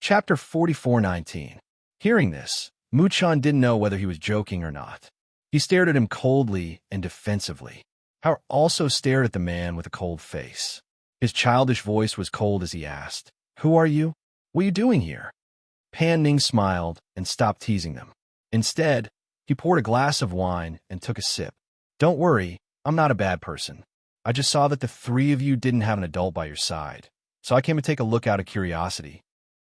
Chapter 44:19. Hearing this, Muchan didn't know whether he was joking or not. He stared at him coldly and defensively. Howard also stared at the man with a cold face. His childish voice was cold as he asked, "Who are you? What are you doing here?" Pan Ning smiled and stopped teasing them. Instead, he poured a glass of wine and took a sip. "Don't worry, I'm not a bad person. I just saw that the three of you didn't have an adult by your side, so I came to take a look out of curiosity."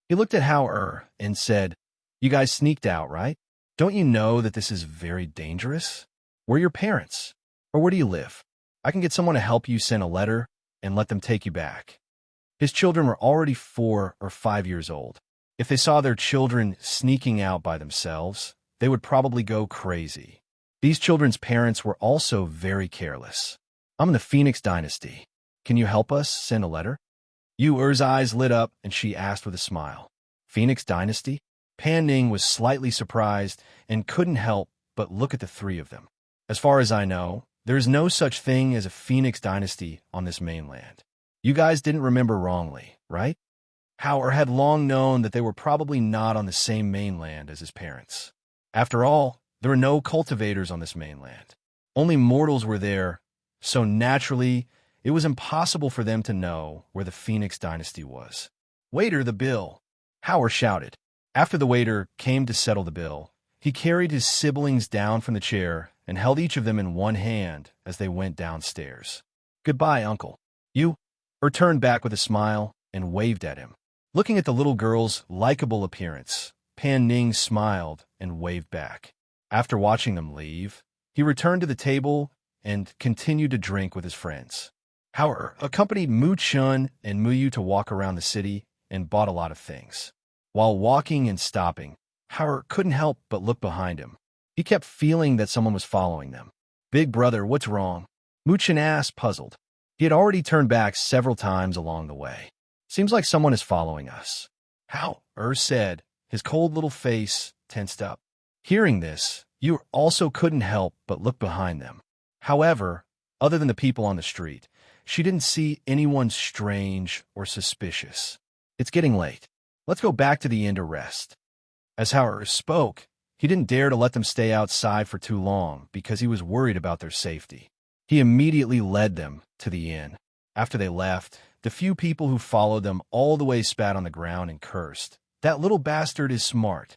He looked at Howard and said, "You guys sneaked out, right? Don't you know that this is very dangerous? Where are your parents? Or where do you live? I can get someone to help you send a letter and let them take you back." His children were already 4 or 5 years old. If they saw their children sneaking out by themselves, they would probably go crazy. These children's parents were also very careless. "I'm in the Phoenix Dynasty. Can you help us send a letter?" Yuer's eyes lit up and she asked with a smile. "Phoenix Dynasty?" Pan Ning was slightly surprised and couldn't help but look at the three of them. "As far as I know, there is no such thing as a Phoenix Dynasty on this mainland. You guys didn't remember wrongly, right?" Howard had long known that they were probably not on the same mainland as his parents. After all, there were no cultivators on this mainland. Only mortals were there, so naturally, it was impossible for them to know where the Phoenix Dynasty was. "Waiter, the bill!" Howard shouted. After the waiter came to settle the bill, he carried his siblings down from the chair and held each of them in one hand as they went downstairs. "Goodbye, Uncle." You turned back with a smile and waved at him. Looking at the little girl's likable appearance, Pan Ning smiled and waved back. After watching them leave, he returned to the table and continued to drink with his friends. Howard accompanied Mu Chun and Muyu to walk around the city and bought a lot of things. While walking and stopping, Howard couldn't help but look behind him. He kept feeling that someone was following them. "Big brother, what's wrong?" Mu Chun asked, puzzled. He had already turned back several times along the way. "Seems like someone is following us." Howard said, his cold little face tensed up. Hearing this, you also couldn't help but look behind them. However, other than the people on the street, she didn't see anyone strange or suspicious. "It's getting late. Let's go back to the inn to rest." As Howard spoke, he didn't dare to let them stay outside for too long because he was worried about their safety. He immediately led them to the inn. After they left, the few people who followed them all the way spat on the ground and cursed. "That little bastard is smart."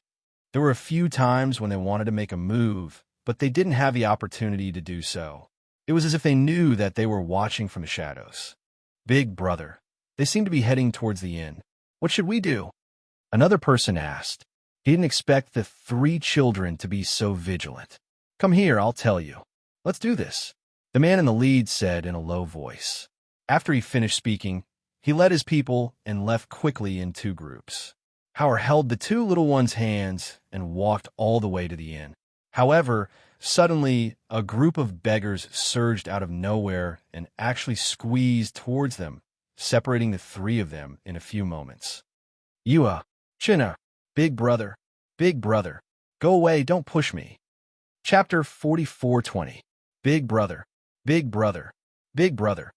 There were a few times when they wanted to make a move, but they didn't have the opportunity to do so. It was as if they knew that they were watching from the shadows. "Big brother." They seemed to be heading towards the inn. "What should we do?" Another person asked. He didn't expect the 3 children to be so vigilant. "Come here, I'll tell you. Let's do this," the man in the lead said in a low voice. After he finished speaking, he led his people and left quickly in 2 groups. Howard held the 2 little ones' hands and walked all the way to the inn. However, suddenly, a group of beggars surged out of nowhere and actually squeezed towards them, separating the 3 of them in a few moments. "Yua, China, big brother, go away, don't push me." Chapter 44:20. Big brother, big brother, big brother.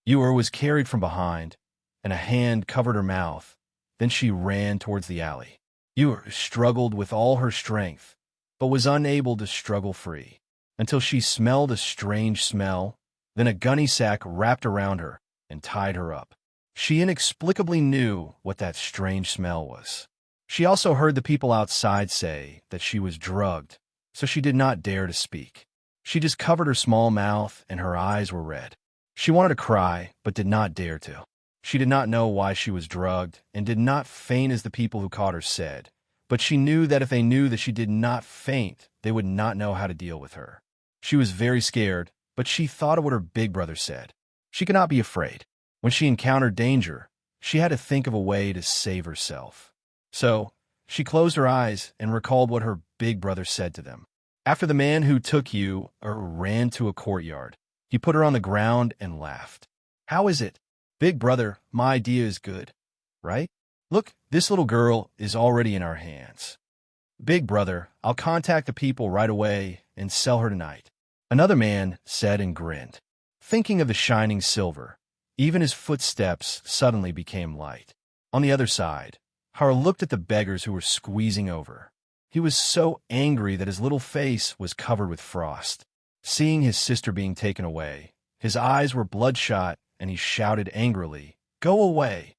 Yua was carried from behind, and a hand covered her mouth. Then she ran towards the alley. Yua struggled with all her strength, but was unable to struggle free, until she smelled a strange smell. Then a gunny sack wrapped around her and tied her up. She inexplicably knew what that strange smell was. She also heard the people outside say that she was drugged, so she did not dare to speak. She just covered her small mouth and her eyes were red. She wanted to cry, but did not dare to. She did not know why she was drugged and did not faint as the people who caught her said, but she knew that if they knew that she did not faint, they would not know how to deal with her. She was very scared, but she thought of what her big brother said. She could not be afraid. When she encountered danger, she had to think of a way to save herself. So, she closed her eyes and recalled what her big brother said to them. After the man who took you ran to a courtyard, he put her on the ground and laughed. "How is it? Big brother, my idea is good, right? Look, this little girl is already in our hands. Big brother, I'll contact the people right away and sell her tonight." Another man said and grinned. Thinking of the shining silver, even his footsteps suddenly became light. On the other side, Howard looked at the beggars who were squeezing over. He was so angry that his little face was covered with frost. Seeing his sister being taken away, his eyes were bloodshot, and he shouted angrily, "Go away!"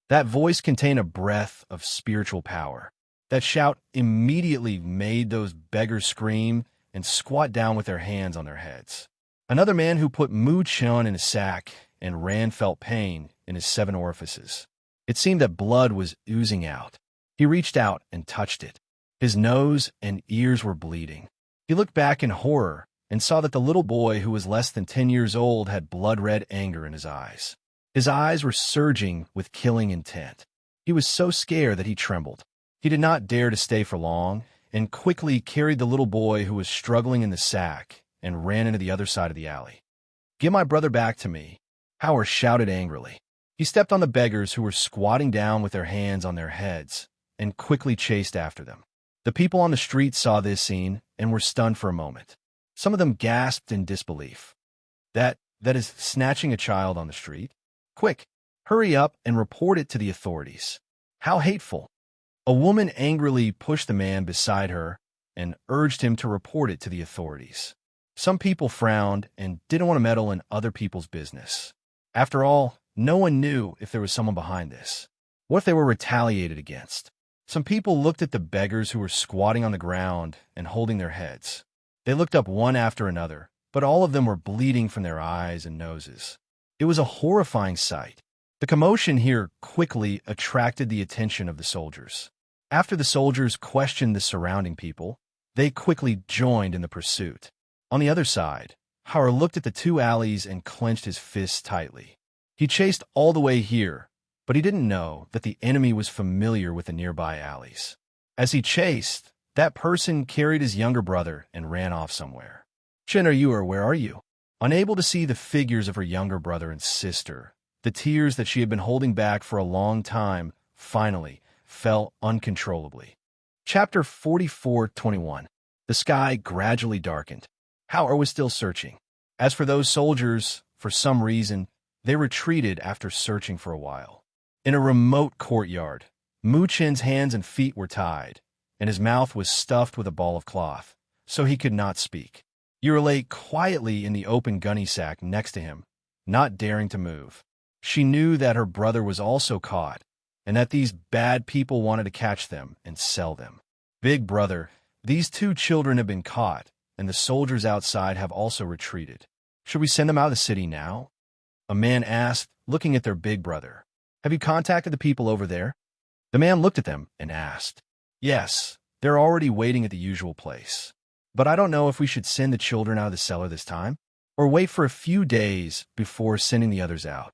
That voice contained a breath of spiritual power. That shout immediately made those beggars scream and squat down with their hands on their heads. Another man who put Mu-chan in a sack and ran felt pain in his 7 orifices. It seemed that blood was oozing out. He reached out and touched it. His nose and ears were bleeding. He looked back in horror and saw that the little boy who was less than 10 years old had blood-red anger in his eyes. His eyes were surging with killing intent. He was so scared that he trembled. He did not dare to stay for long and quickly carried the little boy who was struggling in the sack and ran into the other side of the alley. "Give my brother back to me," Howard shouted angrily. He stepped on the beggars who were squatting down with their hands on their heads and quickly chased after them. The people on the street saw this scene and were stunned for a moment. Some of them gasped in disbelief. That is snatching a child on the street? Quick, hurry up and report it to the authorities. How hateful. A woman angrily pushed the man beside her and urged him to report it to the authorities. Some people frowned and didn't want to meddle in other people's business. After all, no one knew if there was someone behind this. What if they were retaliated against? Some people looked at the beggars who were squatting on the ground and holding their heads. They looked up one after another, but all of them were bleeding from their eyes and noses. It was a horrifying sight. The commotion here quickly attracted the attention of the soldiers. After the soldiers questioned the surrounding people, they quickly joined in the pursuit. On the other side, Howard looked at the 2 alleys and clenched his fists tightly. He chased all the way here, but he didn't know that the enemy was familiar with the nearby alleys. As he chased, that person carried his younger brother and ran off somewhere. "Chen, where are you?" Unable to see the figures of her younger brother and sister, the tears that she had been holding back for a long time finally fell uncontrollably. Chapter 44:21. The sky gradually darkened. Howard was still searching. As for those soldiers, for some reason, they retreated after searching for a while. In a remote courtyard, Mu-chin's hands and feet were tied, and his mouth was stuffed with a ball of cloth, so he could not speak. Yura lay quietly in the open gunny sack next to him, not daring to move. She knew that her brother was also caught, and that these bad people wanted to catch them and sell them. "Big brother, these 2 children have been caught, and the soldiers outside have also retreated. Should we send them out of the city now?" A man asked, looking at their big brother. "Have you contacted the people over there?" The man looked at them and asked. "Yes, they're already waiting at the usual place. But I don't know if we should send the children out of the cellar this time, or wait for a few days before sending the others out.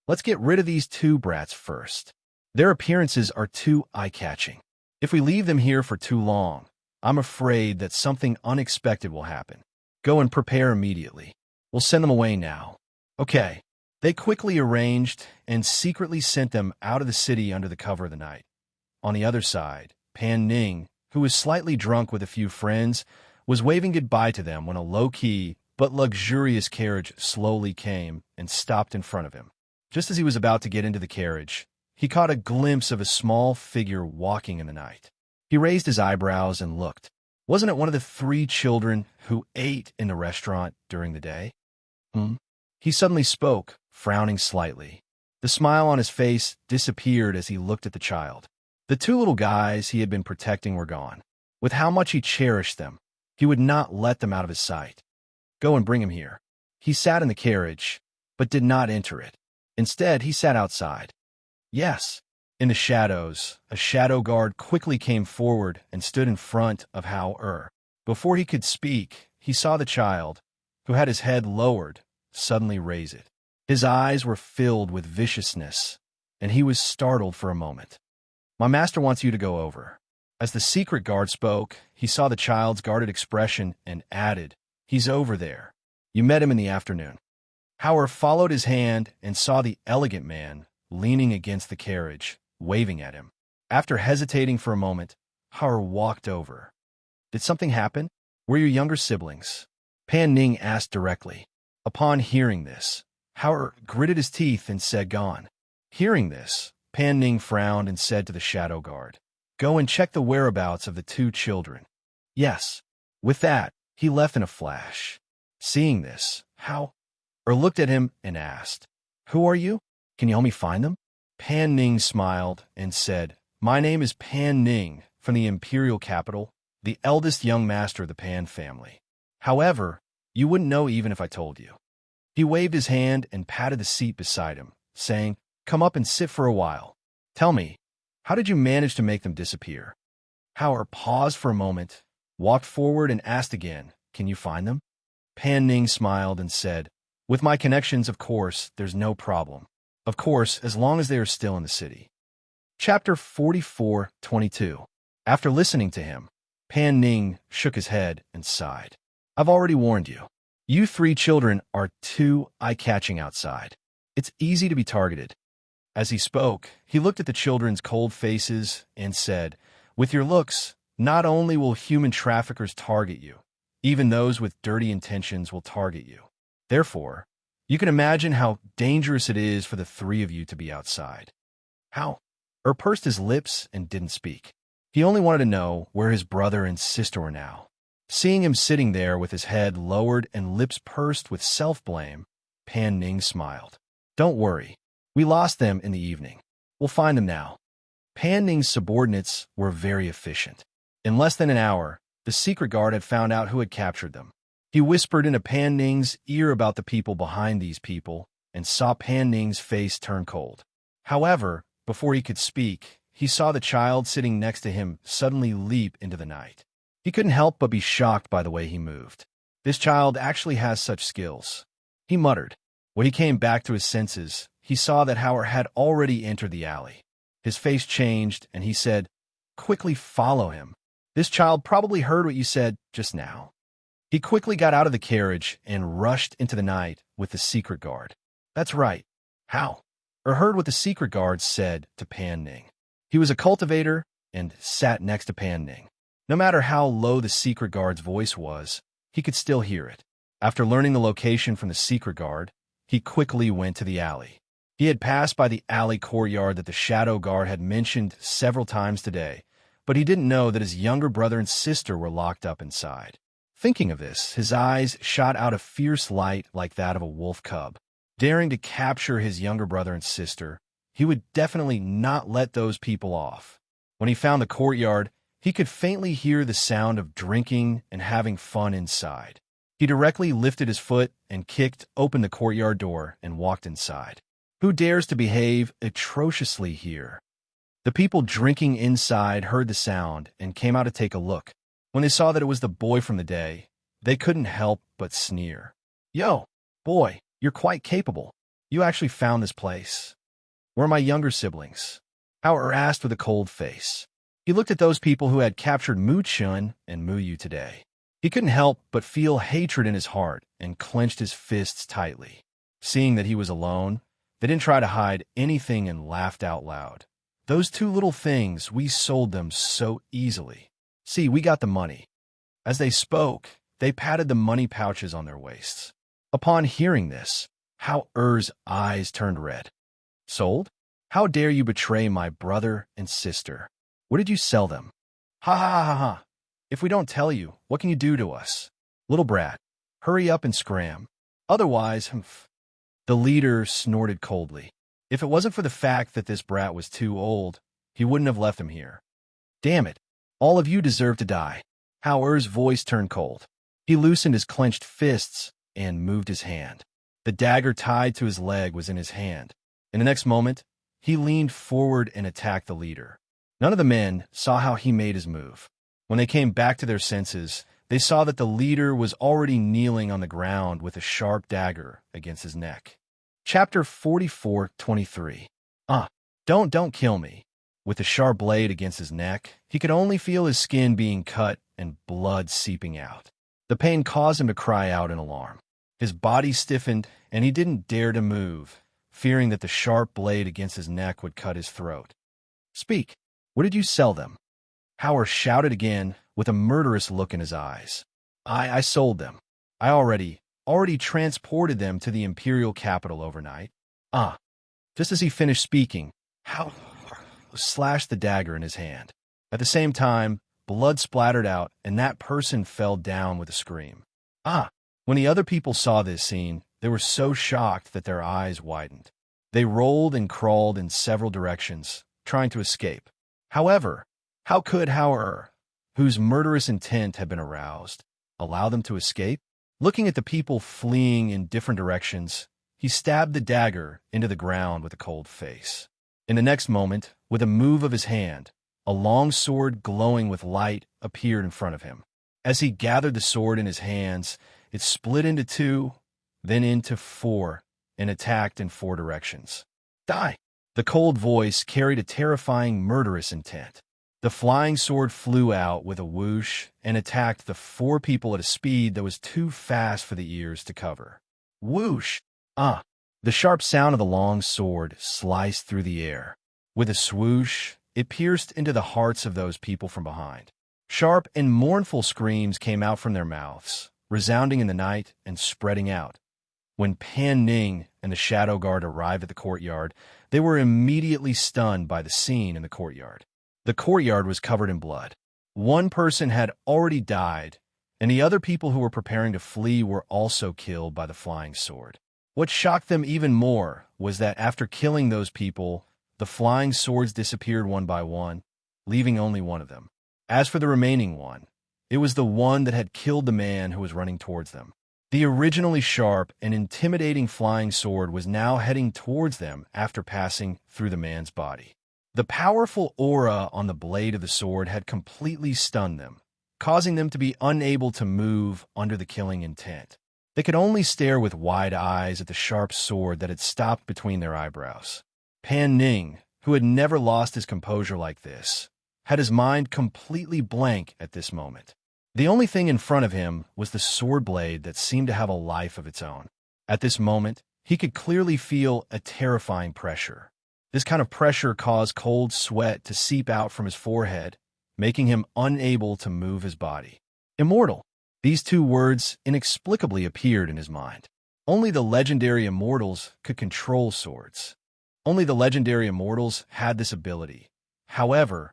Let's get rid of these 2 brats first. Their appearances are too eye-catching. If we leave them here for too long, I'm afraid that something unexpected will happen. Go and prepare immediately. We'll send them away now." "Okay." They quickly arranged and secretly sent them out of the city under the cover of the night. On the other side, Pan Ning, who was slightly drunk with a few friends, was waving goodbye to them when a low-key but luxurious carriage slowly came and stopped in front of him. Just as he was about to get into the carriage, he caught a glimpse of a small figure walking in the night. He raised his eyebrows and looked. Wasn't it one of the 3 children who ate in the restaurant during the day? He suddenly spoke, frowning slightly. The smile on his face disappeared as he looked at the child. The 2 little guys he had been protecting were gone. With how much he cherished them, he would not let them out of his sight. "Go and bring him here." He sat in the carriage, but did not enter it. Instead, he sat outside. "Yes." In the shadows, a shadow guard quickly came forward and stood in front of Hao-er. Before he could speak, he saw the child, who had his head lowered, suddenly raise it. His eyes were filled with viciousness, and he was startled for a moment. "My master wants you to go over." As the secret guard spoke, he saw the child's guarded expression and added, "He's over there. You met him in the afternoon." Howard followed his hand and saw the elegant man leaning against the carriage, waving at him. After hesitating for a moment, Howard walked over. "Did something happen? Were your younger siblings?" Pan Ning asked directly. Upon hearing this, Howard gritted his teeth and said, "Gone." Hearing this, Pan Ning frowned and said to the shadow guard, "Go and check the whereabouts of the two children." Yes. With that, he left in a flash. Seeing this, looked at him and asked, "Who are you? Can you help me find them?" Pan Ning smiled and said, "My name is Pan Ning from the imperial capital, the eldest young master of the Pan family. However, you wouldn't know even if I told you." He waved his hand and patted the seat beside him, saying, "Come up and sit for a while. Tell me, how did you manage to make them disappear?" Howard paused for a moment, walked forward and asked again, "Can you find them?" Pan Ning smiled and said, "With my connections, of course, there's no problem. Of course, as long as they are still in the city." Chapter 44:22. After listening to him, Pan Ning shook his head and sighed. "I've already warned you. You three children are too eye-catching outside. It's easy to be targeted." As he spoke, he looked at the children's cold faces and said, "With your looks, not only will human traffickers target you, even those with dirty intentions will target you. Therefore, you can imagine how dangerous it is for the three of you to be outside." How? Pursed his lips and didn't speak. He only wanted to know where his brother and sister were now. Seeing him sitting there with his head lowered and lips pursed with self-blame, Pan Ning smiled. "Don't worry. We lost them in the evening. We'll find them now." Pan Ning's subordinates were very efficient. In less than an hour, the secret guard had found out who had captured them. He whispered into Pan Ning's ear about the people behind these people and saw Pan Ning's face turn cold. However, before he could speak, he saw the child sitting next to him suddenly leap into the night. He couldn't help but be shocked by the way he moved. This child actually has such skills. He muttered. When he came back to his senses, he saw that Howard had already entered the alley. His face changed, and he said, "Quickly follow him. This child probably heard what you said just now." He quickly got out of the carriage and rushed into the night with the secret guard. That's right. How? Heard what the secret guard said to Pan Ning. He was a cultivator and sat next to Pan Ning. No matter how low the secret guard's voice was, he could still hear it. After learning the location from the secret guard, he quickly went to the alley. He had passed by the alley courtyard that the shadow guard had mentioned several times today, but he didn't know that his younger brother and sister were locked up inside. Thinking of this, his eyes shot out a fierce light like that of a wolf cub. Daring to capture his younger brother and sister, he would definitely not let those people off. When he found the courtyard, he could faintly hear the sound of drinking and having fun inside. He directly lifted his foot and kicked open the courtyard door and walked inside. Who dares to behave atrociously here? The people drinking inside heard the sound and came out to take a look. When they saw that it was the boy from the day, they couldn't help but sneer. "Yo, boy, you're quite capable. You actually found this place. Where are my younger siblings?" Howard asked with a cold face. He looked at those people who had captured Mu Chun and Mu Yu today. He couldn't help but feel hatred in his heart and clenched his fists tightly. Seeing that he was alone, they didn't try to hide anything and laughed out loud. "Those two little things, we sold them so easily. See, we got the money." As they spoke, they patted the money pouches on their waists. Upon hearing this, Howard's eyes turned red. "Sold? How dare you betray my brother and sister? Where did you sell them?" "Ha ha ha ha. If we don't tell you, what can you do to us? Little brat, hurry up and scram. Otherwise, humph." The leader snorted coldly. If it wasn't for the fact that this brat was too old, he wouldn't have left him here. "Damn it. All of you deserve to die." Howard's voice turned cold. He loosened his clenched fists and moved his hand. The dagger tied to his leg was in his hand. In the next moment, he leaned forward and attacked the leader. None of the men saw how he made his move. When they came back to their senses, they saw that the leader was already kneeling on the ground with a sharp dagger against his neck. Chapter 44:23. Don't kill me. With the sharp blade against his neck, he could only feel his skin being cut and blood seeping out. The pain caused him to cry out in alarm. His body stiffened, and he didn't dare to move, fearing that the sharp blade against his neck would cut his throat. "Speak. Where did you sell them?" Howard shouted again, with a murderous look in his eyes. I sold them. I already transported them to the imperial capital overnight." Just as he finished speaking, How slashed the dagger in his hand. At the same time, blood splattered out, and that person fell down with a scream. Ah! When the other people saw this scene, they were so shocked that their eyes widened. They rolled and crawled in several directions, trying to escape. However, how could Hauer, whose murderous intent had been aroused, allow them to escape? Looking at the people fleeing in different directions, he stabbed the dagger into the ground with a cold face. In the next moment, with a move of his hand, a long sword glowing with light appeared in front of him. As he gathered the sword in his hands, it split into two, then into four, and attacked in four directions. Die! The cold voice carried a terrifying, murderous intent. The flying sword flew out with a whoosh and attacked the four people at a speed that was too fast for the ears to cover. Whoosh! Ah! The sharp sound of the long sword sliced through the air. With a swoosh, it pierced into the hearts of those people from behind. Sharp and mournful screams came out from their mouths, resounding in the night and spreading out. When Pan Ning and the Shadow Guard arrived at the courtyard, they were immediately stunned by the scene in the courtyard. The courtyard was covered in blood. One person had already died, and the other people who were preparing to flee were also killed by the flying sword. What shocked them even more was that after killing those people, the flying swords disappeared one by one, leaving only one of them. As for the remaining one, it was the one that had killed the man who was running towards them. The originally sharp and intimidating flying sword was now heading towards them after passing through the man's body. The powerful aura on the blade of the sword had completely stunned them, causing them to be unable to move under the killing intent. They could only stare with wide eyes at the sharp sword that had stopped between their eyebrows. Pan Ning, who had never lost his composure like this, had his mind completely blank at this moment. The only thing in front of him was the sword blade that seemed to have a life of its own. At this moment, he could clearly feel a terrifying pressure. This kind of pressure caused cold sweat to seep out from his forehead, making him unable to move his body. Immortal. These two words inexplicably appeared in his mind. Only the legendary immortals could control swords. Only the legendary immortals had this ability. However,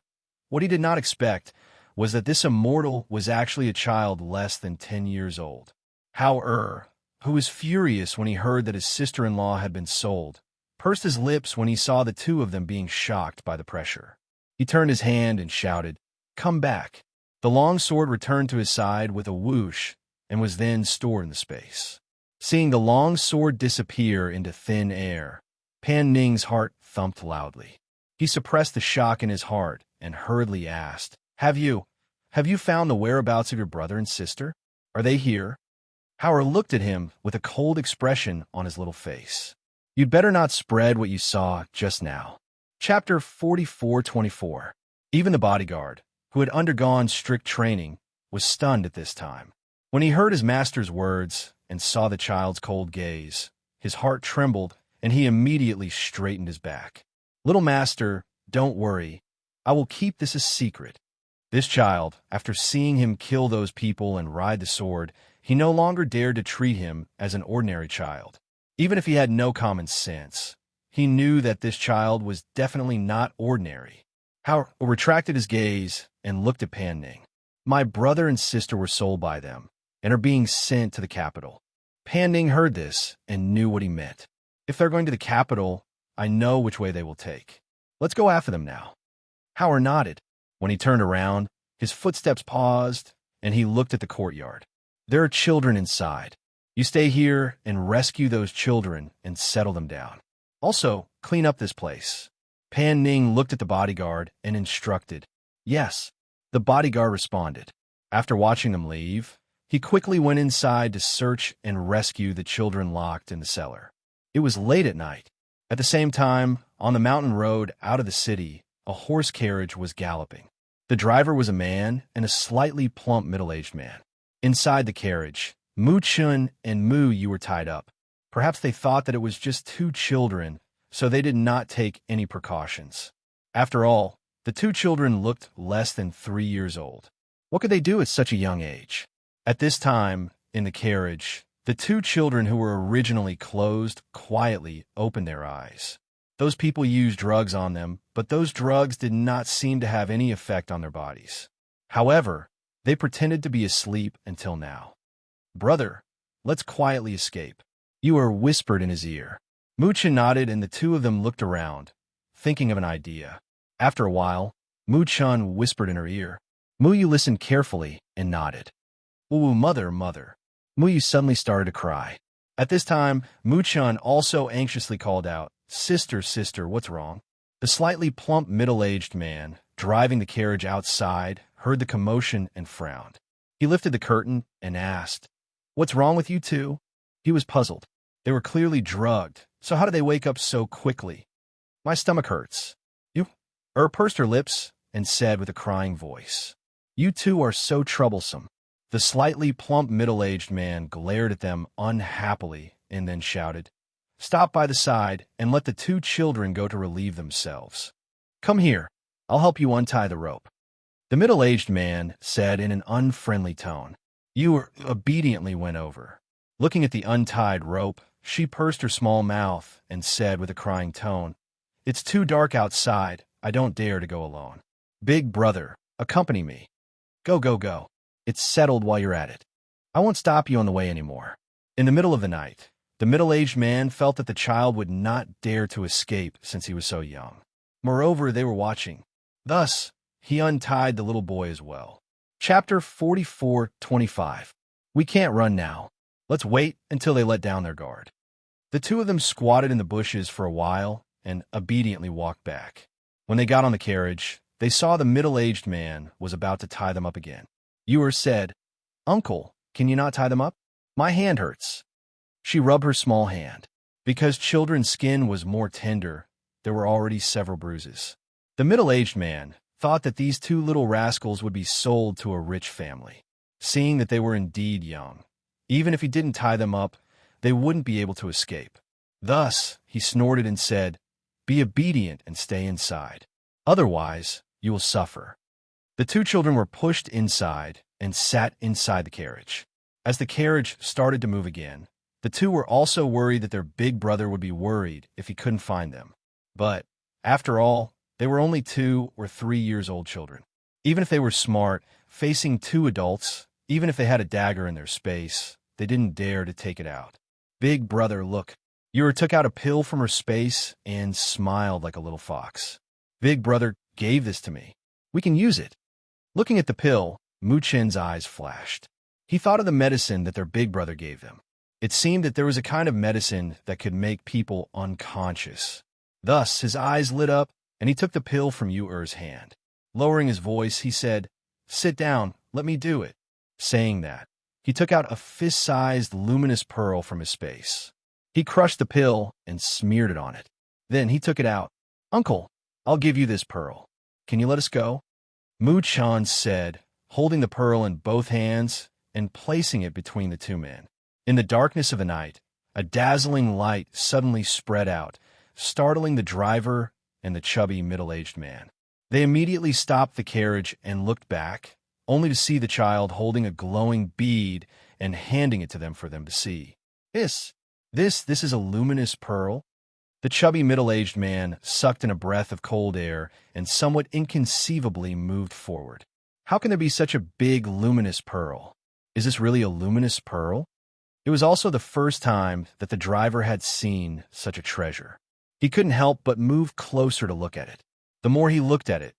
what he did not expect was that this immortal was actually a child less than 10 years old. Hauer, who was furious when he heard that his sister-in-law had been sold, pursed his lips when he saw the two of them being shocked by the pressure. He turned his hand and shouted, "Come back." The long sword returned to his side with a whoosh and was then stored in the space. Seeing the long sword disappear into thin air, Pan Ning's heart thumped loudly. He suppressed the shock in his heart and hurriedly asked, Have you found the whereabouts of your brother and sister? Are they here?" Hauer looked at him with a cold expression on his little face. "You'd better not spread what you saw just now." Chapter 44:24. Even the bodyguard, who had undergone strict training, was stunned at this time. When he heard his master's words and saw the child's cold gaze, his heart trembled and he immediately straightened his back. "Little master, don't worry. I will keep this a secret." This child, after seeing him kill those people and ride the sword, he no longer dared to treat him as an ordinary child. Even if he had no common sense, he knew that this child was definitely not ordinary. Hauer retracted his gaze and looked at Pan Ning. "My brother and sister were sold by them and are being sent to the capital." Pan Ning heard this and knew what he meant. "If they're going to the capital, I know which way they will take. Let's go after them now." Hauer nodded. When he turned around, his footsteps paused, and he looked at the courtyard. "There are children inside. You stay here and rescue those children and settle them down. Also, clean up this place." Pan Ning looked at the bodyguard and instructed. "Yes." The bodyguard responded. After watching them leave, he quickly went inside to search and rescue the children locked in the cellar. It was late at night. At the same time, on the mountain road out of the city, a horse carriage was galloping. The driver was a man and a slightly plump middle-aged man. Inside the carriage, Mu Chun and Mu Yu were tied up. Perhaps they thought that it was just two children, so they did not take any precautions. After all, the two children looked less than 3 years old. What could they do at such a young age? At this time, in the carriage, the two children who were originally closed quietly opened their eyes. Those people used drugs on them, but those drugs did not seem to have any effect on their bodies. However, they pretended to be asleep until now. "Brother, let's quietly escape," Ewer whispered in his ear. Muchan nodded and the two of them looked around, thinking of an idea. After a while, Muchan whispered in her ear. Muyu listened carefully and nodded. "Ooh, mother, mother." Muyu suddenly started to cry. At this time, Muchan also anxiously called out, "Sister, sister, what's wrong?" The slightly plump middle-aged man, driving the carriage outside, heard the commotion and frowned. He lifted the curtain and asked, "What's wrong with you two?" He was puzzled. They were clearly drugged, so how did they wake up so quickly? "My stomach hurts." Pursed her lips and said with a crying voice, "You two are so troublesome." The slightly plump middle-aged man glared at them unhappily and then shouted, "Stop by the side and let the two children go to relieve themselves. Come here, I'll help you untie the rope." The middle-aged man said in an unfriendly tone. Ewer obediently went over. Looking at the untied rope, she pursed her small mouth and said with a crying tone, "It's too dark outside. I don't dare to go alone. Big brother, accompany me. Go, go, go. It's settled while you're at it. I won't stop you on the way anymore." In the middle of the night, the middle-aged man felt that the child would not dare to escape since he was so young. Moreover, they were watching. Thus, he untied the little boy as well. Chapter 44:25. We can't run now. Let's wait until they let down their guard. The two of them squatted in the bushes for a while and obediently walked back. When they got on the carriage, they saw the middle-aged man was about to tie them up again. Ewer said, "Uncle, can you not tie them up? My hand hurts." She rubbed her small hand. Because children's skin was more tender, there were already several bruises. The middle-aged man thought that these two little rascals would be sold to a rich family. Seeing that they were indeed young, even if he didn't tie them up, they wouldn't be able to escape. Thus, he snorted and said, "Be obedient and stay inside. Otherwise, you will suffer." The two children were pushed inside and sat inside the carriage. As the carriage started to move again, the two were also worried that their big brother would be worried if he couldn't find them. But, after all, they were only 2 or 3 years old children. Even if they were smart, facing two adults, even if they had a dagger in their space, they didn't dare to take it out. "Big brother, look." Ewer took out a pill from her space and smiled like a little fox. "Big brother gave this to me. We can use it." Looking at the pill, Muchen's eyes flashed. He thought of the medicine that their big brother gave them. It seemed that there was a kind of medicine that could make people unconscious. Thus, his eyes lit up, and he took the pill from Ewer's hand. Lowering his voice, he said, "Sit down, let me do it." Saying that, he took out a fist-sized luminous pearl from his space. He crushed the pill and smeared it on it. Then he took it out. "Uncle, I'll give you this pearl. Can you let us go?" Muchan said, holding the pearl in both hands and placing it between the two men. In the darkness of the night, a dazzling light suddenly spread out, startling the driver and the chubby middle-aged man. They immediately stopped the carriage and looked back, only to see the child holding a glowing bead and handing it to them for them to see. This is a luminous pearl?" The chubby middle-aged man sucked in a breath of cold air and somewhat inconceivably moved forward. "How can there be such a big luminous pearl? Is this really a luminous pearl?" It was also the first time that the driver had seen such a treasure. He couldn't help but move closer to look at it. The more he looked at it,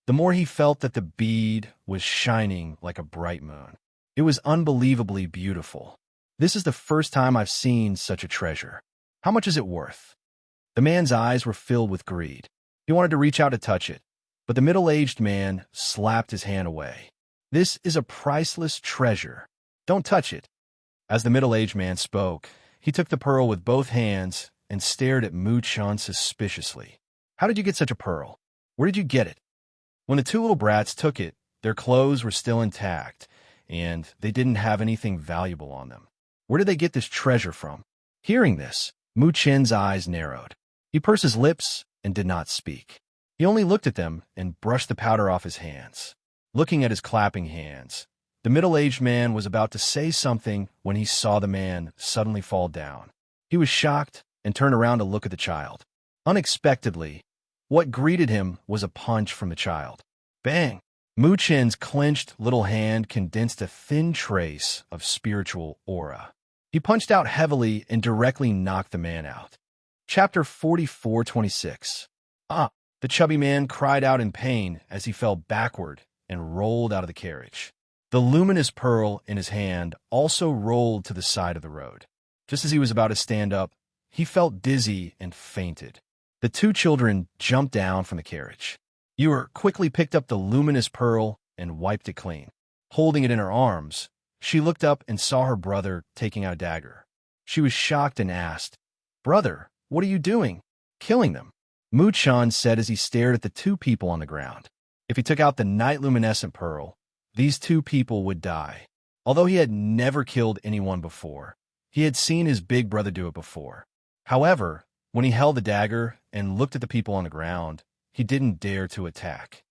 the more he felt that the bead was shining like a bright moon. It was unbelievably beautiful. "This is the first time I've seen such a treasure. How much is it worth?" The man's eyes were filled with greed. He wanted to reach out to touch it, but the middle-aged man slapped his hand away. "This is a priceless treasure. Don't touch it." As the middle-aged man spoke, he took the pearl with both hands and stared at Muchan suspiciously. "How did you get such a pearl? Where did you get it?" When the two little brats took it, their clothes were still intact, and they didn't have anything valuable on them. Where did they get this treasure from? Hearing this, Muchen's eyes narrowed. He pursed his lips and did not speak. He only looked at them and brushed the powder off his hands. Looking at his clapping hands, the middle-aged man was about to say something when he saw the man suddenly fall down. He was shocked and turned around to look at the child. Unexpectedly, what greeted him was a punch from the child. Bang! Mu Chen's clenched little hand condensed a thin trace of spiritual aura. He punched out heavily and directly knocked the man out. Chapter 44:26. Ah! The chubby man cried out in pain as he fell backward and rolled out of the carriage. The luminous pearl in his hand also rolled to the side of the road. Just as he was about to stand up, he felt dizzy and fainted. The two children jumped down from the carriage. Ewer quickly picked up the luminous pearl and wiped it clean. Holding it in her arms, she looked up and saw her brother taking out a dagger. She was shocked and asked, "Brother, what are you doing? Killing them?" Mu Chan said as he stared at the two people on the ground. If he took out the night luminescent pearl, these two people would die. Although he had never killed anyone before, he had seen his big brother do it before. However, when he held the dagger and looked at the people on the ground, he didn't dare to attack.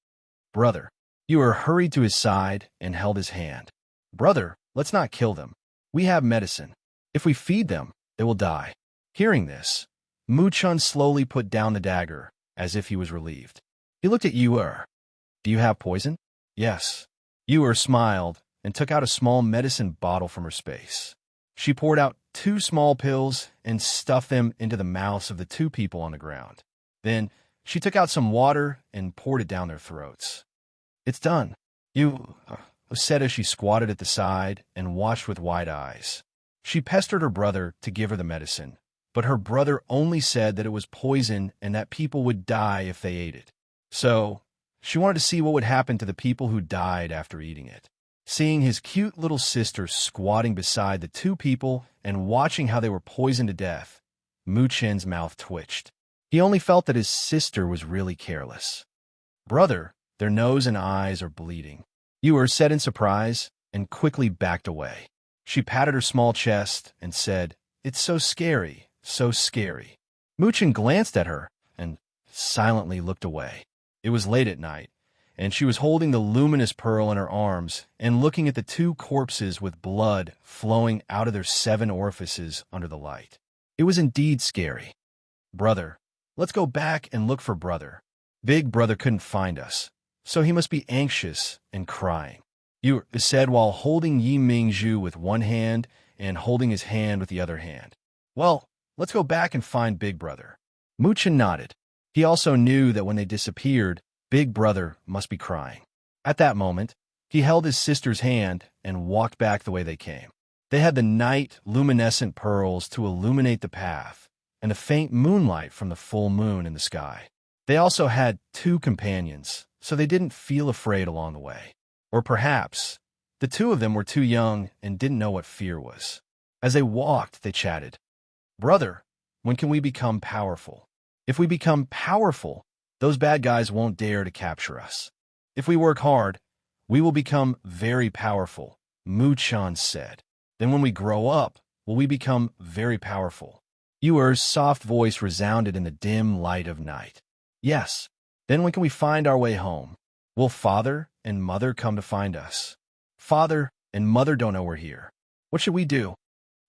"Brother." Ewer hurried to his side and held his hand. "Brother, let's not kill them. We have medicine. If we feed them, they will die." Hearing this, Mu Chun slowly put down the dagger, as if he was relieved. He looked at Ewer. "Do you have poison?" "Yes." Ewer smiled and took out a small medicine bottle from her space. She poured out 2 small pills and stuffed them into the mouths of the 2 people on the ground. Then she took out some water and poured it down their throats. "It's done," Ewer said as she squatted at the side and watched with wide eyes. She pestered her brother to give her the medicine, but her brother only said that it was poison and that people would die if they ate it. So she wanted to see what would happen to the people who died after eating it. Seeing his cute little sister squatting beside the 2 people and watching how they were poisoned to death, Mu Chen's mouth twitched. He only felt that his sister was really careless. "Brother, their nose and eyes are bleeding," Ewer said in surprise and quickly backed away. She patted her small chest and said, "It's so scary, so scary." Mu Chen glanced at her and silently looked away. It was late at night, and she was holding the luminous pearl in her arms and looking at the 2 corpses with blood flowing out of their 7 orifices under the light. It was indeed scary. "Brother, let's go back and look for brother. Big brother couldn't find us, so he must be anxious and crying," Ewer said while holding Yi Mingzhu with one hand and holding his hand with the other hand. "Well, let's go back and find big brother." Mu Chen nodded. He also knew that when they disappeared, big brother must be crying. At that moment, he held his sister's hand and walked back the way they came. They had the night luminescent pearls to illuminate the path, and the faint moonlight from the full moon in the sky. They also had 2 companions, so they didn't feel afraid along the way. Or perhaps, the 2 of them were too young and didn't know what fear was. As they walked, they chatted. "Brother, when can we become powerful? If we become powerful, those bad guys won't dare to capture us. If we work hard, we will become very powerful," Mu Chan said. "Then when we grow up, will we become very powerful?" Ewer's soft voice resounded in the dim light of night. "Yes. Then when can we find our way home? Will father and mother come to find us? Father and mother don't know we're here. What should we do?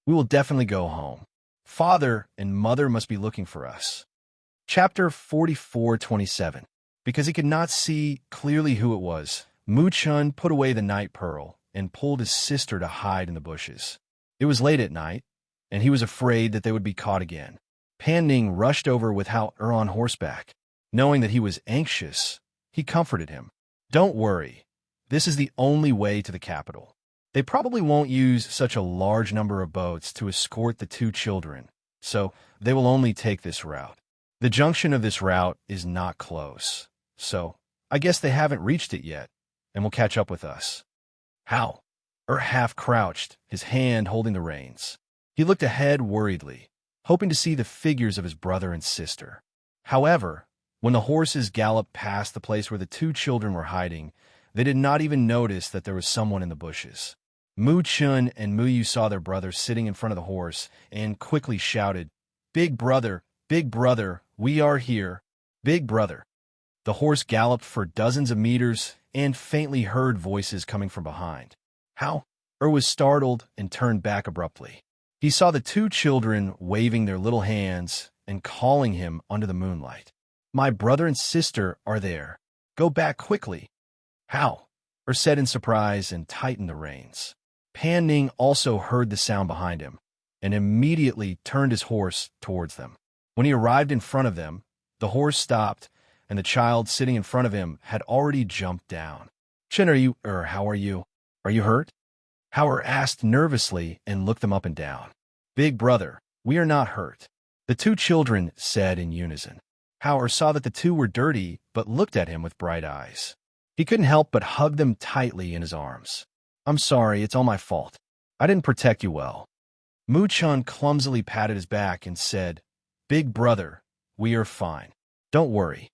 We will definitely go home. Father and mother must be looking for us." Chapter 44:27. Because he could not see clearly who it was, Mu Chun put away the night pearl and pulled his sister to hide in the bushes. It was late at night, and he was afraid that they would be caught again. Pan Ning rushed over with Hao on horseback. Knowing that he was anxious, he comforted him. "Don't worry. This is the only way to the capital. They probably won't use such a large number of boats to escort the 2 children, so they will only take this route. The junction of this route is not close, so I guess they haven't reached it yet, and will catch up with us." "How?" half crouched, his hand holding the reins. He looked ahead worriedly, hoping to see the figures of his brother and sister. However, when the horses galloped past the place where the 2 children were hiding, they did not even notice that there was someone in the bushes. Mu Chun and Mu Yu saw their brother sitting in front of the horse and quickly shouted, Big brother, we are here, big brother." The horse galloped for dozens of meters and faintly heard voices coming from behind. How? Was startled and turned back abruptly. He saw the 2 children waving their little hands and calling him under the moonlight. My brother and sister are there. Go back quickly. How? Said in surprise and tightened the reins. Pan Ning also heard the sound behind him and immediately turned his horse towards them. When he arrived in front of them, the horse stopped and the child sitting in front of him had already jumped down. Chen, how are you? Are you hurt? Howard asked nervously and looked them up and down. Big brother, we are not hurt. The two children said in unison. Howard saw that the two were dirty but looked at him with bright eyes. He couldn't help but hug them tightly in his arms. I'm sorry, it's all my fault. I didn't protect you well. Mu-chan clumsily patted his back and said, Big brother, we are fine. Don't worry.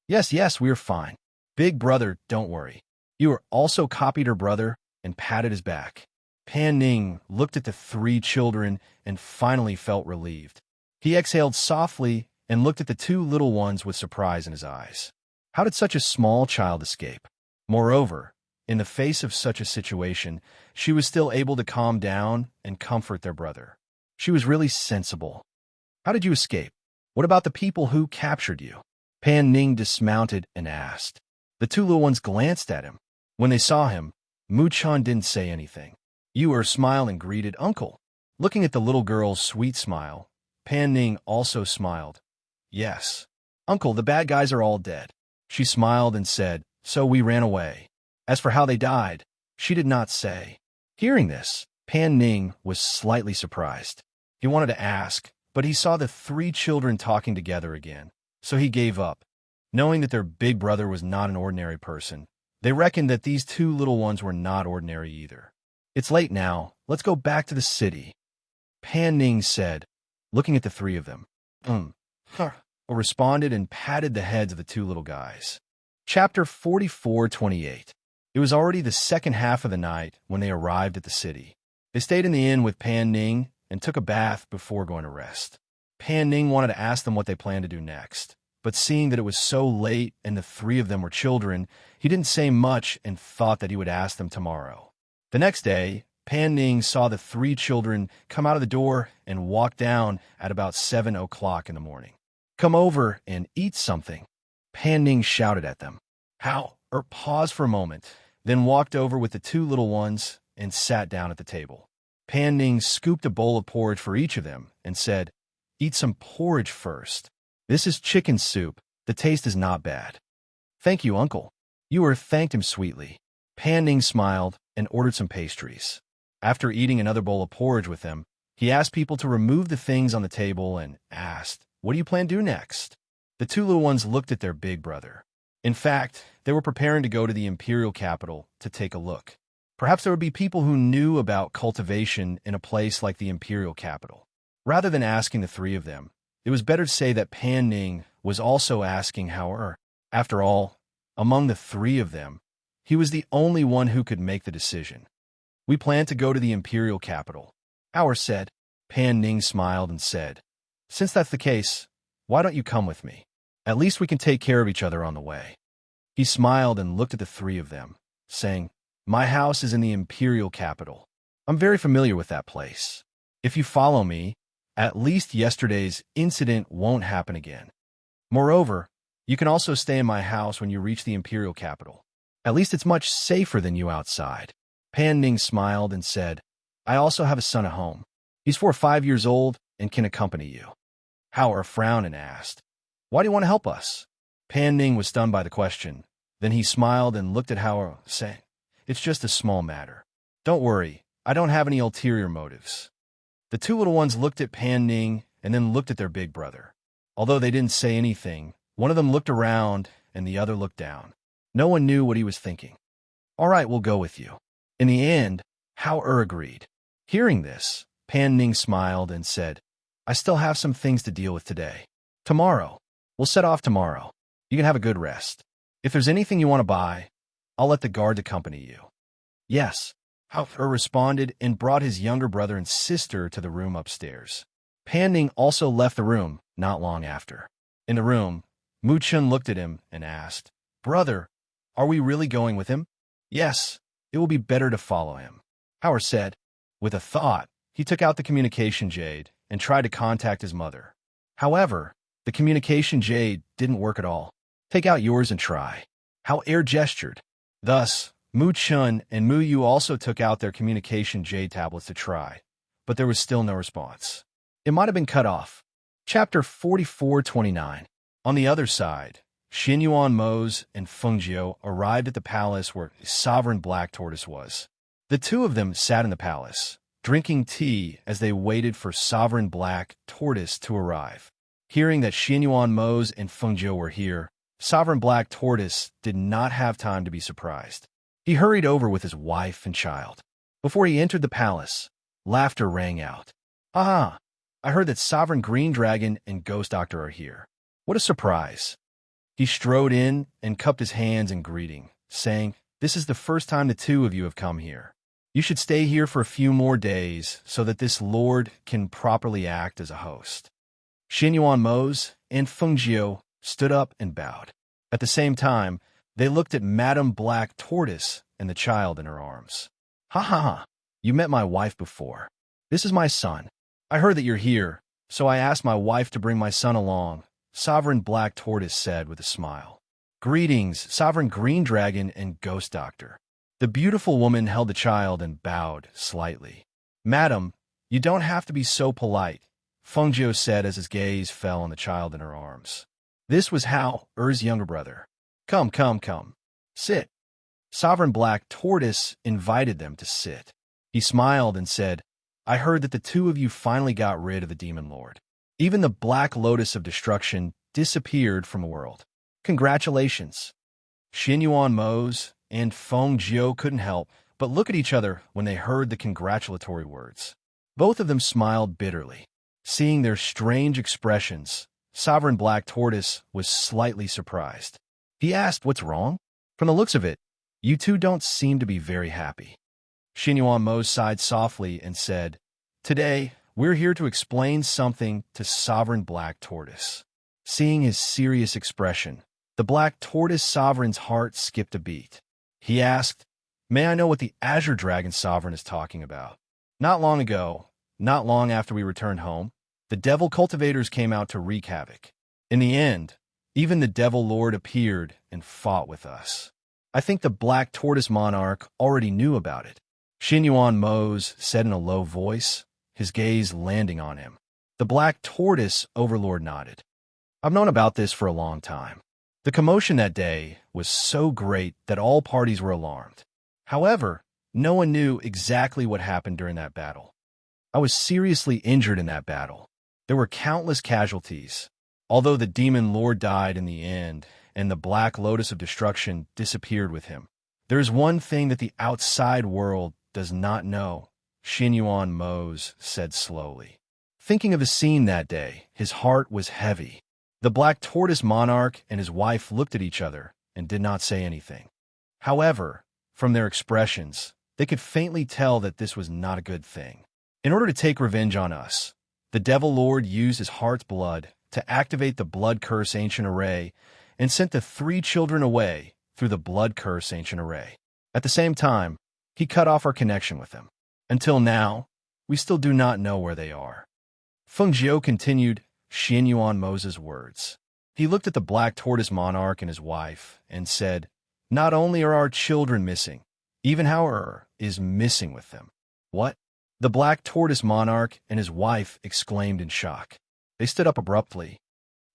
Yes, we are fine. Big brother, don't worry. You are also copied her brother and patted his back. Pan Ning looked at the three children and finally felt relieved. He exhaled softly and looked at the two little ones with surprise in his eyes. How did such a small child escape? Moreover, in the face of such a situation, she was still able to calm down and comfort their brother. She was really sensible. How did you escape? What about the people who captured you? Pan Ning dismounted and asked. The two little ones glanced at him. When they saw him, Mu-chan didn't say anything. Yu smiled and greeted Uncle. Looking at the little girl's sweet smile, Pan Ning also smiled. Yes. Uncle, the bad guys are all dead. She smiled and said, so we ran away. As for how they died, she did not say. Hearing this, Pan Ning was slightly surprised. He wanted to ask, but he saw the three children talking together again, so he gave up. Knowing that their big brother was not an ordinary person, they reckoned that these two little ones were not ordinary either. It's late now. Let's go back to the city. Pan Ning said, looking at the three of them. Responded and patted the heads of the two little guys. Chapter 44:28. It was already the second half of the night when they arrived at the city. They stayed in the inn with Pan Ning and took a bath before going to rest. Pan Ning wanted to ask them what they planned to do next, but seeing that it was so late and the three of them were children, he didn't say much and thought that he would ask them tomorrow. The next day, Pan Ning saw the three children come out of the door and walk down at about 7 o'clock in the morning. Come over and eat something. Pan Ning shouted at them. How? Paused for a moment, then walked over with the two little ones and sat down at the table. Pan Ning scooped a bowl of porridge for each of them and said, Eat some porridge first. This is chicken soup. The taste is not bad. Thank you, Uncle. Yu thanked him sweetly. Pan Ning smiled and ordered some pastries. After eating another bowl of porridge with them, he asked people to remove the things on the table and asked, What do you plan to do next? The two little ones looked at their big brother. In fact, they were preparing to go to the imperial capital to take a look. Perhaps there would be people who knew about cultivation in a place like the imperial capital. Rather than asking the three of them, it was better to say that Pan Ning was also asking how. After all, among the three of them, he was the only one who could make the decision. We plan to go to the imperial capital. Howard said. Pan Ning smiled and said, Since that's the case, why don't you come with me? At least we can take care of each other on the way. He smiled and looked at the three of them, saying, My house is in the imperial capital. I'm very familiar with that place. If you follow me, at least yesterday's incident won't happen again. Moreover, you can also stay in my house when you reach the imperial capital. At least it's much safer than you outside. Pan Ning smiled and said, I also have a son at home. He's 4 or 5 years old and can accompany you. Howard frowned and asked, Why do you want to help us? Pan Ning was stunned by the question. Then he smiled and looked at Howard, saying, It's just a small matter. Don't worry, I don't have any ulterior motives. The two little ones looked at Pan Ning and then looked at their big brother. Although they didn't say anything, one of them looked around and the other looked down. No one knew what he was thinking. All right, we'll go with you. In the end, Howard agreed. Hearing this, Pan Ning smiled and said, I still have some things to deal with today. Tomorrow. We'll set off tomorrow. You can have a good rest. If there's anything you want to buy, I'll let the guard accompany you. Yes. Howard responded and brought his younger brother and sister to the room upstairs. Pan Ning also left the room not long after. In the room, Mu-chan looked at him and asked, Brother, are we really going with him? Yes, it will be better to follow him. Howard said. With a thought, he took out the communication jade and tried to contact his mother. However, the communication jade didn't work at all. Take out yours and try. How air gestured. Thus, Mu Chun and Mu Yu also took out their communication jade tablets to try, but there was still no response. It might have been cut off. Chapter 44:29. On the other side, Xin Yuan Mose and Feng Jiu arrived at the palace where the sovereign black tortoise was. The two of them sat in the palace, drinking tea as they waited for sovereign black tortoise to arrive. Hearing that Xin Yuan Mose and Feng Jiu were here, sovereign black tortoise did not have time to be surprised. He hurried over with his wife and child. Before he entered the palace, laughter rang out. "Aha! I heard that Sovereign Green Dragon and Ghost Doctor are here. What a surprise." He strode in and cupped his hands in greeting, saying, "This is the first time the two of you have come here. You should stay here for a few more days so that this lord can properly act as a host." Xin Yuan Mose and Feng Jiu stood up and bowed. At the same time, they looked at Madame Black Tortoise and the child in her arms. "Ha ha ha! You met my wife before. This is my son. I heard that you're here, so I asked my wife to bring my son along," Sovereign Black Tortoise said with a smile. "Greetings, Sovereign Green Dragon and Ghost Doctor." The beautiful woman held the child and bowed slightly. "Madam, you don't have to be so polite," Feng Jiu said as his gaze fell on the child in her arms. This was Hao Er's younger brother. Come, come, come. Sit." Sovereign Black Tortoise invited them to sit. He smiled and said, "I heard that the two of you finally got rid of the Demon Lord. Even the Black Lotus of Destruction disappeared from the world. Congratulations." Xin Yuan Mose and Feng Jiu couldn't help but look at each other when they heard the congratulatory words. Both of them smiled bitterly. Seeing their strange expressions, Sovereign Black Tortoise was slightly surprised. He asked, "What's wrong? From the looks of it, you two don't seem to be very happy." Xin Yuan Mose sighed softly and said, "Today, we're here to explain something to Sovereign Black Tortoise." Seeing his serious expression, the Black Tortoise Sovereign's heart skipped a beat. He asked, "May I know what the Azure Dragon Sovereign is talking about?" Not long ago, not long after we returned home, the Devil Cultivators came out to wreak havoc. In the end, even the Devil Lord appeared and fought with us. I think the Black Tortoise Monarch already knew about it," Xin Yuan Mose said in a low voice, his gaze landing on him. The Black Tortoise Overlord nodded. "I've known about this for a long time. The commotion that day was so great that all parties were alarmed. However, no one knew exactly what happened during that battle. I was seriously injured in that battle. There were countless casualties. Although the Demon Lord died in the end, and the Black Lotus of Destruction disappeared with him, there is one thing that the outside world does not know," Xin Yuan Mose said slowly. Thinking of the scene that day, his heart was heavy. The Black Tortoise Monarch and his wife looked at each other and did not say anything. However, from their expressions, they could faintly tell that this was not a good thing. In order to take revenge on us, the Devil Lord used his heart's blood to activate the Blood Curse Ancient Array and sent the three children away through the Blood Curse Ancient Array. At the same time, he cut off our connection with them. Until now, we still do not know where they are." Feng Jiu continued Xin Yuan Mose's words. He looked at the Black Tortoise Monarch and his wife and said, "Not only are our children missing, even Hao is missing with them." "What?" The Black Tortoise Monarch and his wife exclaimed in shock. They stood up abruptly.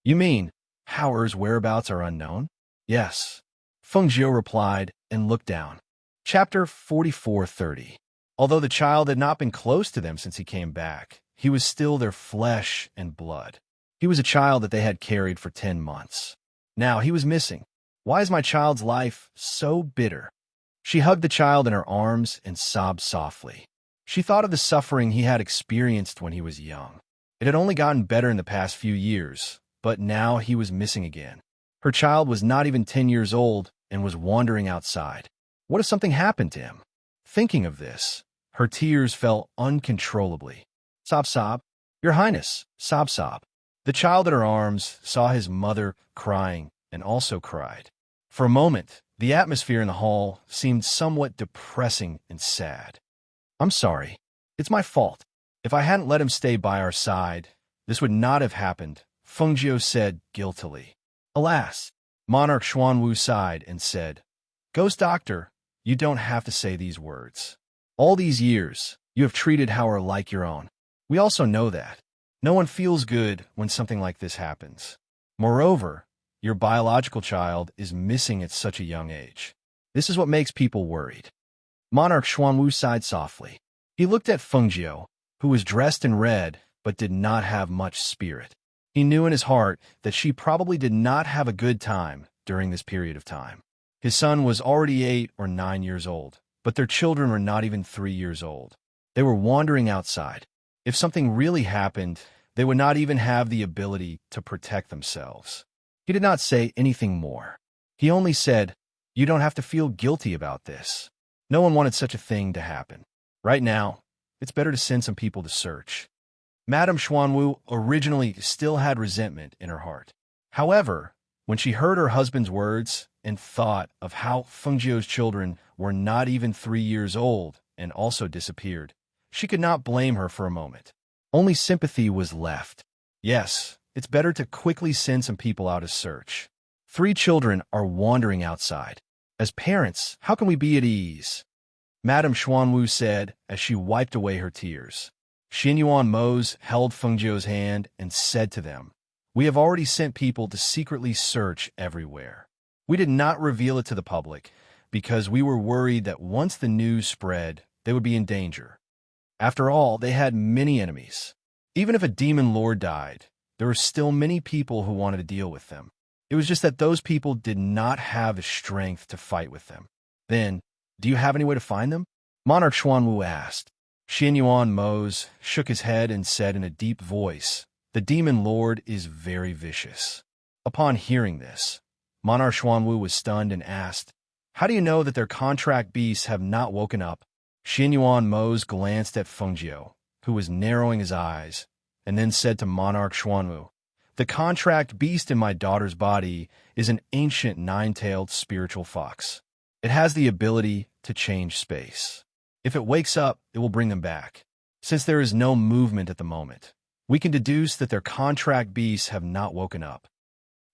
"You mean Hao's whereabouts are unknown?" "Yes," Feng Jiu replied and looked down. Chapter 44:30. Although the child had not been close to them since he came back, he was still their flesh and blood. He was a child that they had carried for 10 months. Now he was missing. Why is my child's life so bitter? She hugged the child in her arms and sobbed softly. She thought of the suffering he had experienced when he was young. It had only gotten better in the past few years, but now he was missing again. Her child was not even 10 years old and was wandering outside. What if something happened to him? Thinking of this, her tears fell uncontrollably. "Sob, sob, Your Highness," sob, sob. The child in her arms saw his mother crying and also cried. For a moment, the atmosphere in the hall seemed somewhat depressing and sad. "I'm sorry. It's my fault. If I hadn't let him stay by our side, this would not have happened," Fengjiu said guiltily. Alas, Monarch Xuanwu sighed and said, Ghost Doctor, you don't have to say these words. All these years, you have treated Howard like your own. We also know that. No one feels good when something like this happens. Moreover, your biological child is missing at such a young age. This is what makes people worried. Monarch Xuanwu sighed softly. He looked at Fengjiu, who was dressed in red but did not have much spirit. He knew in his heart that she probably did not have a good time during this period of time. His son was already 8 or 9 years old, but their children were not even 3 years old. They were wandering outside. If something really happened, they would not even have the ability to protect themselves. He did not say anything more. He only said, You don't have to feel guilty about this. No one wanted such a thing to happen. Right now, it's better to send some people to search. Madame Xuanwu originally still had resentment in her heart. However, when she heard her husband's words and thought of how Fengjiu's children were not even 3 years old and also disappeared, she could not blame her for a moment. Only sympathy was left. Yes, it's better to quickly send some people out to search. 3 children are wandering outside. As parents, how can we be at ease? Madame Xuanwu said as she wiped away her tears. Xinyuan Mose held Fengjiu's hand and said to them, We have already sent people to secretly search everywhere. We did not reveal it to the public because we were worried that once the news spread, they would be in danger. After all, they had many enemies. Even if a demon lord died, there were still many people who wanted to deal with them. It was just that those people did not have the strength to fight with them. Then, do you have any way to find them? Monarch Xuanwu asked. Xinyuan Mose shook his head and said in a deep voice, The demon lord is very vicious. Upon hearing this, Monarch Xuanwu was stunned and asked, How do you know that their contract beasts have not woken up? Xinyuan Mose glanced at Fengjiu, who was narrowing his eyes, and then said to Monarch Xuanwu, The contract beast in my daughter's body is an ancient 9-tailed spiritual fox. It has the ability to change space. If it wakes up, it will bring them back. Since there is no movement at the moment, we can deduce that their contract beasts have not woken up.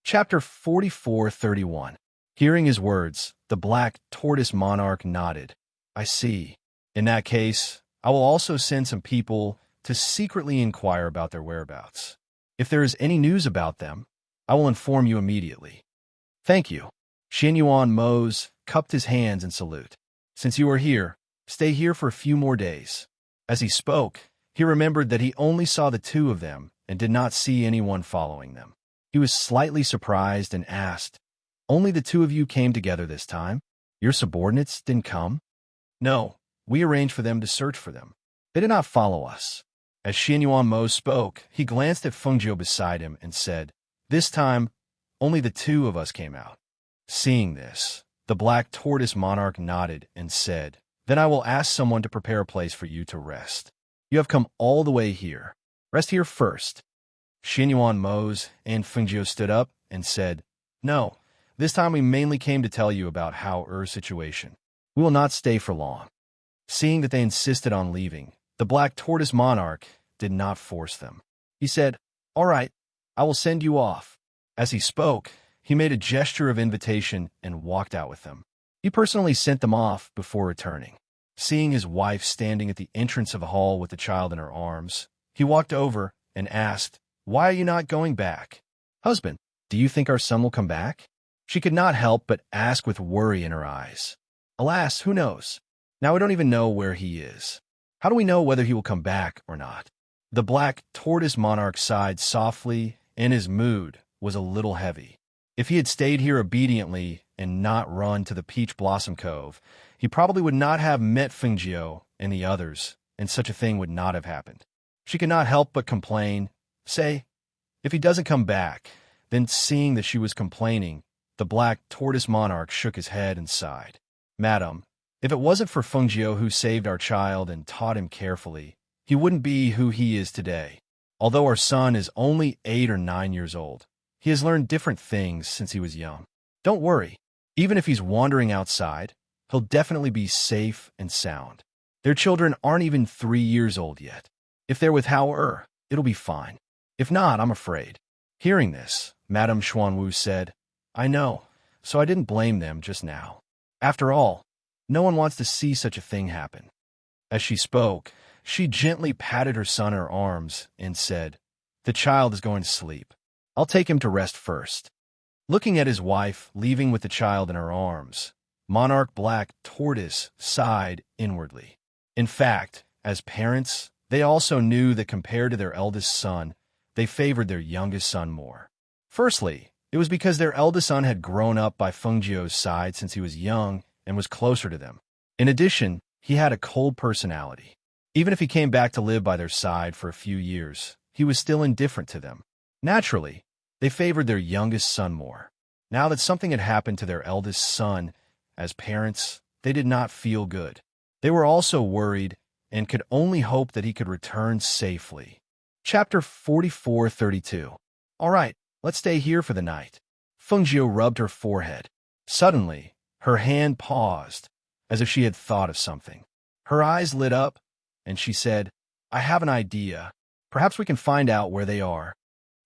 Chapter 44:31. Hearing his words, the black tortoise monarch nodded. I see. In that case, I will also send some people to secretly inquire about their whereabouts. If there is any news about them, I will inform you immediately. Thank you. Xinyuan Mose cupped his hands in salute. Since you are here, stay here for a few more days. As he spoke, he remembered that he only saw the 2 of them and did not see anyone following them. He was slightly surprised and asked, Only the 2 of you came together this time? Your subordinates didn't come? No, we arranged for them to search for them. They did not follow us. As Xinyuan Mose spoke, he glanced at Fengjiu beside him and said, This time, only the 2 of us came out. Seeing this, the black tortoise monarch nodded and said, Then I will ask someone to prepare a place for you to rest. You have come all the way here. Rest here first. Xinyuan Mose and Fengjiu stood up and said, No, this time we mainly came to tell you about Howard's situation. We will not stay for long. Seeing that they insisted on leaving, the black tortoise monarch did not force them. He said, All right, I will send you off. As he spoke, he made a gesture of invitation and walked out with them. He personally sent them off before returning. Seeing his wife standing at the entrance of a hall with the child in her arms, he walked over and asked, Why are you not going back? Husband, do you think our son will come back? She could not help but ask with worry in her eyes. Alas, who knows? Now we don't even know where he is. How do we know whether he will come back or not? The black tortoise monarch sighed softly, and his mood was a little heavy. If he had stayed here obediently and not run to the Peach Blossom Cove, he probably would not have met Fengjiu and the others, and such a thing would not have happened. She could not help but complain, say, If he doesn't come back, then seeing that she was complaining, the black tortoise monarch shook his head and sighed. Madam, if it wasn't for Fengjiu who saved our child and taught him carefully, he wouldn't be who he is today. Although our son is only 8 or 9 years old, he has learned different things since he was young. Don't worry. Even if he's wandering outside, he'll definitely be safe and sound. Their children aren't even 3 years old yet. If they're with Howard, it'll be fine. If not, I'm afraid. Hearing this, Madame Xuanwu said, I know, so I didn't blame them just now. After all, no one wants to see such a thing happen. As she spoke, she gently patted her son in her arms and said, The child is going to sleep. I'll take him to rest first. Looking at his wife leaving with the child in her arms, Monarch Black Tortoise sighed inwardly. In fact, as parents, they also knew that compared to their eldest son, they favored their youngest son more. Firstly, it was because their eldest son had grown up by Fengjiu's side since he was young and was closer to them. In addition, he had a cold personality. Even if he came back to live by their side for a few years, he was still indifferent to them. Naturally, they favored their youngest son more. Now that something had happened to their eldest son, as parents, they did not feel good. They were also worried and could only hope that he could return safely. Chapter 44:32. All right, let's stay here for the night. Fengjiu rubbed her forehead. Suddenly, her hand paused, as if she had thought of something. Her eyes lit up, and she said, I have an idea. Perhaps we can find out where they are.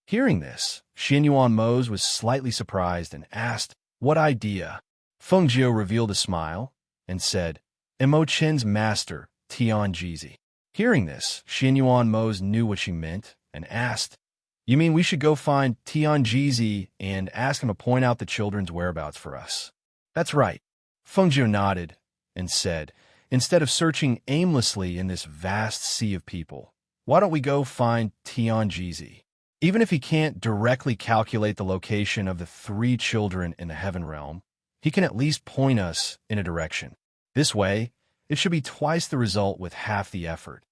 Hearing this, Xianyuan Mose was slightly surprised and asked, What idea? Fengjiu revealed a smile and said, Emo Chen's master, Tianjizi. Hearing this, Xianyuan Mose knew what she meant and asked, You mean we should go find Tianjizi and ask him to point out the children's whereabouts for us? That's right. Fengjiu nodded and said, Instead of searching aimlessly in this vast sea of people, why don't we go find Tianjizi? Even if he can't directly calculate the location of the 3 children in the heaven realm, he can at least point us in a direction. This way, it should be twice the result with half the effort.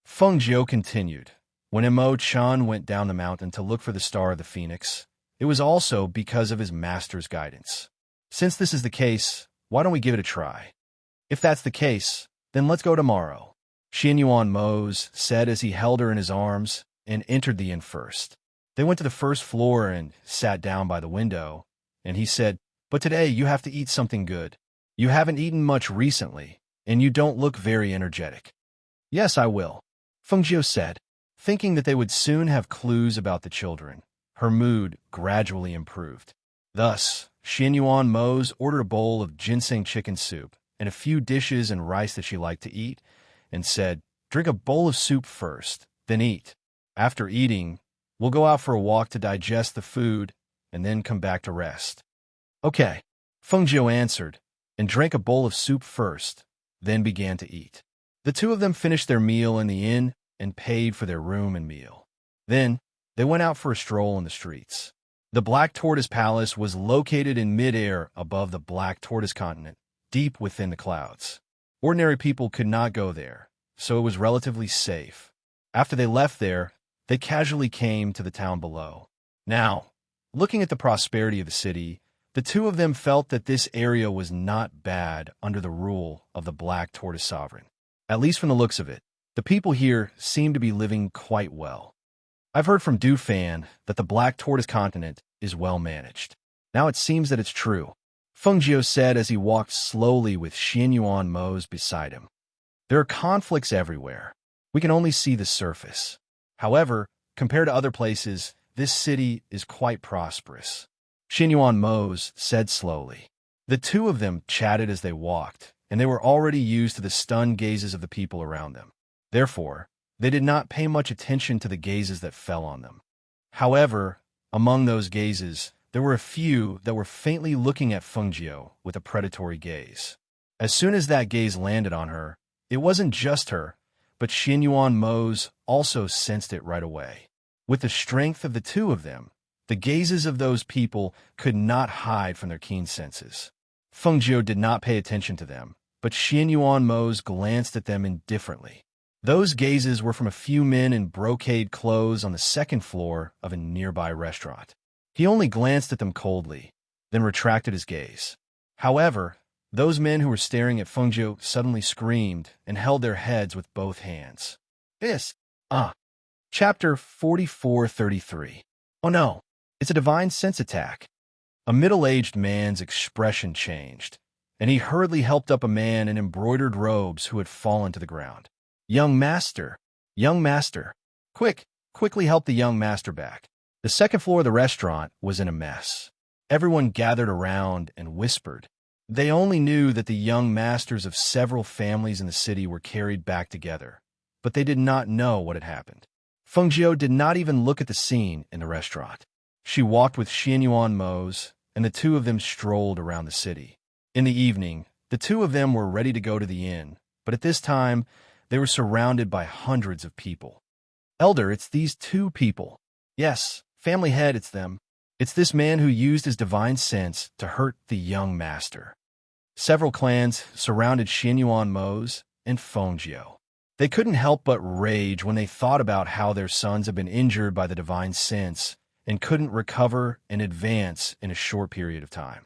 Fengjiu continued, When Emo Chan went down the mountain to look for the Star of the Phoenix, it was also because of his master's guidance. Since this is the case, why don't we give it a try? If that's the case, then let's go tomorrow. Xianyuan Mose said as he held her in his arms and entered the inn first. They went to the first floor and sat down by the window, and he said, But today you have to eat something good. You haven't eaten much recently, and you don't look very energetic. Yes, I will, Fengjiu said. Thinking that they would soon have clues about the children, her mood gradually improved. Thus, Xianyuan Mose ordered a bowl of ginseng chicken soup and a few dishes and rice that she liked to eat, and said, Drink a bowl of soup first, then eat. After eating, we'll go out for a walk to digest the food and then come back to rest. Okay, Fengjiu answered, and drank a bowl of soup first, then began to eat. The two of them finished their meal in the inn and paid for their room and meal. Then, they went out for a stroll in the streets. The Black Tortoise Palace was located in midair above the Black Tortoise Continent, deep within the clouds. Ordinary people could not go there, so it was relatively safe. After they left there, they casually came to the town below. Now, looking at the prosperity of the city, the two of them felt that this area was not bad under the rule of the Black Tortoise Sovereign. At least from the looks of it, the people here seem to be living quite well. I've heard from Dufan that the Black Tortoise Continent is well managed. Now it seems that it's true, Fengjiu said as he walked slowly with Xianyuan Mose beside him. There are conflicts everywhere. We can only see the surface. However, compared to other places, this city is quite prosperous. Xianyuan Mose said slowly. The two of them chatted as they walked, and they were already used to the stunned gazes of the people around them. Therefore, they did not pay much attention to the gazes that fell on them. However, among those gazes, there were a few that were faintly looking at Fengjiu with a predatory gaze. As soon as that gaze landed on her, it wasn't just her, but Xianyuan Mose also sensed it right away. With the strength of the two of them, the gazes of those people could not hide from their keen senses. Fengjiu did not pay attention to them, but Xianyuan Mose glanced at them indifferently. Those gazes were from a few men in brocade clothes on the second floor of a nearby restaurant. He only glanced at them coldly, then retracted his gaze. However, those men who were staring at Fengjiu suddenly screamed and held their heads with both hands. Chapter 44:33. Oh no, it's a divine sense attack. A middle-aged man's expression changed, and he hurriedly helped up a man in embroidered robes who had fallen to the ground. Young master, quickly help the young master back. The The second floor of the restaurant was in a mess. Everyone gathered around and whispered. They only knew that the young masters of several families in the city were carried back together, but they did not know what had happened. Feng Jiu did not even look at the scene in the restaurant. She walked with Xianyuan Mose, and the two of them strolled around the city. In the evening, the two of them were ready to go to the inn, but at this time, they were surrounded by hundreds of people. Elder, it's these two people. Yes, family head, it's them. It's this man who used his divine sense to hurt the young master. Several clans surrounded Xianyuan Mose and Feng Jiu. They couldn't help but rage when they thought about how their sons had been injured by the divine sense and couldn't recover and advance in a short period of time.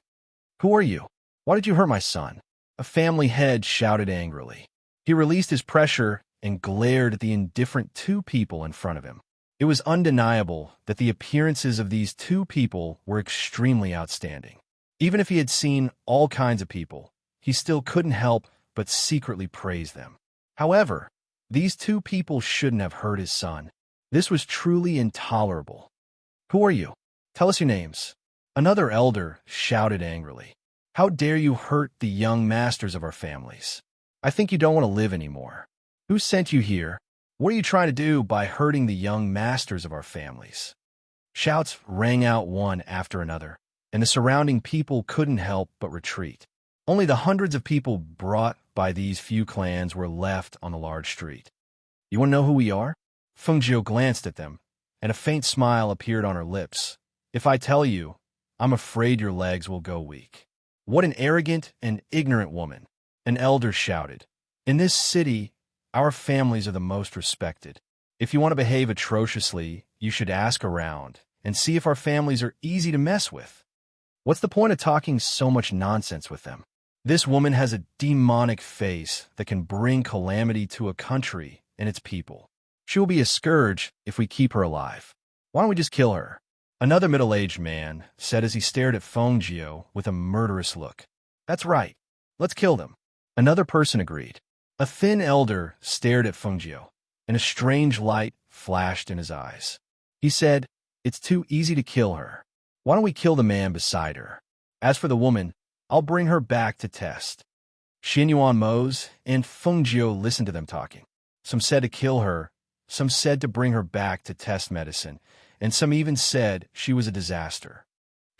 Who are you? Why did you hurt my son? A family head shouted angrily. He released his pressure and glared at the indifferent two people in front of him. It was undeniable that the appearances of these two people were extremely outstanding. Even if he had seen all kinds of people, he still couldn't help but secretly praise them. However, these two people shouldn't have hurt his son. This was truly intolerable. Who are you? Tell us your names. Another elder shouted angrily. How dare you hurt the young masters of our families? I think you don't want to live anymore. Who sent you here? What are you trying to do by hurting the young masters of our families? Shouts rang out one after another, and the surrounding people couldn't help but retreat. Only the hundreds of people brought by these few clans were left on the large street. You want to know who we are? Feng Jiu glanced at them, and a faint smile appeared on her lips. If I tell you, I'm afraid your legs will go weak. What an arrogant and ignorant woman, an elder shouted. In this city, our families are the most respected. If you want to behave atrociously, you should ask around and see if our families are easy to mess with. What's the point of talking so much nonsense with them? This woman has a demonic face that can bring calamity to a country and its people. She will be a scourge if we keep her alive. Why don't we just kill her? Another middle-aged man said as he stared at Feng Jiu with a murderous look. That's right. Let's kill them. Another person agreed. A thin elder stared at Feng Jiu, and a strange light flashed in his eyes. He said, It's too easy to kill her. Why don't we kill the man beside her? As for the woman, I'll bring her back to test. Xianyuan Mose and Feng Jiu listened to them talking. Some said to kill her, some said to bring her back to test medicine, and some even said she was a disaster.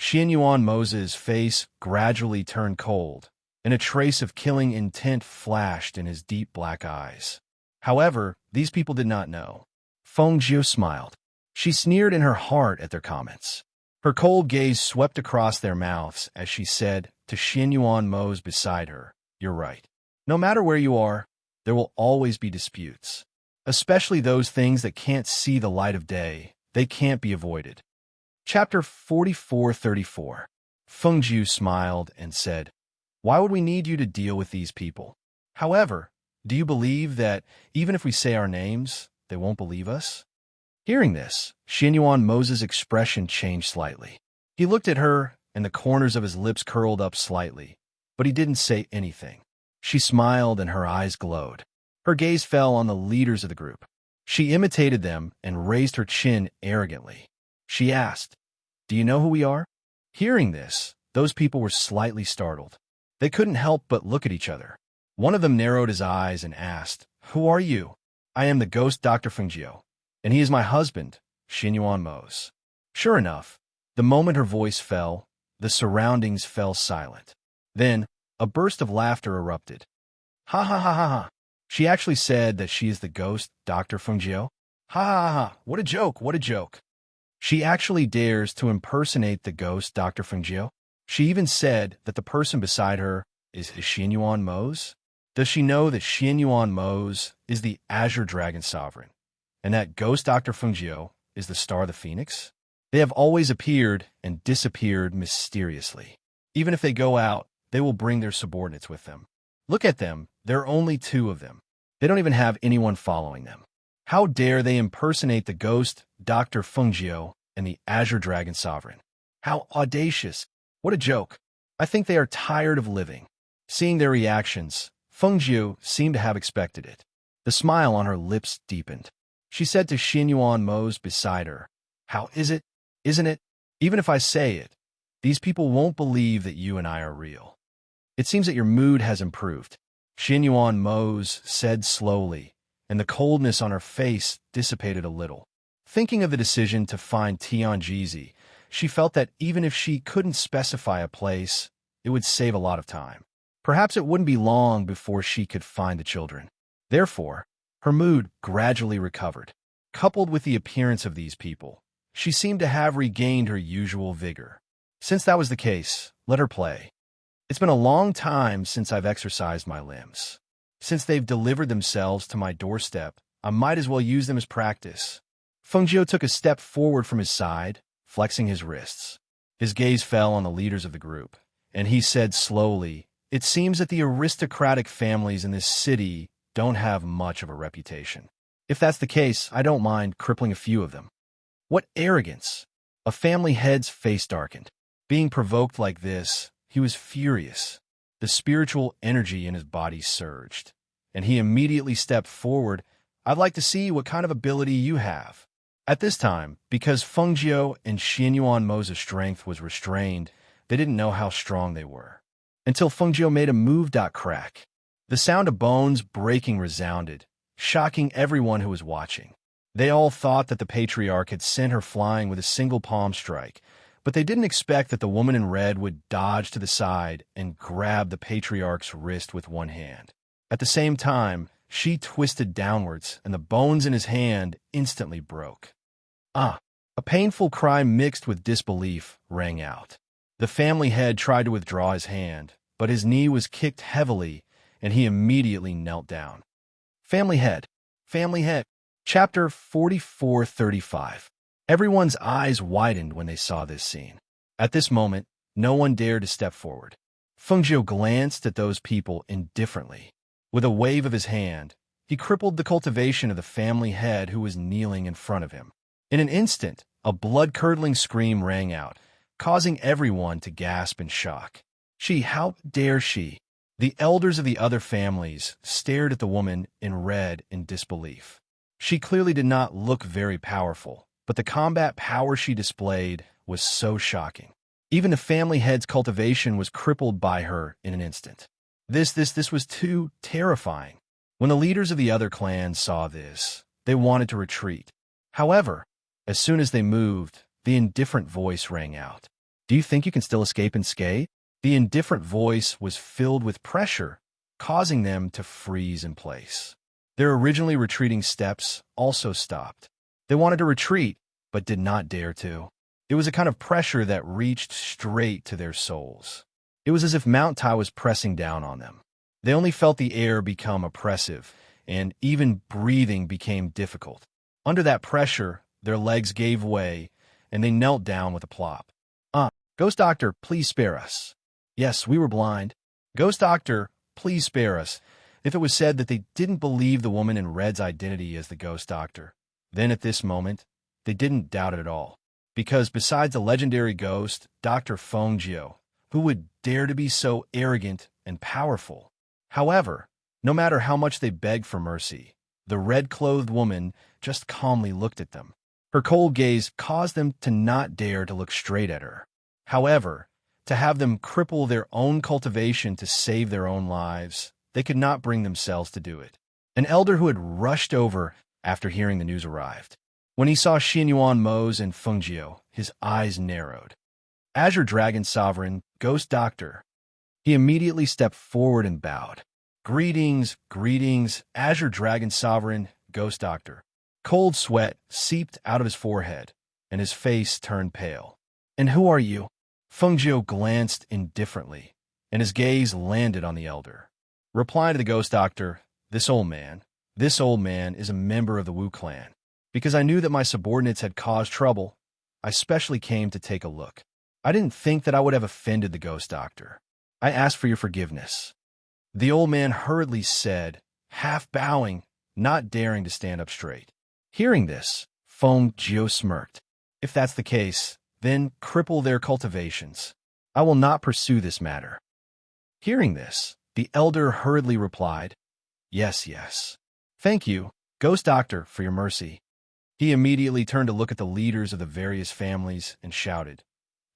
Xianyuan Mose's face gradually turned cold, and a trace of killing intent flashed in his deep black eyes. However, these people did not know. Feng Jiu smiled. She sneered in her heart at their comments. Her cold gaze swept across their mouths as she said to Xianyuan Mose beside her, You're right. No matter where you are, there will always be disputes. Especially those things that can't see the light of day. They can't be avoided. Chapter 44:34. Feng Jiu smiled and said, Why would we need you to deal with these people? However, do you believe that even if we say our names, they won't believe us? Hearing this, Xianyuan Mose's expression changed slightly. He looked at her, and the corners of his lips curled up slightly, but he didn't say anything. She smiled, and her eyes glowed. Her gaze fell on the leaders of the group. She imitated them and raised her chin arrogantly. She asked, Do you know who we are? Hearing this, those people were slightly startled. They couldn't help but look at each other. One of them narrowed his eyes and asked, Who are you? I am the ghost Dr. Feng Jiu, and he is my husband, Xianyuan Mose. Sure enough, the moment her voice fell, the surroundings fell silent. Then, a burst of laughter erupted. Ha ha ha ha ha. She actually said that she is the ghost Dr. Feng Jiu? Ha ha ha, what a joke, what a joke. She actually dares to impersonate the ghost Dr. Feng Jiu? She even said that the person beside her is Xianyuan Mose? Does she know that Xianyuan Mose is the Azure Dragon Sovereign, and that ghost Dr. Feng Jiu is the Star of the Phoenix? They have always appeared and disappeared mysteriously. Even if they go out, they will bring their subordinates with them. Look at them, there are only two of them. They don't even have anyone following them. How dare they impersonate the ghost Dr. Feng Jiu and the Azure Dragon Sovereign? How audacious. What a joke. I think they are tired of living. Seeing their reactions, Feng Jiu seemed to have expected it. The smile on her lips deepened. She said to Xianyuan Mose beside her, How is it? isn't it? Even if I say it, these people won't believe that you and I are real. It seems that your mood has improved, Xinyuan Mose said slowly, and the coldness on her face dissipated a little. Thinking of the decision to find Tianjizi, she felt that even if she couldn't specify a place, it would save a lot of time. Perhaps it wouldn't be long before she could find the children. Therefore, her mood gradually recovered. Coupled with the appearance of these people, she seemed to have regained her usual vigor. Since that was the case, let her play. It's been a long time since I've exercised my limbs. Since they've delivered themselves to my doorstep, I might as well use them as practice. Fengjiu took a step forward from his side, flexing his wrists. His gaze fell on the leaders of the group, and he said slowly, "It seems that the aristocratic families in this city don't have much of a reputation. If that's the case, I don't mind crippling a few of them." What arrogance! A family head's face darkened. Being provoked like this, he was furious. The spiritual energy in his body surged, and he immediately stepped forward. "I'd like to see what kind of ability you have." At this time, because Fengjiu and Xinyuan Mo's strength was restrained, they didn't know how strong they were. Until Fengjiu made a move. Crack. The sound of bones breaking resounded, shocking everyone who was watching. They all thought that the patriarch had sent her flying with a single palm strike, but they didn't expect that the woman in red would dodge to the side and grab the patriarch's wrist with one hand. At the same time, she twisted downwards, and the bones in his hand instantly broke. "Ah!" A painful cry mixed with disbelief rang out. The family head tried to withdraw his hand, but his knee was kicked heavily, and he immediately knelt down. Family head. Family head. Chapter 4435. Everyone's eyes widened when they saw this scene. At this moment, no one dared to step forward. Fengjiu glanced at those people indifferently. With a wave of his hand, he crippled the cultivation of the family head who was kneeling in front of him. In an instant, a blood-curdling scream rang out, causing everyone to gasp in shock. How dare she? The elders of the other families stared at the woman in red in disbelief. She clearly did not look very powerful, but the combat power she displayed was so shocking. Even the family head's cultivation was crippled by her in an instant. This was too terrifying. When the leaders of the other clans saw this, they wanted to retreat. However, as soon as they moved, the indifferent voice rang out. "Do you think you can still escape unscathed?" The indifferent voice was filled with pressure, causing them to freeze in place. Their originally retreating steps also stopped. They wanted to retreat, but did not dare to. It was a kind of pressure that reached straight to their souls. It was as if Mount Tai was pressing down on them. They only felt the air become oppressive, and even breathing became difficult. Under that pressure, their legs gave way, and they knelt down with a plop. Ghost Doctor, please spare us." "Yes, we were blind." "Ghost Doctor, please spare us." If it was said that they didn't believe the woman in red's identity as the Ghost Doctor, then at this moment, they didn't doubt it at all. Because besides the legendary ghost, Dr. Fengjiu, who would dare to be so arrogant and powerful? However, no matter how much they begged for mercy, the red-clothed woman just calmly looked at them. Her cold gaze caused them to not dare to look straight at her. However, to have them cripple their own cultivation to save their own lives, they could not bring themselves to do it. An elder who had rushed over after hearing the news arrived. When he saw Xinyuan Mose and Fengjiu, his eyes narrowed. "Azure Dragon Sovereign, Ghost Doctor." He immediately stepped forward and bowed. "Greetings, greetings, Azure Dragon Sovereign, Ghost Doctor." Cold sweat seeped out of his forehead, and his face turned pale. "And who are you?" Fengjiu glanced indifferently, and his gaze landed on the elder. Replying to the Ghost Doctor, This old man is a member of the Wu clan. Because I knew that my subordinates had caused trouble, I specially came to take a look. I didn't think that I would have offended the Ghost Doctor. I ask for your forgiveness." The old man hurriedly said, half bowing, not daring to stand up straight. Hearing this, Fengjiu smirked. "If that's the case, then cripple their cultivations. I will not pursue this matter." Hearing this, the elder hurriedly replied, Yes. Thank you, Ghost Doctor, for your mercy." He immediately turned to look at the leaders of the various families and shouted,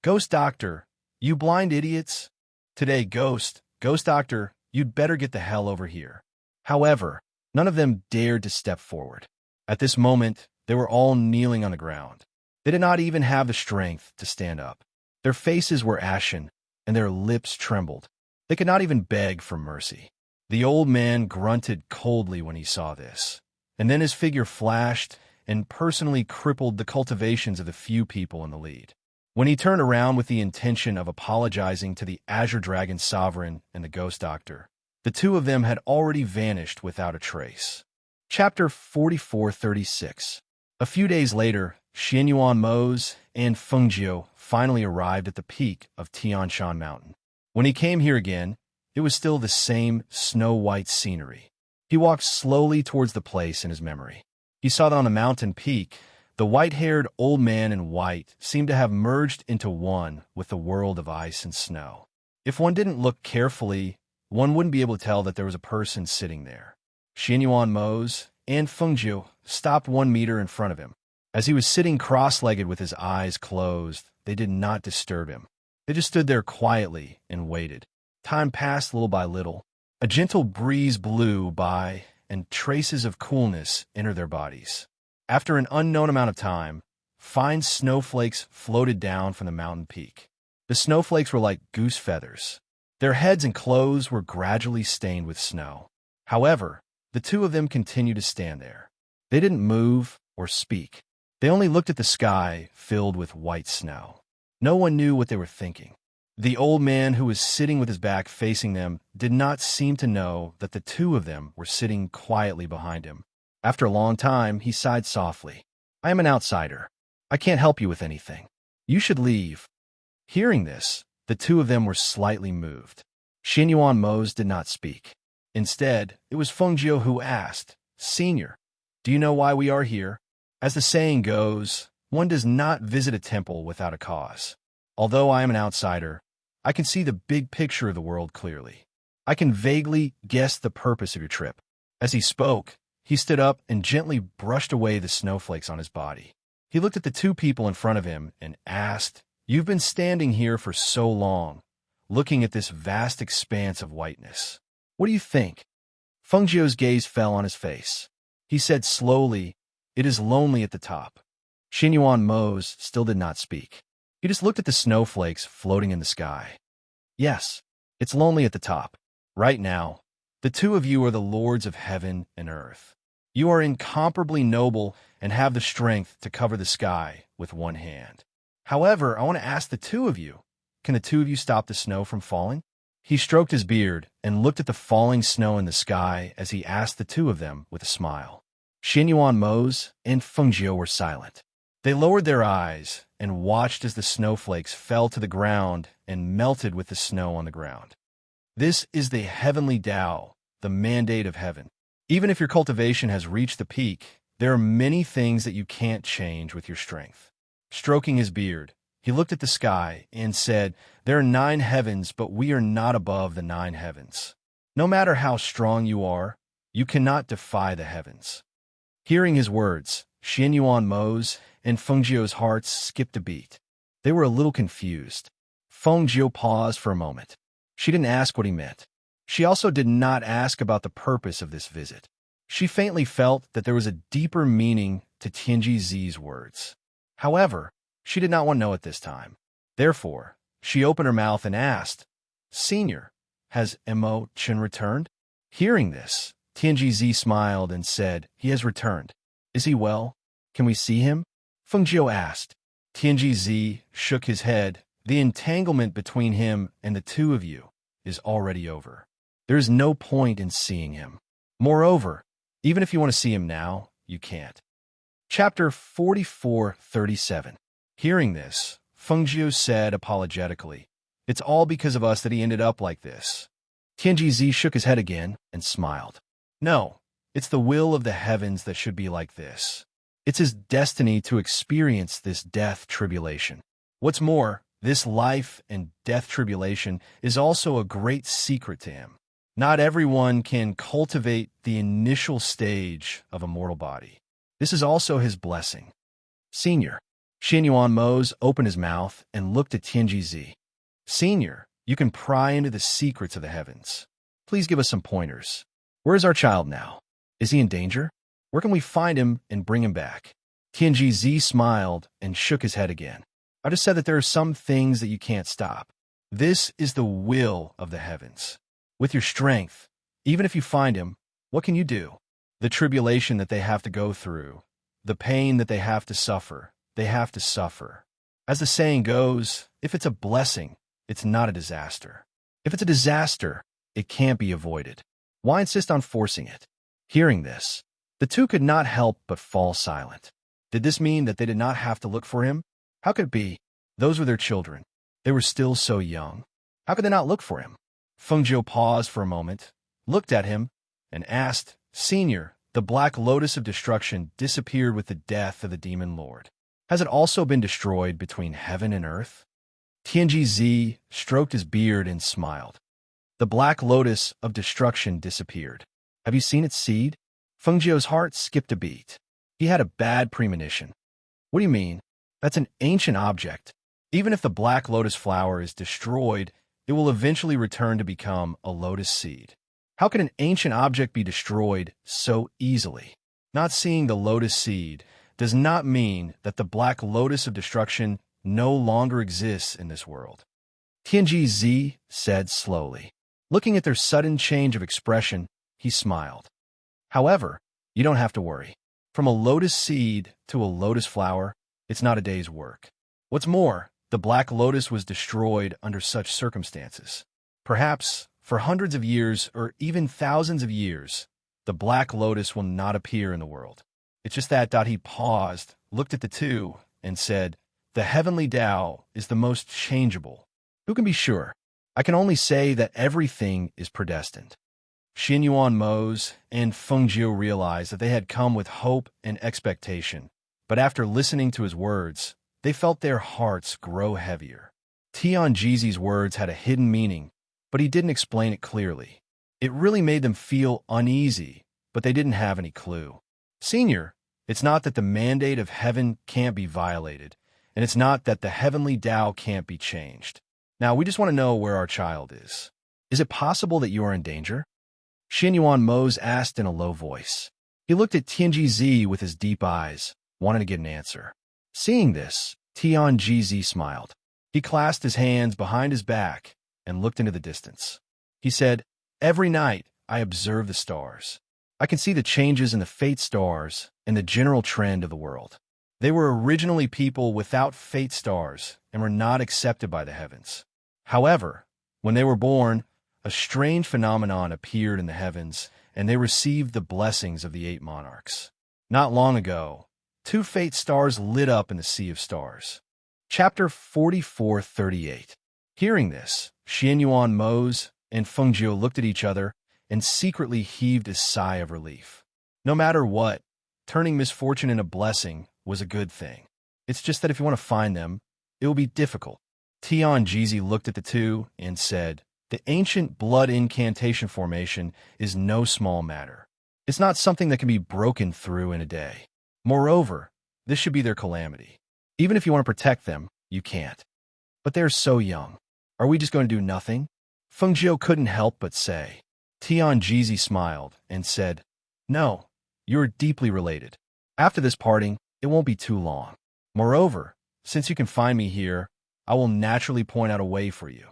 "Ghost Doctor, you blind idiots! Today, Ghost Doctor, you'd better get the hell over here." However, none of them dared to step forward. At this moment, they were all kneeling on the ground. They did not even have the strength to stand up. Their faces were ashen, and their lips trembled. They could not even beg for mercy. The old man grunted coldly when he saw this, and then his figure flashed and personally crippled the cultivations of the few people in the lead. When he turned around with the intention of apologizing to the Azure Dragon Sovereign and the Ghost Doctor, the two of them had already vanished without a trace. Chapter 4436. A few days later, Xianyuan Mose and Fengjiu finally arrived at the peak of Tianshan Mountain. When he came here again, it was still the same snow-white scenery. He walked slowly towards the place in his memory. He saw that on the mountain peak, the white-haired old man in white seemed to have merged into one with the world of ice and snow. If one didn't look carefully, one wouldn't be able to tell that there was a person sitting there. Xianyuan Mose and Fengjiu stopped 1 meter in front of him. As he was sitting cross-legged with his eyes closed, they did not disturb him. They just stood there quietly and waited. Time passed little by little. A gentle breeze blew by, and traces of coolness entered their bodies. After an unknown amount of time, fine snowflakes floated down from the mountain peak. The snowflakes were like goose feathers. Their heads and clothes were gradually stained with snow. However, the two of them continued to stand there. They didn't move or speak. They only looked at the sky filled with white snow. No one knew what they were thinking. The old man who was sitting with his back facing them did not seem to know that the two of them were sitting quietly behind him. After a long time, he sighed softly. "I am an outsider. I can't help you with anything. You should leave." Hearing this, the two of them were slightly moved. Xianyuan Mose did not speak. Instead, it was Fengjiu who asked, "Senior, do you know why we are here?" As the saying goes, one does not visit a temple without a cause. Although I am an outsider, I can see the big picture of the world clearly. I can vaguely guess the purpose of your trip. As he spoke, he stood up and gently brushed away the snowflakes on his body. He looked at the two people in front of him and asked, "You've been standing here for so long, looking at this vast expanse of whiteness. What do you think?" Fengjiu's gaze fell on his face. He said slowly, "It is lonely at the top." Xianyuan Mose still did not speak. He just looked at the snowflakes floating in the sky. "Yes, it's lonely at the top. Right now, the two of you are the lords of heaven and earth. You are incomparably noble and have the strength to cover the sky with one hand. However, I want to ask the two of you, can the two of you stop the snow from falling?" He stroked his beard and looked at the falling snow in the sky as he asked the two of them with a smile. Xianyuan Mose and Fengjiu were silent. They lowered their eyes and watched as the snowflakes fell to the ground and melted with the snow on the ground. This is the heavenly Tao, the mandate of heaven. Even if your cultivation has reached the peak, there are many things that you can't change with your strength. Stroking his beard, he looked at the sky and said, "There are 9 heavens, but we are not above the 9 heavens. No matter how strong you are, you cannot defy the heavens." Hearing his words, Xianyuan Mose and Fengjiu's hearts skipped a beat. They were a little confused. Fengjiu paused for a moment. She didn't ask what he meant. She also did not ask about the purpose of this visit. She faintly felt that there was a deeper meaning to Tianji Zi's words. However, she did not want to know at this time. Therefore, she opened her mouth and asked, "Senior, has Mo Chen returned?" Hearing this, Tianji Zi smiled and said, "He has returned. Is he well? Can we see him?" Fengjiu asked. Tianji Zi shook his head. "The entanglement between him and the two of you is already over. There is no point in seeing him. Moreover, even if you want to see him now, you can't." Chapter 4437. Hearing this, Fengjiu said apologetically, "It's all because of us that he ended up like this." Tianji Zi shook his head again and smiled. "No, it's the will of the heavens that should be like this. It's his destiny to experience this death tribulation. What's more, this life and death tribulation is also a great secret to him. Not everyone can cultivate the initial stage of a mortal body. This is also his blessing. Senior. Xianyuan Mose opened his mouth and looked at Tianji. Senior, you can pry into the secrets of the heavens. Please give us some pointers. Where is our child now? Is he in danger? Where can we find him and bring him back? Tianji smiled and shook his head again. I just said that there are some things that you can't stop. This is the will of the heavens. With your strength, even if you find him, what can you do? The tribulation that they have to go through, the pain that they have to suffer. As the saying goes, if it's a blessing, it's not a disaster. If it's a disaster, it can't be avoided. Why insist on forcing it? Hearing this, the two could not help but fall silent. Did this mean that they did not have to look for him? How could it be? Those were their children. They were still so young. How could they not look for him? Fengjiu paused for a moment, looked at him, and asked, Senior, the Black Lotus of Destruction disappeared with the death of the Demon Lord. Has it also been destroyed between heaven and earth? Tianji stroked his beard and smiled. The Black Lotus of Destruction disappeared. Have you seen its seed? Fengjiu's heart skipped a beat. He had a bad premonition. What do you mean? That's an ancient object. Even if the Black Lotus flower is destroyed, it will eventually return to become a lotus seed. How can an ancient object be destroyed so easily? Not seeing the lotus seed does not mean that the Black Lotus of Destruction no longer exists in this world. Tianji said slowly. Looking at their sudden change of expression, he smiled. However, you don't have to worry. From a lotus seed to a lotus flower, it's not a day's work. What's more, the Black Lotus was destroyed under such circumstances. Perhaps, for hundreds of years or even thousands of years, the Black Lotus will not appear in the world. It's just that he paused, looked at the two, and said, The heavenly Tao is the most changeable. Who can be sure? I can only say that everything is predestined. Xianyuan Mose and Fengjiu realized that they had come with hope and expectation, but after listening to his words, they felt their hearts grow heavier. Tianji's words had a hidden meaning, but he didn't explain it clearly. It really made them feel uneasy, but they didn't have any clue. Senior, it's not that the mandate of heaven can't be violated, and it's not that the heavenly Tao can't be changed. Now, we just want to know where our child is. Is it possible that you are in danger? Xianyuan Mose asked in a low voice. He looked at Tianji with his deep eyes, wanting to get an answer. Seeing this, Tianji smiled. He clasped his hands behind his back and looked into the distance. He said, Every night, I observe the stars. I can see the changes in the fate stars and the general trend of the world. They were originally people without fate stars and were not accepted by the heavens. However, when they were born, a strange phenomenon appeared in the heavens, and they received the blessings of the 8 monarchs. Not long ago, 2 fate stars lit up in the sea of stars. Chapter 44:38. Hearing this, Xianyuan Mose and Fengjiu looked at each other and secretly heaved a sigh of relief. No matter what, turning misfortune into blessing was a good thing. It's just that if you want to find them, it will be difficult. Tianji looked at the two and said, The ancient blood incantation formation is no small matter. It's not something that can be broken through in a day. Moreover, this should be their calamity. Even if you want to protect them, you can't. But they're so young. Are we just going to do nothing? Fengjiu couldn't help but say. Tianji smiled and said, No, you're deeply related. After this parting, it won't be too long. Moreover, since you can find me here, I will naturally point out a way for you.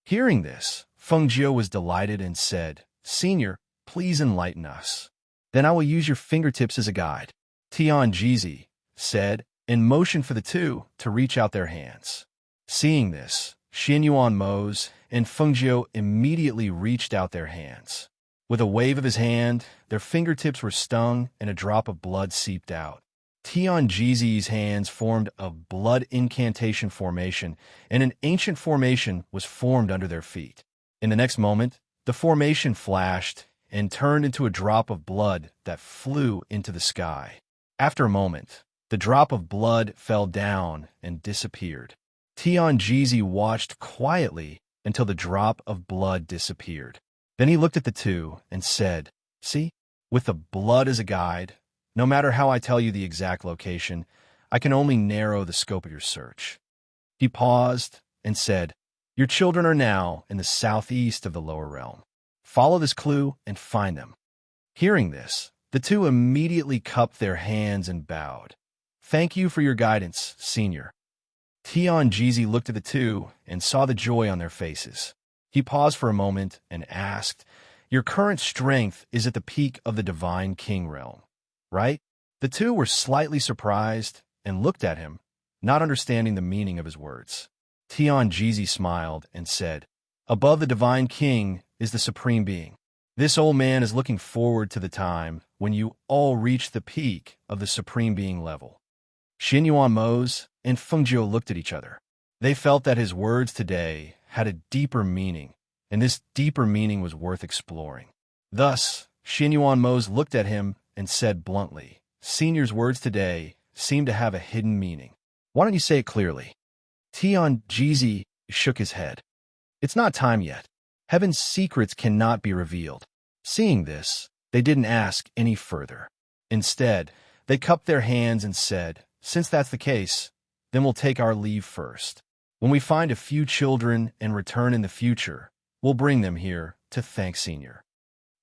Hearing this, Fengjiu was delighted and said, Senior, please enlighten us. Then I will use your fingertips as a guide. Tianji said, and motioned for the two to reach out their hands. Seeing this, Xianyuan Mose and Fengjiu immediately reached out their hands. With a wave of his hand, their fingertips were stung and a drop of blood seeped out. Tianji's hands formed a blood incantation formation, and an ancient formation was formed under their feet. In the next moment, the formation flashed and turned into a drop of blood that flew into the sky. After a moment, the drop of blood fell down and disappeared. Tianji watched quietly until the drop of blood disappeared. Then he looked at the two and said, See, with the blood as a guide, No matter how I tell you the exact location, I can only narrow the scope of your search." He paused and said, "Your children are now in the southeast of the lower realm. Follow this clue and find them." Hearing this, the two immediately cupped their hands and bowed. "Thank you for your guidance, Senior." Tianjizi looked at the two and saw the joy on their faces. He paused for a moment and asked, "Your current strength is at the peak of the Divine King realm, right?" The two were slightly surprised and looked at him, not understanding the meaning of his words. Tianjizi smiled and said, "Above the Divine King is the Supreme Being. This old man is looking forward to the time when you all reach the peak of the Supreme Being level." Xinyuan Mose and Fengjiu looked at each other. They felt that his words today had a deeper meaning, and this deeper meaning was worth exploring. Thus, Xinyuan Mose looked at him and said bluntly, "Senior's words today seem to have a hidden meaning. Why don't you say it clearly?" Tianjizi shook his head. "It's not time yet. Heaven's secrets cannot be revealed." Seeing this, they didn't ask any further. Instead, they cupped their hands and said, "Since that's the case, then we'll take our leave first. When we find a few children and return in the future, we'll bring them here to thank Senior."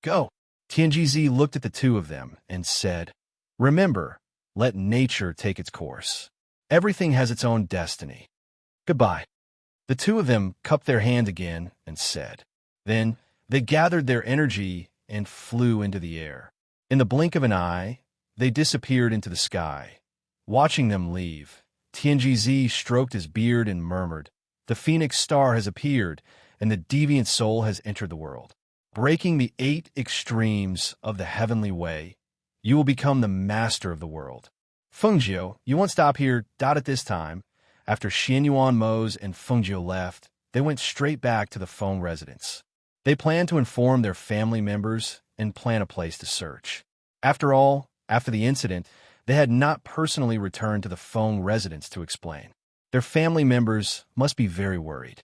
"Go." Tianjizi looked at the two of them and said, "Remember, let nature take its course. Everything has its own destiny. Goodbye." The two of them cupped their hand again and said. Then they gathered their energy and flew into the air. In the blink of an eye, they disappeared into the sky. Watching them leave, Tianjizi stroked his beard and murmured, "The phoenix star has appeared, and the deviant soul has entered the world. Breaking the 8 extremes of the heavenly way, you will become the master of the world." "Fengjiu, you won't stop here." At this time, after Xianyuan Mose and Fengjiu left, they went straight back to the Feng residence. They planned to inform their family members and plan a place to search. After all, after the incident, they had not personally returned to the Feng residence to explain. Their family members must be very worried.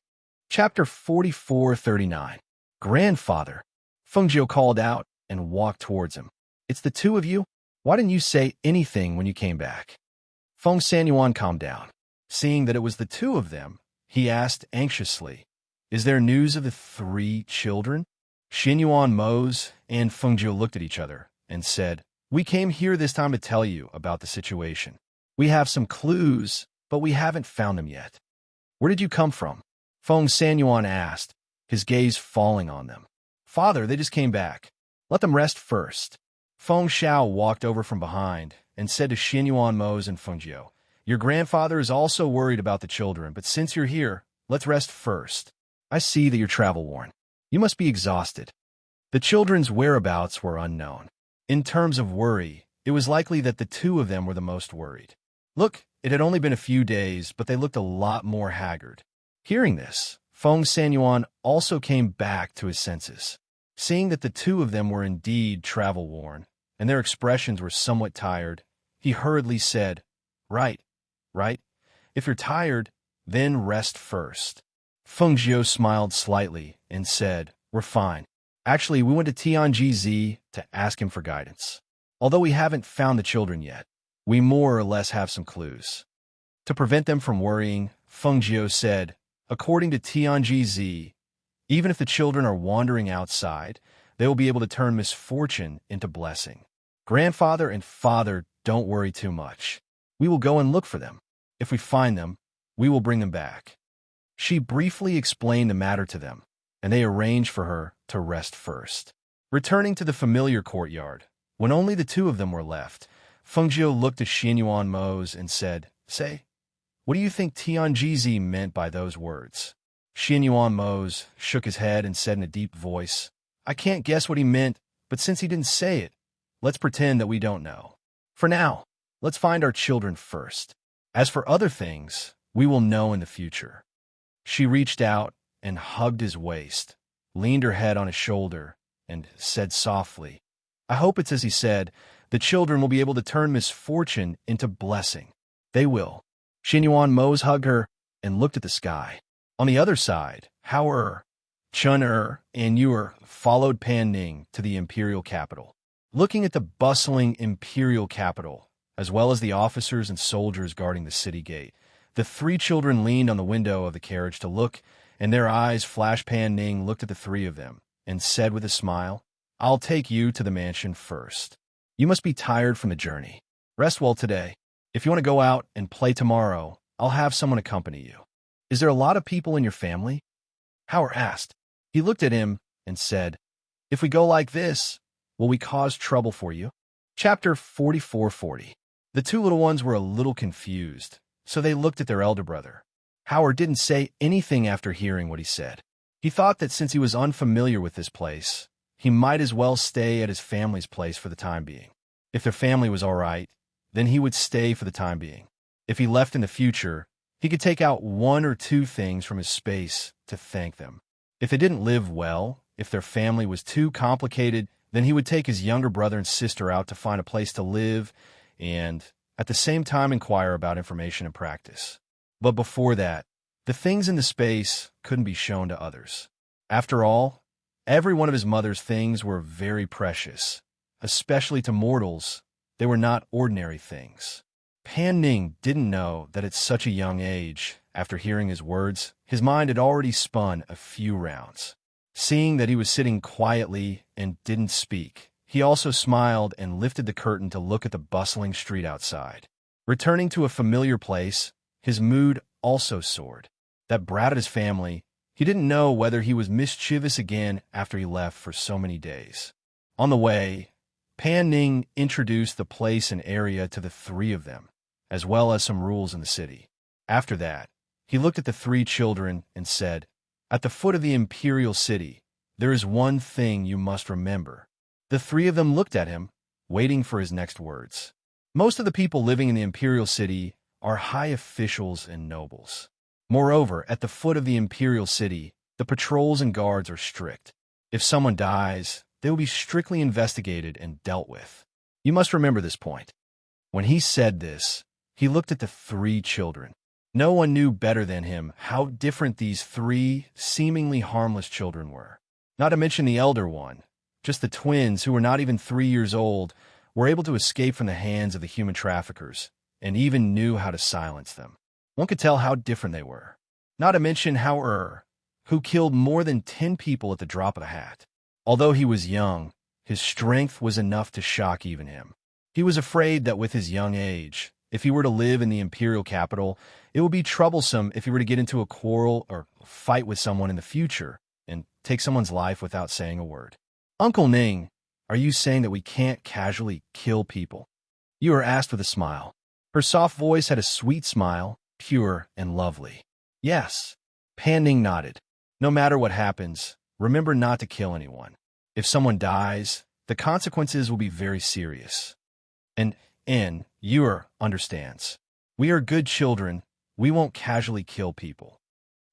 Chapter 4439. "Grandfather," Fengjiu called out and walked towards him. "It's the two of you? Why didn't you say anything when you came back?" Feng Sanyuan calmed down. Seeing that it was the two of them, he asked anxiously, "Is there news of the 3 children?" Xinyuan Mose and Fengjiu looked at each other and said, "We came here this time to tell you about the situation. We have some clues, but we haven't found them yet." "Where did you come from?" Feng Sanyuan asked, his gaze falling on them. "Father, they just came back. Let them rest first." Feng Xiao walked over from behind and said to Xinyuan Mose and Fengjiu, "Your grandfather is also worried about the children, but since you're here, let's rest first. I see that you're travel-worn. You must be exhausted." The children's whereabouts were unknown. In terms of worry, it was likely that the two of them were the most worried. Look, it had only been a few days, but they looked a lot more haggard. Hearing this, Feng Sanyuan also came back to his senses. Seeing that the two of them were indeed travel-worn, and their expressions were somewhat tired, he hurriedly said, Right. If you're tired, then rest first." Fengjiu smiled slightly and said, "We're fine. Actually, we went to Tianjizi to ask him for guidance. Although we haven't found the children yet, we more or less have some clues." To prevent them from worrying, Fengjiu said, "According to Tianjizi, even if the children are wandering outside, they will be able to turn misfortune into blessing. Grandfather and father, don't worry too much. We will go and look for them. If we find them, we will bring them back." She briefly explained the matter to them, and they arranged for her to rest first. Returning to the familiar courtyard, when only the two of them were left, Fengjiu looked at Xianyuan Mose and said, "Say, what do you think Tianjizi meant by those words?" Xianyuan Mose shook his head and said in a deep voice, "I can't guess what he meant, but since he didn't say it, let's pretend that we don't know. For now, let's find our children first. As for other things, we will know in the future." She reached out and hugged his waist, leaned her head on his shoulder, and said softly, "I hope it's as he said, the children will be able to turn misfortune into blessing. They will." Xinyuan Mose hugged her and looked at the sky. On the other side, Hao Chun and Yu followed Pan Ning to the imperial capital. looking at the bustling imperial capital, as well as the officers and soldiers guarding the city gate. The three children leaned on the window of the carriage to look, and their eyes, Pan Ning looked at the three of them and said with a smile, "I'll take you to the mansion first. You must be tired from the journey. Rest well today. If you want to go out and play tomorrow, I'll have someone accompany you." "Is there a lot of people in your family?" Howard asked. He looked at him and said, "If we go like this, will we cause trouble for you?" Chapter 44:40. The two little ones were a little confused, so they looked at their elder brother. Howard didn't say anything after hearing what he said. He thought that since he was unfamiliar with this place, he might as well stay at his family's place for the time being. If their family was all right, then he would stay for the time being. If he left in the future, he could take out one or two things from his space to thank them. If they didn't live well, if their family was too complicated, then he would take his younger brother and sister out to find a place to live and, at the same time, inquire about information and practice. But before that, the things in the space couldn't be shown to others. After all, every one of his mother's things were very precious. Especially to mortals, they were not ordinary things. Pan Ning didn't know that at such a young age, after hearing his words, his mind had already spun a few rounds. Seeing that he was sitting quietly and didn't speak, he also smiled and lifted the curtain to look at the bustling street outside. Returning to a familiar place, his mood also soared. That brat of his family, he didn't know whether he was mischievous again after he left for so many days. On the way, Pan Ning introduced the place and area to the three of them, as well as some rules in the city. After that, he looked at the three children and said, "At the foot of the imperial city, there is one thing you must remember." The three of them looked at him, waiting for his next words. Most of the people living in the imperial city are high officials and nobles. Moreover, at the foot of the imperial city, the patrols and guards are strict. If someone dies, they will be strictly investigated and dealt with. You must remember this point. When he said this, he looked at the three children. No one knew better than him how different these three seemingly harmless children were. Not to mention the elder one, just the twins who were not even 3 years old, were able to escape from the hands of the human traffickers, and even knew how to silence them. One could tell how different they were. Not to mention Howard, who killed more than 10 people at the drop of a hat. Although he was young, his strength was enough to shock even him. He was afraid that with his young age, if he were to live in the imperial capital, it would be troublesome if he were to get into a quarrel or fight with someone in the future and take someone's life without saying a word. "Uncle Ning, are you saying that we can't casually kill people?" You were asked with a smile. Her soft voice had a sweet smile, pure and lovely. "Yes." Pan Ning nodded. "No matter what happens, remember not to kill anyone. If someone dies, the consequences will be very serious. And Yer understands. We are good children. We won't casually kill people."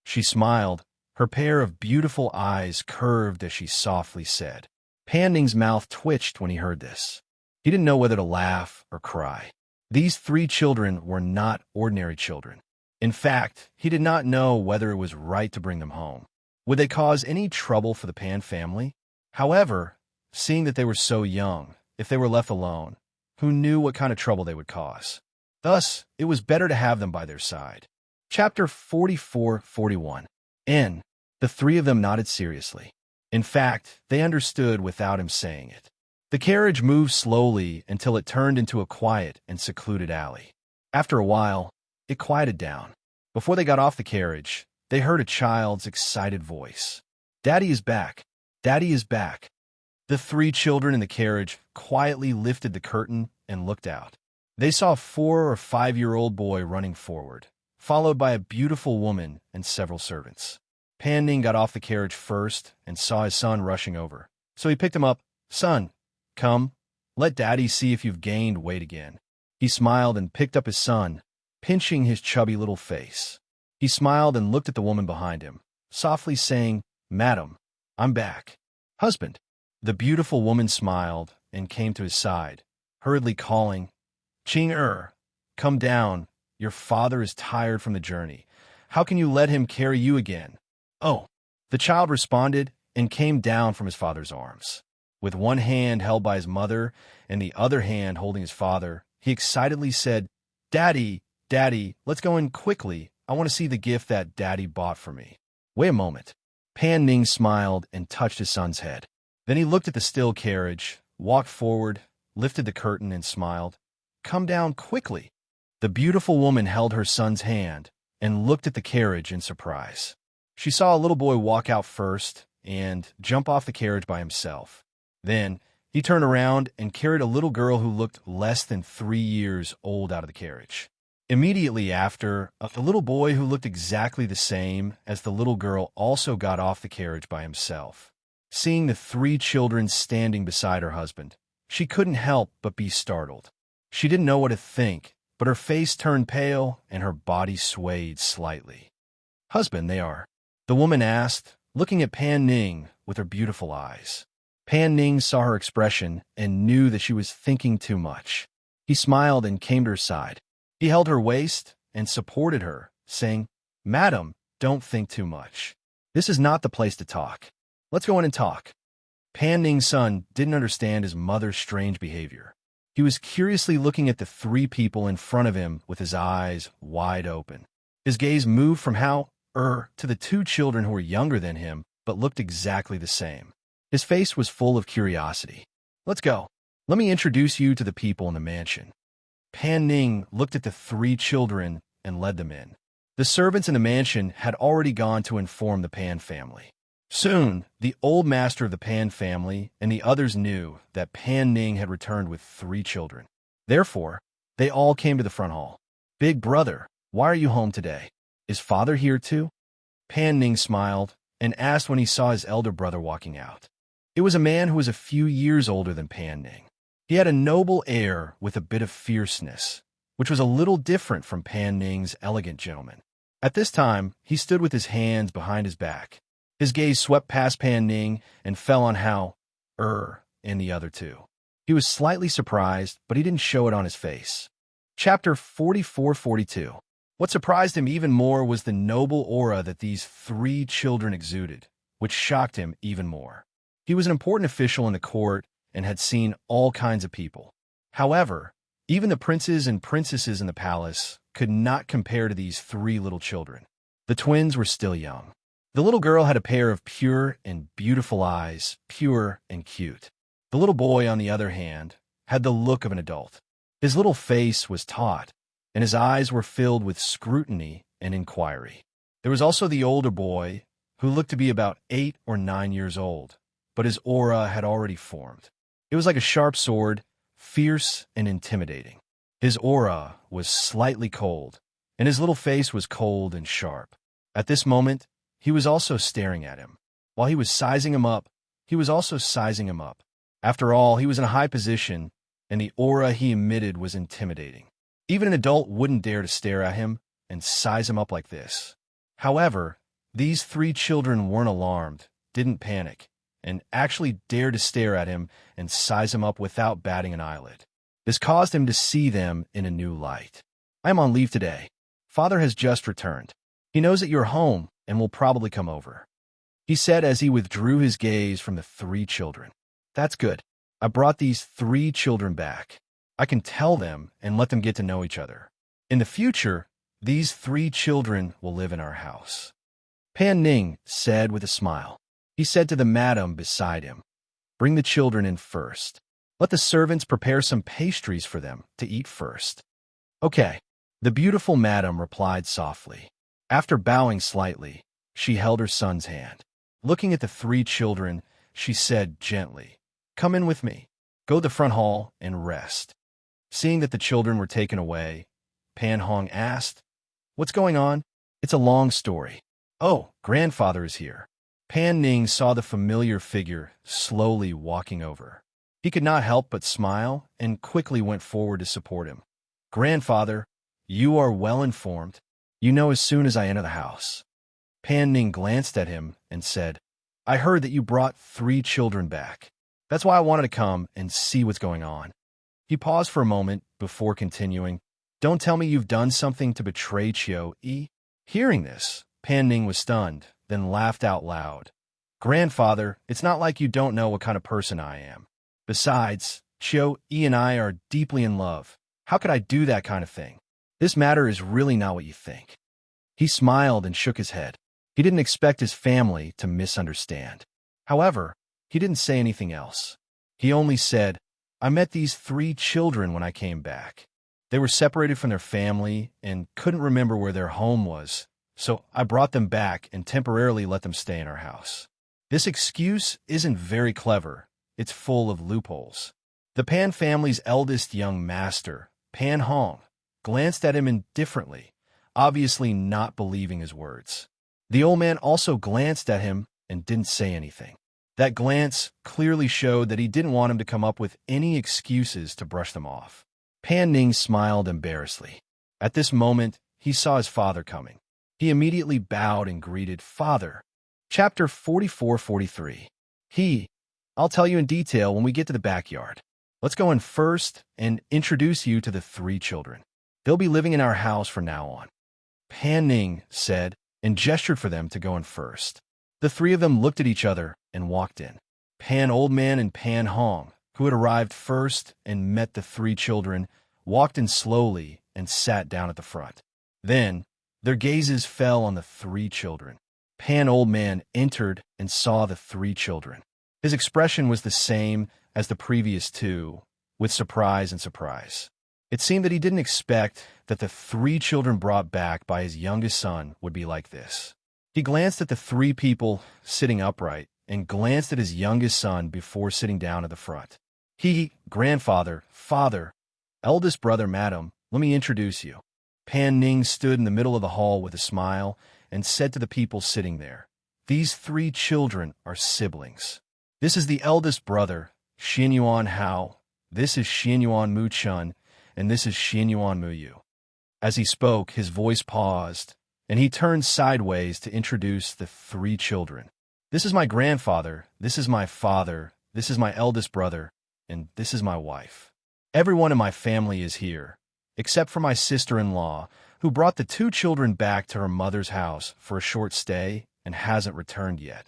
She smiled. Her pair of beautiful eyes curved as she softly said. Pan Ning's mouth twitched when he heard this. He didn't know whether to laugh or cry. These three children were not ordinary children. In fact, he did not know whether it was right to bring them home. Would they cause any trouble for the Pan family? However, seeing that they were so young, if they were left alone, who knew what kind of trouble they would cause? Thus, it was better to have them by their side. Chapter 44:41. The three of them nodded seriously. In fact, they understood without him saying it. The carriage moved slowly until it turned into a quiet and secluded alley. After a while, it quieted down. Before they got off the carriage, they heard a child's excited voice. "Daddy is back! Daddy is back!" The three children in the carriage quietly lifted the curtain and looked out. They saw a 4 or 5-year-old boy running forward, followed by a beautiful woman and several servants. Pan Ning got off the carriage first and saw his son rushing over. So he picked him up. "Son, come, let Daddy see if you've gained weight again." He smiled and picked up his son, pinching his chubby little face. He smiled and looked at the woman behind him, softly saying, "Madam, I'm back." "Husband." The beautiful woman smiled and came to his side, hurriedly calling, "Ching-er, come down. Your father is tired from the journey. How can you let him carry you again?" "Oh." The child responded and came down from his father's arms. With one hand held by his mother and the other hand holding his father, he excitedly said, "Daddy, Daddy, let's go in quickly. I want to see the gift that Daddy bought for me." Wait a moment. Pan Ning smiled and touched his son's head. Then he looked at the still carriage, walked forward, lifted the curtain, and smiled. "Come down quickly." The beautiful woman held her son's hand and looked at the carriage in surprise. She saw a little boy walk out first and jump off the carriage by himself. Then he turned around and carried a little girl who looked less than 3 years old out of the carriage. Immediately after, a little boy who looked exactly the same as the little girl also got off the carriage by himself. Seeing the 3 children standing beside her husband, she couldn't help but be startled. She didn't know what to think, but her face turned pale and her body swayed slightly. "Husband, they are?" the woman asked, looking at Pan Ning with her beautiful eyes. Pan Ning saw her expression and knew that she was thinking too much. He smiled and came to her side. He held her waist and supported her, saying, "Madam, don't think too much. This is not the place to talk. Let's go in and talk." Pan Ning's son didn't understand his mother's strange behavior. He was curiously looking at the 3 people in front of him with his eyes wide open. His gaze moved from to the 2 children who were younger than him but looked exactly the same. His face was full of curiosity. "Let's go. Let me introduce you to the people in the mansion." Pan Ning looked at the 3 children and led them in. The servants in the mansion had already gone to inform the Pan family. Soon, the old master of the Pan family and the others knew that Pan Ning had returned with 3 children. Therefore, they all came to the front hall. "Big brother, why are you home today? Is father here too?" Pan Ning smiled and asked when he saw his elder brother walking out. It was a man who was a few years older than Pan Ning. He had a noble air with a bit of fierceness, which was a little different from Pan Ning's elegant gentleman. At this time, he stood with his hands behind his back. His gaze swept past Pan Ning and fell on and the other 2. He was slightly surprised, but he didn't show it on his face. Chapter 44-42. What surprised him even more was the noble aura that these 3 children exuded, which shocked him even more. He was an important official in the court and had seen all kinds of people. However, even the princes and princesses in the palace could not compare to these 3 little children. The twins were still young. The little girl had a pair of pure and beautiful eyes, pure and cute. The little boy, on the other hand, had the look of an adult. His little face was taut, and his eyes were filled with scrutiny and inquiry. There was also the older boy, who looked to be about 8 or 9 years old, but his aura had already formed. It was like a sharp sword, fierce and intimidating. His aura was slightly cold, and his little face was cold and sharp. At this moment, he was also staring at him. While he was sizing him up, he was also sizing him up. After all, he was in a high position, and the aura he emitted was intimidating. Even an adult wouldn't dare to stare at him and size him up like this. However, these 3 children weren't alarmed, didn't panic, and actually dared to stare at him and size him up without batting an eyelid. This caused him to see them in a new light. "I am on leave today. Father has just returned. He knows that you're home and will probably come over," he said as he withdrew his gaze from the 3 children. "That's good. I brought these 3 children back. I can tell them and let them get to know each other. In the future, these 3 children will live in our house," Pan Ning said with a smile. He said to the madam beside him, "Bring the children in first. Let the servants prepare some pastries for them to eat first." "Okay," the beautiful madam replied softly. After bowing slightly, she held her son's hand. Looking at the 3 children, she said gently, "Come in with me. Go to the front hall and rest." Seeing that the children were taken away, Pan Hong asked, "What's going on?" "It's a long story." "Oh, grandfather is here." Pan Ning saw the familiar figure slowly walking over. He could not help but smile and quickly went forward to support him. "Grandfather, you are well informed. You know as soon as I enter the house." Pan Ning glanced at him and said, "I heard that you brought 3 children back. That's why I wanted to come and see what's going on." He paused for a moment before continuing, "Don't tell me you've done something to betray Chiu-yi." Hearing this, Pan Ning was stunned, then laughed out loud. Grandfather, it's not like you don't know what kind of person I am. Besides, Chio-E and I are deeply in love. How could I do that kind of thing? This matter is really not what you think. He smiled and shook his head. He didn't expect his family to misunderstand. However, he didn't say anything else. He only said, I met these 3 children when I came back. They were separated from their family and couldn't remember where their home was, so I brought them back and temporarily let them stay in our house. This excuse isn't very clever. It's full of loopholes. The Pan family's eldest young master, Pan Hong, glanced at him indifferently, obviously not believing his words. The old man also glanced at him and didn't say anything. That glance clearly showed that he didn't want him to come up with any excuses to brush them off. Pan Ning smiled embarrassedly. At this moment, he saw his father coming. He immediately bowed and greeted Father. Chapter 44-43. I'll tell you in detail when we get to the backyard. Let's go in first and introduce you to the 3 children. They'll be living in our house from now on. Pan Ning said and gestured for them to go in first. The 3 of them looked at each other and walked in. Pan Old Man and Pan Hong, who had arrived first and met the 3 children, walked in slowly and sat down at the front. Then, their gazes fell on the 3 children. Pan Old Man entered and saw the 3 children. His expression was the same as the previous 2, with surprise and surprise. It seemed that he didn't expect that the 3 children brought back by his youngest son would be like this. He glanced at the 3 people sitting upright and glanced at his youngest son before sitting down at the front. Grandfather, father, eldest brother, madam, let me introduce you. Pan Ning stood in the middle of the hall with a smile and said to the people sitting there, these 3 children are siblings. This is the eldest brother, Xianyuan Hao. This is Xianyuan Mu Chun, and this is Xianyuan Mu Yu. As he spoke, his voice paused, and he turned sideways to introduce the 3 children. This is my grandfather, this is my father, this is my eldest brother, and this is my wife. Everyone in my family is here, except for my sister-in-law, who brought the 2 children back to her mother's house for a short stay and hasn't returned yet.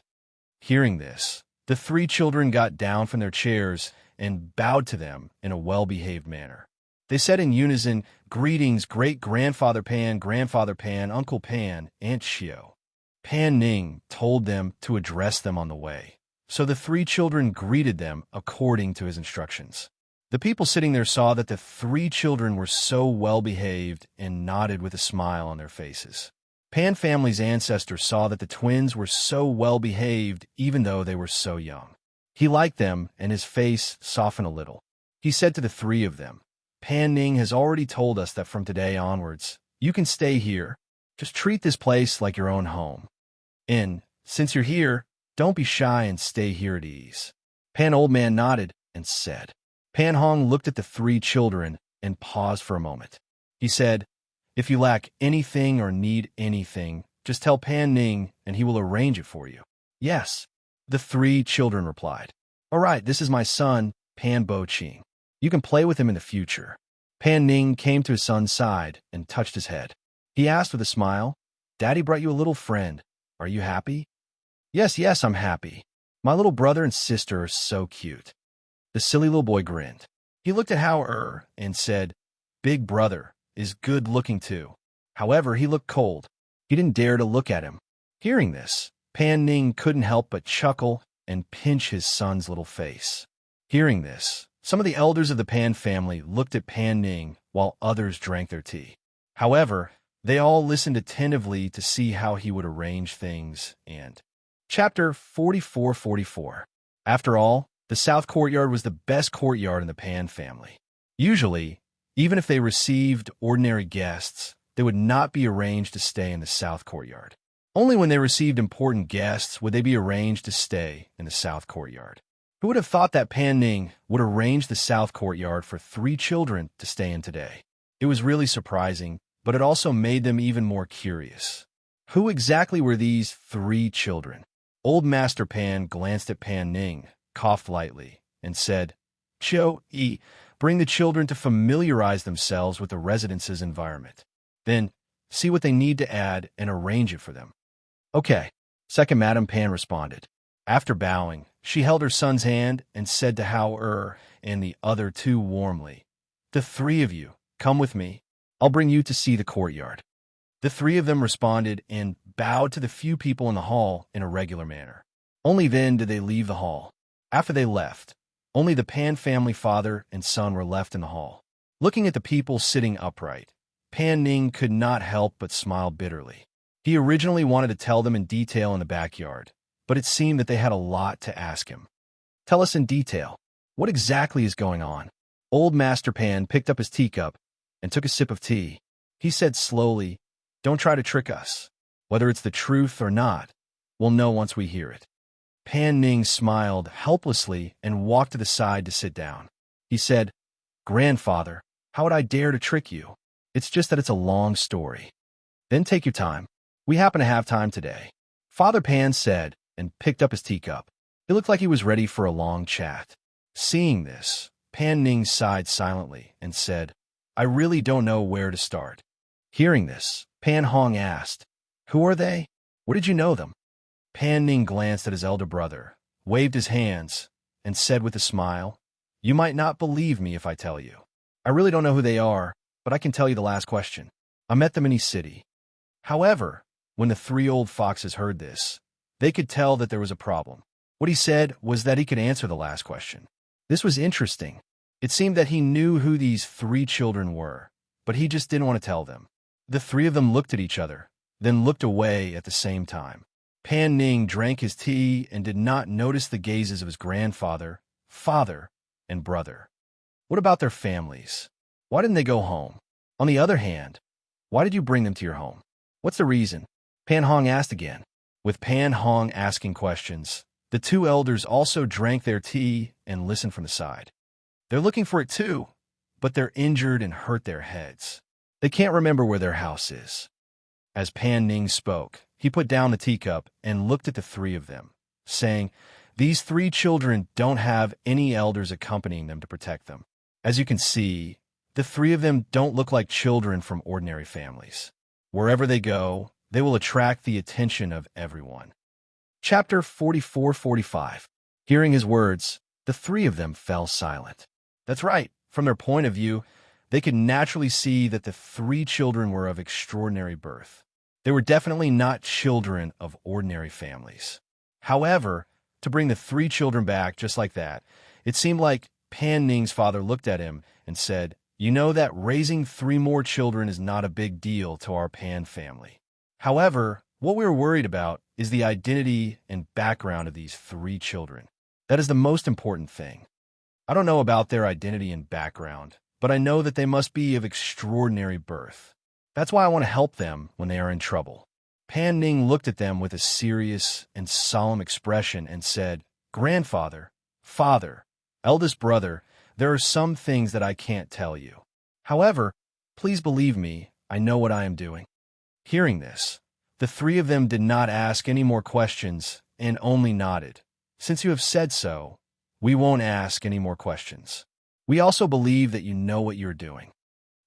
Hearing this, the 3 children got down from their chairs and bowed to them in a well-behaved manner. They said in unison, greetings, great-grandfather Pan, Uncle Pan, Aunt Xiao. Pan Ning told them to address them on the way, so the 3 children greeted them according to his instructions. The people sitting there saw that the 3 children were so well-behaved and nodded with a smile on their faces. Pan family's ancestors saw that the twins were so well-behaved even though they were so young. He liked them, and his face softened a little. He said to the 3 of them, Pan Ning has already told us that from today onwards, you can stay here. Just treat this place like your own home. And, since you're here, don't be shy and stay here at ease. Pan Old Man nodded and said. Pan Hong looked at the 3 children and paused for a moment. He said, if you lack anything or need anything, just tell Pan Ning and he will arrange it for you. Yes, the 3 children replied. All right, this is my son, Pan Bo Qing. You can play with him in the future. Pan Ning came to his son's side and touched his head. He asked with a smile, Daddy brought you a little friend. Are you happy? Yes, I'm happy. My little brother and sister are so cute. The silly little boy grinned. He looked at Hao and said, Big brother is good looking too. However, he looked cold. He didn't dare to look at him. Hearing this, Pan Ning couldn't help but chuckle and pinch his son's little face. Hearing this, some of the elders of the Pan family looked at Pan Ning while others drank their tea. However, they all listened attentively to see how he would arrange things and... Chapter 44-44. After all, the South Courtyard was the best courtyard in the Pan family. Usually, even if they received ordinary guests, they would not be arranged to stay in the South Courtyard. Only when they received important guests would they be arranged to stay in the South Courtyard. Who would have thought that Pan Ning would arrange the South Courtyard for 3 children to stay in today? It was really surprising, but it also made them even more curious. Who exactly were these 3 children? Old Master Pan glanced at Pan Ning, coughed lightly, and said, Chio-E, bring the children to familiarize themselves with the residence's environment. Then, see what they need to add and arrange it for them. Okay, Second Madam Pan responded. After bowing, she held her son's hand and said to Hao and the other two warmly, "The three of you, come with me. I'll bring you to see the courtyard." The three of them responded and bowed to the few people in the hall in a regular manner. Only then did they leave the hall. After they left, only the Pan family father and son were left in the hall. Looking at the people sitting upright, Pan Ning could not help but smile bitterly. He originally wanted to tell them in detail in the backyard, but it seemed that they had a lot to ask him. "Tell us in detail. What exactly is going on?" Old Master Pan picked up his teacup and took a sip of tea. He said slowly, "Don't try to trick us. Whether it's the truth or not, we'll know once we hear it." Pan Ning smiled helplessly and walked to the side to sit down. He said, "Grandfather, how would I dare to trick you? It's just that it's a long story." "Then take your time. We happen to have time today," Father Pan said, and picked up his teacup. It looked like he was ready for a long chat. Seeing this, Pan Ning sighed silently and said, "I really don't know where to start." Hearing this, Pan Hong asked, "Who are they? Where did you know them?" Pan Ning glanced at his elder brother, waved his hands, and said with a smile, "You might not believe me if I tell you. I really don't know who they are, but I can tell you the last question. I met them in East City." However, when the three old foxes heard this, they could tell that there was a problem. What he said was that he could answer the last question. This was interesting. It seemed that he knew who these three children were, but he just didn't want to tell them. The three of them looked at each other, then looked away at the same time. Pan Ning drank his tea and did not notice the gazes of his grandfather, father, and brother. What about their families? Why didn't they go home? On the other hand, why did you bring them to your home? What's the reason? Pan Hong asked again. With Pan Hong asking questions, the two elders also drank their tea and listened from the side. They're looking for it too, but they're injured and hurt their heads. They can't remember where their house is. As Pan Ning spoke, he put down the teacup and looked at the three of them, saying, "These three children don't have any elders accompanying them to protect them. As you can see, the three of them don't look like children from ordinary families. Wherever they go, they will attract the attention of everyone." Chapter 44-45. Hearing his words, the three of them fell silent. That's right. From their point of view, they could naturally see that the three children were of extraordinary birth. They were definitely not children of ordinary families. However, to bring the three children back just like that, it seemed like Pan Ning's father looked at him and said, "You know that raising three more children is not a big deal to our Pan family. However, what we're worried about is the identity and background of these three children. That is the most important thing. I don't know about their identity and background, but I know that they must be of extraordinary birth. That's why I want to help them when they are in trouble." Pan Ning looked at them with a serious and solemn expression and said, "Grandfather, father, eldest brother, there are some things that I can't tell you. However, please believe me, I know what I am doing." Hearing this, the three of them did not ask any more questions and only nodded. "Since you have said so, we won't ask any more questions. We also believe that you know what you're doing."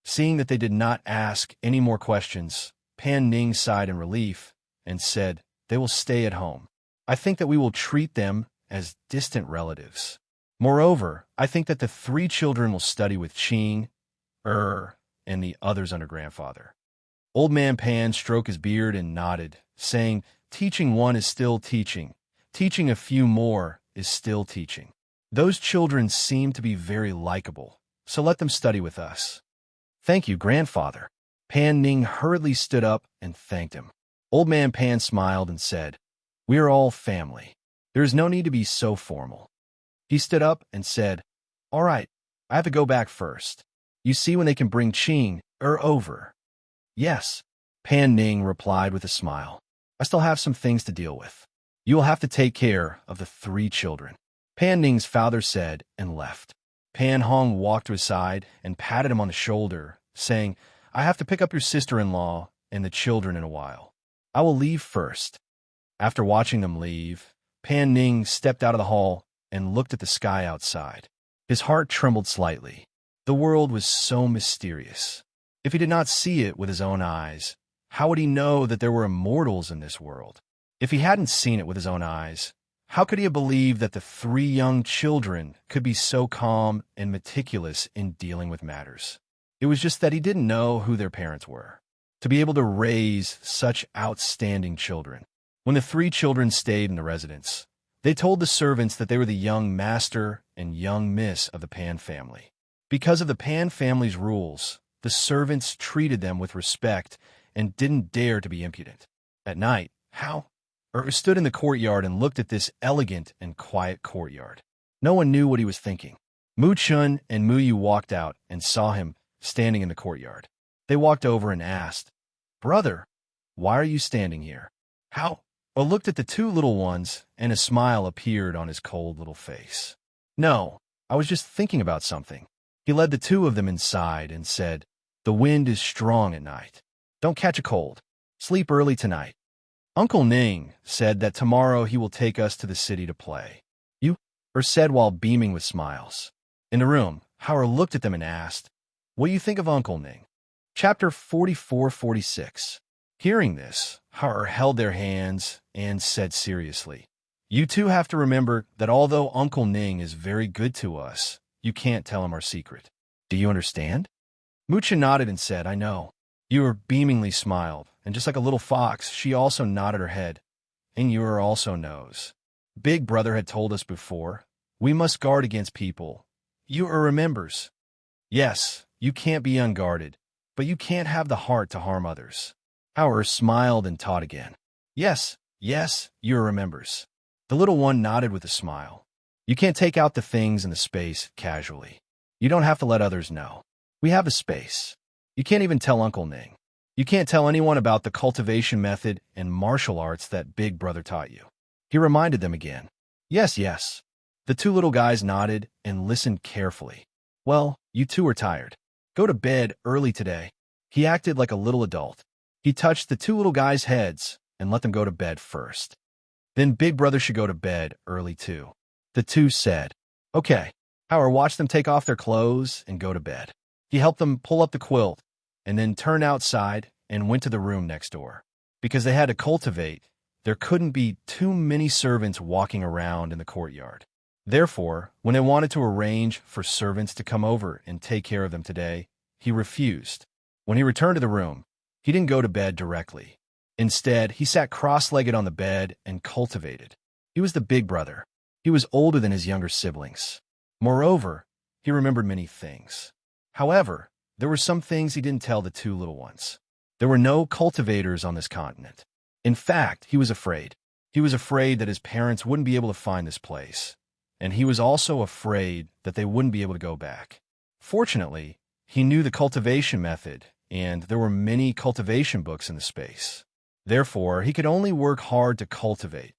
Seeing that they did not ask any more questions, Pan Ning sighed in relief and said, "They will stay at home. I think that we will treat them as distant relatives. Moreover, I think that the three children will study with Qing, and the others under grandfather." Old Man Pan stroked his beard and nodded, saying, "Teaching one is still teaching. Teaching a few more is still teaching. Those children seem to be very likable, so let them study with us." "Thank you, grandfather." Pan Ning hurriedly stood up and thanked him. Old Man Pan smiled and said, "We are all family. There is no need to be so formal." He stood up and said, "All right, I have to go back first. You see when they can bring Qing over." "Yes," Pan Ning replied with a smile. "I still have some things to deal with. You will have to take care of the three children." Pan Ning's father said and left. Pan Hong walked to his side and patted him on the shoulder, saying, "I have to pick up your sister-in-law and the children in a while. I will leave first." After watching them leave, Pan Ning stepped out of the hall and looked at the sky outside. His heart trembled slightly. The world was so mysterious. If he did not see it with his own eyes, how would he know that there were immortals in this world? If he hadn't seen it with his own eyes, How could he have believed that the three young children could be so calm and meticulous in dealing with matters? It was just that he didn't know who their parents were. To be able to raise such outstanding children. When the three children stayed in the residence, they told the servants that they were the young master and young miss of the Pan family. Because of the Pan family's rules, the servants treated them with respect and didn't dare to be impudent. At night, stood in the courtyard and looked at this elegant and quiet courtyard. No one knew what he was thinking. Mu-chun and Mu-yu walked out and saw him standing in the courtyard. They walked over and asked, "Brother, why are you standing here?" Looked at the two little ones, and a smile appeared on his cold little face. "No, I was just thinking about something." He led the two of them inside and said, "The wind is strong at night. Don't catch a cold. Sleep early tonight. Uncle Ning said that tomorrow he will take us to the city to play." Said while beaming with smiles. In the room, Howard looked at them and asked, "What do you think of Uncle Ning?" Chapter 44-46. Hearing this, Howard held their hands and said seriously, "You two have to remember that although Uncle Ning is very good to us, you can't tell him our secret. Do you understand?" Mucha nodded and said, "I know." Ewer beamingly smiled, and just like a little fox, she also nodded her head, and Ewer also knows. Big Brother had told us before, we must guard against people. Ewer remembers. Yes, you can't be unguarded, but you can't have the heart to harm others. Howard smiled and taught again. Yes, Ewer remembers. The little one nodded with a smile. You can't take out the things in the space casually. You don't have to let others know. We have a space. You can't even tell Uncle Ning. You can't tell anyone about the cultivation method and martial arts that Big Brother taught you. He reminded them again. Yes. The two little guys nodded and listened carefully. Well, you two are tired. Go to bed early today. He acted like a little adult. He touched the two little guys' heads and let them go to bed first. Then Big Brother should go to bed early too. The two said, "Okay." Howard watched them take off their clothes and go to bed. He helped them pull up the quilt and then turned outside and went to the room next door. Because they had to cultivate, there couldn't be too many servants walking around in the courtyard. Therefore, when they wanted to arrange for servants to come over and take care of them today, he refused. When he returned to the room, he didn't go to bed directly. Instead, he sat cross-legged on the bed and cultivated. He was the big brother. He was older than his younger siblings. Moreover, he remembered many things. However, there were some things he didn't tell the two little ones. There were no cultivators on this continent. In fact, he was afraid. He was afraid that his parents wouldn't be able to find this place. And he was also afraid that they wouldn't be able to go back. Fortunately, he knew the cultivation method, and there were many cultivation books in the space. Therefore, he could only work hard to cultivate,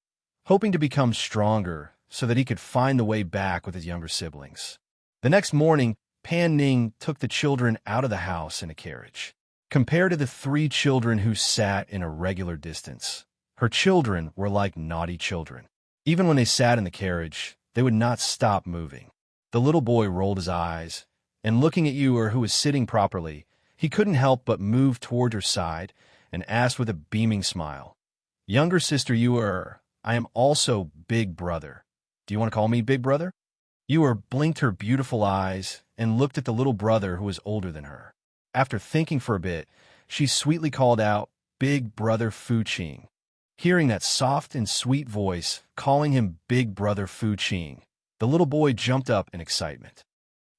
hoping to become stronger so that he could find the way back with his younger siblings. The next morning, Pan Ning took the children out of the house in a carriage. Compared to the three children who sat in a regular distance, her children were like naughty children. Even when they sat in the carriage, they would not stop moving. The little boy rolled his eyes, and looking at Ewer, who was sitting properly, he couldn't help but move toward her side and asked with a beaming smile, "Younger sister Ewer, I am also Big Brother. Do you want to call me Big Brother?" Ewer blinked her beautiful eyes and looked at the little brother who was older than her. After thinking for a bit, she sweetly called out, "Big Brother Fu-ching." Hearing that soft and sweet voice calling him Big Brother Fu-ching, the little boy jumped up in excitement.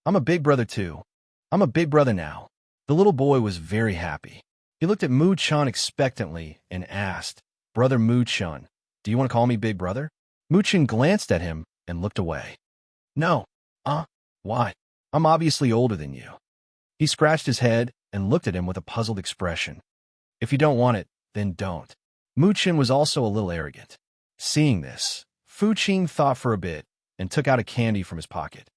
"I'm a big brother too. I'm a big brother now." The little boy was very happy. He looked at Mu-chun expectantly and asked, "Brother Mu-chun, do you want to call me Big Brother?" Mu-chun glanced at him and looked away. "No. Why? I'm obviously older than you." He scratched his head and looked at him with a puzzled expression. "If you don't want it, then don't." Mu-chun was also a little arrogant. Seeing this, Fu-ching thought for a bit and took out a candy from his pocket.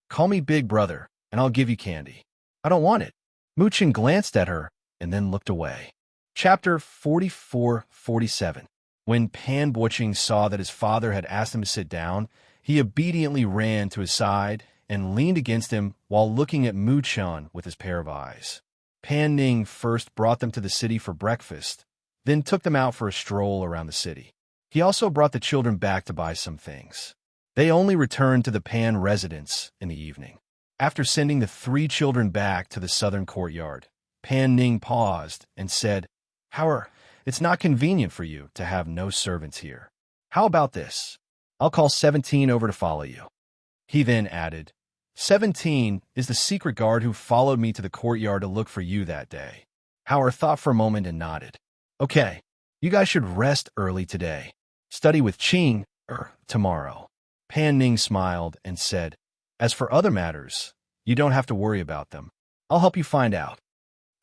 "Call me Big Brother, and I'll give you candy." "I don't want it." Mu-chun glanced at her and then looked away. Chapter 44-47. When Pan Bo-ching saw that his father had asked him to sit down, he obediently ran to his side and leaned against him while looking at Mu-chun with his pair of eyes. Pan Ning first brought them to the city for breakfast, then took them out for a stroll around the city. He also brought the children back to buy some things. They only returned to the Pan residence in the evening. After sending the 3 children back to the southern courtyard, Pan Ning paused and said, "However, it's not convenient for you to have no servants here. How about this? I'll call 17 over to follow you." He then added, 17 is the secret guard who followed me to the courtyard to look for you that day." Howard thought for a moment and nodded. "Okay, you guys should rest early today. Study with Qing tomorrow." Pan Ning smiled and said, "As for other matters, you don't have to worry about them. I'll help you find out."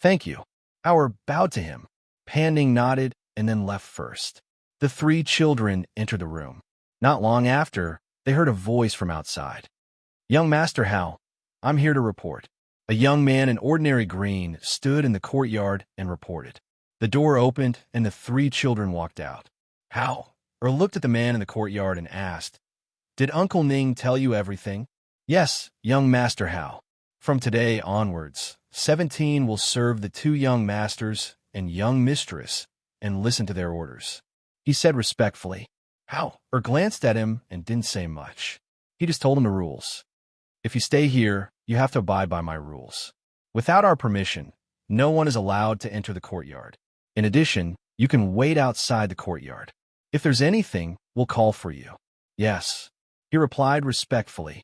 "Thank you." Howard bowed to him. Pan Ning nodded and then left first. The 3 children entered the room. Not long after, they heard a voice from outside. "Young Master Hao, I'm here to report." A young man in ordinary green stood in the courtyard and reported. The door opened and the 3 children walked out. Hao looked at the man in the courtyard and asked, "Did Uncle Ning tell you everything?" "Yes, young Master Hao. From today onwards, 17 will serve the 2 young masters and young mistress and listen to their orders," he said respectfully. Hao glanced at him and didn't say much. He just told him the rules. "If you stay here, you have to abide by my rules. Without our permission, no one is allowed to enter the courtyard. In addition, you can wait outside the courtyard. If there's anything, we'll call for you." "Yes," he replied respectfully.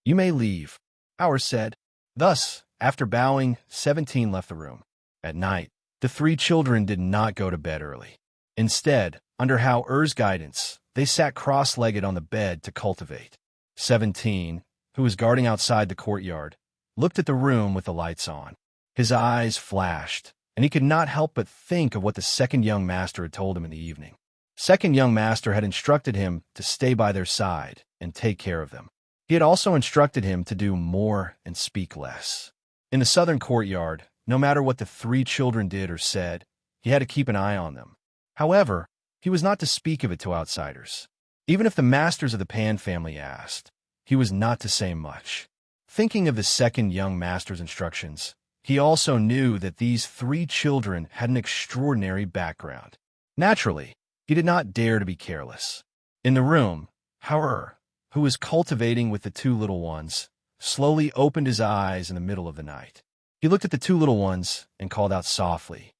"You may leave," Howard said. Thus, after bowing, 17 left the room. At night, the 3 children did not go to bed early. Instead, under Howard's guidance, they sat cross-legged on the bed to cultivate. 17, who was guarding outside the courtyard, looked at the room with the lights on. His eyes flashed, and he could not help but think of what the second young master had told him in the evening. Second young master had instructed him to stay by their side and take care of them. He had also instructed him to do more and speak less. In the southern courtyard, no matter what the 3 children did or said, he had to keep an eye on them. However, he was not to speak of it to outsiders. Even if the masters of the Pan family asked, he was not to say much. Thinking of the second young master's instructions, he also knew that these 3 children had an extraordinary background. Naturally, he did not dare to be careless. In the room, Howard, who was cultivating with the 2 little ones, slowly opened his eyes in the middle of the night. He looked at the 2 little ones and called out softly,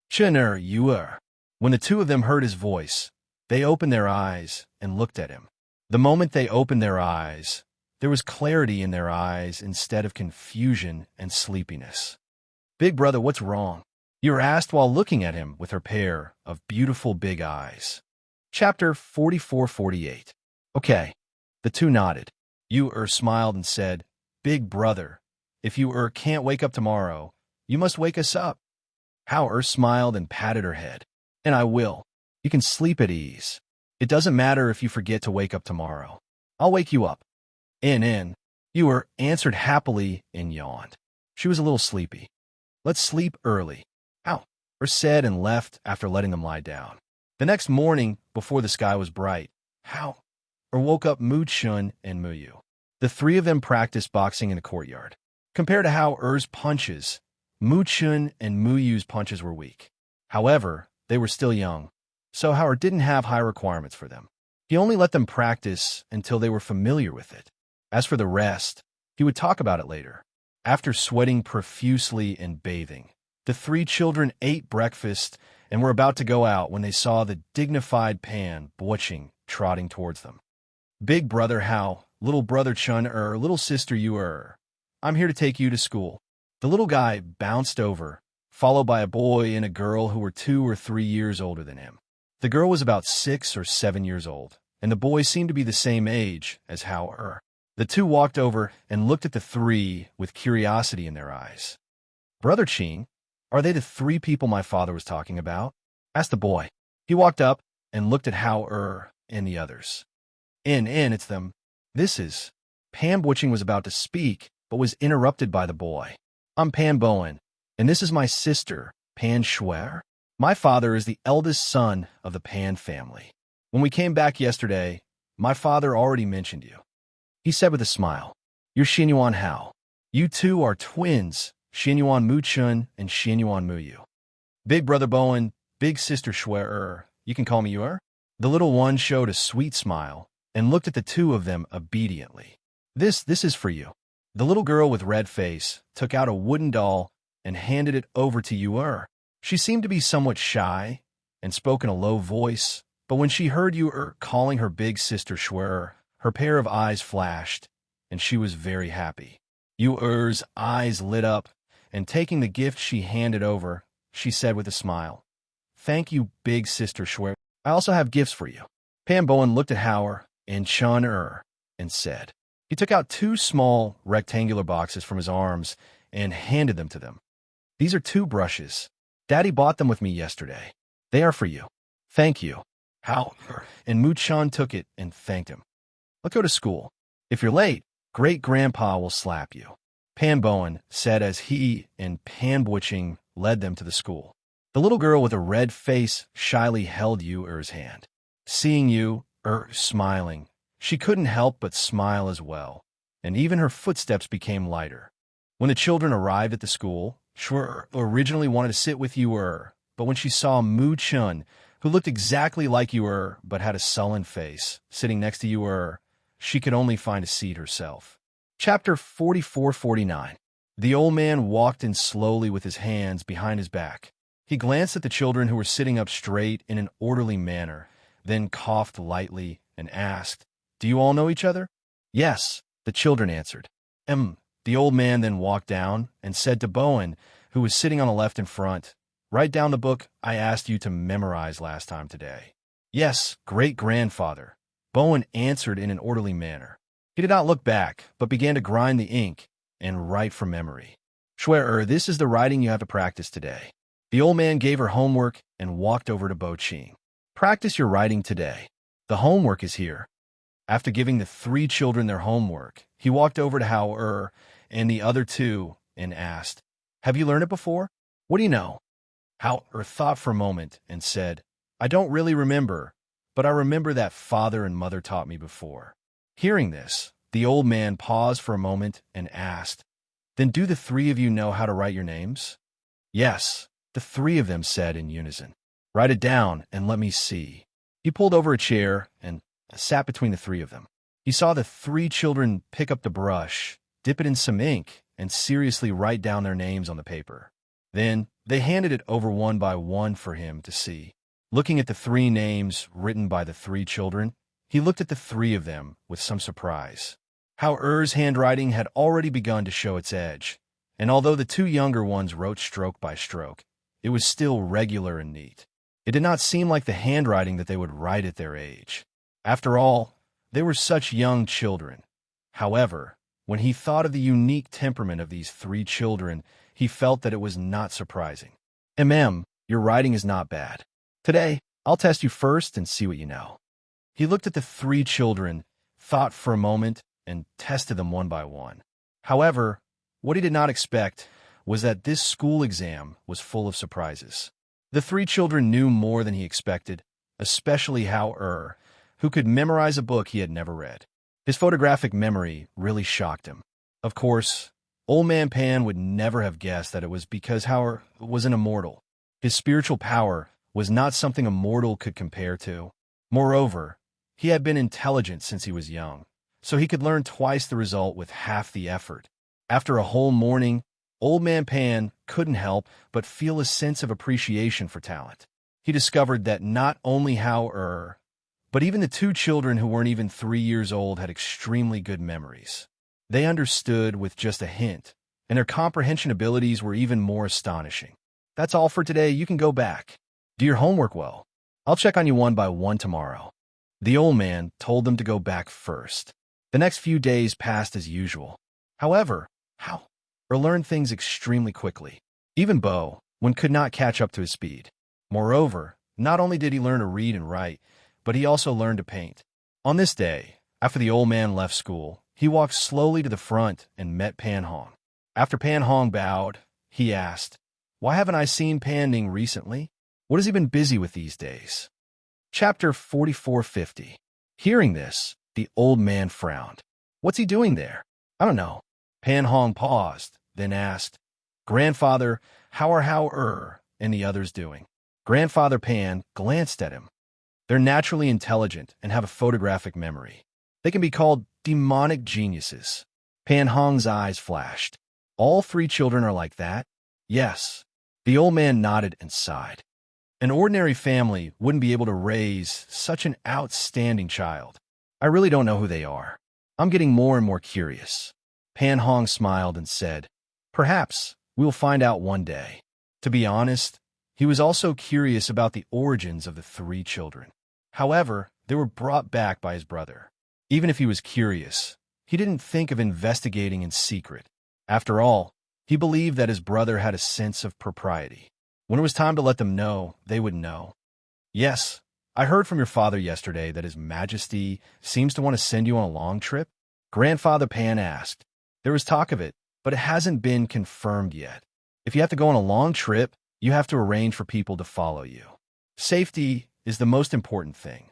"Chener Yuer." When the 2 of them heard his voice, they opened their eyes and looked at him. The moment they opened their eyes, there was clarity in their eyes instead of confusion and sleepiness. "Big brother, what's wrong?" you were asked while looking at him with her pair of beautiful big eyes. Chapter 44-48. Okay. The 2 nodded. You smiled and said, "Big brother, if you can't wake up tomorrow, you must wake us up." Hao smiled and patted her head. "And I will. You can sleep at ease. It doesn't matter if you forget to wake up tomorrow. I'll wake you up." You answered happily and yawned. She was a little sleepy. "Let's sleep early," Hao said and left after letting them lie down. The next morning, before the sky was bright, Hao woke up Mu Chun and Mu Yu. The 3 of them practiced boxing in the courtyard. Compared to Hao punches, Mu Chun and Mu Yu's punches were weak. However, they were still young, so Howard didn't have high requirements for them. He only let them practice until they were familiar with it. As for the rest, he would talk about it later. After sweating profusely and bathing, the 3 children ate breakfast and were about to go out when they saw the dignified Pan Boching trotting towards them. "Big brother Hao, little brother Chun little sister Yu I'm here to take you to school." The little guy bounced over, followed by a boy and a girl who were 2 or 3 years older than him. The girl was about 6 or 7 years old, and the boy seemed to be the same age as Hao. The 2 walked over and looked at the 3 with curiosity in their eyes. "Brother Qing, are they the 3 people my father was talking about?" asked the boy. He walked up and looked at Hao and the others. It's them. This is..." Pan Boching was about to speak, but was interrupted by the boy. "I'm Pan Bowen, and this is my sister, Pan Shuer. My father is the eldest son of the Pan family. When we came back yesterday, my father already mentioned you," he said with a smile. "You're Xinyuan Hao. You 2 are twins, Xinyuan Mu Chun and Xinyuan Mu Yu. Big brother Bowen, big sister Shuer, you can call me Yuer." The little one showed a sweet smile and looked at the two of them obediently. This is for you. The little girl with red face took out a wooden doll and handed it over to Yu. She seemed to be somewhat shy and spoke in a low voice, but when she heard Yu calling her big sister Shuer, her pair of eyes flashed, and she was very happy. Yu's eyes lit up, and taking the gift she handed over, she said with a smile, "Thank you, big sister Shuer. I also have gifts for you." Pan Bowen looked at Hauer and Chan and said. He took out two small rectangular boxes from his arms and handed them to them. "These are two brushes. Daddy bought them with me yesterday. They are for you." "Thank you." Hauer and Muchan took it and thanked him. "Let's go to school. If you're late, Great-Grandpa will slap you," Pan Bowen said as he and Pan Butching led them to the school. The little girl with a red face shyly held Yu's hand. Seeing Yu smiling, she couldn't help but smile as well, and even her footsteps became lighter. When the children arrived at the school, Shuer originally wanted to sit with Yu, but when she saw Mu Chun, who looked exactly like Yu but had a sullen face, sitting next to Yu, she could only find a seat herself. Chapter 44-49. The old man walked in slowly with his hands behind his back. He glanced at the children who were sitting up straight in an orderly manner, then coughed lightly and asked, "Do you all know each other?" "Yes," the children answered. The old man then walked down and said to Bowen, who was sitting on the left in front, "Write down the book I asked you to memorize last time today." "Yes, great-grandfather," Bowen answered in an orderly manner. He did not look back, but began to grind the ink and write from memory. "Shuer, this is the writing you have to practice today." The old man gave her homework and walked over to Bo Ching. "Practice your writing today. The homework is here." After giving the three children their homework, he walked over to Hauer and the other two and asked, "Have you learned it before? What do you know?" Hauer thought for a moment and said, "I don't really remember, but I remember that father and mother taught me before." Hearing this, the old man paused for a moment and asked, "Then do the three of you know how to write your names?" "Yes," the three of them said in unison. "Write it down and let me see." He pulled over a chair and sat between the three of them. He saw the three children pick up the brush, dip it in some ink, and seriously write down their names on the paper. Then they handed it over one by one for him to see. Looking at the three names written by the three children, he looked at the three of them with some surprise. Hauer's handwriting had already begun to show its edge, and although the two younger ones wrote stroke by stroke, it was still regular and neat. It did not seem like the handwriting that they would write at their age. After all, they were such young children. However, when he thought of the unique temperament of these three children, he felt that it was not surprising. Your writing is not bad. Today, I'll test you first and see what you know." He looked at the three children, thought for a moment, and tested them one by one. However, what he did not expect was that this school exam was full of surprises. The three children knew more than he expected, especially Hauer, who could memorize a book he had never read. His photographic memory really shocked him. Of course, Old Man Pan would never have guessed that it was because Hauer was an immortal. His spiritual power was not something a mortal could compare to. Moreover, he had been intelligent since he was young, so he could learn twice the result with half the effort. After a whole morning, Old Man Pan couldn't help but feel a sense of appreciation for talent. He discovered that not only Hauer, but even the two children who weren't even 3 years old had extremely good memories. They understood with just a hint, and their comprehension abilities were even more astonishing. "That's all for today. You can go back. Do your homework well. I'll check on you one by one tomorrow." The old man told them to go back first. The next few days passed as usual. However, Hauer learned things extremely quickly. Even Bo could not catch up to his speed. Moreover, not only did he learn to read and write, but he also learned to paint. On this day, after the old man left school, he walked slowly to the front and met Pan Hong. After Pan Hong bowed, he asked, "Why haven't I seen Pan Ning recently? What has he been busy with these days?" Chapter 44-50. Hearing this, the old man frowned. "What's he doing there?" "I don't know." Pan Hong paused, then asked, "Grandfather, how are Hauer and the others doing?" Grandfather Pan glanced at him. They're naturally intelligent and have a photographic memory. They can be called demonic geniuses. Pan Hong's eyes flashed. All 3 children are like that? Yes. The old man nodded and sighed. An ordinary family wouldn't be able to raise such an outstanding child. I really don't know who they are. I'm getting more and more curious. Pan Hong smiled and said, perhaps we will find out one day. To be honest, he was also curious about the origins of the 3 children. However, they were brought back by his brother. Even if he was curious, he didn't think of investigating in secret. After all, he believed that his brother had a sense of propriety. When it was time to let them know, they would know. Yes, I heard from your father yesterday that His Majesty seems to want to send you on a long trip. Grandfather Pan asked. There was talk of it, but it hasn't been confirmed yet. If you have to go on a long trip, you have to arrange for people to follow you. Safety is the most important thing.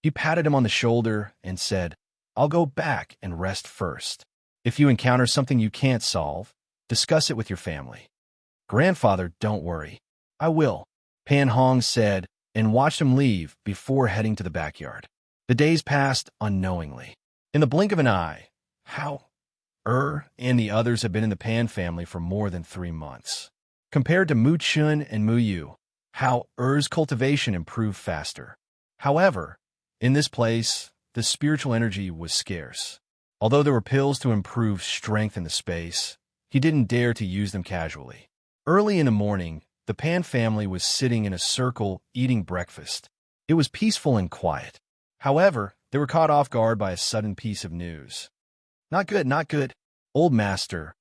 He patted him on the shoulder and said, I'll go back and rest first. If you encounter something you can't solve, discuss it with your family. Grandfather, don't worry. I will, Pan Hong said, and watched him leave before heading to the backyard. The days passed unknowingly. In the blink of an eye, Hao, and the others had been in the Pan family for more than 3 months. Compared to Mu Chun and Mu Yu, Hao-Er's cultivation improved faster. However, in this place, the spiritual energy was scarce. Although there were pills to improve strength in the space, he didn't dare to use them casually. Early in the morning, the Pan family was sitting in a circle eating breakfast. It was peaceful and quiet. However, they were caught off guard by a sudden piece of news. Not good, not good. Old master,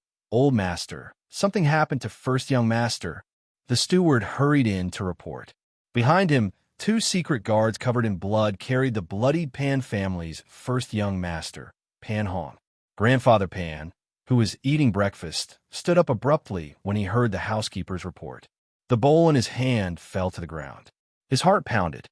something happened to first young master. The steward hurried in to report. Behind him, 2 secret guards covered in blood carried the bloodied Pan family's first young master, Pan Hong. Grandfather Pan, who was eating breakfast, stood up abruptly when he heard the housekeeper's report. The bowl in his hand fell to the ground. His heart pounded.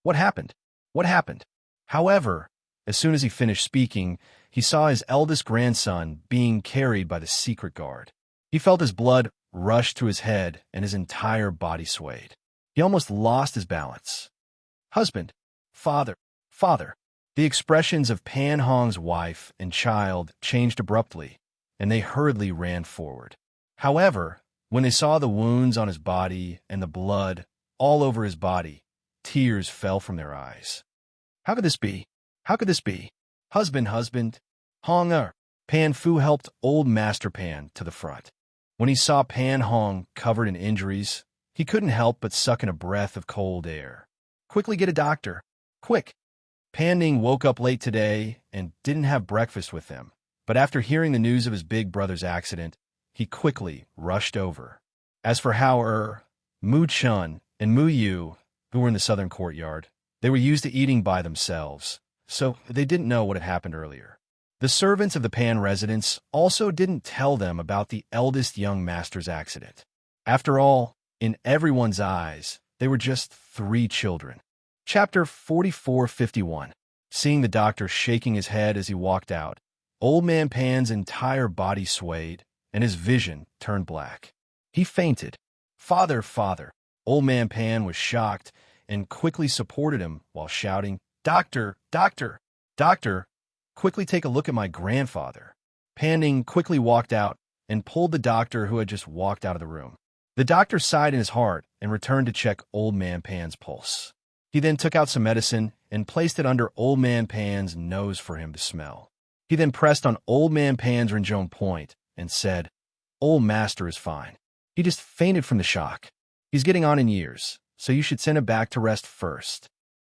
What happened? What happened? However, as soon as he finished speaking, he saw his eldest grandson being carried by the secret guard. He felt his blood rush to his head and his entire body swayed. He almost lost his balance. Husband, father. The expressions of Pan Hong's wife and child changed abruptly, and they hurriedly ran forward. However, when they saw the wounds on his body and the blood all over his body, tears fell from their eyes. How could this be? How could this be? Husband, Hong-Er. Pan Fu helped old Master Pan to the front. When he saw Pan Hong covered in injuries, he couldn't help but suck in a breath of cold air. Quickly get a doctor. Quick! Pan Ning woke up late today and didn't have breakfast with them, but after hearing the news of his big brother's accident, he quickly rushed over. As for Hao-Er, Mu Chun, and Mu Yu, who were in the southern courtyard, they were used to eating by themselves, so they didn't know what had happened earlier. The servants of the Pan residence also didn't tell them about the eldest young master's accident. After all, in everyone's eyes, they were just 3 children. Chapter 44:51. Seeing the doctor shaking his head as he walked out, Old Man Pan's entire body swayed, and his vision turned black. He fainted. Father! Old Man Pan was shocked and quickly supported him while shouting, Doctor! Quickly take a look at my grandfather. Pan Ning quickly walked out and pulled the doctor who had just walked out of the room. The doctor sighed in his heart and returned to check Old Man Pan's pulse. He then took out some medicine and placed it under Old Man Pan's nose for him to smell. He then pressed on Old Man Pan's Renjong point and said, Old Master is fine. He just fainted from the shock. He's getting on in years, so you should send him back to rest first.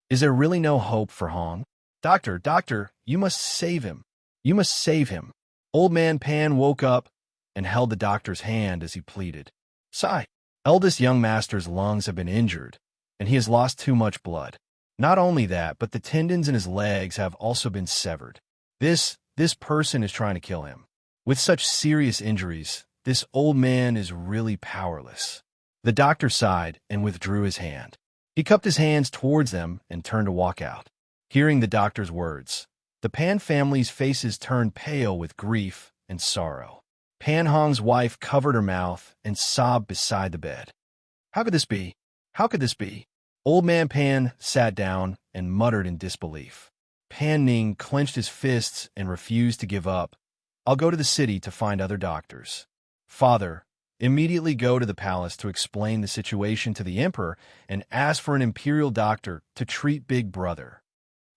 Is there really no hope for Hong? Doctor, you must save him. You must save him. Old Man Pan woke up and held the doctor's hand as he pleaded. Sigh. Eldest young master's lungs have been injured, and he has lost too much blood. Not only that, but the tendons in his legs have also been severed. This person is trying to kill him. With such serious injuries, this old man is really powerless. The doctor sighed and withdrew his hand. He cupped his hands towards them and turned to walk out. Hearing the doctor's words, the Pan family's faces turned pale with grief and sorrow. Pan Hong's wife covered her mouth and sobbed beside the bed. How could this be? How could this be? Old Man Pan sat down and muttered in disbelief. Pan Ning clenched his fists and refused to give up. I'll go to the city to find other doctors. Father, immediately go to the palace to explain the situation to the emperor and ask for an imperial doctor to treat Big Brother.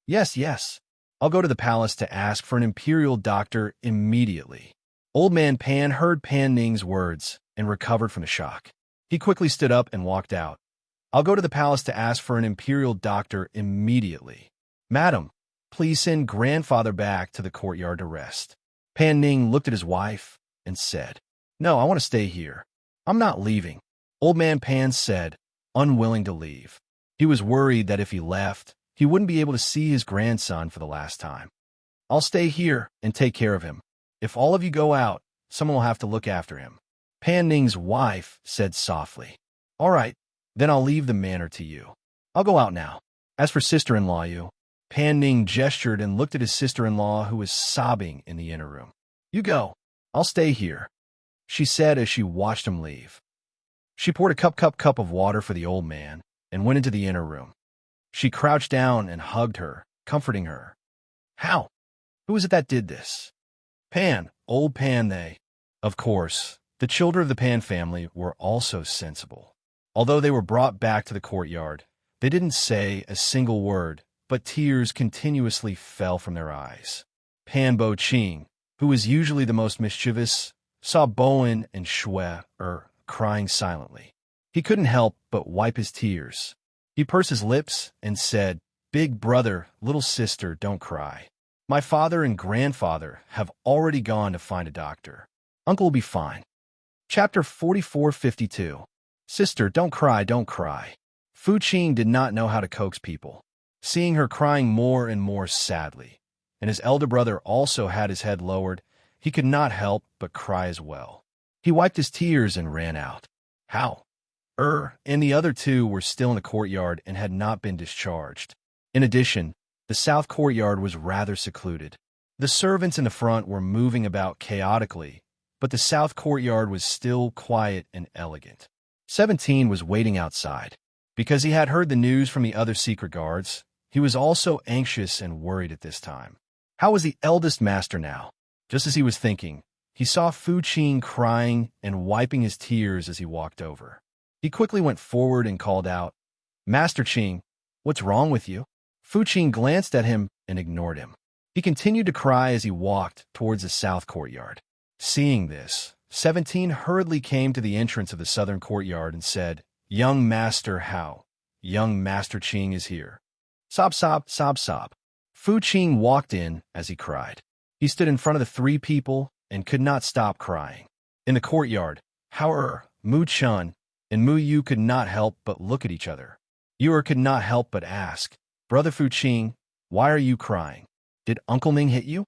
Yes, yes. I'll go to the palace to ask for an imperial doctor immediately. Old Man Pan heard Pan Ning's words and recovered from the shock. He quickly stood up and walked out. I'll go to the palace to ask for an imperial doctor immediately. Madam, please send grandfather back to the courtyard to rest. Pan Ning looked at his wife and said, No, I want to stay here. I'm not leaving. Old Man Pan said, unwilling to leave. He was worried that if he left, he wouldn't be able to see his grandson for the last time. I'll stay here and take care of him. If all of you go out, someone will have to look after him. Pan Ning's wife said softly, All right, then I'll leave the manor to you. I'll go out now. As for sister-in-law you, Pan Ning gestured and looked at his sister-in-law who was sobbing in the inner room. You go. I'll stay here, she said as she watched him leave. She poured a cup of water for the old man and went into the inner room. She crouched down and hugged her, comforting her. How? Who is it that did this? Pan, old Pan they. Of course, the children of the Pan family were also sensible. Although they were brought back to the courtyard, they didn't say a single word, but tears continuously fell from their eyes. Pan Bo Ching, who was usually the most mischievous, saw Bowen and Shui crying silently. He couldn't help but wipe his tears. He pursed his lips and said, Big brother, little sister, don't cry. My father and grandfather have already gone to find a doctor. Uncle will be fine. Chapter 4452. Sister, don't cry, don't cry. Fu Qing did not know how to coax people, seeing her crying more and more sadly, and his elder brother also had his head lowered. He could not help but cry as well. He wiped his tears and ran out. How? And the other two were still in the courtyard and had not been discharged. In addition, the south courtyard was rather secluded. The servants in the front were moving about chaotically, but the south courtyard was still quiet and elegant. 17 was waiting outside. Because he had heard the news from the other secret guards, he was also anxious and worried at this time. How was the eldest master now? Just as he was thinking, he saw Fu Qing crying and wiping his tears as he walked over. He quickly went forward and called out, Master Qing, what's wrong with you? Fu Qing glanced at him and ignored him. He continued to cry as he walked towards the south courtyard. Seeing this, 17 hurriedly came to the entrance of the southern courtyard and said, Young Master Hao, young Master Qing is here. Sob, sob, sob, sob. Fu Qing walked in as he cried. He stood in front of the three people and could not stop crying. In the courtyard, Hao Mu Chun, and Mu Yu could not help but look at each other. Yu could not help but ask, Brother Fu Qing, why are you crying? Did Uncle Ning hit you?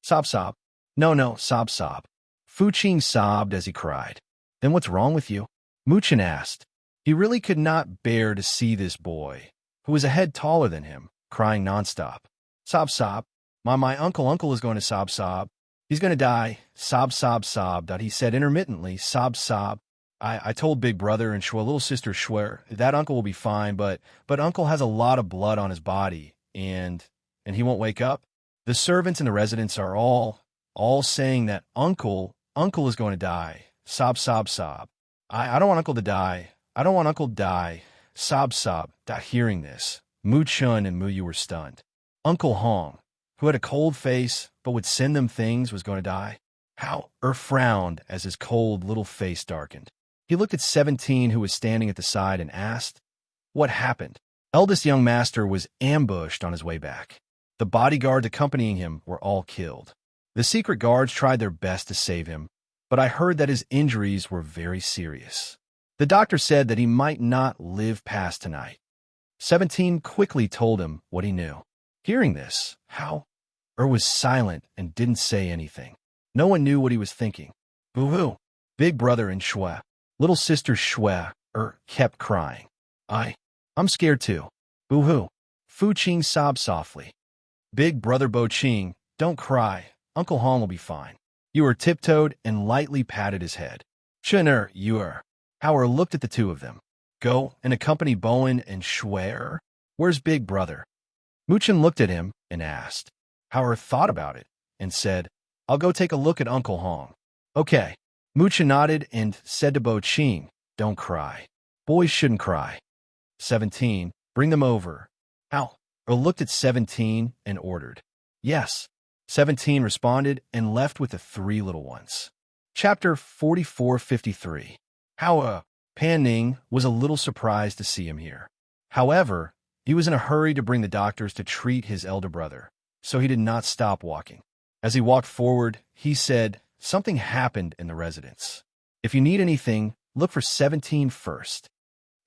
Sob, sob. No, sob, sob. Fu Qing sobbed as he cried. Then what's wrong with you? Mu Chun asked. He really could not bear to see this boy, who was a head taller than him, crying nonstop. Sob, sob. My uncle is going to sob, sob. He's going to die. Sob, sob, sob. He said intermittently, sob, sob. I told Big Brother and little sister Shui that Uncle will be fine, but Uncle has a lot of blood on his body, and he won't wake up. The servants and the residents are all saying that Uncle is going to die. Sob, sob, sob. I don't want Uncle to die. I don't want Uncle to die. Sob, sob. Hearing this, Mu Chun and Mu Yu were stunned. Uncle Hong, who had a cold face but would send them things, was going to die. Hao frowned as his cold little face darkened. He looked at 17, who was standing at the side, and asked, What happened? Eldest young master was ambushed on his way back. The bodyguards accompanying him were all killed. The secret guards tried their best to save him, but I heard that his injuries were very serious. The doctor said that he might not live past tonight. 17 quickly told him what he knew. Hearing this, Hao was silent and didn't say anything. No one knew what he was thinking. Boo-hoo. Big Brother and Shui, little sister Shui, kept crying. I'm scared too. Boo-hoo. Fu Qing sobbed softly. Big Brother Bo Qing, don't cry. Uncle Hong will be fine. Yu tiptoed and lightly patted his head. Chun Yu. Hao looked at the two of them. Go and accompany Bowen and Schwer? Where's Big Brother? Muchin looked at him and asked. Hauer thought about it and said, I'll go take a look at Uncle Hong. Okay. Muchin nodded and said to Bo Ching, don't cry. Boys shouldn't cry. 17, bring them over. Hauer looked at 17 and ordered. Yes. 17 responded and left with the 3 little ones. Chapter 44:53. How Pan Ning was a little surprised to see him here. However, he was in a hurry to bring the doctors to treat his elder brother, so he did not stop walking. As he walked forward, he said, something happened in the residence. If you need anything, look for 17 first.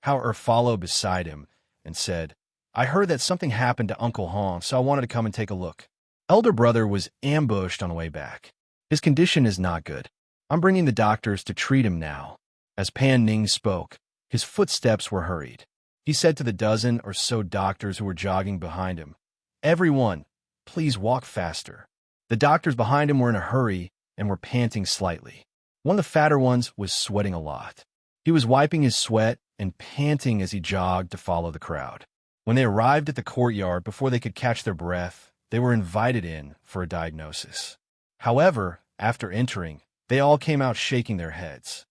Hauer followed beside him and said, I heard that something happened to Uncle Hong, so I wanted to come and take a look. Elder brother was ambushed on the way back. His condition is not good. I'm bringing the doctors to treat him now. As Pan Ning spoke, his footsteps were hurried. He said to the dozen or so doctors who were jogging behind him, everyone, please walk faster. The doctors behind him were in a hurry and were panting slightly. One of the fatter ones was sweating a lot. He was wiping his sweat and panting as he jogged to follow the crowd. When they arrived at the courtyard before they could catch their breath, they were invited in for a diagnosis. However, after entering, they all came out shaking their heads.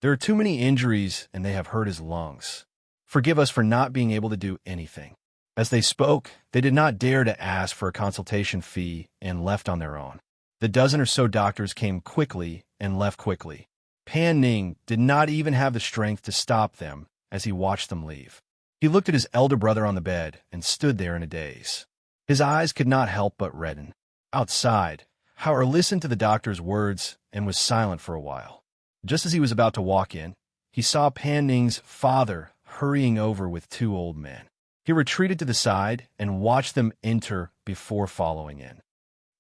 There are too many injuries and they have hurt his lungs. Forgive us for not being able to do anything. As they spoke, they did not dare to ask for a consultation fee and left on their own. The dozen or so doctors came quickly and left quickly. Pan Ning did not even have the strength to stop them as he watched them leave. He looked at his elder brother on the bed and stood there in a daze. His eyes could not help but redden. Outside, Hauer listened to the doctor's words and was silent for a while. Just as he was about to walk in, he saw Pan Ning's father hurrying over with 2 old men. He retreated to the side and watched them enter before following in.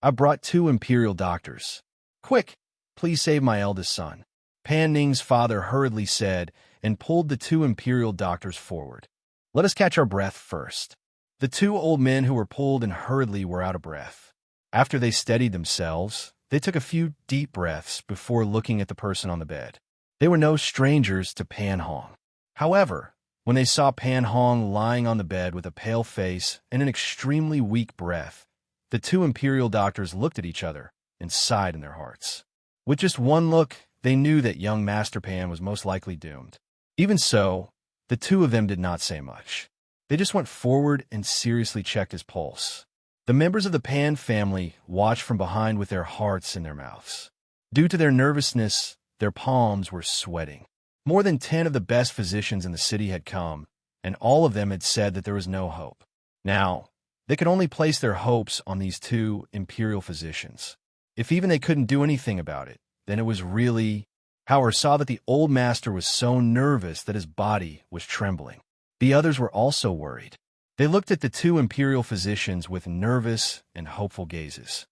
I brought 2 imperial doctors. Quick, please save my eldest son. Pan Ning's father hurriedly said and pulled the 2 imperial doctors forward. Let us catch our breath first. The 2 old men who were pulled and hurriedly were out of breath. After they steadied themselves, they took a few deep breaths before looking at the person on the bed. They were no strangers to Pan Hong. However, when they saw Pan Hong lying on the bed with a pale face and an extremely weak breath, the 2 imperial doctors looked at each other and sighed in their hearts. With just one look, they knew that young Master Pan was most likely doomed. Even so, the 2 of them did not say much. They just went forward and seriously checked his pulse. The members of the Pan family watched from behind with their hearts in their mouths. Due to their nervousness, their palms were sweating. More than 10 of the best physicians in the city had come, and all of them had said that there was no hope. Now, they could only place their hopes on these 2 imperial physicians. If even they couldn't do anything about it, then it was really... Hauer saw that the old master was so nervous that his body was trembling. The others were also worried. They looked at the 2 imperial physicians with nervous and hopeful gazes.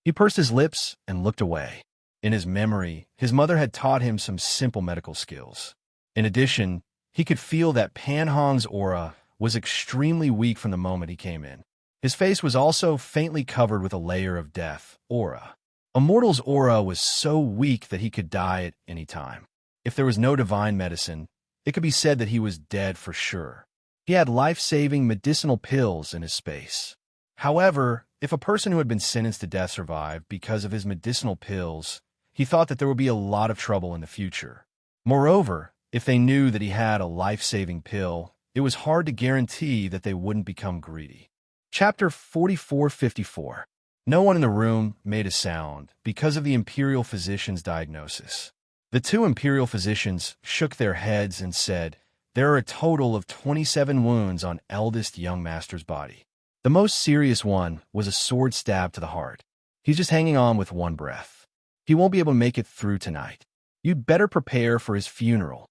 He pursed his lips and looked away. In his memory, his mother had taught him some simple medical skills. In addition, he could feel that Pan Hong's aura was extremely weak from the moment he came in. His face was also faintly covered with a layer of death aura. A mortal's aura was so weak that he could die at any time. If there was no divine medicine, it could be said that he was dead for sure. He had life-saving medicinal pills in his space. However, if a person who had been sentenced to death survived because of his medicinal pills, he thought that there would be a lot of trouble in the future. Moreover, if they knew that he had a life-saving pill, it was hard to guarantee that they wouldn't become greedy. Chapter 44:54. No one in the room made a sound because of the imperial physician's diagnosis. The 2 imperial physicians shook their heads and said, there are a total of 27 wounds on eldest young master's body. The most serious one was a sword stab to the heart. He's just hanging on with one breath. He won't be able to make it through tonight. You'd better prepare for his funeral.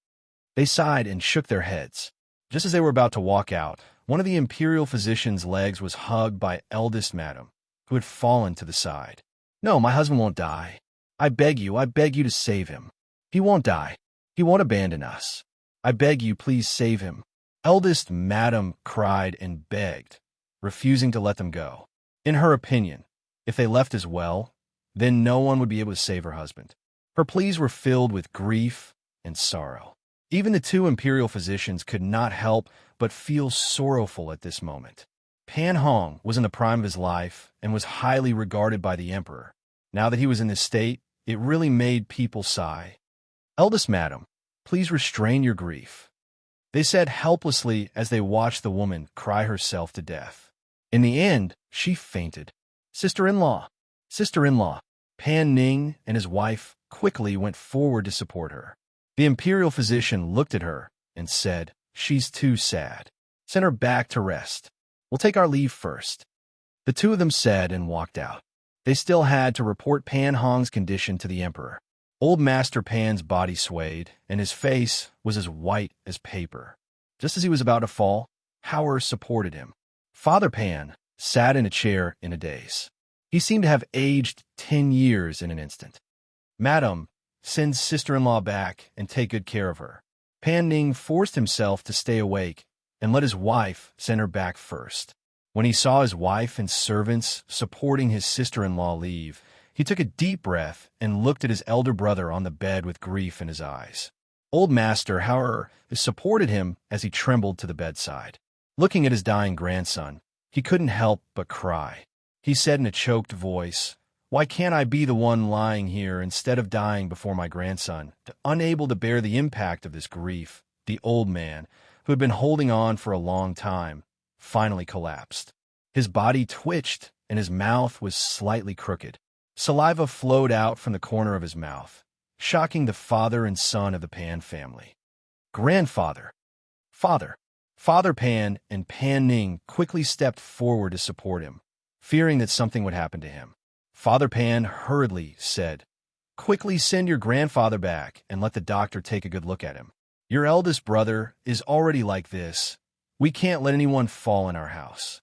They sighed and shook their heads. Just as they were about to walk out, one of the imperial physician's legs was hugged by eldest madam, who had fallen to the side. No, my husband won't die. I beg you to save him. He won't die. He won't abandon us. I beg you, please save him. Eldest madam cried and begged, refusing to let them go. In her opinion, if they left as well, then no one would be able to save her husband. Her pleas were filled with grief and sorrow. Even the two imperial physicians could not help but feel sorrowful at this moment. Pan Hong was in the prime of his life and was highly regarded by the emperor. Now that he was in this state, it really made people sigh. "Eldest madam, please restrain your grief," they said helplessly as they watched the woman cry herself to death. In the end, she fainted. Sister-in-law, sister-in-law. Pan Ning and his wife quickly went forward to support her. The imperial physician looked at her and said, "She's too sad. Send her back to rest. We'll take our leave first." The two of them said and walked out. They still had to report Pan Hong's condition to the emperor. Old Master Pan's body swayed, and his face was as white as paper. Just as he was about to fall, Howard supported him. Father Pan sat in a chair in a daze. He seemed to have aged 10 years in an instant. "Madam, send sister-in-law back and take good care of her." Pan Ning forced himself to stay awake and let his wife send her back first. When he saw his wife and servants supporting his sister-in-law leave, he took a deep breath and looked at his elder brother on the bed with grief in his eyes. Old Master, however, supported him as he trembled to the bedside. Looking at his dying grandson, he couldn't help but cry. He said in a choked voice, "Why can't I be the one lying here instead of dying before my grandson?" Unable to bear the impact of this grief, the old man, who had been holding on for a long time, finally collapsed. His body twitched and his mouth was slightly crooked. Saliva flowed out from the corner of his mouth, shocking the father and son of the Pan family. "Grandfather! Father!" Father Pan and Pan Ning quickly stepped forward to support him, fearing that something would happen to him. Father Pan hurriedly said, "Quickly send your grandfather back and let the doctor take a good look at him. Your eldest brother is already like this. We can't let anyone fall in our house."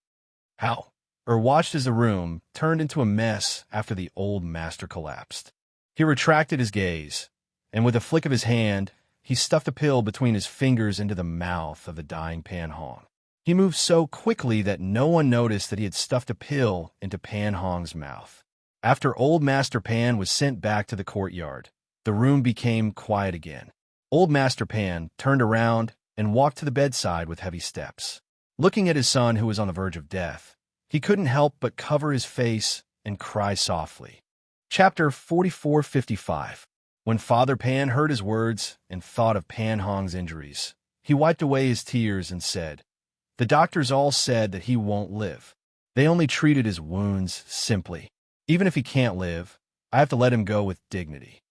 How? Watched as the room turned into a mess after the old master collapsed. He retracted his gaze, and with a flick of his hand, he stuffed a pill between his fingers into the mouth of the dying Pan Hong. He moved so quickly that no one noticed that he had stuffed a pill into Pan Hong's mouth. After Old Master Pan was sent back to the courtyard, the room became quiet again. Old Master Pan turned around and walked to the bedside with heavy steps. Looking at his son who was on the verge of death, he couldn't help but cover his face and cry softly. Chapter 4455. When Father Pan heard his words and thought of Pan Hong's injuries, he wiped away his tears and said, "The doctors all said that he won't live. They only treated his wounds simply. Even if he can't live, I have to let him go with dignity."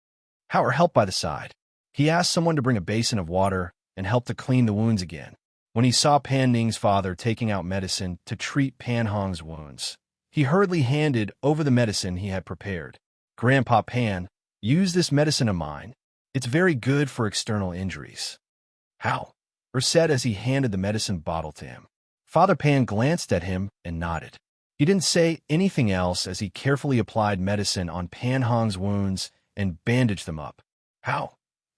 Howard helped by the side. He asked someone to bring a basin of water and help to clean the wounds again. When he saw Pan Ning's father taking out medicine to treat Pan Hong's wounds, he hurriedly handed over the medicine he had prepared. "Grandpa Pan, use this medicine of mine. It's very good for external injuries." "How?" said as he handed the medicine bottle to him. Father Pan glanced at him and nodded. He didn't say anything else as he carefully applied medicine on Pan Hong's wounds and bandaged them up. "How?"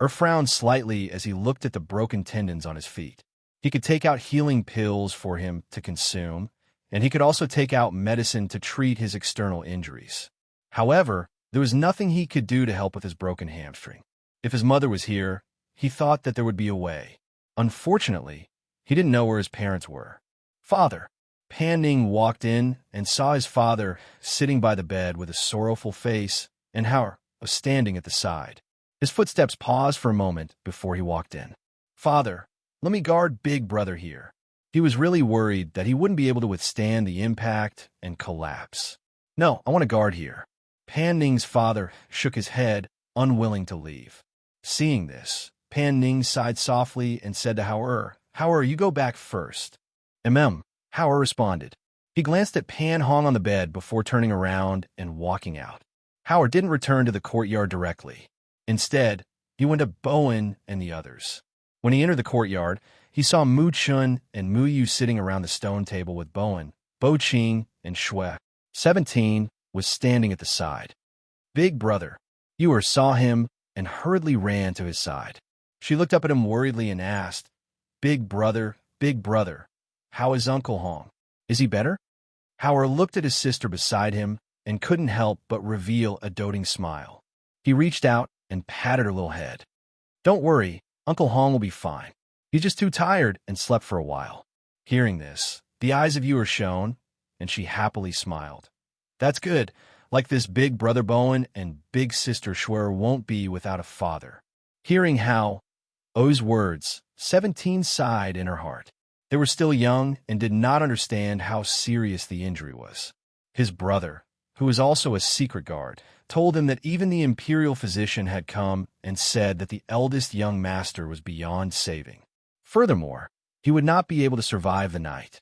Frowned slightly as he looked at the broken tendons on his feet. He could take out healing pills for him to consume, and he could also take out medicine to treat his external injuries. However, there was nothing he could do to help with his broken hamstring. If his mother was here, he thought that there would be a way. Unfortunately, he didn't know where his parents were. "Father!" Pan Ning walked in and saw his father sitting by the bed with a sorrowful face and Howard was standing at the side. His footsteps paused for a moment before he walked in. "Father, let me guard Big Brother here." He was really worried that he wouldn't be able to withstand the impact and collapse. "No, I want to guard here." Pan Ning's father shook his head, unwilling to leave. Seeing this, Pan Ning sighed softly and said to Howard, "You go back first." Howard responded. He glanced at Pan Hong on the bed before turning around and walking out. Howard didn't return to the courtyard directly. Instead, he went to Bowen and the others. When he entered the courtyard, he saw Mu Chun and Mu Yu sitting around the stone table with Bowen. Bo Ching and Shui, 17, was standing at the side. Big Brother. Ewer saw him and hurriedly ran to his side. She looked up at him worriedly and asked, Big Brother, how is Uncle Hong? Is he better?" Howard looked at his sister beside him and couldn't help but reveal a doting smile. He reached out and patted her little head. "Don't worry, Uncle Hong will be fine. He's just too tired and slept for a while. Hearing this, the eyes of Yu shone, and she happily smiled. That's good. Like this big brother Bowen and big sister Schwer won't be without a father. Hearing Hao O's words, 17 sighed in her heart. They were still young and did not understand how serious the injury was. His brother, who was also a secret guard, told him that even the imperial physician had come and said that the eldest young master was beyond saving. Furthermore, he would not be able to survive the night.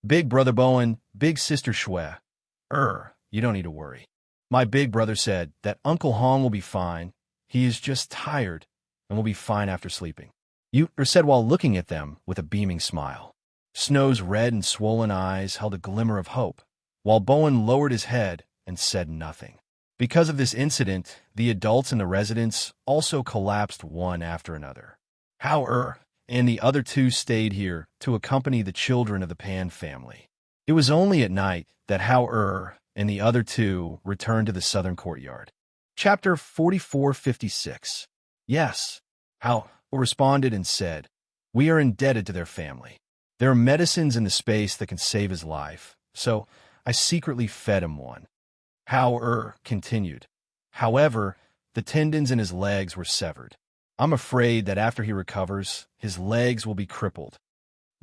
Big brother Bowen, big sister Schwer. You don't need to worry. My big brother said that Uncle Hong will be fine. He is just tired and will be fine after sleeping. Yu said while looking at them with a beaming smile. Snow's red and swollen eyes held a glimmer of hope, while Bowen lowered his head and said nothing. Because of this incident, the adults in the residence also collapsed one after another. Hao and the other two stayed here to accompany the children of the Pan family. It was only at night that Hao and the other two returned to the southern courtyard. Chapter 4456. Yes, Hao responded and said, we are indebted to their family. There are medicines in the space that can save his life, so I secretly fed him one. Hao continued. However, the tendons in his legs were severed. I'm afraid that after he recovers, his legs will be crippled.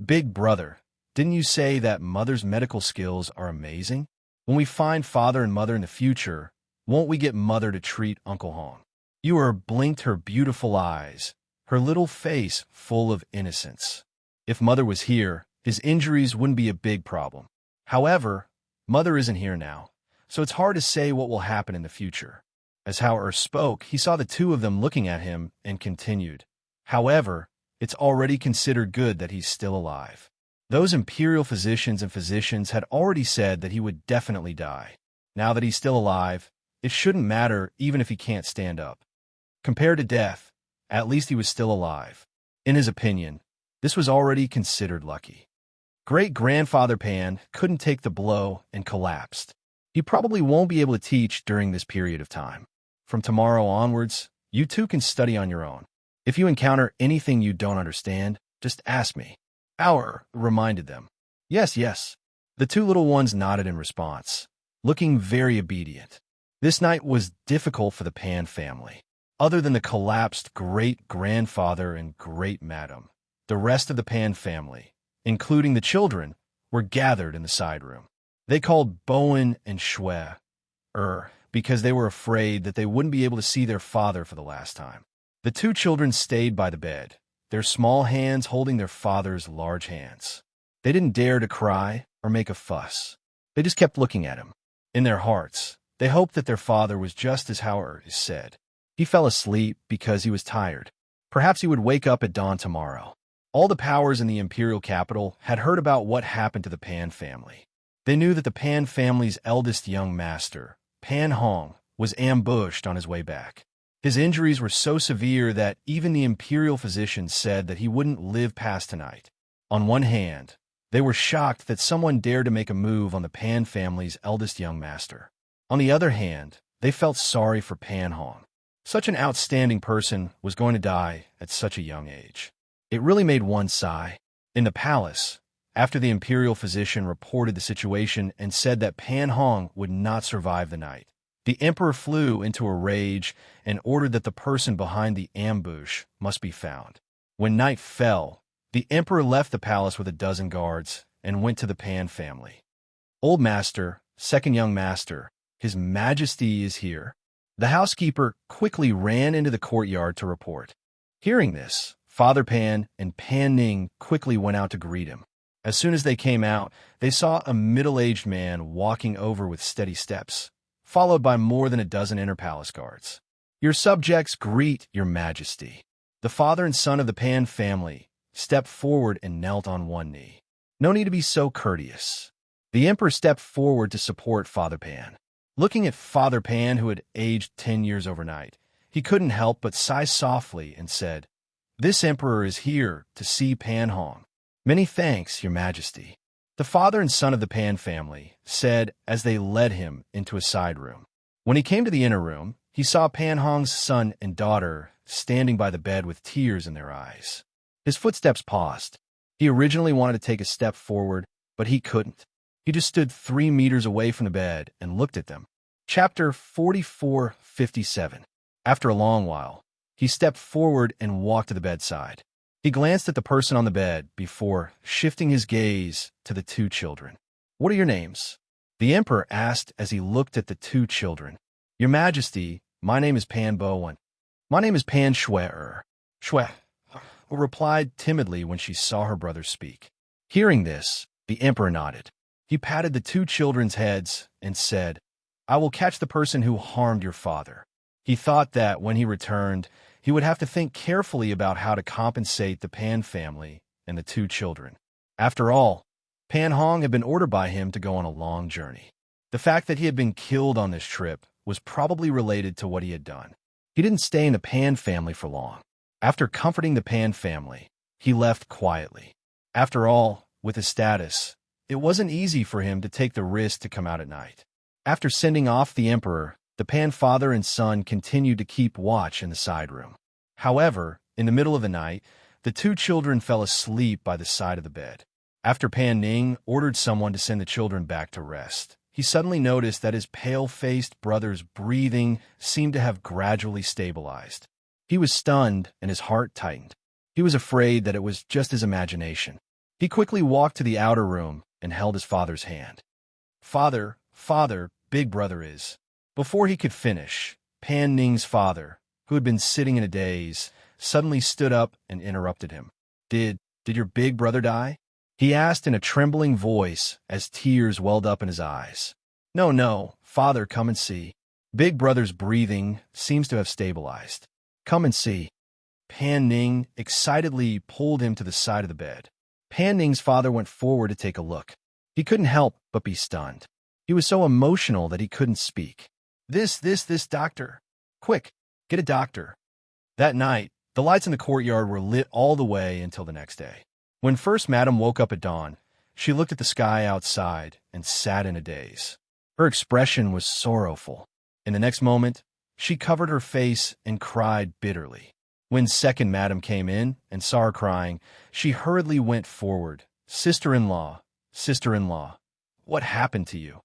Big brother, didn't you say that mother's medical skills are amazing? When we find father and mother in the future, won't we get mother to treat Uncle Hong? Yu blinked her beautiful eyes, her little face full of innocence. If mother was here, his injuries wouldn't be a big problem. However, mother isn't here now, so it's hard to say what will happen in the future. As Hao spoke, he saw the two of them looking at him and continued. However, it's already considered good that he's still alive. Those imperial physicians had already said that he would definitely die. Now that he's still alive, it shouldn't matter even if he can't stand up. Compared to death, at least he was still alive. In his opinion, this was already considered lucky. Great-grandfather Pan couldn't take the blow and collapsed. He probably won't be able to teach during this period of time. From tomorrow onwards, you two can study on your own. If you encounter anything you don't understand, just ask me. Hao reminded them. Yes. The two little ones nodded in response, looking very obedient. This night was difficult for the Pan family. Other than the collapsed great-grandfather and great-madam, the rest of the Pan family, including the children, were gathered in the side room. They called Bowen and Schwer, because they were afraid that they wouldn't be able to see their father for the last time. The two children stayed by the bed, their small hands holding their father's large hands. They didn't dare to cry or make a fuss. They just kept looking at him. In their hearts, they hoped that their father was just as Hao said. He fell asleep because he was tired. Perhaps he would wake up at dawn tomorrow. All the powers in the imperial capital had heard about what happened to the Pan family. They knew that the Pan family's eldest young master, Pan Hong, was ambushed on his way back. His injuries were so severe that even the imperial physicians said that he wouldn't live past tonight. On one hand, they were shocked that someone dared to make a move on the Pan family's eldest young master. On the other hand, they felt sorry for Pan Hong. Such an outstanding person was going to die at such a young age. It really made one sigh. In the palace, after the imperial physician reported the situation and said that Pan Hong would not survive the night, the emperor flew into a rage and ordered that the person behind the ambush must be found. When night fell, the emperor left the palace with 12 guards and went to the Pan family. Old master, second young master, His Majesty is here. The housekeeper quickly ran into the courtyard to report. Hearing this, Father Pan and Pan Ning quickly went out to greet him. As soon as they came out, they saw a middle-aged man walking over with steady steps, followed by more than 12 inner palace guards. Your subjects greet your Majesty. The father and son of the Pan family stepped forward and knelt on one knee. No need to be so courteous. The emperor stepped forward to support Father Pan. Looking at Father Pan, who had aged 10 years overnight, he couldn't help but sigh softly and said, "This emperor is here to see Pan Hong. Many thanks, your Majesty." The father and son of the Pan family said as they led him into a side room. When he came to the inner room, he saw Pan Hong's son and daughter standing by the bed with tears in their eyes. His footsteps paused. He originally wanted to take a step forward, but he couldn't. He just stood 3 meters away from the bed and looked at them. Chapter 44:57. After a long while, he stepped forward and walked to the bedside. He glanced at the person on the bed before shifting his gaze to the 2 children. "What are your names?" the emperor asked as he looked at the 2 children. "Your Majesty, my name is Pan Bowen." "My name is Pan Schwer." Schwer replied timidly when she saw her brother speak. Hearing this, the emperor nodded. He patted the 2 children's heads and said, "I will catch the person who harmed your father." He thought that when he returned, he would have to think carefully about how to compensate the Pan family and the 2 children. After all, Pan Hong had been ordered by him to go on a long journey. The fact that he had been killed on this trip was probably related to what he had done. He didn't stay in the Pan family for long. After comforting the Pan family, he left quietly. After all, with his status, it wasn't easy for him to take the risk to come out at night. After sending off the emperor, the Pan father and son continued to keep watch in the side room. However, in the middle of the night, the 2 children fell asleep by the side of the bed. After Pan Ning ordered someone to send the children back to rest, he suddenly noticed that his pale-faced brother's breathing seemed to have gradually stabilized. He was stunned and his heart tightened. He was afraid that it was just his imagination. He quickly walked to the outer room and held his father's hand. Father, big brother is." Before he could finish, Pan Ning's father, who had been sitting in a daze, suddenly stood up and interrupted him. Did your big brother die?" he asked in a trembling voice as tears welled up in his eyes. No, father, come and see. Big brother's breathing seems to have stabilized. Come and see." Pan Ning excitedly pulled him to the side of the bed. Pan Ning's father went forward to take a look. He couldn't help but be stunned. He was so emotional that he couldn't speak. This doctor. Quick, get a doctor." That night, the lights in the courtyard were lit all the way until the next day. When First Madam woke up at dawn, she looked at the sky outside and sat in a daze. Her expression was sorrowful. In the next moment, she covered her face and cried bitterly. When Second Madam came in and saw her crying, she hurriedly went forward. Sister-in-law, what happened to you?"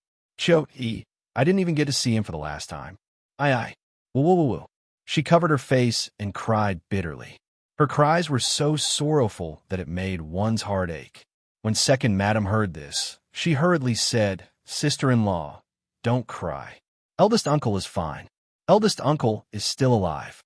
I didn't even get to see him for the last time." Whoa. She covered her face and cried bitterly. Her cries were so sorrowful that it made one's heart ache. When Second Madam heard this, she hurriedly said, "Sister-in-law, don't cry. Eldest uncle is fine. Eldest uncle is still alive."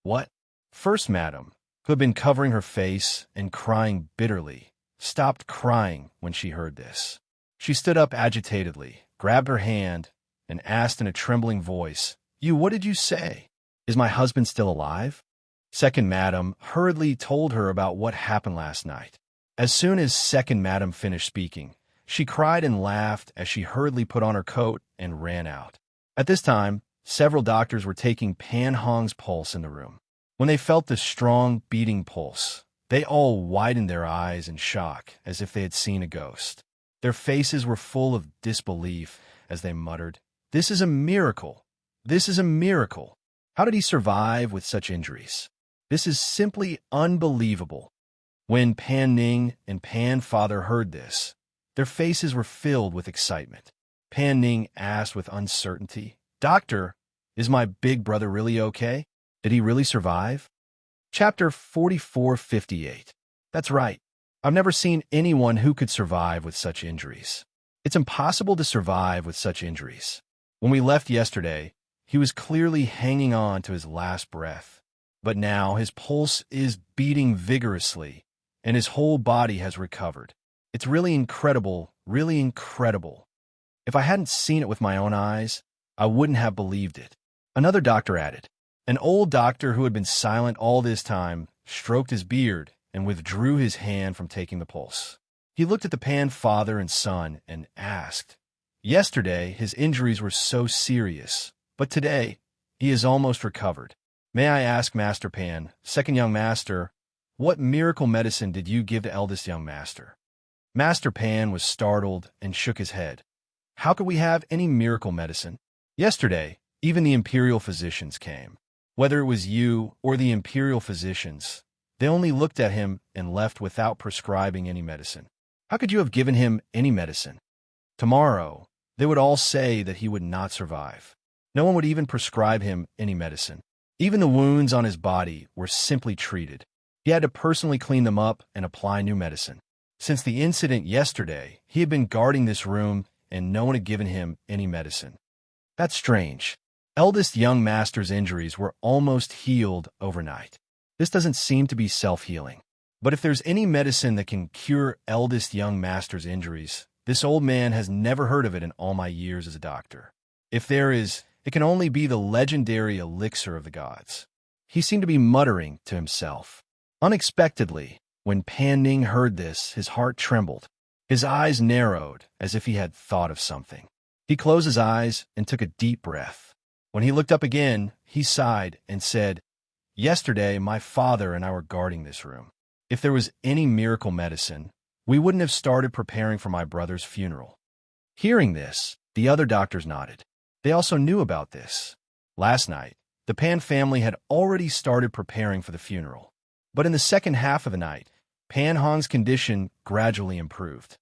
"What?" First Madam, who had been covering her face and crying bitterly, stopped crying when she heard this. She stood up agitatedly, grabbed her hand, and asked in a trembling voice, What did you say? Is my husband still alive?" Second Madam hurriedly told her about what happened last night. As soon as Second Madam finished speaking, she cried and laughed as she hurriedly put on her coat and ran out. At this time, several doctors were taking Pan Hong's pulse in the room. When they felt the strong, beating pulse, they all widened their eyes in shock as if they had seen a ghost. Their faces were full of disbelief as they muttered, "This is a miracle! This is a miracle! How did he survive with such injuries? This is simply unbelievable." When Pan Ning and Pan Father heard this, their faces were filled with excitement. Pan Ning asked with uncertainty, "Doctor, is my big brother really okay? Did he really survive?" Chapter 44:58. That's right. I've never seen anyone who could survive with such injuries. It's impossible to survive with such injuries. When we left yesterday, he was clearly hanging on to his last breath. But now his pulse is beating vigorously, and his whole body has recovered. It's really incredible, really incredible. If I hadn't seen it with my own eyes, I wouldn't have believed it. Another doctor added. An old doctor who had been silent all this time stroked his beard and withdrew his hand from taking the pulse. He looked at the Pan father and son and asked, "Yesterday, his injuries were so serious, but today, he is almost recovered. May I ask, Master Pan, second young master, what miracle medicine did you give to eldest young master?" Master Pan was startled and shook his head. "How could we have any miracle medicine? Yesterday, even the imperial physicians came. Whether it was you or the imperial physicians, they only looked at him and left without prescribing any medicine. How could you have given him any medicine? Tomorrow, they would all say that he would not survive. No one would even prescribe him any medicine. Even the wounds on his body were simply treated. He had to personally clean them up and apply new medicine. Since the incident yesterday, he had been guarding this room and no one had given him any medicine. That's strange. Eldest young master's injuries were almost healed overnight. This doesn't seem to be self-healing. But if there's any medicine that can cure eldest young master's injuries, this old man has never heard of it in all my years as a doctor. If there is, it can only be the legendary elixir of the gods. He seemed to be muttering to himself. Unexpectedly, when Pan Ning heard this, his heart trembled. His eyes narrowed as if he had thought of something. He closed his eyes and took a deep breath. When he looked up again, he sighed and said, "Yesterday, my father and I were guarding this room. If there was any miracle medicine, we wouldn't have started preparing for my brother's funeral." Hearing this, the other doctors nodded. They also knew about this. Last night, the Pan family had already started preparing for the funeral. But in the second half of the night, Pan Hong's condition gradually improved.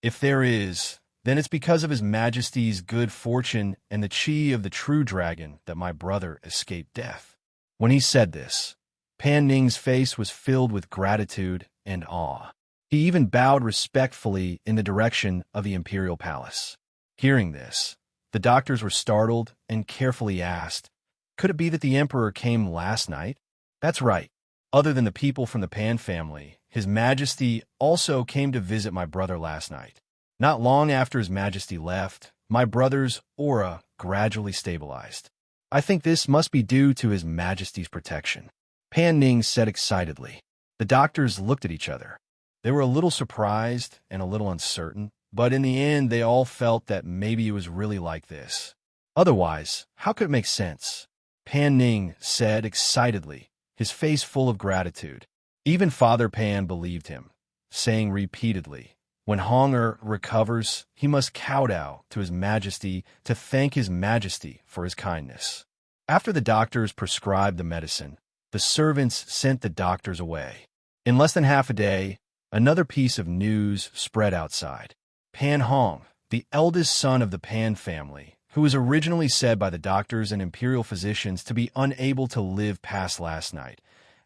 If there is, then it's because of His Majesty's good fortune and the chi of the true dragon that my brother escaped death. When he said this, Pan Ning's face was filled with gratitude and awe. He even bowed respectfully in the direction of the imperial palace. Hearing this, the doctors were startled and carefully asked, "Could it be that the emperor came last night?" That's right. Other than the people from the Pan family, His Majesty also came to visit my brother last night. Not long after His Majesty left, my brother's aura gradually stabilized. I think this must be due to His Majesty's protection. Pan Ning said excitedly. The doctors looked at each other. They were a little surprised and a little uncertain, but in the end they all felt that maybe it was really like this. Otherwise, how could it make sense? Pan Ning said excitedly, his face full of gratitude. Even Father Pan believed him, saying repeatedly, "When Honger recovers, he must kowtow to His Majesty to thank His Majesty for his kindness." After the doctors prescribed the medicine, the servants sent the doctors away. In less than half a day, another piece of news spread outside. Pan Hong, the eldest son of the Pan family, who was originally said by the doctors and imperial physicians to be unable to live past last night,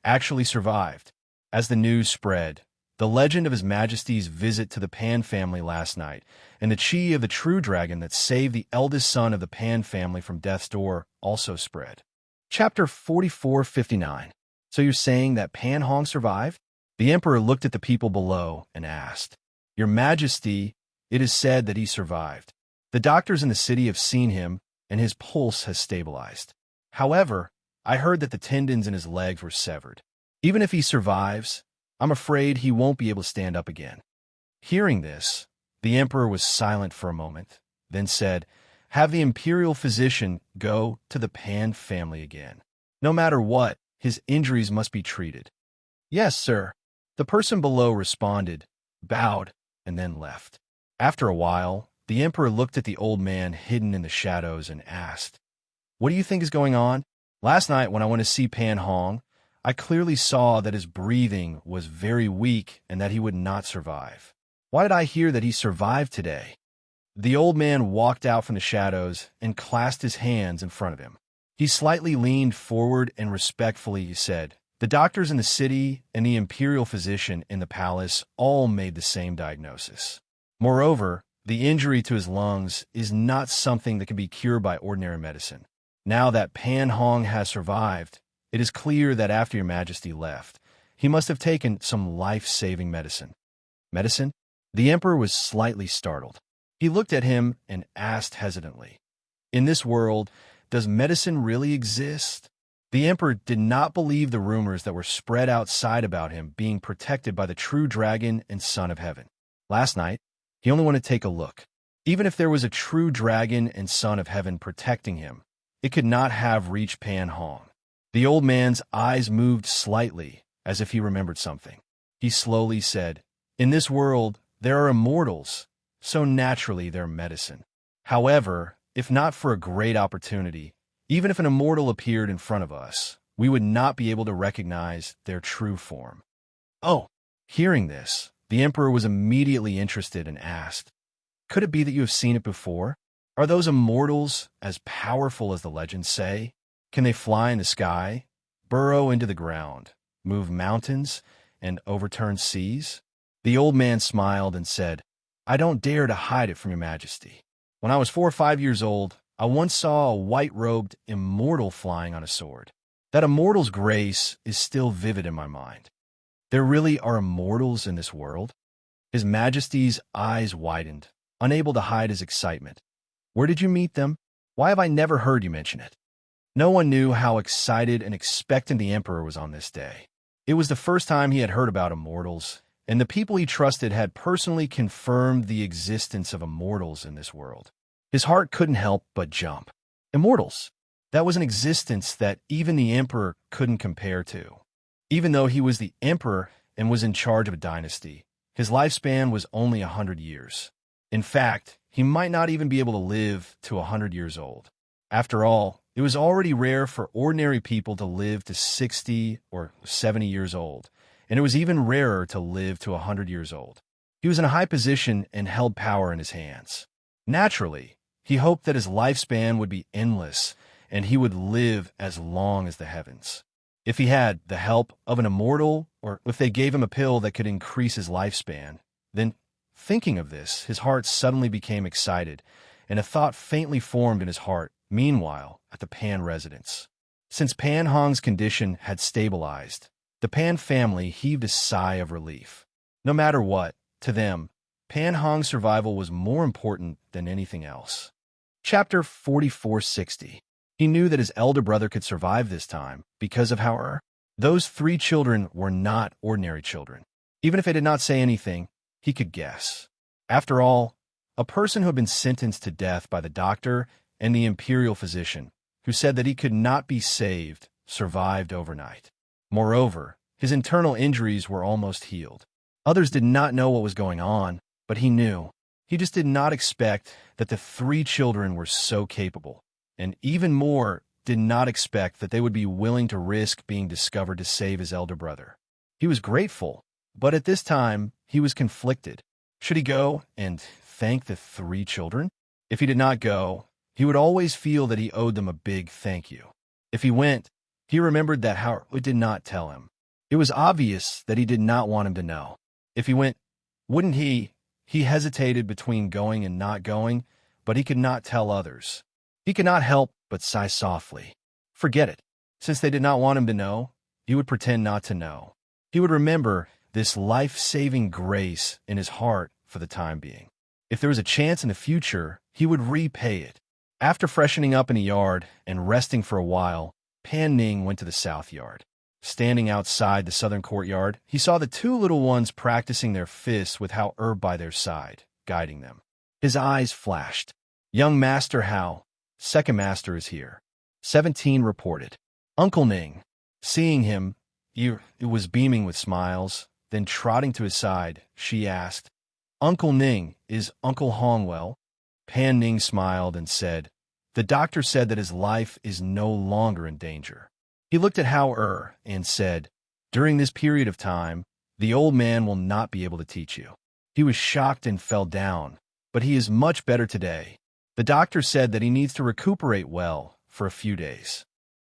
actually survived. As the news spread, the legend of His Majesty's visit to the Pan family last night and the chi of the true dragon that saved the eldest son of the Pan family from death's door also spread. Chapter 4459. So you're saying that Pan Hong survived? The emperor looked at the people below and asked, "Your Majesty, it is said that he survived. The doctors in the city have seen him, and his pulse has stabilized. However, I heard that the tendons in his legs were severed. Even if he survives, I'm afraid he won't be able to stand up again." Hearing this, the emperor was silent for a moment, then said, "Have the imperial physician go to the Pan family again. No matter what, his injuries must be treated." "Yes, sir." The person below responded, bowed, and then left. After a while, the emperor looked at the old man hidden in the shadows and asked, "What do you think is going on? Last night when I went to see Pan Hong, I clearly saw that his breathing was very weak and that he would not survive. Why did I hear that he survived today?" The old man walked out from the shadows and clasped his hands in front of him. He slightly leaned forward and respectfully said, "The doctors in the city and the imperial physician in the palace all made the same diagnosis. Moreover, the injury to his lungs is not something that can be cured by ordinary medicine. Now that Pan Hong has survived, it is clear that after Your Majesty left, he must have taken some life-saving medicine." "Medicine?" The emperor was slightly startled. He looked at him and asked hesitantly, "In this world, does medicine really exist?" The emperor did not believe the rumors that were spread outside about him being protected by the true dragon and son of heaven. Last night, he only wanted to take a look. Even if there was a true dragon and son of heaven protecting him, it could not have reached Pan Hong. The old man's eyes moved slightly, as if he remembered something. He slowly said, "In this world, there are immortals, so naturally they're medicine. However, if not for a great opportunity, Even if an immortal appeared in front of us, we would not be able to recognize their true form. Oh, hearing this, the emperor was immediately interested and asked, "Could it be that you have seen it before? Are those immortals as powerful as the legends say? Can they fly in the sky, burrow into the ground, move mountains, and overturn seas?" The old man smiled and said, "I don't dare to hide it from your majesty. When I was 4 or 5 years old, I once saw a white-robed immortal flying on a sword. That immortal's grace is still vivid in my mind. There really are immortals in this world?" His Majesty's eyes widened, unable to hide his excitement. "Where did you meet them? Why have I never heard you mention it?" No one knew how excited and expectant the emperor was on this day. It was the first time he had heard about immortals, and the people he trusted had personally confirmed the existence of immortals in this world. His heart couldn't help but jump. Immortals! That was an existence that even the emperor couldn't compare to. Even though he was the emperor and was in charge of a dynasty, his lifespan was only 100 years. In fact, he might not even be able to live to 100 years old. After all, it was already rare for ordinary people to live to 60 or 70 years old, and it was even rarer to live to 100 years old. He was in a high position and held power in his hands. Naturally, he hoped that his lifespan would be endless and he would live as long as the heavens. If he had the help of an immortal, or if they gave him a pill that could increase his lifespan, then, thinking of this, his heart suddenly became excited, and a thought faintly formed in his heart, meanwhile, at the Pan residence. Since Pan Hong's condition had stabilized, the Pan family heaved a sigh of relief. No matter what, to them, Pan Hong's survival was more important than anything else. Chapter 4460. He knew that his elder brother could survive this time because of how those 3 children were not ordinary children. Even if they did not say anything, he could guess. After all, a person who had been sentenced to death by the doctor and the imperial physician, who said that he could not be saved, survived overnight. Moreover, his internal injuries were almost healed. Others did not know what was going on, but he knew. He just did not expect that the 3 children were so capable, and even more, did not expect that they would be willing to risk being discovered to save his elder brother. He was grateful, but at this time, he was conflicted. Should he go and thank the 3 children? If he did not go, he would always feel that he owed them a big thank you. If he went, he remembered that Howard did not tell him. It was obvious that he did not want him to know. If he went, wouldn't he? He hesitated between going and not going, but he could not tell others. He could not help but sigh softly. Forget it. Since they did not want him to know, he would pretend not to know. He would remember this life-saving grace in his heart for the time being. If there was a chance in the future, he would repay it. After freshening up in the yard and resting for a while, Pan Ning went to the south yard. Standing outside the southern courtyard, he saw the 2 little ones practicing their fists with Hao by their side, guiding them. His eyes flashed. "Young Master Hao, second master is here," 17 reported. Uncle Ning, seeing him, it was beaming with smiles. Then trotting to his side, she asked, "Uncle Ning, is Uncle Hong well?" Pan Ning smiled and said, "The doctor said that his life is no longer in danger." He looked at Hao and said, "During this period of time, the old man will not be able to teach you." He was shocked and fell down, but he is much better today. The doctor said that he needs to recuperate well for a few days.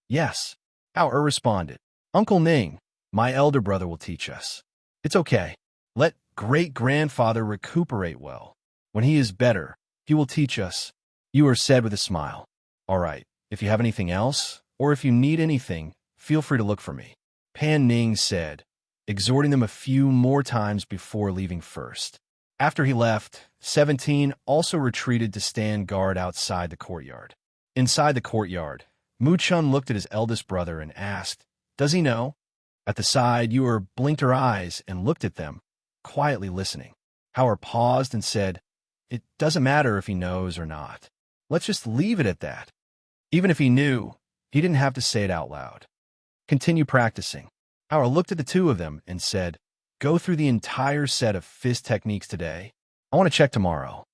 "Yes," Hao responded. "Uncle Ning, my elder brother will teach us. It's okay. Let great-grandfather recuperate well. When he is better, he will teach us," you said with a smile. "All right, if you have anything else, or if you need anything, feel free to look for me," Pan Ning said, exhorting them a few more times before leaving first. After he left, 17 also retreated to stand guard outside the courtyard. Inside the courtyard, Mu Chun looked at his eldest brother and asked, "Does he know?" At the side, Yu blinked her eyes and looked at them, quietly listening. Hao paused and said, "It doesn't matter if he knows or not. Let's just leave it at that." Even if he knew, he didn't have to say it out loud. "Continue practicing." Hao looked at the 2 of them and said, "Go through the entire set of fist techniques today. I want to check tomorrow."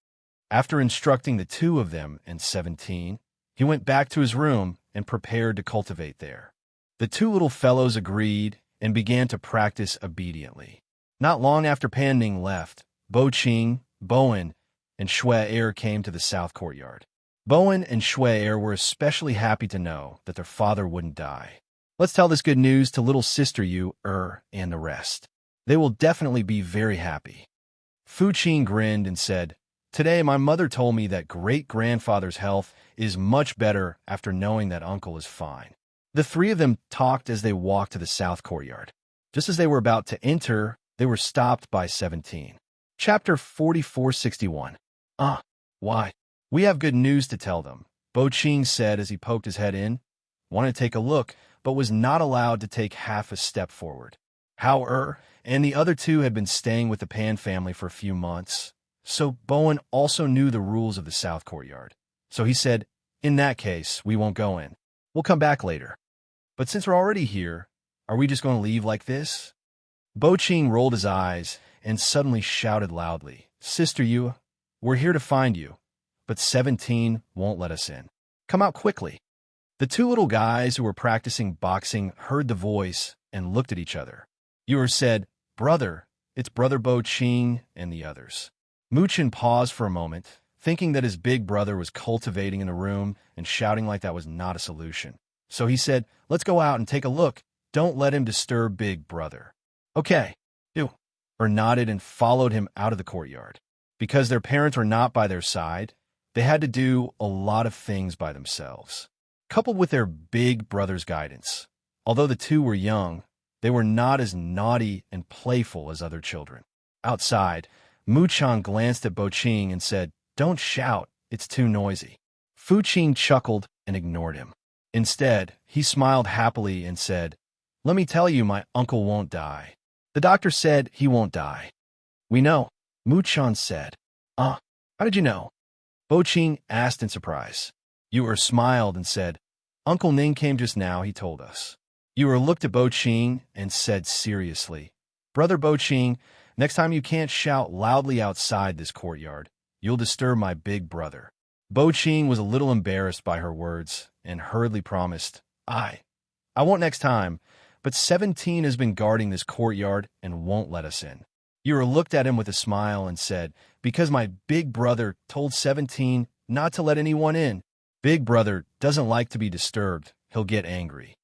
After instructing the 2 of them and 17, He went back to his room and prepared to cultivate there. The two little fellows agreed and began to practice obediently. Not long after Pan Ning left, Bo Qing, Bowen, and Shui Er came to the south courtyard. Bowen and Shui Er were especially happy to know that their father wouldn't die. Let's tell this good news to little sister Yu and the rest. They will definitely be very happy. Fu Qing grinned and said, "Today my mother told me that great-grandfather's health is much better after knowing that uncle is fine." The three of them talked as they walked to the south courtyard. Just as they were about to enter, they were stopped by 17. Chapter 4461. Why? We have good news to tell them, Bo Qing said as he poked his head in. Wanted to take a look, but was not allowed to take half a step forward. How and the other two had been staying with the Pan family for a few months, so Bowen also knew the rules of the south courtyard. So he said, "In that case, we won't go in. We'll come back later. But since we're already here, are we just going to leave like this?" Bo Qing rolled his eyes and suddenly shouted loudly, "Sister Yu, we're here to find you, but 17 won't let us in. Come out quickly." The two little guys who were practicing boxing heard the voice and looked at each other. Yu said, "Brother, it's Brother Bo Qing and the others." Muchin paused for a moment, thinking that his big brother was cultivating in the room and shouting like that was not a solution. So he said, "Let's go out and take a look. Don't let him disturb big brother." "Okay." Yu nodded and followed him out of the courtyard. Because their parents were not by their side, they had to do a lot of things by themselves. Coupled with their big brother's guidance, although the two were young, they were not as naughty and playful as other children. Outside, Muchan glanced at Bo Qing and said, "Don't shout, it's too noisy." Fu Qing chuckled and ignored him. Instead, he smiled happily and said, "Let me tell you, my uncle won't die. The doctor said he won't die." "We know," Muchan said. How did you know?" Bo Qing asked in surprise. Yu smiled and said, "Uncle Ning came just now, he told us." Yu looked at Bo Qing and said seriously, "Brother Bo Qing, next time you can't shout loudly outside this courtyard. You'll disturb my big brother." Bo Qing was a little embarrassed by her words and hurriedly promised, I won't next time, but 17 has been guarding this courtyard and won't let us in." Yu looked at him with a smile and said, "Because my big brother told 17 not to let anyone in. Big brother doesn't like to be disturbed. He'll get angry."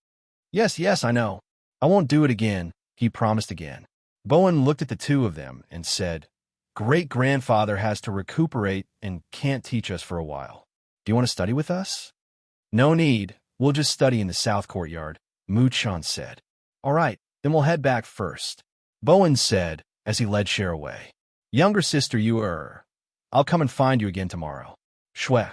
Yes, I know. I won't do it again," he promised again. Bowen looked at the two of them and said, "Great-grandfather has to recuperate and can't teach us for a while. Do you want to study with us?" "No need. We'll just study in the south courtyard," Muchan said. "All right, then we'll head back first," Bowen said as he led Cher away. "Younger sister Yu I'll come and find you again tomorrow." Shui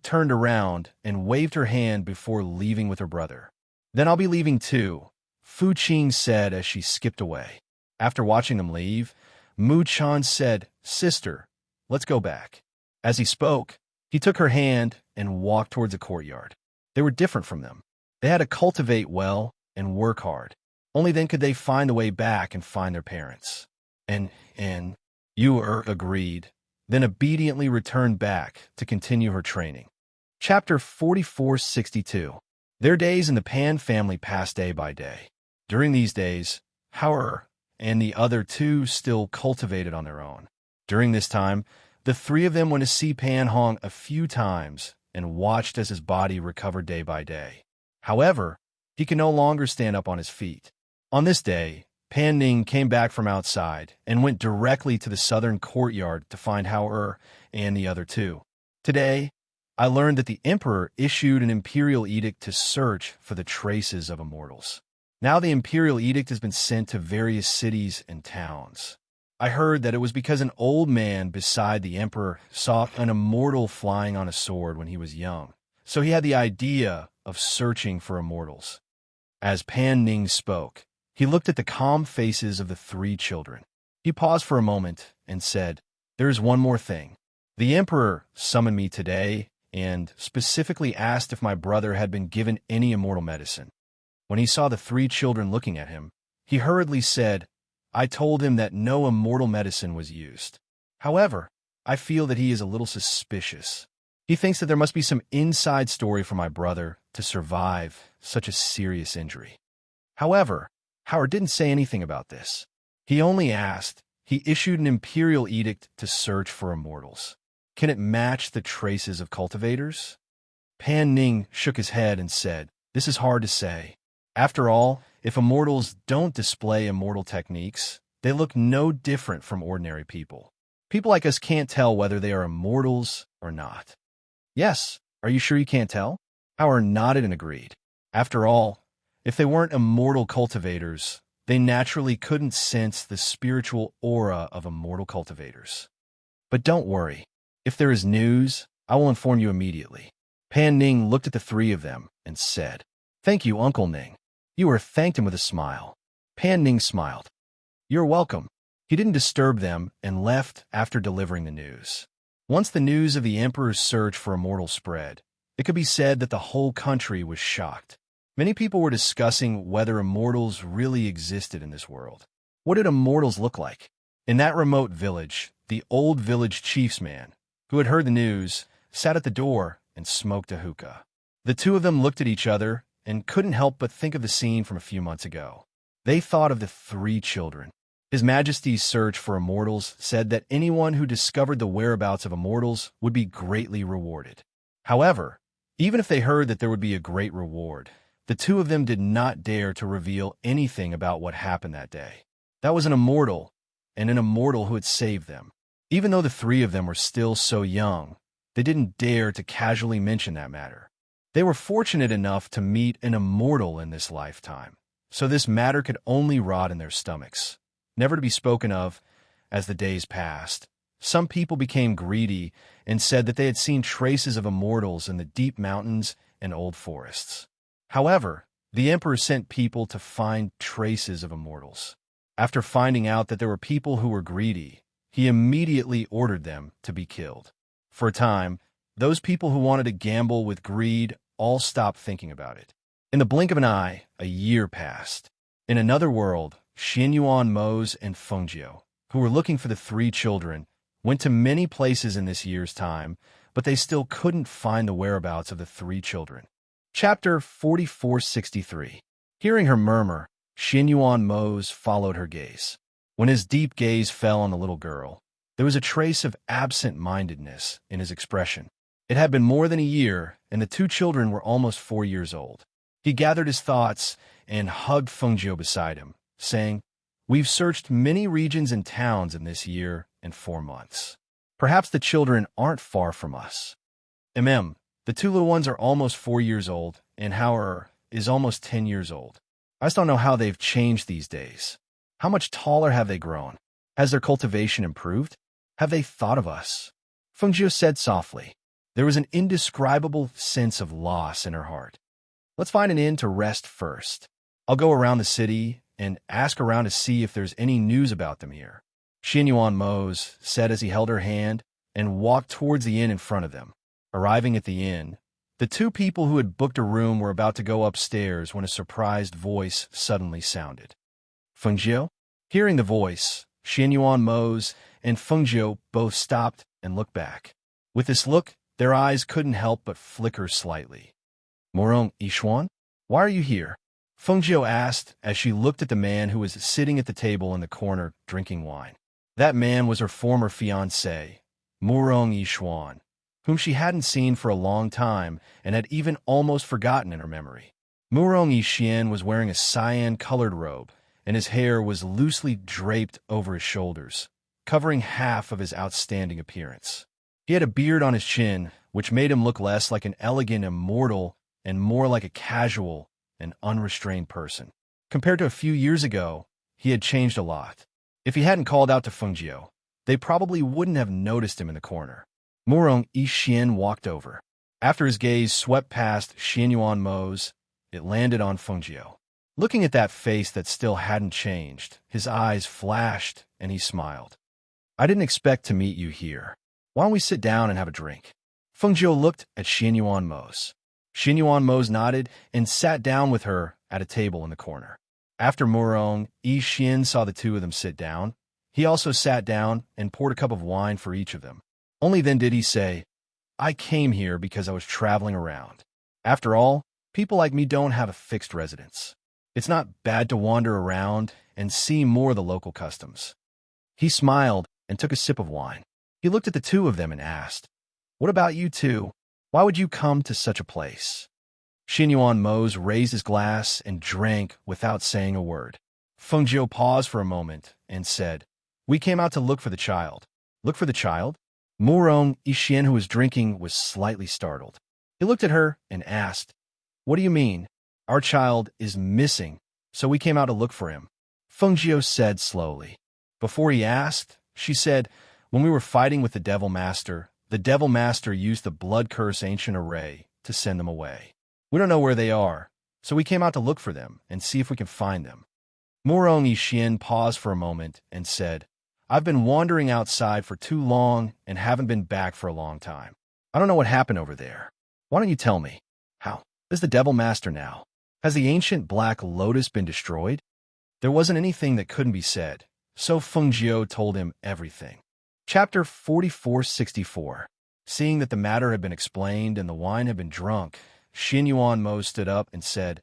turned around and waved her hand before leaving with her brother. "Then I'll be leaving too," Fu Qing said as she skipped away. After watching them leave, Muchan said, "Sister, let's go back." As he spoke, he took her hand and walked towards the courtyard. They were different from them. They had to cultivate well and work hard. Only then could they find the way back and find their parents. And Yu agreed, then obediently returned back to continue her training. Chapter 4462. Their days in the Pan family passed day by day. During these days, Hauer and the other two still cultivated on their own. During this time, the three of them went to see Pan Hong a few times and watched as his body recovered day by day. However, he could no longer stand up on his feet. On this day, Pan Ning came back from outside and went directly to the southern courtyard to find Hauer and the other two. "Today, I learned that the emperor issued an imperial edict to search for the traces of immortals. Now the imperial edict has been sent to various cities and towns. I heard that it was because an old man beside the emperor saw an immortal flying on a sword when he was young, so he had the idea of searching for immortals." As Pan Ning spoke, he looked at the calm faces of the three children. He paused for a moment and said, "There is one more thing. The emperor summoned me today and specifically asked if my brother had been given any immortal medicine. When he saw the three children looking at him, he hurriedly said, I told him that no immortal medicine was used. However, I feel that he is a little suspicious. He thinks that there must be some inside story for my brother to survive such a serious injury. However, Howard didn't say anything about this. He only asked, he issued an imperial edict to search for immortals. Can it match the traces of cultivators? Pan Ning shook his head and said, this is hard to say. After all, if immortals don't display immortal techniques, they look no different from ordinary people. People like us can't tell whether they are immortals or not. Yes, are you sure you can't tell? Howard nodded and agreed. After all, if they weren't immortal cultivators, they naturally couldn't sense the spiritual aura of immortal cultivators. But don't worry. If there is news, I will inform you immediately. Pan Ning looked at the three of them and said, thank you, Uncle Ning. You thanked him with a smile. Pan Ning smiled. You're welcome. He didn't disturb them and left after delivering the news. Once the news of the Emperor's search for immortals spread, it could be said that the whole country was shocked. Many people were discussing whether immortals really existed in this world. What did immortals look like? In that remote village, the old village chief's man, who had heard the news, sat at the door and smoked a hookah. The two of them looked at each other and couldn't help but think of the scene from a few months ago. They thought of the three children. His Majesty's search for immortals said that anyone who discovered the whereabouts of immortals would be greatly rewarded. However, even if they heard that there would be a great reward, the two of them did not dare to reveal anything about what happened that day. That was an immortal, and an immortal who had saved them. Even though the three of them were still so young, they didn't dare to casually mention that matter. They were fortunate enough to meet an immortal in this lifetime, so this matter could only rot in their stomachs, never to be spoken of. As the days passed, some people became greedy and said that they had seen traces of immortals in the deep mountains and old forests. However, the Emperor sent people to find traces of immortals. After finding out that there were people who were greedy, he immediately ordered them to be killed. For a time, those people who wanted to gamble with greed all stopped thinking about it. In the blink of an eye, a year passed. In another world, Xianyuan Mose and Fengjiu, who were looking for the three children, went to many places in this year's time, but they still couldn't find the whereabouts of the three children. Chapter 4463. Hearing her murmur, Xianyuan Mose followed her gaze. When his deep gaze fell on the little girl, there was a trace of absent-mindedness in his expression. It had been more than a year, and the two children were almost 4 years old. He gathered his thoughts and hugged Fengjiu beside him, saying, we've searched many regions and towns in this year and 4 months. Perhaps the children aren't far from us. The two little ones are almost 4 years old, and Howard is almost 10 years old. I just don't know how they've changed these days. How much taller have they grown? Has their cultivation improved? Have they thought of us? Fengjiu said softly. There was an indescribable sense of loss in her heart. Let's find an inn to rest first. I'll go around the city and ask around to see if there's any news about them here. Xianyuan Mose said as he held her hand and walked towards the inn in front of them. Arriving at the inn, the two people who had booked a room were about to go upstairs when a surprised voice suddenly sounded. Fengjiu? Hearing the voice, Xianyuan Mose and Fengjiu both stopped and looked back. With this look, their eyes couldn't help but flicker slightly. Morong Yishuan, why are you here? Fengjiu asked as she looked at the man who was sitting at the table in the corner drinking wine. That man was her former fiancé, Morong Yishuan, whom she hadn't seen for a long time and had even almost forgotten in her memory. Morong Yishuan was wearing a cyan-colored robe, and his hair was loosely draped over his shoulders, covering half of his outstanding appearance. He had a beard on his chin, which made him look less like an elegant immortal and more like a casual and unrestrained person. Compared to a few years ago, he had changed a lot. If he hadn't called out to Fengjiu, they probably wouldn't have noticed him in the corner. Morong Yishuan walked over. After his gaze swept past Xianyuan Mose, it landed on Fengjiu. Looking at that face that still hadn't changed, his eyes flashed and he smiled. I didn't expect to meet you here. Why don't we sit down and have a drink? Fengjiu looked at Xianyuan Mose. Xianyuan Mose nodded and sat down with her at a table in the corner. After Morong Yishuan saw the two of them sit down, he also sat down and poured a cup of wine for each of them. Only then did he say, I came here because I was traveling around. After all, people like me don't have a fixed residence. It's not bad to wander around and see more of the local customs." He smiled and took a sip of wine. He looked at the two of them and asked, "What about you two? Why would you come to such a place?" Xinyuan Mose raised his glass and drank without saying a word. Feng Jiu paused for a moment and said, "We came out to look for the child." "Look for the child?" Murong Yixian, who was drinking, was slightly startled. He looked at her and asked, "What do you mean? Our child is missing, so we came out to look for him," Feng Jiu said slowly. Before he asked, she said, "When we were fighting with the Devil Master used the blood curse ancient array to send them away. We don't know where they are, so we came out to look for them and see if we can find them." Murong Yixian paused for a moment and said, "I've been wandering outside for too long and haven't been back for a long time. I don't know what happened over there. Why don't you tell me? How is the Devil Master now? Has the ancient Black Lotus been destroyed?" There wasn't anything that couldn't be said, so Feng Jiu told him everything. Chapter 4464. Seeing that the matter had been explained and the wine had been drunk, Xinyuan Mo stood up and said,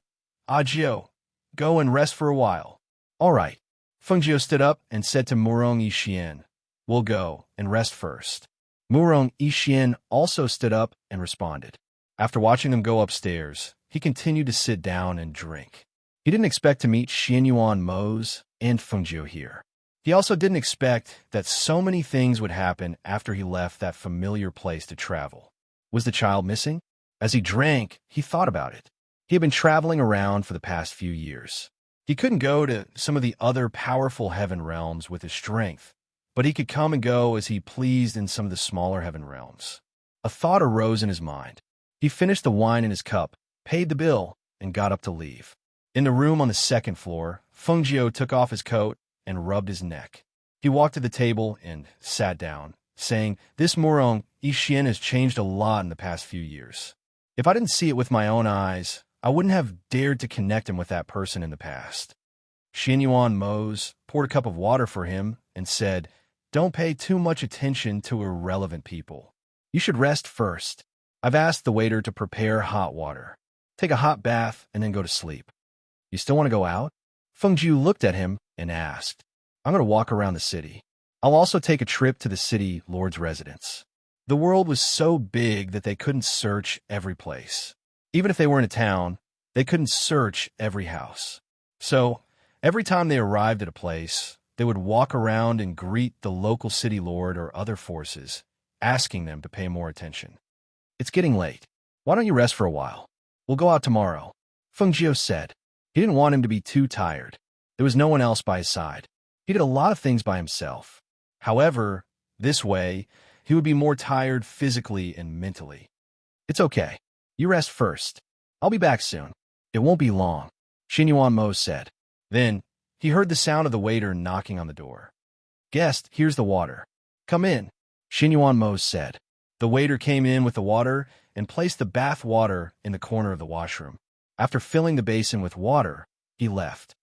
"Jiu, go and rest for a while." "All right." Feng Jiu stood up and said to Murong Yixian, "We'll go and rest first." Murong Yixian also stood up and responded. After watching them go upstairs, he continued to sit down and drink. He didn't expect to meet Xinyuan Mose and Feng Jiu here. He also didn't expect that so many things would happen after he left that familiar place to travel. Was the child missing? As he drank, he thought about it. He had been traveling around for the past few years. He couldn't go to some of the other powerful heaven realms with his strength, but he could come and go as he pleased in some of the smaller heaven realms. A thought arose in his mind. He finished the wine in his cup, paid the bill, and got up to leave. In the room on the second floor, Feng Jiu took off his coat and rubbed his neck. He walked to the table and sat down, saying, "This Murong Yixian has changed a lot in the past few years. If I didn't see it with my own eyes, I wouldn't have dared to connect him with that person in the past." Xinyuan Mose poured a cup of water for him and said, "Don't pay too much attention to irrelevant people. You should rest first. I've asked the waiter to prepare hot water. Take a hot bath and then go to sleep." "You still want to go out?" Feng Jiu looked at him and asked. "I'm going to walk around the city. I'll also take a trip to the city lord's residence." The world was so big that they couldn't search every place. Even if they were in a town, they couldn't search every house. So, every time they arrived at a place, they would walk around and greet the local city lord or other forces, asking them to pay more attention. "It's getting late. Why don't you rest for a while? We'll go out tomorrow," Feng Jiu said. He didn't want him to be too tired. There was no one else by his side. He did a lot of things by himself. However, this way, he would be more tired physically and mentally. "It's okay. You rest first. I'll be back soon. It won't be long," Xinyuan Mo said. Then, he heard the sound of the waiter knocking on the door. "Guest, here's the water. Come in," Xinyuan Mo said. The waiter came in with the water and placed the bath water in the corner of the washroom. After filling the basin with water, he left.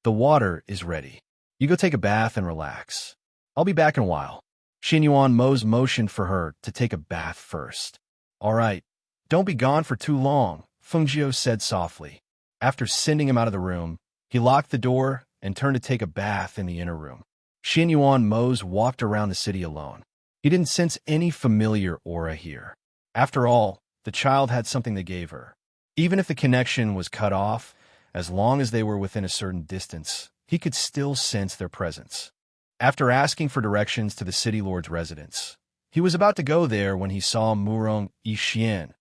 "The water is ready. You go take a bath and relax. I'll be back in a while." Xinyuan Mo's motioned for her to take a bath first. "All right. Don't be gone for too long," Feng Jiu said softly. After sending him out of the room, he locked the door and turned to take a bath in the inner room. Xinyuan Mose walked around the city alone. He didn't sense any familiar aura here. After all, the child had something they gave her. Even if the connection was cut off, as long as they were within a certain distance, he could still sense their presence. After asking for directions to the city lord's residence, he was about to go there when he saw Murong Yixian,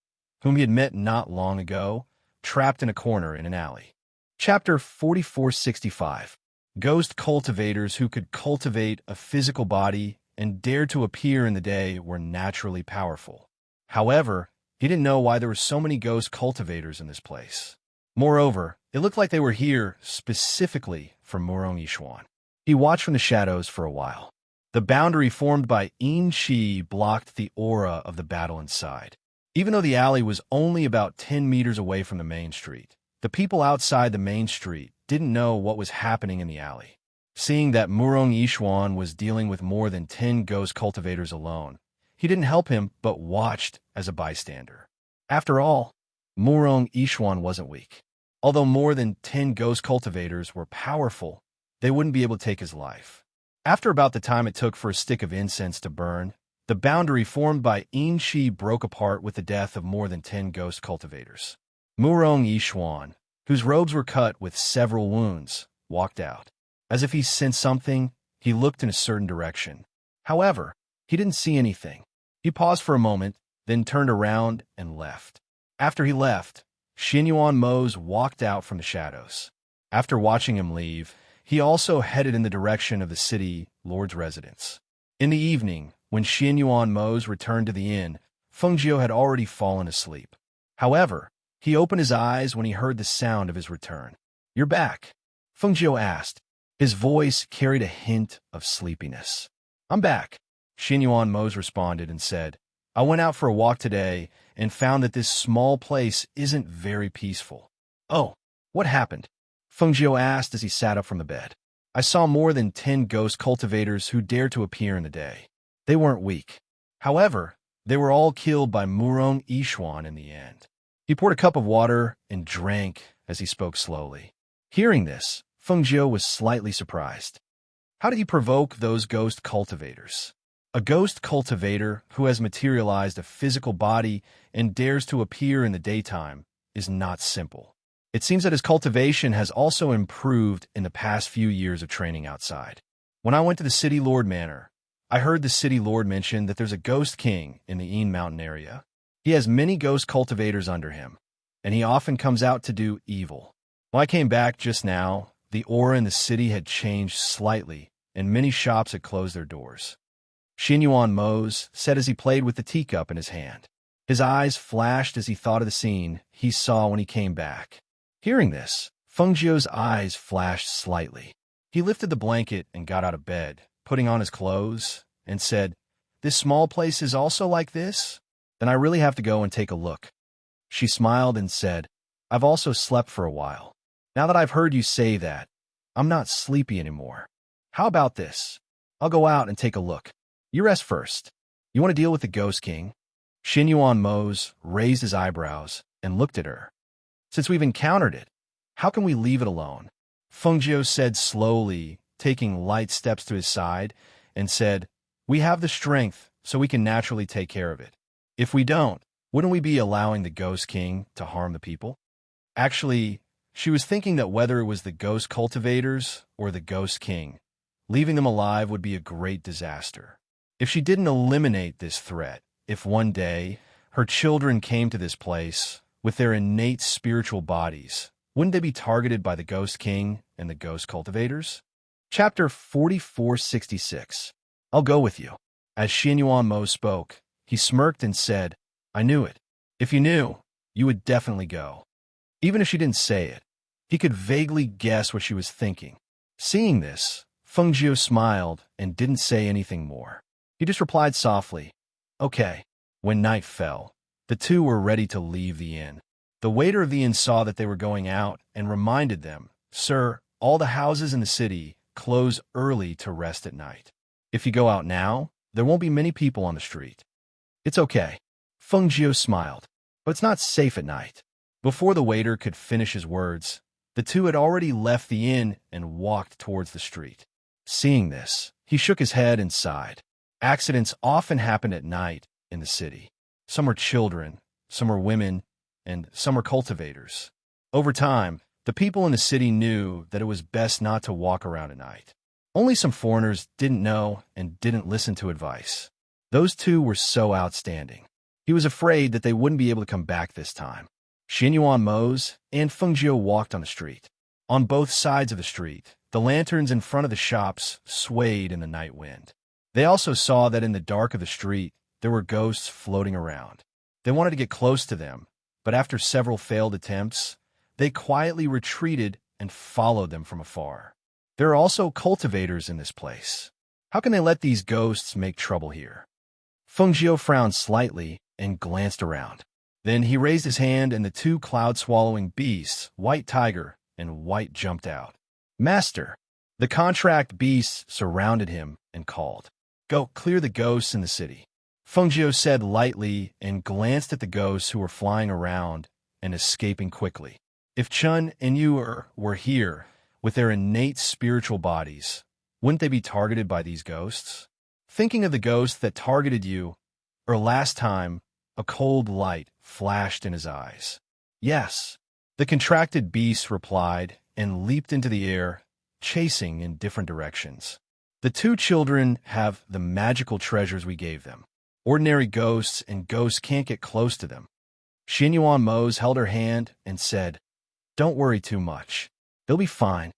whom he had met not long ago, trapped in a corner in an alley. Chapter 4465. Ghost cultivators who could cultivate a physical body and dared to appear in the day were naturally powerful. However, he didn't know why there were so many ghost cultivators in this place. Moreover, it looked like they were here specifically for Murong Yixian. He watched from the shadows for a while. The boundary formed by Yin Qi blocked the aura of the battle inside. Even though the alley was only about 10 meters away from the main street, the people outside the main street didn't know what was happening in the alley. Seeing that Murong Yixian was dealing with more than 10 ghost cultivators alone, He didn't help him, but watched as a bystander. After all, Murong Ishuan wasn't weak. Although more than 10 ghost cultivators were powerful, they wouldn't be able to take his life. After about the time it took for a stick of incense to burn, the boundary formed by Yin-Shi broke apart with the death of more than 10 ghost cultivators. Murong Ishuan, whose robes were cut with several wounds, walked out. As if he sensed something, he looked in a certain direction. However, he didn't see anything. He paused for a moment, then turned around and left. After he left, Xinyuan Mose walked out from the shadows. After watching him leave, he also headed in the direction of the city lord's residence. In the evening, when Xinyuan Mose returned to the inn, Fengjiu had already fallen asleep. However, he opened his eyes when he heard the sound of his return. "You're back?" Fengjiu asked. His voice carried a hint of sleepiness. "I'm back," Xinyuan Mose responded and said, "I went out for a walk today and found that this small place isn't very peaceful." "Oh, what happened?" Fengjiu asked as he sat up from the bed. "I saw more than 10 ghost cultivators who dared to appear in the day. They weren't weak. However, they were all killed by Murong Ishuan in the end." He poured a cup of water and drank as he spoke slowly. Hearing this, Fengjiu was slightly surprised. How did he provoke those ghost cultivators? A ghost cultivator who has materialized a physical body and dares to appear in the daytime is not simple. It seems that his cultivation has also improved in the past few years of training outside. When I went to the City Lord Manor, I heard the City Lord mention that there's a ghost king in the Yin Mountain area. He has many ghost cultivators under him, and he often comes out to do evil. When I came back just now, the aura in the city had changed slightly, and many shops had closed their doors. Xinyuan Mose said as he played with the teacup in his hand. His eyes flashed as he thought of the scene he saw when he came back. Hearing this, Fengjiu's eyes flashed slightly. He lifted the blanket and got out of bed, putting on his clothes, and said, "This small place is also like this? Then I really have to go and take a look." She smiled and said, "I've also slept for a while. Now that I've heard you say that, I'm not sleepy anymore. How about this? I'll go out and take a look. You rest first. You want to deal with the Ghost King?" Xinyuan Mose raised his eyebrows and looked at her. "Since we've encountered it, how can we leave it alone?" Fengjiu said slowly, taking light steps to his side, and said, "We have the strength, so we can naturally take care of it. If we don't, wouldn't we be allowing the Ghost King to harm the people?" Actually, she was thinking that whether it was the Ghost Cultivators or the Ghost King, leaving them alive would be a great disaster. If she didn't eliminate this threat, if one day her children came to this place with their innate spiritual bodies, wouldn't they be targeted by the Ghost King and the Ghost Cultivators? Chapter 4466. I'll go with you. As Xinyuan Mo spoke, he smirked and said, "I knew it. If you knew, you would definitely go." Even if she didn't say it, he could vaguely guess what she was thinking. Seeing this, Fengjiu smiled and didn't say anything more. He just replied softly, "Okay." When night fell, the two were ready to leave the inn. The waiter of the inn saw that they were going out and reminded them, "Sir, all the houses in the city close early to rest at night. If you go out now, there won't be many people on the street." "It's okay." Fengjiu smiled, "but it's not safe at night." Before the waiter could finish his words, the two had already left the inn and walked towards the street. Seeing this, he shook his head and sighed. Accidents often happen at night in the city. Some are children, some are women, and some are cultivators. Over time, the people in the city knew that it was best not to walk around at night. Only some foreigners didn't know and didn't listen to advice. Those two were so outstanding. He was afraid that they wouldn't be able to come back this time. Xinyuan Mose and Fengjiu walked on the street. On both sides of the street, the lanterns in front of the shops swayed in the night wind. They also saw that in the dark of the street, there were ghosts floating around. They wanted to get close to them, but after several failed attempts, they quietly retreated and followed them from afar. There are also cultivators in this place. How can they let these ghosts make trouble here? Fengjiu frowned slightly and glanced around. Then he raised his hand and the two cloud-swallowing beasts, White Tiger and White, jumped out. "Master!" The contract beasts surrounded him and called, "Go clear the ghosts in the city." Fengjiu said lightly and glanced at the ghosts who were flying around and escaping quickly. If Chun and you were here with their innate spiritual bodies, wouldn't they be targeted by these ghosts? Thinking of the ghost that targeted you, or last time, a cold light flashed in his eyes. Yes, the contracted beast replied and leaped into the air, chasing in different directions. The two children have the magical treasures we gave them. Ordinary ghosts and ghosts can't get close to them. Xinyuan Mose held her hand and said, "Don't worry too much. They'll be fine.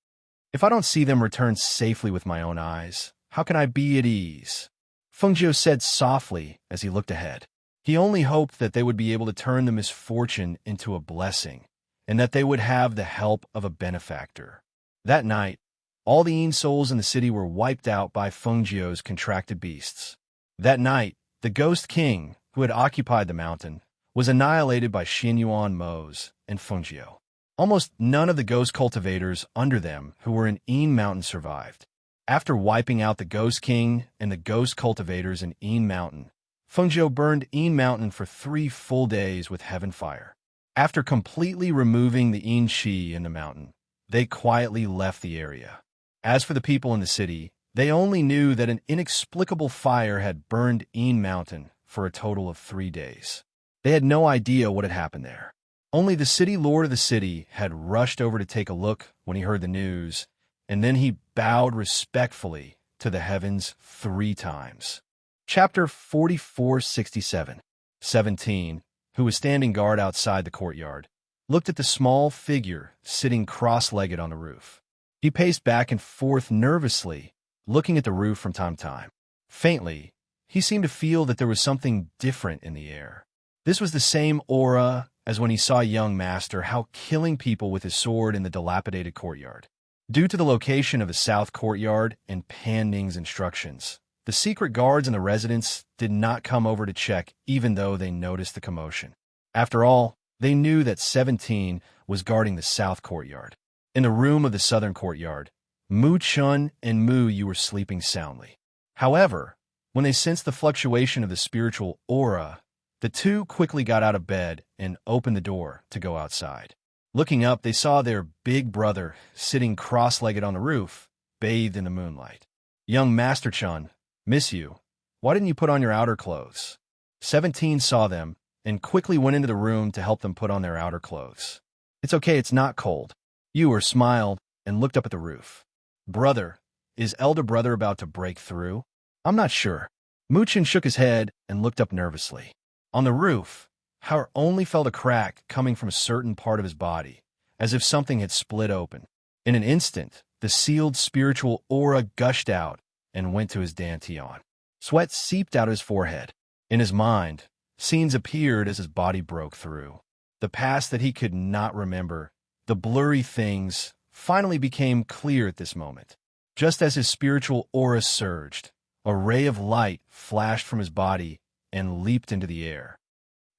If I don't see them return safely with my own eyes, how can I be at ease?" Fengjiu said softly as he looked ahead. He only hoped that they would be able to turn the misfortune into a blessing, and that they would have the help of a benefactor. That night, all the Yin souls in the city were wiped out by Fengjiu's contracted beasts. That night, the Ghost King, who had occupied the mountain, was annihilated by Xinyuan Mose and Fengjiu. Almost none of the ghost cultivators under them who were in Yin Mountain survived. After wiping out the Ghost King and the ghost cultivators in Yin Mountain, Fengjiu burned Yin Mountain for 3 full days with heaven fire. After completely removing the Yin Qi in the mountain, they quietly left the area. As for the people in the city, they only knew that an inexplicable fire had burned Yin Mountain for a total of 3 days. They had no idea what had happened there. Only the city lord of the city had rushed over to take a look when he heard the news, and then he bowed respectfully to the heavens 3 times. Chapter 4467. 17, who was standing guard outside the courtyard, looked at the small figure sitting cross-legged on the roof. He paced back and forth nervously, looking at the roof from time to time. Faintly, he seemed to feel that there was something different in the air. This was the same aura as when he saw young Master How killing people with his sword in the dilapidated courtyard. Due to the location of the south courtyard and Pan Ning's instructions, the secret guards in the residence did not come over to check even though they noticed the commotion. After all, they knew that 17 was guarding the south courtyard. In the room of the southern courtyard, Mu Chun and Mu Yu were sleeping soundly. However, when they sensed the fluctuation of the spiritual aura, the two quickly got out of bed and opened the door to go outside. Looking up, they saw their big brother sitting cross-legged on the roof, bathed in the moonlight. "Young Master Chun, miss you. Why didn't you put on your outer clothes?" 17 saw them and quickly went into the room to help them put on their outer clothes. "It's okay, it's not cold." Ewer smiled and looked up at the roof. "Brother, is elder brother about to break through?" "I'm not sure." Muchin shook his head and looked up nervously. On the roof, Howard only felt a crack coming from a certain part of his body, as if something had split open. In an instant, the sealed spiritual aura gushed out and went to his dantian. Sweat seeped out his forehead. In his mind, scenes appeared as his body broke through. The past that he could not remember, the blurry things, finally became clear at this moment. Just as his spiritual aura surged, a ray of light flashed from his body and leaped into the air.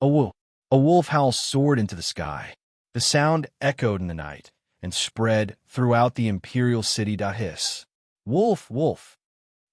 A wolf howl soared into the sky. The sound echoed in the night and spread throughout the imperial city. Hiss. "Wolf, wolf."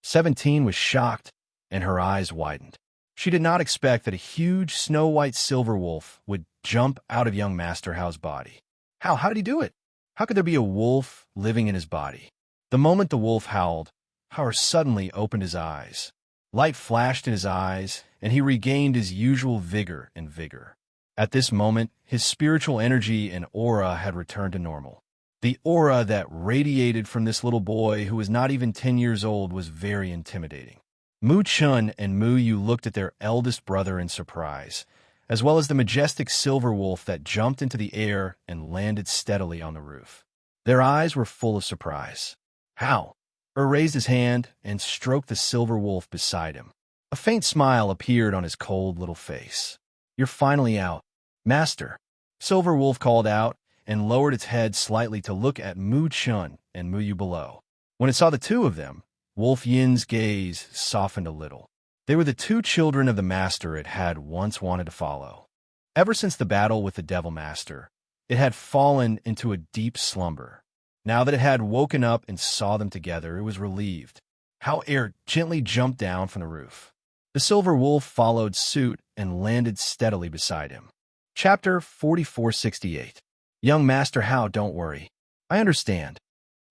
17 was shocked, and her eyes widened. She did not expect that a huge snow-white silver wolf would jump out of young Master Hao's body. How did he do it? How could there be a wolf living in his body? The moment the wolf howled, Hao suddenly opened his eyes. Light flashed in his eyes, and he regained his usual vigor and vigor. At this moment, his spiritual energy and aura had returned to normal. The aura that radiated from this little boy who was not even 10 years old was very intimidating. Mu Chun and Mu Yu looked at their eldest brother in surprise, as well as the majestic silver wolf that jumped into the air and landed steadily on the roof. Their eyes were full of surprise. "How?" raised his hand and stroked the silver wolf beside him. A faint smile appeared on his cold little face. "You're finally out, Master." Silver Wolf called out and lowered its head slightly to look at Mu Chun and Mu Yu below. When it saw the two of them, Wolf Yin's gaze softened a little. They were the two children of the master it had once wanted to follow. Ever since the battle with the Devil Master, it had fallen into a deep slumber. Now that it had woken up and saw them together, it was relieved. How Air gently jumped down from the roof. The silver wolf followed suit and landed steadily beside him. Chapter 4468. Young Master How, don't worry. I understand.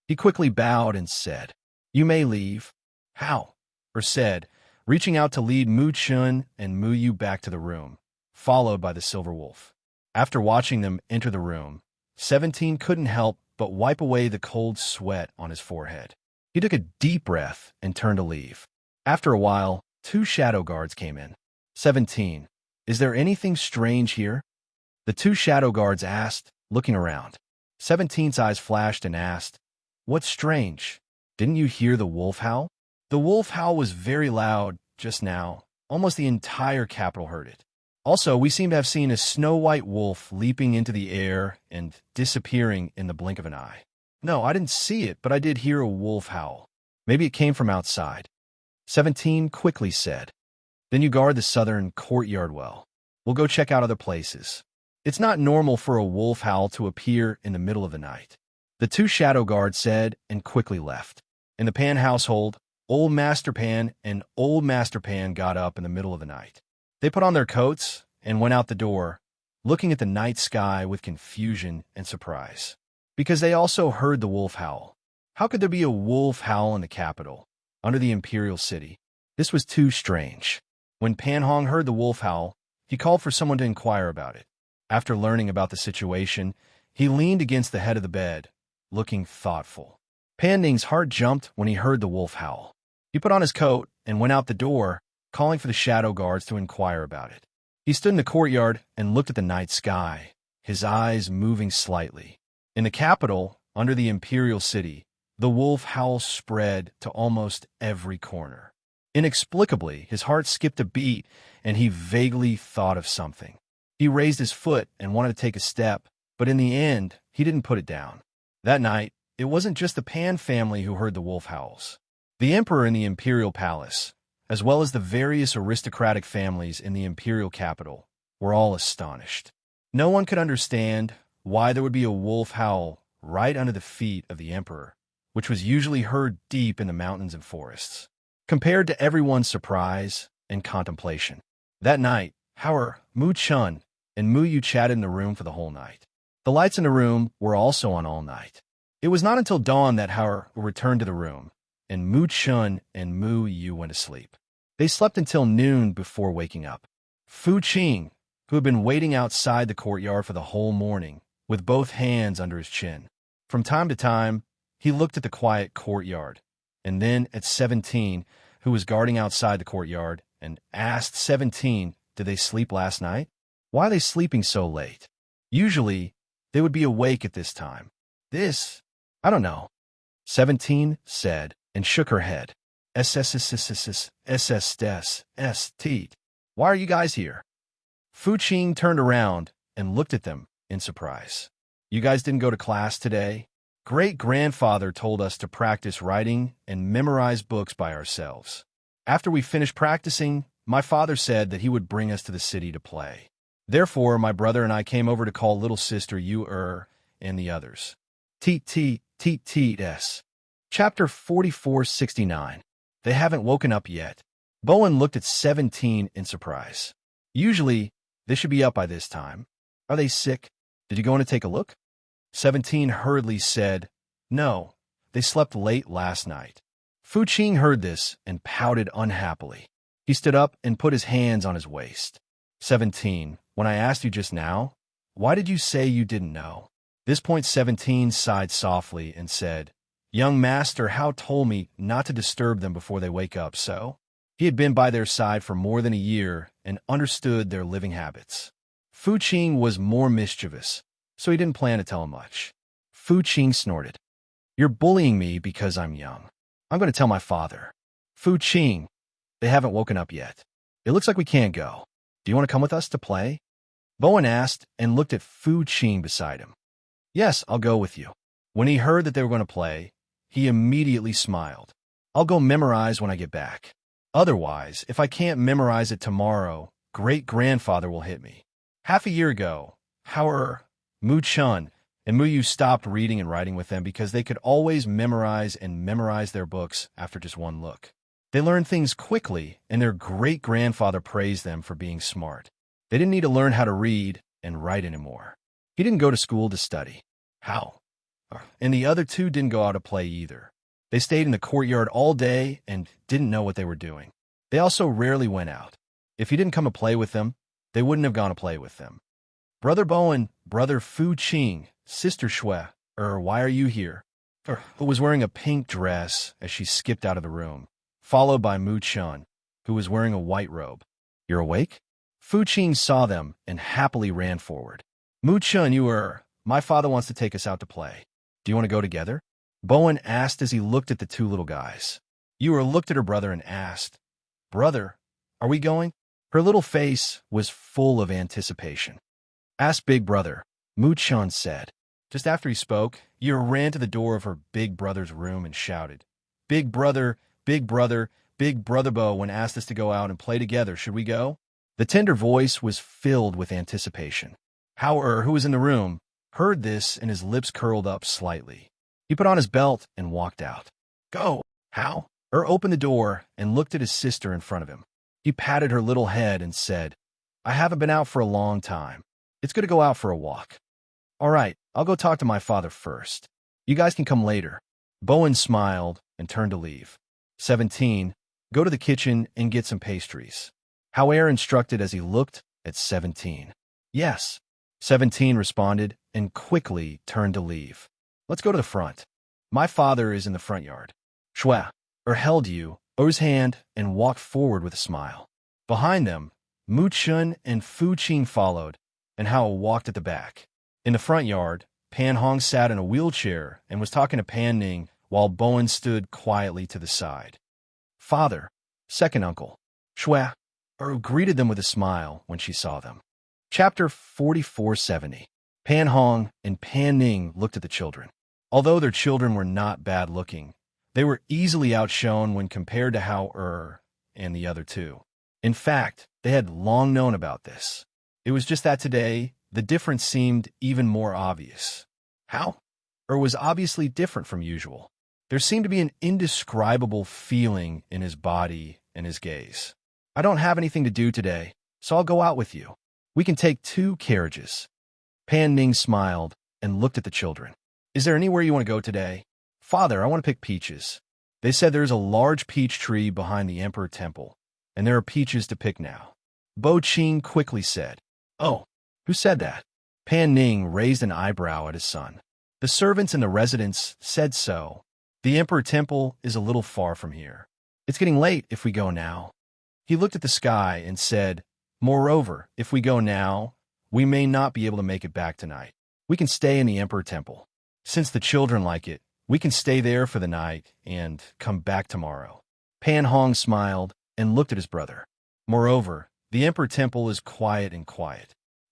He quickly bowed and said, You may leave. How? Or said, reaching out to lead Mu Chun and Mu Yu back to the room, followed by the silver wolf. After watching them enter the room, 17 couldn't help but wipe away the cold sweat on his forehead. He took a deep breath and turned to leave. After a while, 2 shadow guards came in. 17. Is there anything strange here? The 2 shadow guards asked, looking around. 17's eyes flashed and asked, What's strange? Didn't you hear the wolf howl? The wolf howl was very loud just now. Almost the entire capital heard it. Also, we seem to have seen a snow-white wolf leaping into the air and disappearing in the blink of an eye. No, I didn't see it, but I did hear a wolf howl. Maybe it came from outside. 17 quickly said, Then you guard the southern courtyard well. We'll go check out other places. It's not normal for a wolf howl to appear in the middle of the night. The 2 shadow guards said and quickly left. In the Pan household, Old Master Pan and Old Master Pan got up in the middle of the night. They put on their coats and went out the door, looking at the night sky with confusion and surprise. Because they also heard the wolf howl. How could there be a wolf howl in the capital, under the imperial city? This was too strange. When Pan Hong heard the wolf howl, he called for someone to inquire about it. After learning about the situation, he leaned against the head of the bed, looking thoughtful. Pan Ning's heart jumped when he heard the wolf howl. He put on his coat and went out the door, calling for the shadow guards to inquire about it. He stood in the courtyard and looked at the night sky, his eyes moving slightly. In the capital, under the imperial city, the wolf howl spread to almost every corner. Inexplicably, his heart skipped a beat, and he vaguely thought of something. He raised his foot and wanted to take a step, but in the end, he didn't put it down. That night, it wasn't just the Pan family who heard the wolf howls. The emperor in the imperial palace, as well as the various aristocratic families in the imperial capital, were all astonished. No one could understand why there would be a wolf howl right under the feet of the emperor, which was usually heard deep in the mountains and forests. Compared to everyone's surprise and contemplation. That night, however, Mu Chun and Mu Yu chatted in the room for the whole night. The lights in the room were also on all night. It was not until dawn that Howard returned to the room, and Mu Chun and Mu Yu went to sleep. They slept until noon before waking up. Fu Qing, who had been waiting outside the courtyard for the whole morning, with both hands under his chin. From time to time, he looked at the quiet courtyard, and then at 17, who was guarding outside the courtyard, and asked 17, did they sleep last night? Why are they sleeping so late? Usually, they would be awake at this time. I don't know. 17 said, and shook her head. Teat. Why are you guys here? Fu Qing turned around and looked at them in surprise. You guys didn't go to class today? Great-grandfather told us to practice writing and memorize books by ourselves. After we finished practicing, my father said that he would bring us to the city to play. Therefore, my brother and I came over to call little sister Yu and the others. S. Chapter 4469. They haven't woken up yet. Bowen looked at 17 in surprise. Usually, they should be up by this time. Are they sick? Did you go in to take a look? 17 hurriedly said, No, they slept late last night. Fu Qing heard this and pouted unhappily. He stood up and put his hands on his waist. 17, when I asked you just now, why did you say you didn't know? This point 17 sighed softly and said, Young Master How told me not to disturb them before they wake up, so? He had been by their side for more than a year and understood their living habits. Fu Qing was more mischievous, so he didn't plan to tell him much. Fu Qing snorted. You're bullying me because I'm young. I'm going to tell my father. Fu Qing, they haven't woken up yet. It looks like we can't go. Do you want to come with us to play? Bowen asked and looked at Fu Qing beside him. Yes, I'll go with you. When he heard that they were going to play, he immediately smiled. I'll go memorize when I get back. Otherwise, if I can't memorize it tomorrow, great-grandfather will hit me. Half a year ago, however, Mu Chun and Mu Yu stopped reading and writing with them because they could always memorize their books after just one look. They learned things quickly, and their great-grandfather praised them for being smart. They didn't need to learn how to read and write anymore. He didn't go to school to study. How? And the other two didn't go out to play either. They stayed in the courtyard all day and didn't know what they were doing. They also rarely went out. If he didn't come to play with them, they wouldn't have gone to play with them. Brother Bowen, Brother Fu Qing, Sister Shui, why are you here? Who was wearing a pink dress as she skipped out of the room, followed by Mu Chun, who was wearing a white robe. You're awake? Fu Qing saw them and happily ran forward. Mu Chun, my father wants to take us out to play. Do you want to go together? Bowen asked as he looked at the two little guys. Yu looked at her brother and asked, Brother, are we going? Her little face was full of anticipation. Ask Big Brother, Mu Chun said. Just after he spoke, Yu ran to the door of her big brother's room and shouted, Big Brother, Big Brother, Big Brother Bowen asked us to go out and play together. Should we go? The tender voice was filled with anticipation. Who was in the room, heard this and his lips curled up slightly. He put on his belt and walked out. Go, How? Opened the door and looked at his sister in front of him. He patted her little head and said, I haven't been out for a long time. It's good to go out for a walk. All right, I'll go talk to my father first. You guys can come later. Bowen smiled and turned to leave. 17. Go to the kitchen and get some pastries. Howard instructed as he looked at 17. Yes. 17 responded and quickly turned to leave. Let's go to the front. My father is in the front yard. Shua, held O's hand and walked forward with a smile. Behind them, Mu Chun and Fu Qing followed, and Hao walked at the back. In the front yard, Pan Hong sat in a wheelchair and was talking to Pan Ning while Bowen stood quietly to the side. Father, second uncle, Shua, greeted them with a smile when she saw them. Chapter 4470. Pan Hong and Pan Ning looked at the children. Although their children were not bad-looking, they were easily outshone when compared to Hao and the other two. In fact, they had long known about this. It was just that today, the difference seemed even more obvious. Hao was obviously different from usual. There seemed to be an indescribable feeling in his body and his gaze. I don't have anything to do today, so I'll go out with you. We can take 2 carriages. Pan Ning smiled and looked at the children. Is there anywhere you want to go today? Father, I want to pick peaches. They said there's a large peach tree behind the Emperor Temple, and there are peaches to pick now. Bo Qing quickly said, Oh, who said that? Pan Ning raised an eyebrow at his son. The servants in the residence said so. The Emperor Temple is a little far from here. It's getting late if we go now. He looked at the sky and said, Moreover, if we go now, we may not be able to make it back tonight. We can stay in the Emperor Temple. Since the children like it, we can stay there for the night and come back tomorrow. Pan Hong smiled and looked at his brother. Moreover, the Emperor Temple is quiet.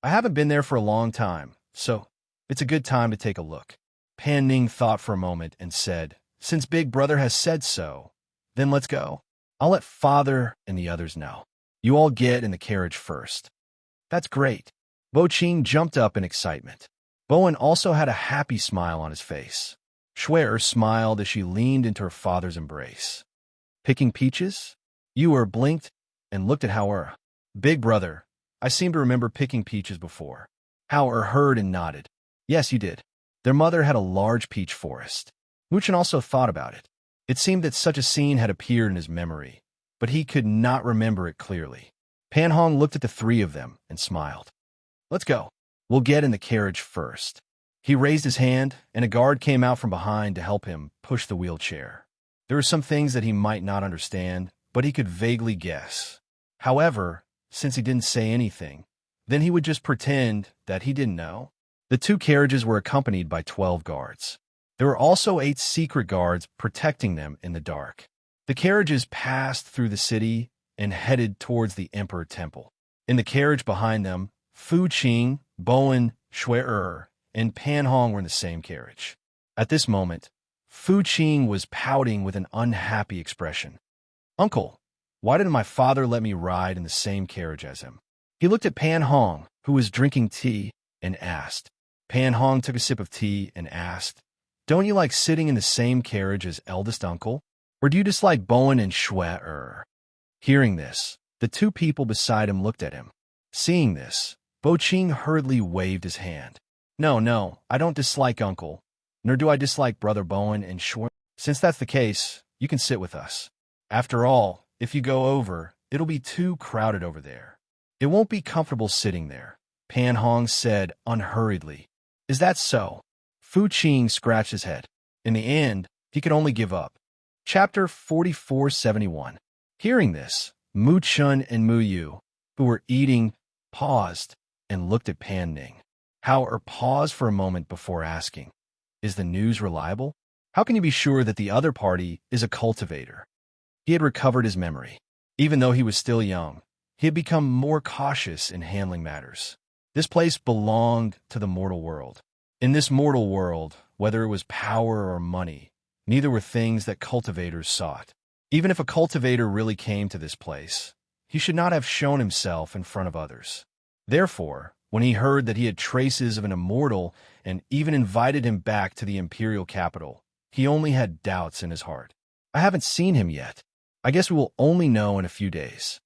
I haven't been there for a long time, so it's a good time to take a look. Pan Ning thought for a moment and said, Since Big Brother has said so, then let's go. I'll let Father and the others know. You all get in the carriage first. That's great. Bo Qing jumped up in excitement. Bowen also had a happy smile on his face. Schwer smiled as she leaned into her father's embrace. Picking peaches? Yu blinked and looked at Hao. Big Brother, I seem to remember picking peaches before. Hao heard and nodded. Yes, you did. Their mother had a large peach forest. Muchen also thought about it. It seemed that such a scene had appeared in his memory, but he could not remember it clearly. Pan Hong looked at the 3 of them and smiled. Let's go. We'll get in the carriage first. He raised his hand, and a guard came out from behind to help him push the wheelchair. There were some things that he might not understand, but he could vaguely guess. However, since he didn't say anything, then he would just pretend that he didn't know. The 2 carriages were accompanied by 12 guards. There were also 8 secret guards protecting them in the dark. The carriages passed through the city and headed towards the Emperor Temple. In the carriage behind them, Fu Qing, Bowen, Shui and Pan Hong were in the same carriage. At this moment, Fu Qing was pouting with an unhappy expression. Uncle, why didn't my father let me ride in the same carriage as him? He looked at Pan Hong, who was drinking tea, and asked. Pan Hong took a sip of tea and asked, Don't you like sitting in the same carriage as eldest uncle? Or do you dislike Bowen and Schwer? Hearing this, the two people beside him looked at him. Seeing this, Bo Ching hurriedly waved his hand. No, I don't dislike Uncle, nor do I dislike Brother Bowen and Schwer. Since that's the case, you can sit with us. After all, if you go over, it'll be too crowded over there. It won't be comfortable sitting there, Pan Hong said unhurriedly. Is that so? Fu Qing scratched his head. In the end, he could only give up. Chapter 4471. Hearing this, Mu Chun and Mu Yu, who were eating, paused and looked at Pan Ning. Hao paused for a moment before asking, "Is the news reliable? How can you be sure that the other party is a cultivator?" He had recovered his memory. Even though he was still young, he had become more cautious in handling matters. This place belonged to the mortal world. In this mortal world, whether it was power or money, neither were things that cultivators sought. Even if a cultivator really came to this place, he should not have shown himself in front of others. Therefore, when he heard that he had traces of an immortal and even invited him back to the imperial capital, he only had doubts in his heart. I haven't seen him yet. I guess we will only know in a few days.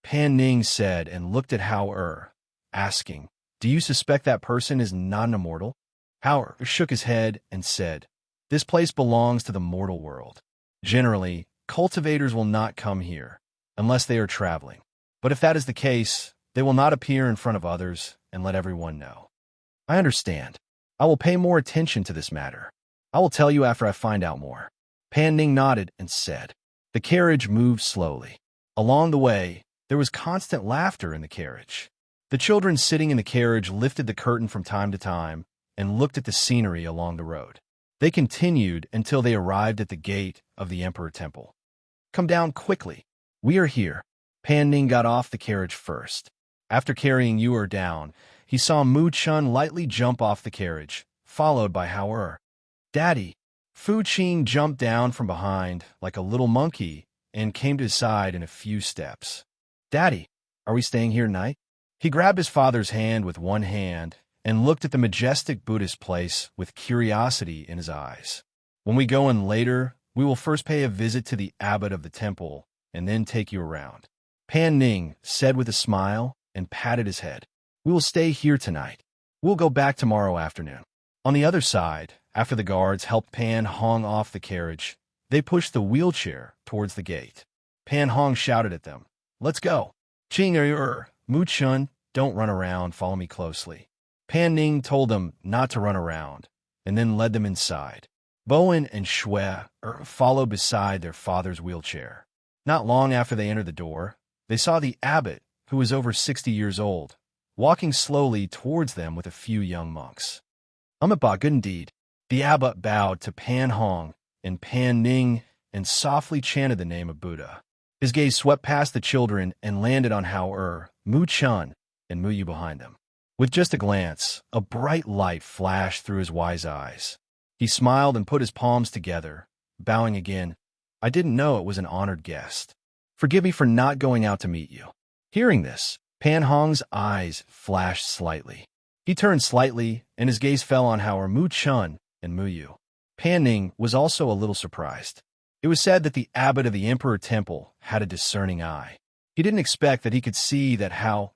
Pan Ning said and looked at Hao asking, "Do you suspect that person is not an immortal?" Hao shook his head and said, "This place belongs to the mortal world. Generally, cultivators will not come here, unless they are traveling. But if that is the case, they will not appear in front of others and let everyone know." "I understand. I will pay more attention to this matter. I will tell you after I find out more." Pan Ning nodded and said. The carriage moved slowly. Along the way, there was constant laughter in the carriage. The children sitting in the carriage lifted the curtain from time to time and looked at the scenery along the road. They continued until they arrived at the gate of the Emperor Temple. "Come down quickly. We are here." Pan Ning got off the carriage first. After carrying Yu down, he saw Mu Chun lightly jump off the carriage, followed by Hao. "Daddy!" Fu Qing jumped down from behind like a little monkey and came to his side in a few steps. "Daddy, are we staying here tonight?" He grabbed his father's hand with one hand and looked at the majestic Buddhist place with curiosity in his eyes. "When we go in later, we will first pay a visit to the abbot of the temple and then take you around," Pan Ning said with a smile and patted his head. "We will stay here tonight. We'll go back tomorrow afternoon." On the other side, after the guards helped Pan Hong off the carriage, they pushed the wheelchair towards the gate. Pan Hong shouted at them, "Let's go." "Qing Mu Chun, don't run around, follow me closely." Pan Ning told them not to run around, and then led them inside. Bowen and Schwer followed beside their father's wheelchair. Not long after they entered the door, they saw the abbot, who was over 60 years old, walking slowly towards them with a few young monks. "Good indeed." The abbot bowed to Pan Hong and Pan Ning and softly chanted the name of Buddha. His gaze swept past the children and landed on Hao, Mu Chun, and Mu Yu behind them. With just a glance, a bright light flashed through his wise eyes. He smiled and put his palms together, bowing again. "I didn't know it was an honored guest. Forgive me for not going out to meet you." Hearing this, Pan Hong's eyes flashed slightly. He turned slightly, and his gaze fell on Hao, Mu Chun, and Mu Yu. Pan Ning was also a little surprised. It was said that the abbot of the Emperor Temple had a discerning eye. He didn't expect that he could see that Hao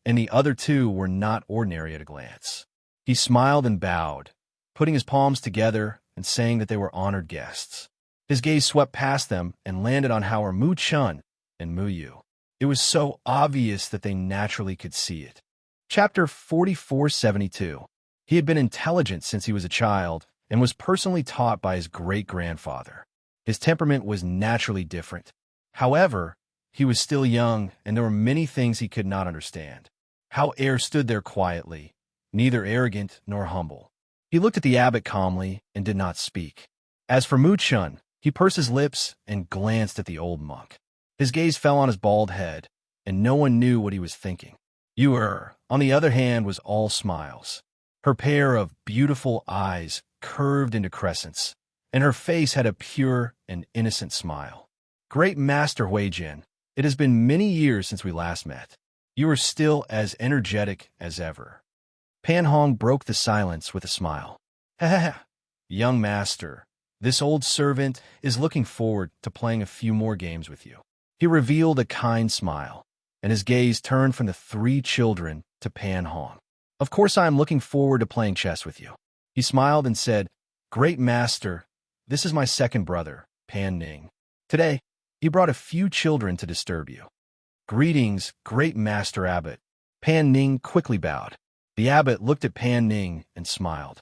and the other two were not ordinary at a glance. He smiled and bowed, putting his palms together and saying that they were honored guests. His gaze swept past them and landed on Hao, Mu Chun, and Mu Yu. It was so obvious that they naturally could see it. Chapter 4472. He had been intelligent since he was a child and was personally taught by his great-grandfather. His temperament was naturally different. However, he was still young, and there were many things he could not understand. Hao stood there quietly, neither arrogant nor humble. He looked at the abbot calmly and did not speak. As for Mu Chun, he pursed his lips and glanced at the old monk. His gaze fell on his bald head, and no one knew what he was thinking. Yu, on the other hand, was all smiles. Her pair of beautiful eyes curved into crescents, and her face had a pure and innocent smile. "Great Master Huijin, it has been many years since we last met. You are still as energetic as ever." Pan Hong broke the silence with a smile. "Ha ha ha, young master, This old servant is looking forward to playing a few more games with you." He revealed a kind smile, and his gaze turned from the three children to Pan Hong. "Of course I am looking forward to playing chess with you." He smiled and said, "Great master, this is my second brother, Pan Ning. Today, he brought a few children to disturb you." "Greetings, great master abbot." Pan Ning quickly bowed. The abbot looked at Pan Ning and smiled.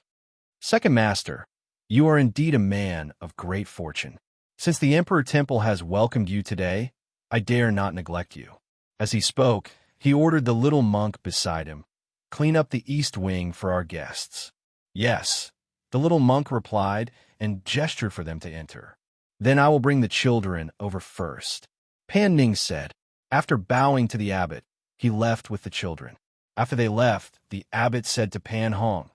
"Second master, you are indeed a man of great fortune. Since the Emperor Temple has welcomed you today, I dare not neglect you." As he spoke, he ordered the little monk beside him, "Clean up the east wing for our guests." "Yes," the little monk replied and gestured for them to enter. "Then I will bring the children over first," Pan Ning said. After bowing to the abbot, he left with the children. After they left, the abbot said to Pan Hong,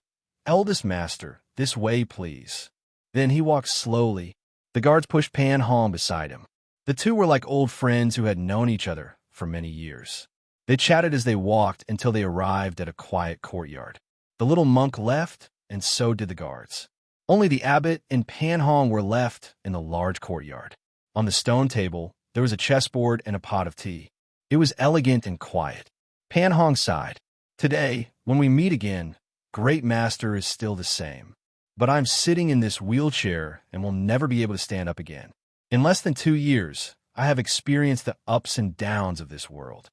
"Eldest master, this way, please." Then he walked slowly. The guards pushed Pan Hong beside him. The two were like old friends who had known each other for many years. They chatted as they walked until they arrived at a quiet courtyard. The little monk left, and so did the guards. Only the abbot and Pan Hong were left in the large courtyard. On the stone table, there was a chessboard and a pot of tea. It was elegant and quiet. Pan Hong sighed. "Today, when we meet again, great master is still the same. But I'm sitting in this wheelchair and will never be able to stand up again. In less than 2 years, I have experienced the ups and downs of this world."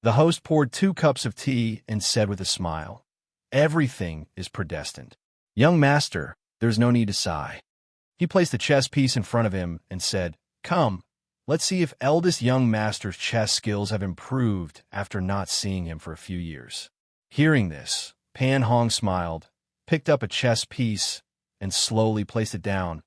The host poured 2 cups of tea and said with a smile, "Everything is predestined. Young master, there's no need to sigh." He placed a chess piece in front of him and said, "Come, let's see if eldest young master's chess skills have improved after not seeing him for a few years." Hearing this, Pan Hong smiled, picked up a chess piece, and slowly placed it down.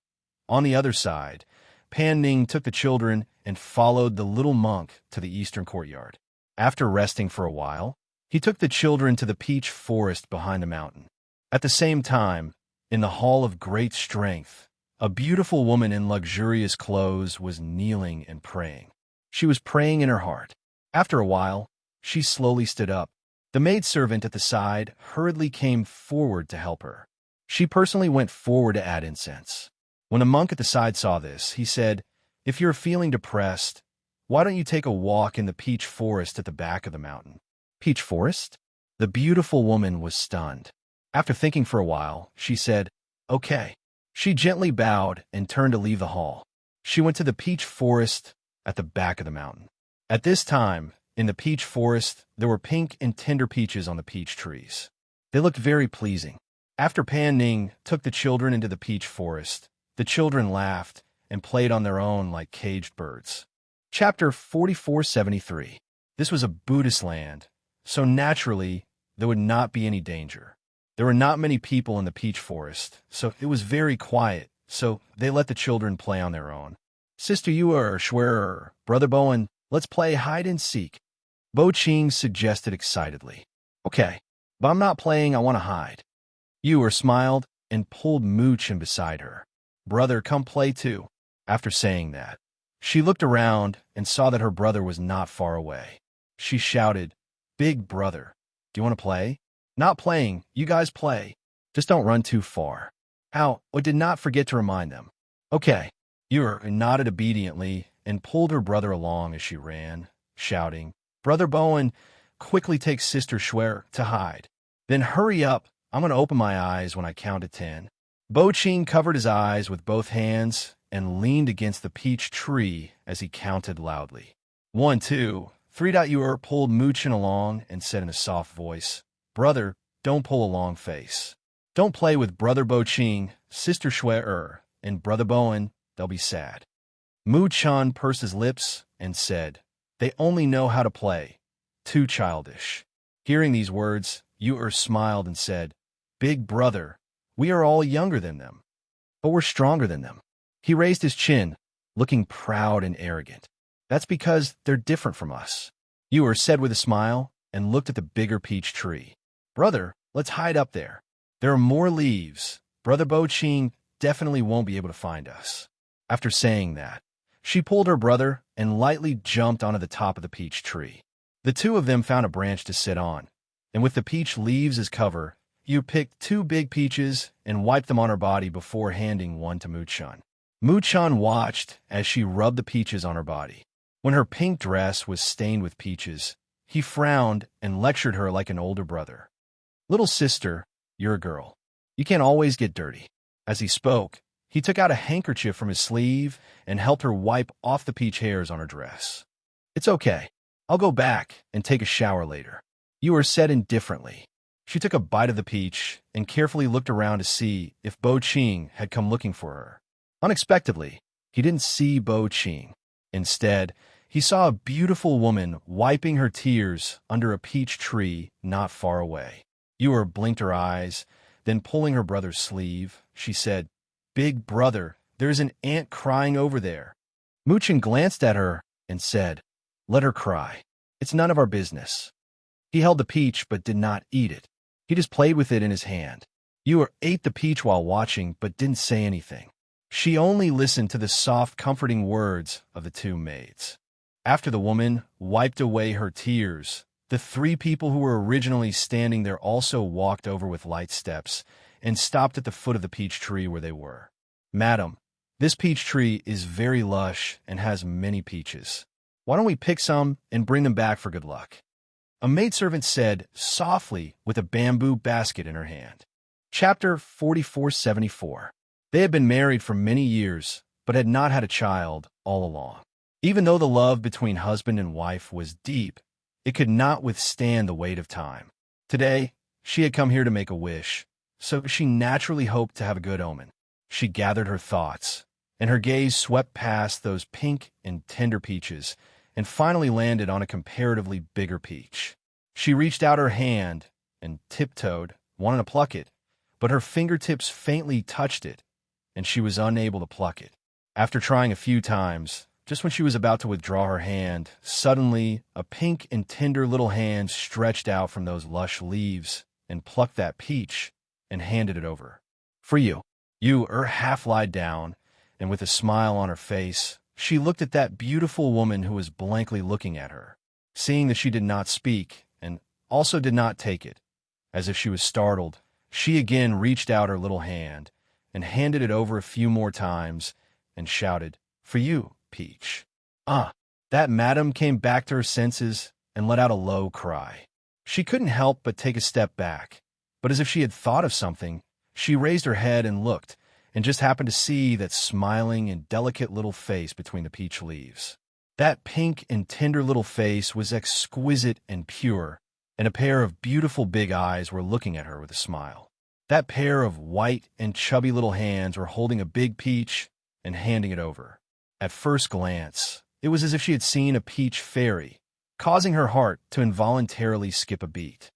On the other side, Pan Ning took the children and followed the little monk to the eastern courtyard. After resting for a while, he took the children to the peach forest behind the mountain. At the same time, in the hall of great strength, a beautiful woman in luxurious clothes was kneeling and praying. She was praying in her heart. After a while, she slowly stood up. The maidservant at the side hurriedly came forward to help her. She personally went forward to add incense. When the monk at the side saw this, he said, "If you're feeling depressed, why don't you take a walk in the peach forest at the back of the mountain?" "Peach forest?" The beautiful woman was stunned. After thinking for a while, she said, "Okay." She gently bowed and turned to leave the hall. She went to the peach forest at the back of the mountain. At this time, in the peach forest, there were pink and tender peaches on the peach trees. They looked very pleasing. After Pan Ning took the children into the peach forest, the children laughed and played on their own like caged birds. Chapter 4473. This was a Buddhist land, so naturally there would not be any danger. There were not many people in the peach forest, so it was very quiet, so they let the children play on their own. "Sister Yuer, Schwerer, Brother Bowen, let's play hide and seek," Bo Ching suggested excitedly. "Okay, but I'm not playing, I want to hide." Yuer smiled and pulled Mooch in beside her. "Brother, come play too." After saying that, she looked around and saw that her brother was not far away. She shouted, "Big brother, do you want to play?" "Not playing, you guys play. Just don't run too far." Ow, I did not forget to remind them. "Okay." Yuer nodded obediently and pulled her brother along as she ran, shouting, "Brother Bowen, quickly take Sister Schwer to hide. Then hurry up, I'm going to open my eyes when I count to 10. Bo Ching covered his eyes with both hands and leaned against the peach tree as he counted loudly. 1, 2, 3. Yuer pulled Moochin along and said in a soft voice, "Brother, don't pull a long face. Don't play with Brother Bo Ching, Sister Schwer, and Brother Bowen, they'll be sad." Mu Chun pursed his lips and said, "They only know how to play. Too childish." Hearing these words, Yuer smiled and said, "Big brother, we are all younger than them, but we're stronger than them." He raised his chin, looking proud and arrogant. "That's because they're different from us," Yuer said with a smile and looked at the bigger peach tree. "Brother, let's hide up there. There are more leaves. Brother Bo Ching definitely won't be able to find us." After saying that, she pulled her brother and lightly jumped onto the top of the peach tree. The two of them found a branch to sit on, and with the peach leaves as cover, Yu picked 2 big peaches and wiped them on her body before handing one to Muchan. Muchan watched as she rubbed the peaches on her body. When her pink dress was stained with peaches, he frowned and lectured her like an older brother. "Little sister, you're a girl. You can't always get dirty." As he spoke, he took out a handkerchief from his sleeve and helped her wipe off the peach hairs on her dress. "It's okay. I'll go back and take a shower later," Yu said indifferently. She took a bite of the peach and carefully looked around to see if Bo Qing had come looking for her. Unexpectedly, he didn't see Bo Qing. Instead, he saw a beautiful woman wiping her tears under a peach tree not far away. Yu blinked her eyes, then pulling her brother's sleeve, she said, "Big brother, there's an ant crying over there." Muchan glanced at her and said, "Let her cry. It's none of our business." He held the peach but did not eat it. He just played with it in his hand. Yu ate the peach while watching but didn't say anything. She only listened to the soft, comforting words of the 2 maids. After the woman wiped away her tears, the 3 people who were originally standing there also walked over with light steps and stopped at the foot of the peach tree where they were. "Madam, this peach tree is very lush and has many peaches. Why don't we pick some and bring them back for good luck?" A maidservant said softly with a bamboo basket in her hand. Chapter 4474. They had been married for many years, but had not had a child all along. Even though the love between husband and wife was deep, it could not withstand the weight of time. Today, she had come here to make a wish, so she naturally hoped to have a good omen. She gathered her thoughts, and her gaze swept past those pink and tender peaches, and finally landed on a comparatively bigger peach. She reached out her hand and tiptoed, wanting to pluck it, but her fingertips faintly touched it, and she was unable to pluck it. After trying a few times, just when she was about to withdraw her hand, suddenly a pink and tender little hand stretched out from those lush leaves and plucked that peach and handed it over. "For you." Yu half lied down, and with a smile on her face, she looked at that beautiful woman who was blankly looking at her. Seeing that she did not speak, and also did not take it, as if she was startled, she again reached out her little hand and handed it over a few more times and shouted, "For you, Peach." That madam came back to her senses and let out a low cry. She couldn't help but take a step back, but as if she had thought of something, she raised her head and looked, and just happened to see that smiling and delicate little face between the peach leaves. That pink and tender little face was exquisite and pure, and a pair of beautiful big eyes were looking at her with a smile. That pair of white and chubby little hands were holding a big peach and handing it over. At first glance, it was as if she had seen a peach fairy, causing her heart to involuntarily skip a beat.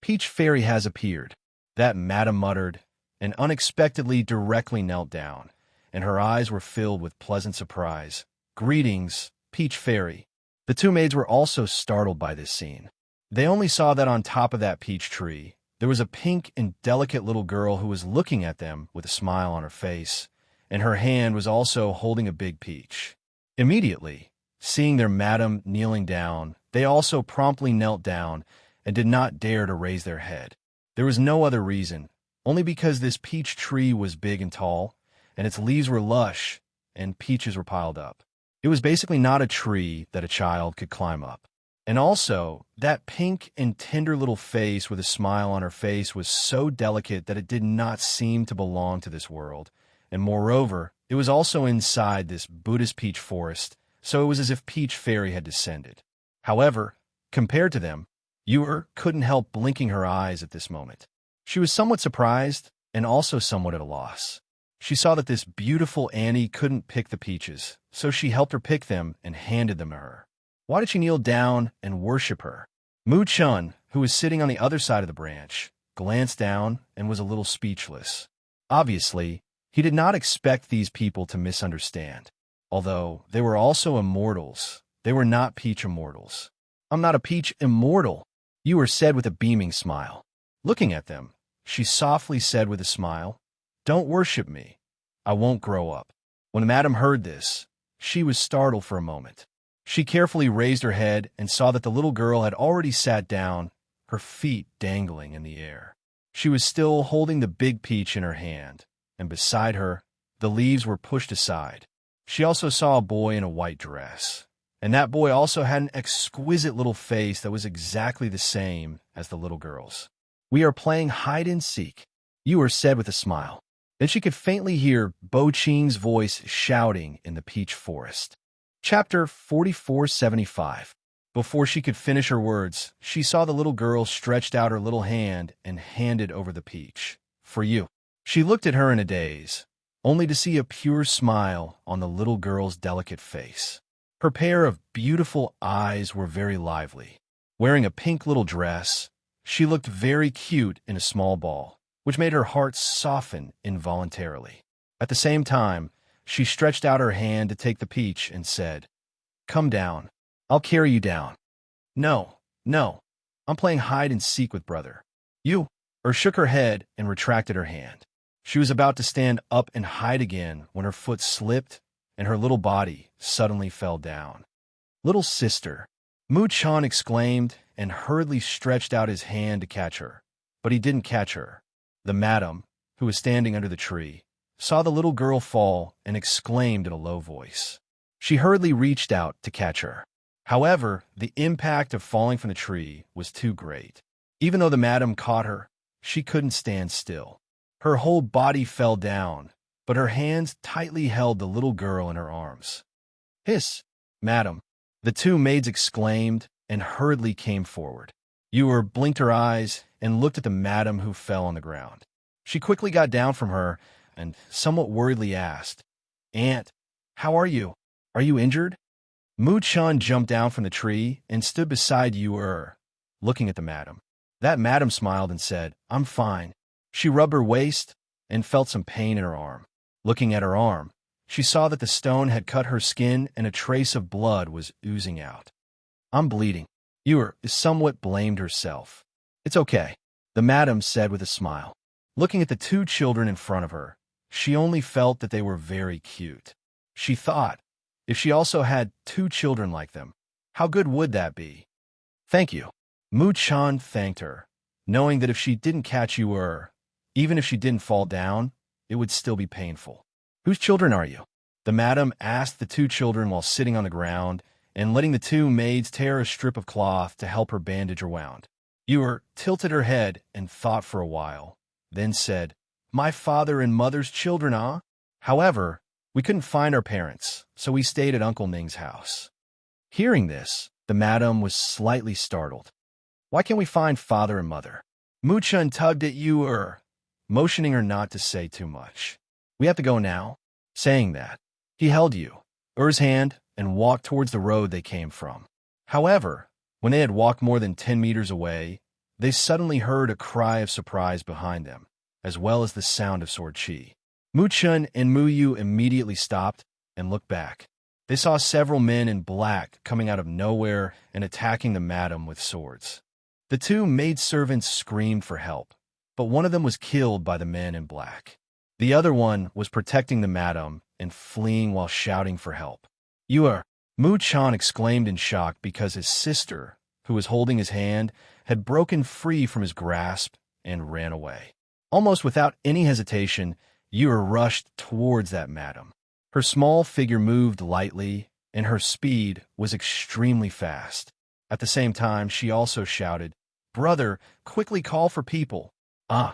"Peach fairy has appeared," that madam muttered, and unexpectedly directly knelt down, and her eyes were filled with pleasant surprise. "Greetings, Peach Fairy." The 2 maids were also startled by this scene. They only saw that on top of that peach tree, there was a pink and delicate little girl who was looking at them with a smile on her face, and her hand was also holding a big peach. Immediately, seeing their madam kneeling down, they also promptly knelt down and did not dare to raise their head. There was no other reason, only because this peach tree was big and tall, and its leaves were lush, and peaches were piled up. It was basically not a tree that a child could climb up. And also, that pink and tender little face with a smile on her face was so delicate that it did not seem to belong to this world. And moreover, it was also inside this Buddhist peach forest, so it was as if Peach Fairy had descended. However, compared to them, Yu couldn't help blinking her eyes at this moment. She was somewhat surprised and also somewhat at a loss. She saw that this beautiful Annie couldn't pick the peaches, so she helped her pick them and handed them to her. Why did she kneel down and worship her? Mu Chun, who was sitting on the other side of the branch, glanced down and was a little speechless. Obviously, he did not expect these people to misunderstand. Although they were also immortals, they were not peach immortals. "I'm not a peach immortal," Yu said with a beaming smile. Looking at them, she softly said with a smile, "Don't worship me. I won't grow up." When Madame heard this, she was startled for a moment. She carefully raised her head and saw that the little girl had already sat down, her feet dangling in the air. She was still holding the big peach in her hand, and beside her, the leaves were pushed aside. She also saw a boy in a white dress, and that boy also had an exquisite little face that was exactly the same as the little girl's. "We are playing hide-and-seek," Ewer said with a smile. Then she could faintly hear Bo Ching's voice shouting in the peach forest. Chapter 4475. Before she could finish her words, she saw the little girl stretched out her little hand and handed over the peach. "For you." She looked at her in a daze, only to see a pure smile on the little girl's delicate face. Her pair of beautiful eyes were very lively. Wearing a pink little dress, she looked very cute in a small ball, which made her heart soften involuntarily. At the same time, she stretched out her hand to take the peach and said, "Come down. I'll carry you down." "No, no. I'm playing hide-and-seek with brother." "You?" Shook her head and retracted her hand. She was about to stand up and hide again when her foot slipped and her little body suddenly fell down. "Little sister," Mu-chan exclaimed and hurriedly stretched out his hand to catch her. But he didn't catch her. The madam, who was standing under the tree, saw the little girl fall and exclaimed in a low voice. She hurriedly reached out to catch her. However, the impact of falling from the tree was too great. Even though the madam caught her, she couldn't stand still. Her whole body fell down, but her hands tightly held the little girl in her arms. "Hiss, madam," the two maids exclaimed and hurriedly came forward. Ewer blinked her eyes and looked at the madam who fell on the ground. She quickly got down from her and somewhat worriedly asked, "Aunt, how are you? Are you injured?" Mu-chan jumped down from the tree and stood beside Ewer, looking at the madam. That madam smiled and said, "I'm fine." She rubbed her waist and felt some pain in her arm. Looking at her arm, she saw that the stone had cut her skin and a trace of blood was oozing out. "I'm bleeding." Ewer somewhat blamed herself. "It's okay," the madam said with a smile. Looking at the two children in front of her, she only felt that they were very cute. She thought, if she also had two children like them, how good would that be? "Thank you." Mu-chan thanked her, knowing that if she didn't catch Ewer, even if she didn't fall down, it would still be painful. "Whose children are you?" the madam asked the two children while sitting on the ground and letting the two maids tear a strip of cloth to help her bandage her wound. Ewer tilted her head and thought for a while, then said, "My father and mother's children, ah? However, we couldn't find our parents, so we stayed at Uncle Ning's house." Hearing this, the madam was slightly startled. "Why can't we find father and mother?" Mu-chan tugged at Ewer, motioning her not to say too much. "We have to go now." Saying that, he held Ewer's hand and walked towards the road they came from. However, when they had walked more than 10 meters away, they suddenly heard a cry of surprise behind them, as well as the sound of sword chi. Mu-chan and Mu-yu immediately stopped and looked back. They saw several men in black coming out of nowhere and attacking the madam with swords. The two maidservants screamed for help, but one of them was killed by the men in black. The other one was protecting the madam and fleeing while shouting for help. "Ewer!" Mu-chan exclaimed in shock because his sister, who was holding his hand, had broken free from his grasp and ran away. Almost without any hesitation, Ewer rushed towards that madam. Her small figure moved lightly, and her speed was extremely fast. At the same time, she also shouted, "Brother, quickly call for people." "Ah."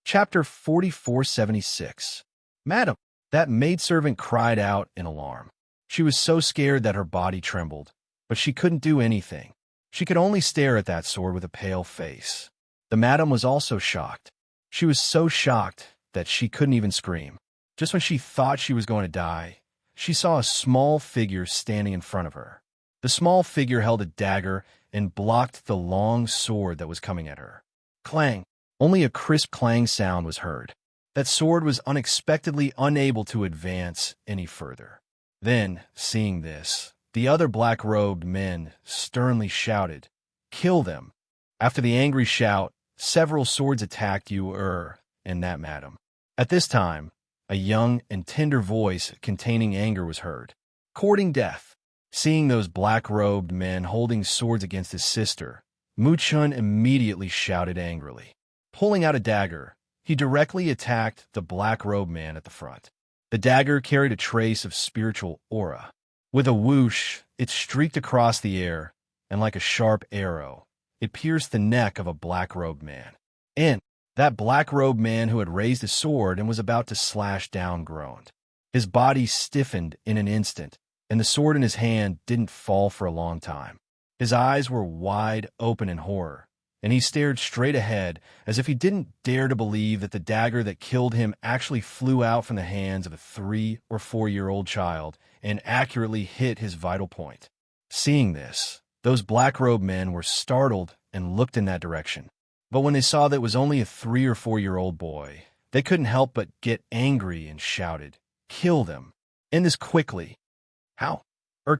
Chapter 4476. "Madam!" That maidservant cried out in alarm. She was so scared that her body trembled, but she couldn't do anything. She could only stare at that sword with a pale face. The madam was also shocked. She was so shocked that she couldn't even scream. Just when she thought she was going to die, she saw a small figure standing in front of her. The small figure held a dagger and blocked the long sword that was coming at her. Clang! Only a crisp clang sound was heard. That sword was unexpectedly unable to advance any further. Then, seeing this, the other black-robed men sternly shouted, "Kill them!" After the angry shout, several swords attacked Ewer and that madam. At this time, a young and tender voice containing anger was heard. "Courting death." Seeing those black-robed men holding swords against his sister, Mu-chan immediately shouted angrily, Pulling out a dagger, he directly attacked the black-robed man at the front. The dagger carried a trace of spiritual aura. With a whoosh, it streaked across the air, and like a sharp arrow, it pierced the neck of a black-robed man. And that black-robed man who had raised his sword and was about to slash down groaned. His body stiffened in an instant, and the sword in his hand didn't fall for a long time. His eyes were wide open in horror, and he stared straight ahead as if he didn't dare to believe that the dagger that killed him actually flew out from the hands of a 3- or 4-year-old child and accurately hit his vital point. Seeing this, those black-robed men were startled and looked in that direction. But when they saw that it was only a 3- or 4-year-old boy, they couldn't help but get angry and shouted, "Kill them! End this quickly!" "How?"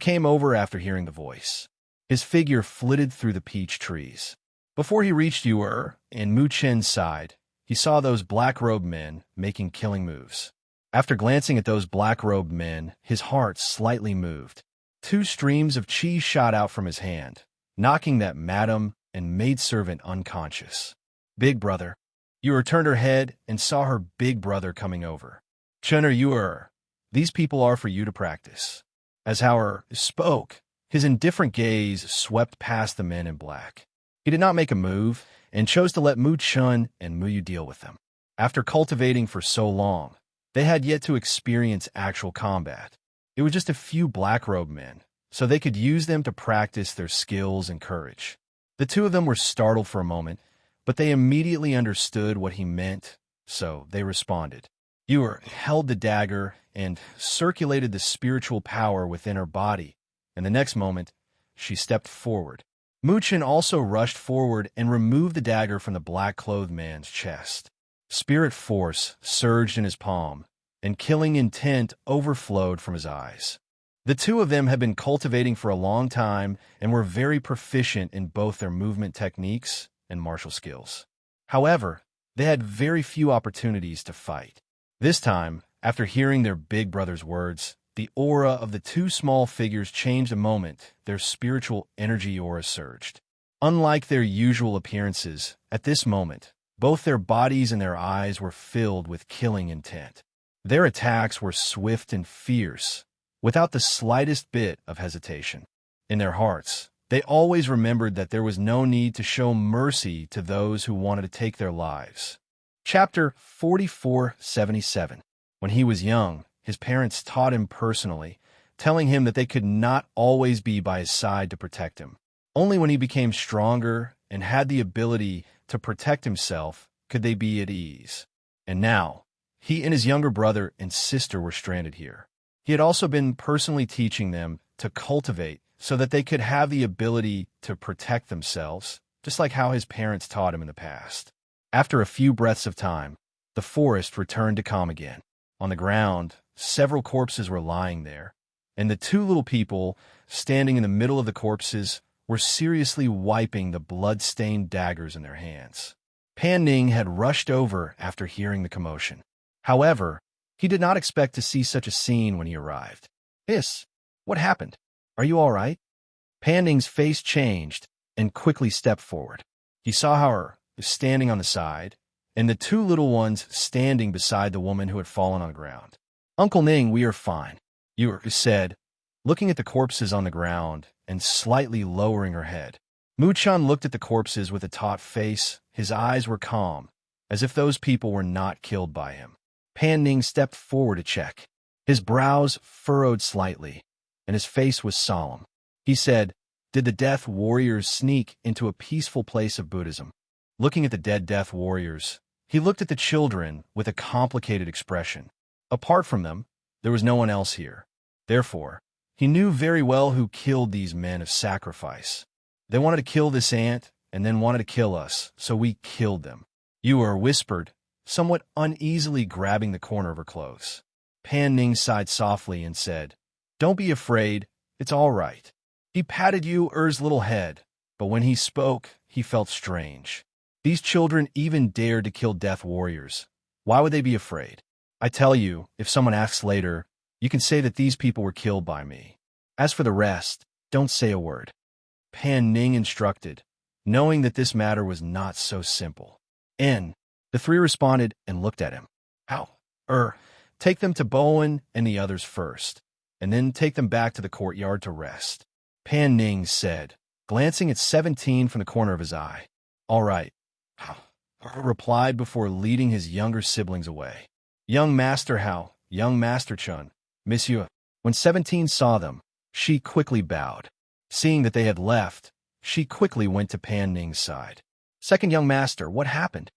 came over after hearing the voice. His figure flitted through the peach trees. Before he reached and Mu Chen's side, he saw those black-robed men making killing moves. After glancing at those black-robed men, his heart slightly moved. 2 streams of chi shot out from his hand, knocking that madam and maidservant unconscious. "Big brother." Yu turned her head and saw her big brother coming over. "Chen Yu, these people are for you to practice." As Hauer spoke, his indifferent gaze swept past the men in black. He did not make a move and chose to let Mu Chun and Mu Yu deal with them. After cultivating for so long, they had yet to experience actual combat. It was just a few black-robed men, so they could use them to practice their skills and courage. The 2 of them were startled for a moment, but they immediately understood what he meant, so they responded. Yu held the dagger and circulated the spiritual power within her body, and the next moment, she stepped forward. Mu Chen also rushed forward and removed the dagger from the black-clothed man's chest. Spirit force surged in his palm, and killing intent overflowed from his eyes. The 2 of them had been cultivating for a long time and were very proficient in both their movement techniques and martial skills. However, they had very few opportunities to fight. This time, after hearing their big brother's words, the aura of the 2 small figures changed a moment. Their spiritual energy aura surged. Unlike their usual appearances, at this moment, both their bodies and their eyes were filled with killing intent. Their attacks were swift and fierce, without the slightest bit of hesitation. In their hearts, they always remembered that there was no need to show mercy to those who wanted to take their lives. Chapter 4477. When he was young, his parents taught him personally, telling him that they could not always be by his side to protect him. Only when he became stronger and had the ability to protect himself could they be at ease. And now, he and his younger brother and sister were stranded here. He had also been personally teaching them to cultivate so that they could have the ability to protect themselves, just like how his parents taught him in the past. After a few breaths of time, the forest returned to calm again. On the ground, several corpses were lying there, and the 2 little people, standing in the middle of the corpses, were seriously wiping the blood-stained daggers in their hands. Pan Ning had rushed over after hearing the commotion. However, he did not expect to see such a scene when he arrived. "Hiss, what happened? Are you all right?" Pan Ning's face changed and quickly stepped forward. He saw her standing on the side, and the 2 little ones standing beside the woman who had fallen on the ground. "Uncle Ning, we are fine," Yu said, looking at the corpses on the ground and slightly lowering her head. Mu Chun looked at the corpses with a taut face. His eyes were calm, as if those people were not killed by him. Pan Ning stepped forward to check. His brows furrowed slightly, and his face was solemn. He said, "Did the Death Warriors sneak into a peaceful place of Buddhism?" Looking at the dead Death Warriors, he looked at the children with a complicated expression. Apart from them, there was no one else here. Therefore, he knew very well who killed these men of sacrifice. They wanted to kill this ant, and then wanted to kill us, so we killed them. Yu whispered, somewhat uneasily grabbing the corner of her clothes. Pan Ning sighed softly and said, "Don't be afraid, it's all right." He patted Yu's little head, but when he spoke, he felt strange. These children even dared to kill Death Warriors. Why would they be afraid? I tell you, if someone asks later, you can say that these people were killed by me. As for the rest, don't say a word. Pan Ning instructed, knowing that this matter was not so simple. In. The three responded and looked at him. How? Take them to Bowen and the others first, and then take them back to the courtyard to rest. Pan Ning said, glancing at 17 from the corner of his eye. All right. Replied before leading his younger siblings away. Young Master Hao, young Master Chun, Monsieur. When 17 saw them, she quickly bowed. Seeing that they had left, she quickly went to Pan Ning's side. Second young master, what happened?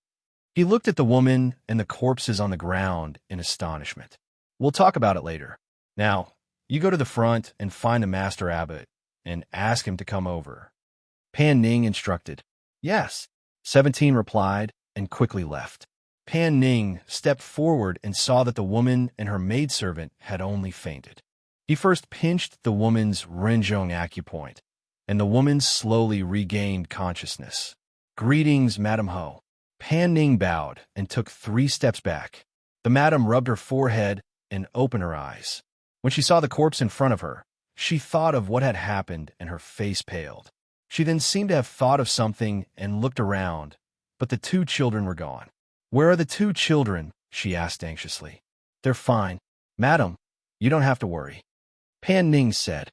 He looked at the woman and the corpses on the ground in astonishment. We'll talk about it later. Now, you go to the front and find the master abbot and ask him to come over. Pan Ning instructed. Yes. 17 replied and quickly left. Pan Ning stepped forward and saw that the woman and her maidservant had only fainted. He first pinched the woman's Renjong acupoint, and the woman slowly regained consciousness. Greetings, Madam Ho. Pan Ning bowed and took 3 steps back. The madam rubbed her forehead and opened her eyes. When she saw the corpse in front of her, she thought of what had happened and her face paled. She then seemed to have thought of something and looked around, but the 2 children were gone. Where are the 2 children? She asked anxiously. They're fine. Madam, you don't have to worry. Pan Ning said.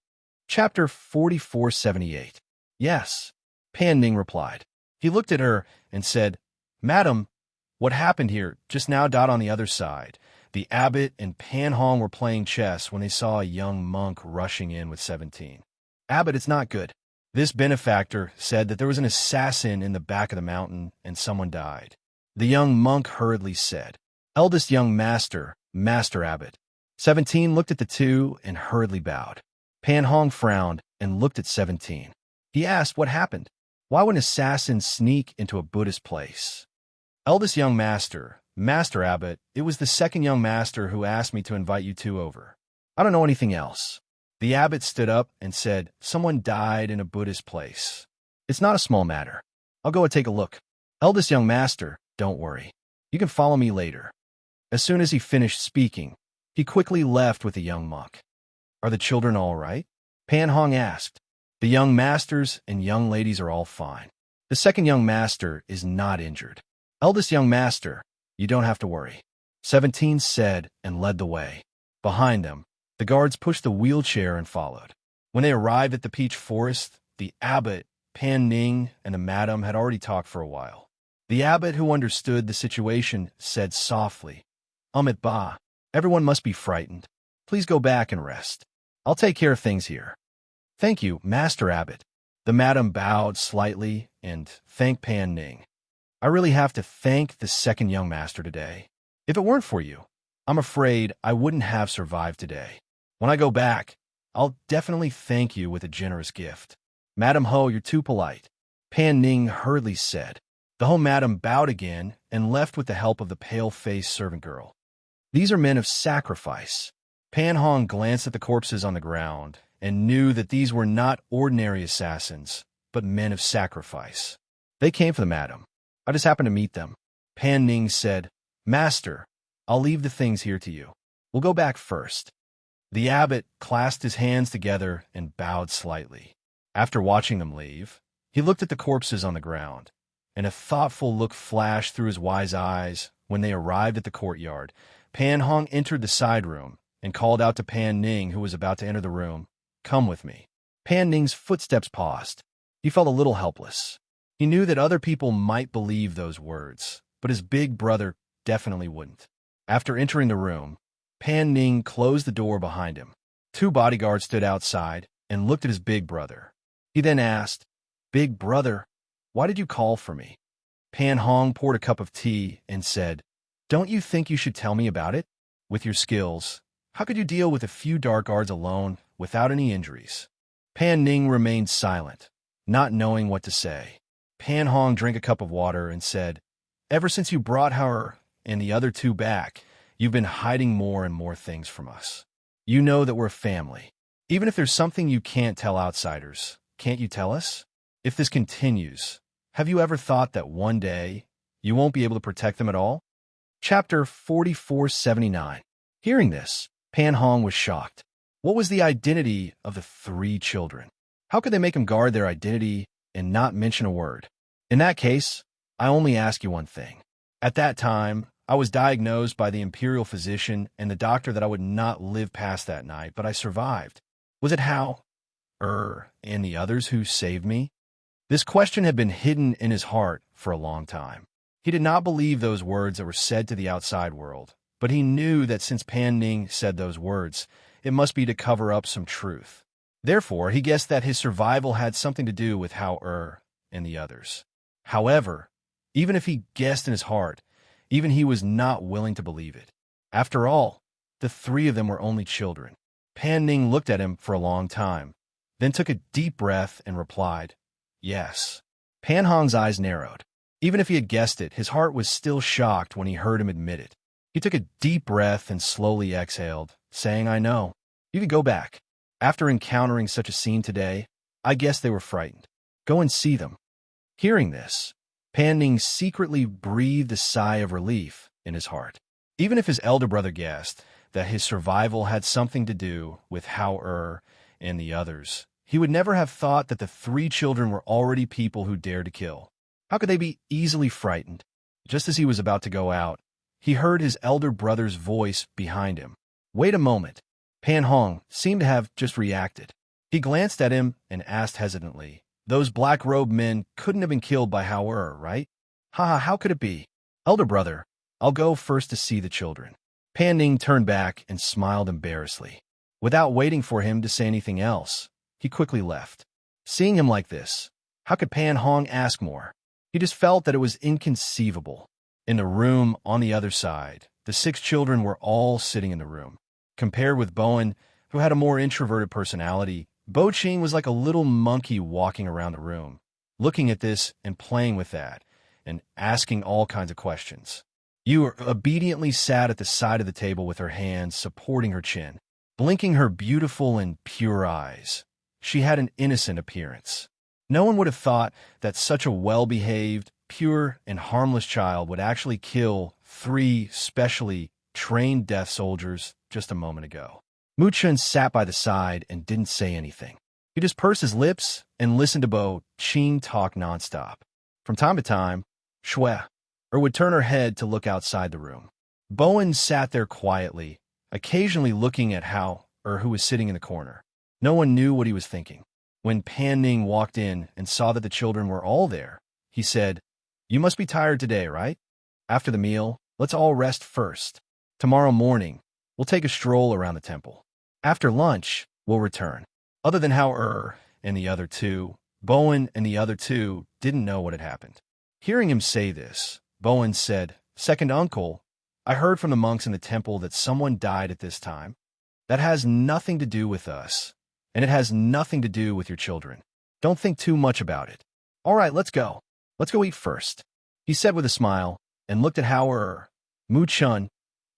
Chapter 4478. Yes, Pan Ning replied. He looked at her and said, Madam, what happened here just now? On the other side, the abbot and Pan Hong were playing chess when they saw a young monk rushing in with 17. Abbot, it's not good. This benefactor said that there was an assassin in the back of the mountain and someone died. The young monk hurriedly said, Eldest young master, Master Abbot. 17 looked at the 2 and hurriedly bowed. Pan Hong frowned and looked at 17. He asked what happened. Why would an assassin sneak into a Buddhist place? Eldest young master, Master Abbot, it was the second young master who asked me to invite you 2 over. I don't know anything else. The abbot stood up and said, someone died in a Buddhist place. It's not a small matter. I'll go and take a look. Eldest young master, don't worry. You can follow me later. As soon as he finished speaking, he quickly left with the young monk. Are the children all right? Pan Hong asked. The young masters and young ladies are all fine. The second young master is not injured. Eldest young master, you don't have to worry. 17 said and led the way. Behind them, the guards pushed the wheelchair and followed. When they arrived at the peach forest, the abbot, Pan Ning, and the madam had already talked for a while. The abbot, who understood the situation, said softly, Amit Ba, everyone must be frightened. Please go back and rest. I'll take care of things here. Thank you, Master Abbot. The madam bowed slightly and thanked Pan Ning. I really have to thank the second young master today. If it weren't for you, I'm afraid I wouldn't have survived today. When I go back, I'll definitely thank you with a generous gift. Madam Ho, you're too polite. Pan Ning hurriedly said. The Ho madam bowed again and left with the help of the pale-faced servant girl. These are men of sacrifice. Pan Hong glanced at the corpses on the ground and knew that these were not ordinary assassins, but men of sacrifice. They came for the madam. I just happened to meet them. Pan Ning said, Master, I'll leave the things here to you. We'll go back first. The abbot clasped his hands together and bowed slightly. After watching them leave, he looked at the corpses on the ground, and a thoughtful look flashed through his wise eyes. When they arrived at the courtyard, Pan Hong entered the side room and called out to Pan Ning, who was about to enter the room, Come with me. Pan Ning's footsteps paused. He felt a little helpless. He knew that other people might believe those words, but his big brother definitely wouldn't. After entering the room, Pan Ning closed the door behind him. 2 bodyguards stood outside and looked at his big brother. He then asked, Big brother, why did you call for me? Pan Hong poured a cup of tea and said, Don't you think you should tell me about it? With your skills, how could you deal with a few dark guards alone without any injuries? Pan Ning remained silent, not knowing what to say. Pan Hong drank a cup of water and said, Ever since you brought her and the other 2 back, you've been hiding more and more things from us. You know that we're a family. Even if there's something you can't tell outsiders, can't you tell us? If this continues, have you ever thought that one day you won't be able to protect them at all? Chapter 4479. Hearing this, Pan Hong was shocked. What was the identity of the 3 children? How could they make him guard their identity and not mention a word? In that case, I only ask you one thing. At that time, I was diagnosed by the imperial physician and the doctor that I would not live past that night, but I survived. Was it Hao, and the others who saved me? This question had been hidden in his heart for a long time. He did not believe those words that were said to the outside world, but he knew that since Pan Ning said those words, it must be to cover up some truth. Therefore, he guessed that his survival had something to do with Hao and the others. However, even if he guessed in his heart, even he was not willing to believe it. After all, the three of them were only children. Pan Ning looked at him for a long time, then took a deep breath and replied, "Yes." Pan Hong's eyes narrowed. Even if he had guessed it, his heart was still shocked when he heard him admit it. He took a deep breath and slowly exhaled, saying, "I know. You could go back. After encountering such a scene today, I guess they were frightened. Go and see them." Hearing this, Pan Ning secretly breathed a sigh of relief in his heart. Even if his elder brother guessed that his survival had something to do with Hao and the others, he would never have thought that the three children were already people who dared to kill. How could they be easily frightened? Just as he was about to go out, he heard his elder brother's voice behind him. "Wait a moment." Pan Hong seemed to have just reacted. He glanced at him and asked hesitantly, "Those black-robed men couldn't have been killed by Hao, right?" "Ha, how could it be?" "Elder brother, I'll go first to see the children." Pan Ning turned back and smiled embarrassedly. Without waiting for him to say anything else, he quickly left. Seeing him like this, how could Pan Hong ask more? He just felt that it was inconceivable. In the room on the other side, the 6 children were all sitting in the room. Compared with Bowen, who had a more introverted personality, Bo Ching was like a little monkey walking around the room, looking at this and playing with that, and asking all kinds of questions. Yu obediently sat at the side of the table with her hands supporting her chin, blinking her beautiful and pure eyes. She had an innocent appearance. No one would have thought that such a well-behaved, pure, and harmless child would actually kill 3 specially trained death soldiers just a moment ago. Mu Chun sat by the side and didn't say anything. He just pursed his lips and listened to Bo Ching talk nonstop. From time to time, Shui would turn her head to look outside the room. Bowen sat there quietly, occasionally looking at Hao, who was sitting in the corner. No one knew what he was thinking. When Pan Ning walked in and saw that the children were all there, he said, "You must be tired today, right? After the meal, let's all rest first. Tomorrow morning, we'll take a stroll around the temple. After lunch, we'll return." Other than Hao and the other 2, Bowen and the other 2 didn't know what had happened. Hearing him say this, Bowen said, "Second uncle, I heard from the monks in the temple that someone died at this time. That has nothing to do with us, and it has nothing to do with your children. Don't think too much about it. All right, let's go. Let's go eat first," he said with a smile, and looked at Hao, Mu Chun,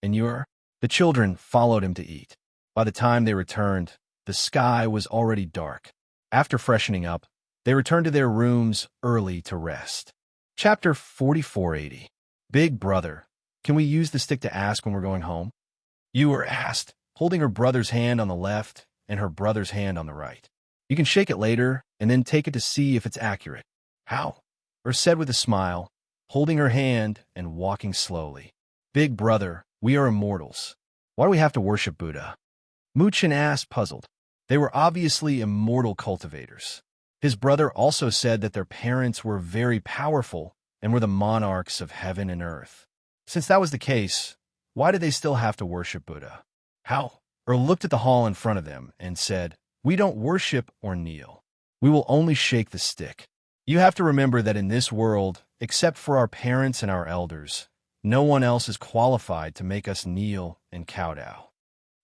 and Yu. The children followed him to eat. By the time they returned, the sky was already dark. After freshening up, they returned to their rooms early to rest. Chapter 4480. Big Brother, can we use the stick to ask when we're going home? Yu asked, holding her brother's hand on the left and her brother's hand on the right. "You can shake it later and then take it to see if it's accurate." "How?" said with a smile, holding her hand and walking slowly. "Big Brother, we are immortals. Why do we have to worship Buddha?" Mu Chun asked, puzzled. They were obviously immortal cultivators. His brother also said that their parents were very powerful and were the monarchs of heaven and earth. Since that was the case, why did they still have to worship Buddha? How? Looked at the hall in front of them and said, "We don't worship or kneel. We will only shake the stick. You have to remember that in this world, except for our parents and our elders, no one else is qualified to make us kneel and kowtow."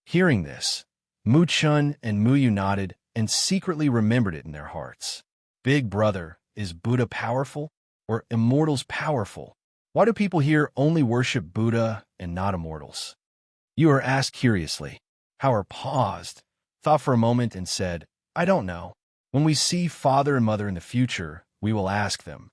Hearing this, Mu Chun and Mu Yu nodded and secretly remembered it in their hearts. Big Brother, is Buddha powerful or immortals powerful? Why do people here only worship Buddha and not immortals? You are asked curiously. Howard paused, thought for a moment, and said, "I don't know. When we see father and mother in the future, we will ask them."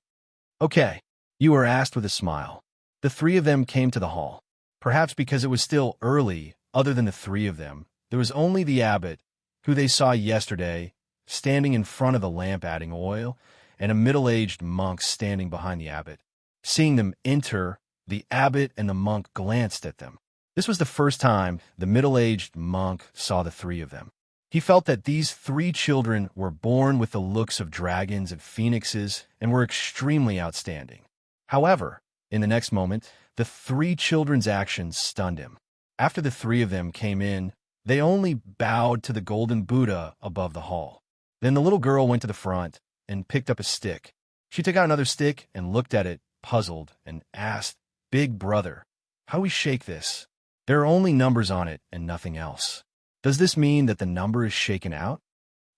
"Okay," you were asked with a smile. The 3 of them came to the hall. Perhaps because it was still early, other than the 3 of them, there was only the abbot, who they saw yesterday, standing in front of the lamp adding oil, and a middle-aged monk standing behind the abbot. Seeing them enter, the abbot and the monk glanced at them. This was the first time the middle-aged monk saw the three of them. He felt that these three children were born with the looks of dragons and phoenixes and were extremely outstanding. However, in the next moment, the three children's actions stunned him. After the three of them came in, they only bowed to the golden Buddha above the hall. Then the little girl went to the front and picked up a stick. She took out another stick and looked at it, puzzled, and asked, "Big brother, how we shake this? There are only numbers on it and nothing else. Does this mean that the number is shaken out?"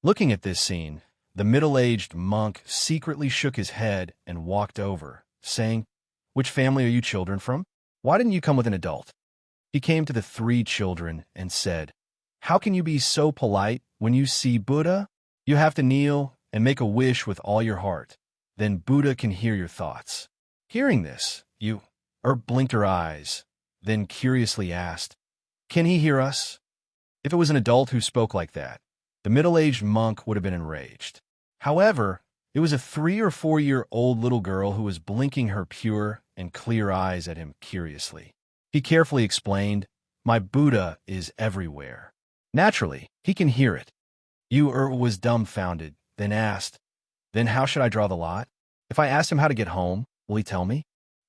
Looking at this scene, the middle-aged monk secretly shook his head and walked over, saying, "Which family are you children from? Why didn't you come with an adult?" He came to the three children and said, "How can you be so polite when you see Buddha? You have to kneel and make a wish with all your heart. Then Buddha can hear your thoughts." Hearing this, blinked her eyes, then curiously asked, "Can he hear us?" If it was an adult who spoke like that, the middle-aged monk would have been enraged. However, it was a 3 or 4-year-old little girl who was blinking her pure and clear eyes at him curiously. He carefully explained, "My Buddha is everywhere. Naturally, he can hear it." Was dumbfounded, then asked, "Then how should I draw the lot? If I ask him how to get home, will he tell me?"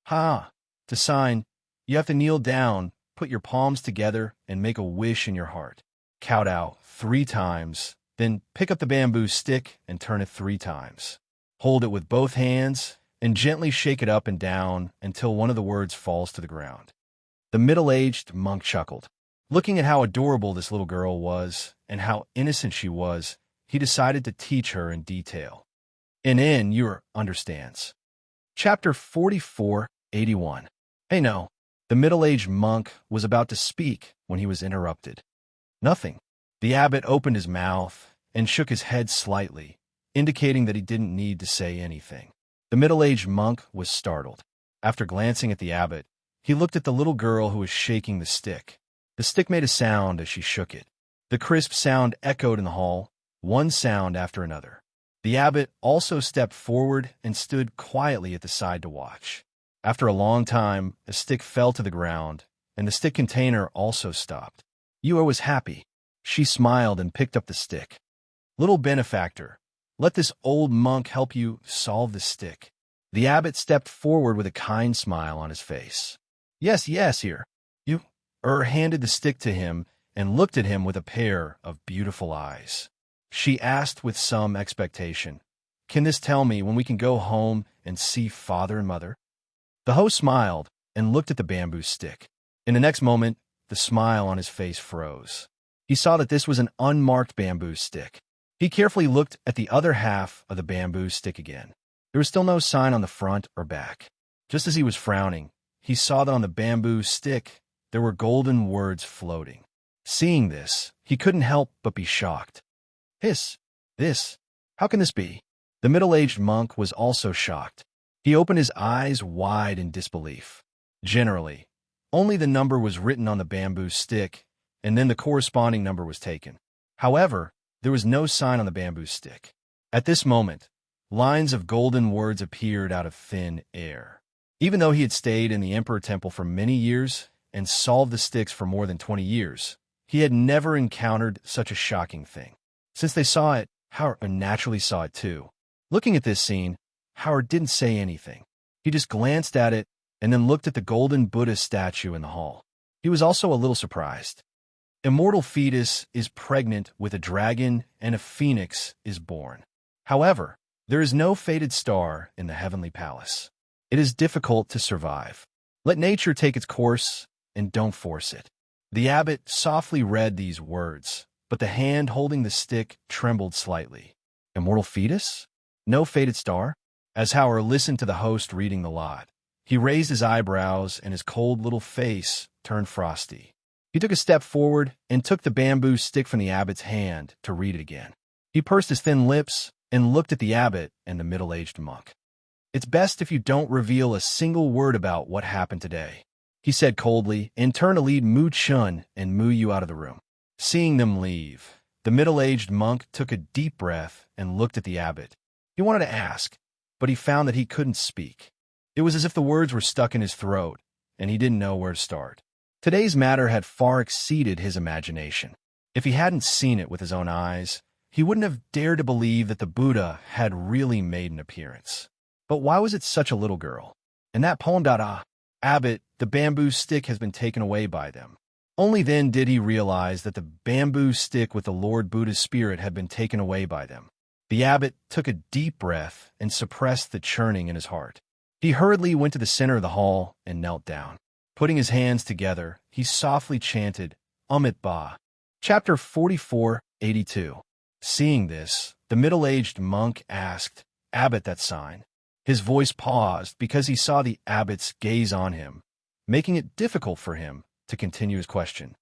To sign, you have to kneel down, put your palms together, and make a wish in your heart. Kowtow 3 times, then pick up the bamboo stick and turn it 3 times. Hold it with both hands and gently shake it up and down until one of the words falls to the ground. The middle-aged monk chuckled. Looking at how adorable this little girl was and how innocent she was, he decided to teach her in detail. Understands. Chapter 4481. Hey no, the middle-aged monk was about to speak when he was interrupted. Nothing. The abbot opened his mouth and shook his head slightly, indicating that he didn't need to say anything. The middle-aged monk was startled. After glancing at the abbot, he looked at the little girl who was shaking the stick. The stick made a sound as she shook it. The crisp sound echoed in the hall, one sound after another. The abbot also stepped forward and stood quietly at the side to watch. After a long time, a stick fell to the ground, and the stick container also stopped. Yua was happy. She smiled and picked up the stick. "Little benefactor, let this old monk help you solve the stick." The abbot stepped forward with a kind smile on his face. Yes, here. Handed the stick to him and looked at him with a pair of beautiful eyes. She asked with some expectation, "Can this tell me when we can go home and see father and mother?" The host smiled and looked at the bamboo stick. In the next moment, the smile on his face froze. He saw that this was an unmarked bamboo stick. He carefully looked at the other half of the bamboo stick again. There was still no sign on the front or back. Just as he was frowning, he saw that on the bamboo stick there were golden words floating. Seeing this, he couldn't help but be shocked. How can this be?" The middle-aged monk was also shocked. He opened his eyes wide in disbelief. Generally, only the number was written on the bamboo stick, and then the corresponding number was taken. However, there was no sign on the bamboo stick. At this moment, lines of golden words appeared out of thin air. Even though he had stayed in the Emperor Temple for many years and solved the sticks for more than 20 years, he had never encountered such a shocking thing. Since they saw it, Howard naturally saw it too. Looking at this scene, Howard didn't say anything. He just glanced at it and then looked at the golden Buddha statue in the hall. He was also a little surprised. Immortal fetus is pregnant with a dragon and a phoenix is born. However, there is no fated star in the heavenly palace. It is difficult to survive. Let nature take its course and don't force it. The abbot softly read these words, but the hand holding the stick trembled slightly. Immortal fetus? No fated star? As Howard listened to the host reading the lot, he raised his eyebrows and his cold little face turned frosty. He took a step forward and took the bamboo stick from the abbot's hand to read it again. He pursed his thin lips and looked at the abbot and the middle-aged monk. "It's best if you don't reveal a single word about what happened today," he said coldly, and turned to lead Mu Chun and Mu Yu out of the room. Seeing them leave, the middle-aged monk took a deep breath and looked at the abbot. He wanted to ask, but he found that he couldn't speak. It was as if the words were stuck in his throat, and he didn't know where to start. Today's matter had far exceeded his imagination. If he hadn't seen it with his own eyes, he wouldn't have dared to believe that the Buddha had really made an appearance. But why was it such a little girl? In that poem, Abbot, the bamboo stick has been taken away by them. Only then did he realize that the bamboo stick with the Lord Buddha's spirit had been taken away by them. The abbot took a deep breath and suppressed the churning in his heart. He hurriedly went to the center of the hall and knelt down. Putting his hands together, he softly chanted, Amit Ba. Chapter 44:82. Seeing this, the middle-aged monk asked, Abbot, that sign. His voice paused because he saw the abbot's gaze on him, making it difficult for him to continue his question.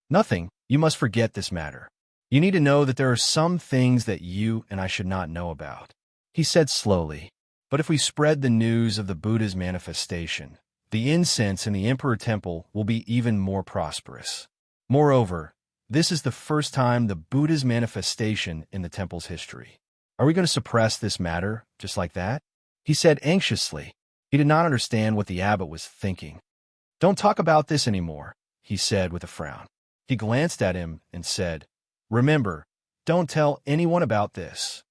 Nothing, you must forget this matter. You need to know that there are some things that you and I should not know about. He said slowly, but if we spread the news of the Buddha's manifestation, the incense in the Emperor Temple will be even more prosperous. Moreover, this is the first time the Buddha's manifestation in the temple's history. Are we going to suppress this matter just like that? He said anxiously. He did not understand what the abbot was thinking. Don't talk about this anymore, he said with a frown. He glanced at him and said, Remember, don't tell anyone about this.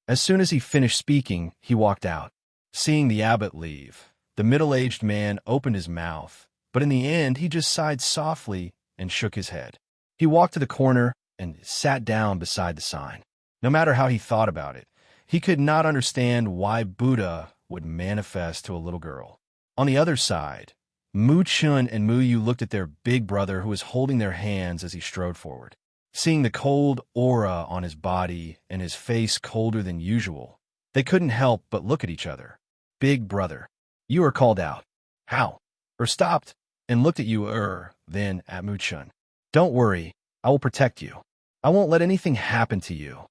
As soon as he finished speaking, he walked out. Seeing the abbot leave, the middle-aged man opened his mouth, but in the end he just sighed softly and shook his head. He walked to the corner and sat down beside the sign. No matter how he thought about it, he could not understand why Buddha would manifest to a little girl. On the other side, Mu Chun and Mu Yu looked at their big brother who was holding their hands as he strode forward. Seeing the cold aura on his body and his face colder than usual, they couldn't help but look at each other. Big brother, you are called out. How? Stopped and looked at you, then at Mu Chun. Don't worry, I will protect you. I won't let anything happen to you.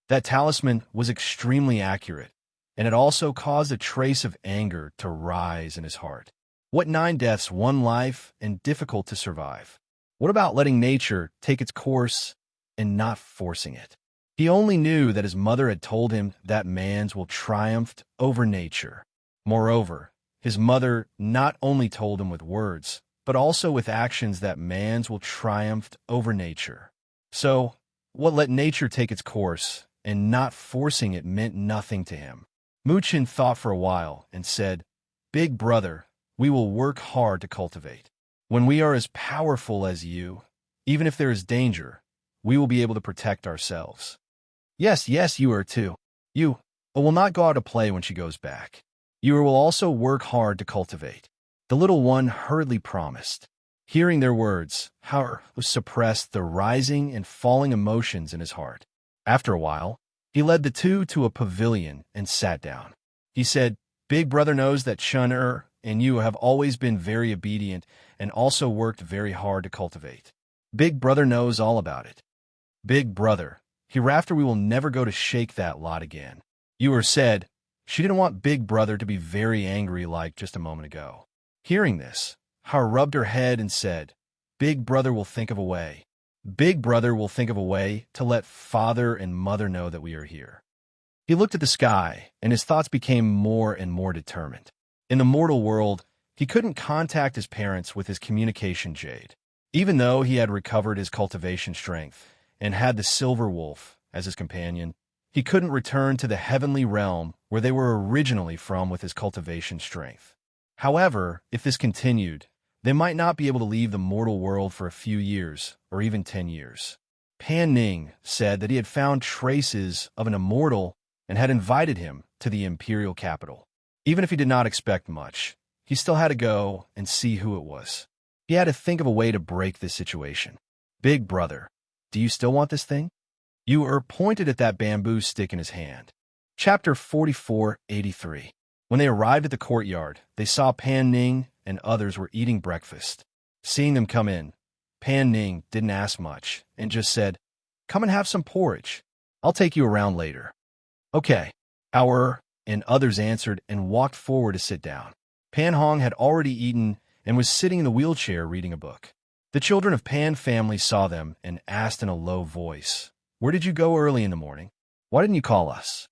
That talisman was extremely accurate, and it also caused a trace of anger to rise in his heart. What 9 deaths, 1 life, and difficult to survive? What about letting nature take its course and not forcing it? He only knew that his mother had told him that man's will triumph over nature. Moreover, his mother not only told him with words, but also with actions that man's will triumph over nature. So, what let nature take its course and not forcing it meant nothing to him. Mu Chun thought for a while and said, Big brother, we will work hard to cultivate. When we are as powerful as you, even if there is danger, we will be able to protect ourselves. Yes, you are too. You will not go out to play when she goes back. You will also work hard to cultivate. The little one hurriedly promised. Hearing their words, Howard suppressed the rising and falling emotions in his heart. After a while, he led the two to a pavilion and sat down. He said, Big brother knows that Chun and you have always been very obedient and also worked very hard to cultivate. Big brother knows all about it. Big brother, hereafter we will never go to shake that lot again. You said, she didn't want Big brother to be very angry like just a moment ago. Hearing this, Har rubbed her head and said, Big brother will think of a way. Big brother will think of a way to let father and mother know that we are here. He looked at the sky, and his thoughts became more and more determined. In the mortal world, he couldn't contact his parents with his communication jade. Even though he had recovered his cultivation strength and had the silver wolf as his companion, he couldn't return to the heavenly realm where they were originally from with his cultivation strength. However, if this continued, they might not be able to leave the mortal world for a few years, or even 10 years. Pan Ning said that he had found traces of an immortal and had invited him to the imperial capital. Even if he did not expect much, he still had to go and see who it was. He had to think of a way to break this situation. Big brother, do you still want this thing? You pointed at that bamboo stick in his hand. Chapter 44:83. When they arrived at the courtyard, they saw Pan Ning and others were eating breakfast. Seeing them come in, Pan Ning didn't ask much and just said, Come and have some porridge. I'll take you around later. Okay, and others answered and walked forward to sit down. Pan Hong had already eaten and was sitting in the wheelchair reading a book. The children of Pan family saw them and asked in a low voice, Where did you go early in the morning? Why didn't you call us?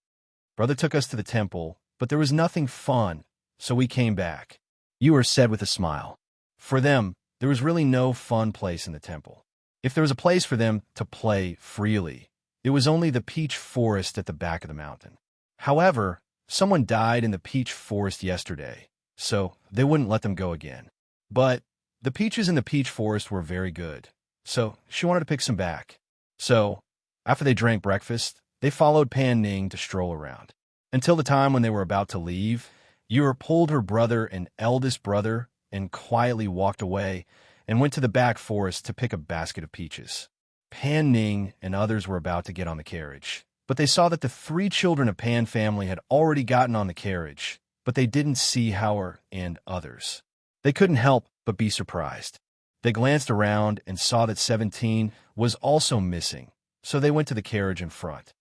Brother took us to the temple, but there was nothing fun, so we came back. Ewer said with a smile. For them, there was really no fun place in the temple. If there was a place for them to play freely, it was only the peach forest at the back of the mountain. However, someone died in the peach forest yesterday, so they wouldn't let them go again. But the peaches in the peach forest were very good, so she wanted to pick some back. So, after they drank breakfast, they followed Pan Ning to stroll around. Until the time when they were about to leave, Ewer pulled her brother and eldest brother and quietly walked away and went to the back forest to pick a basket of peaches. Pan Ning and others were about to get on the carriage, but they saw that the 3 children of Pan family had already gotten on the carriage, but they didn't see Howard and others. They couldn't help but be surprised. They glanced around and saw that 17 was also missing, so they went to the carriage in front.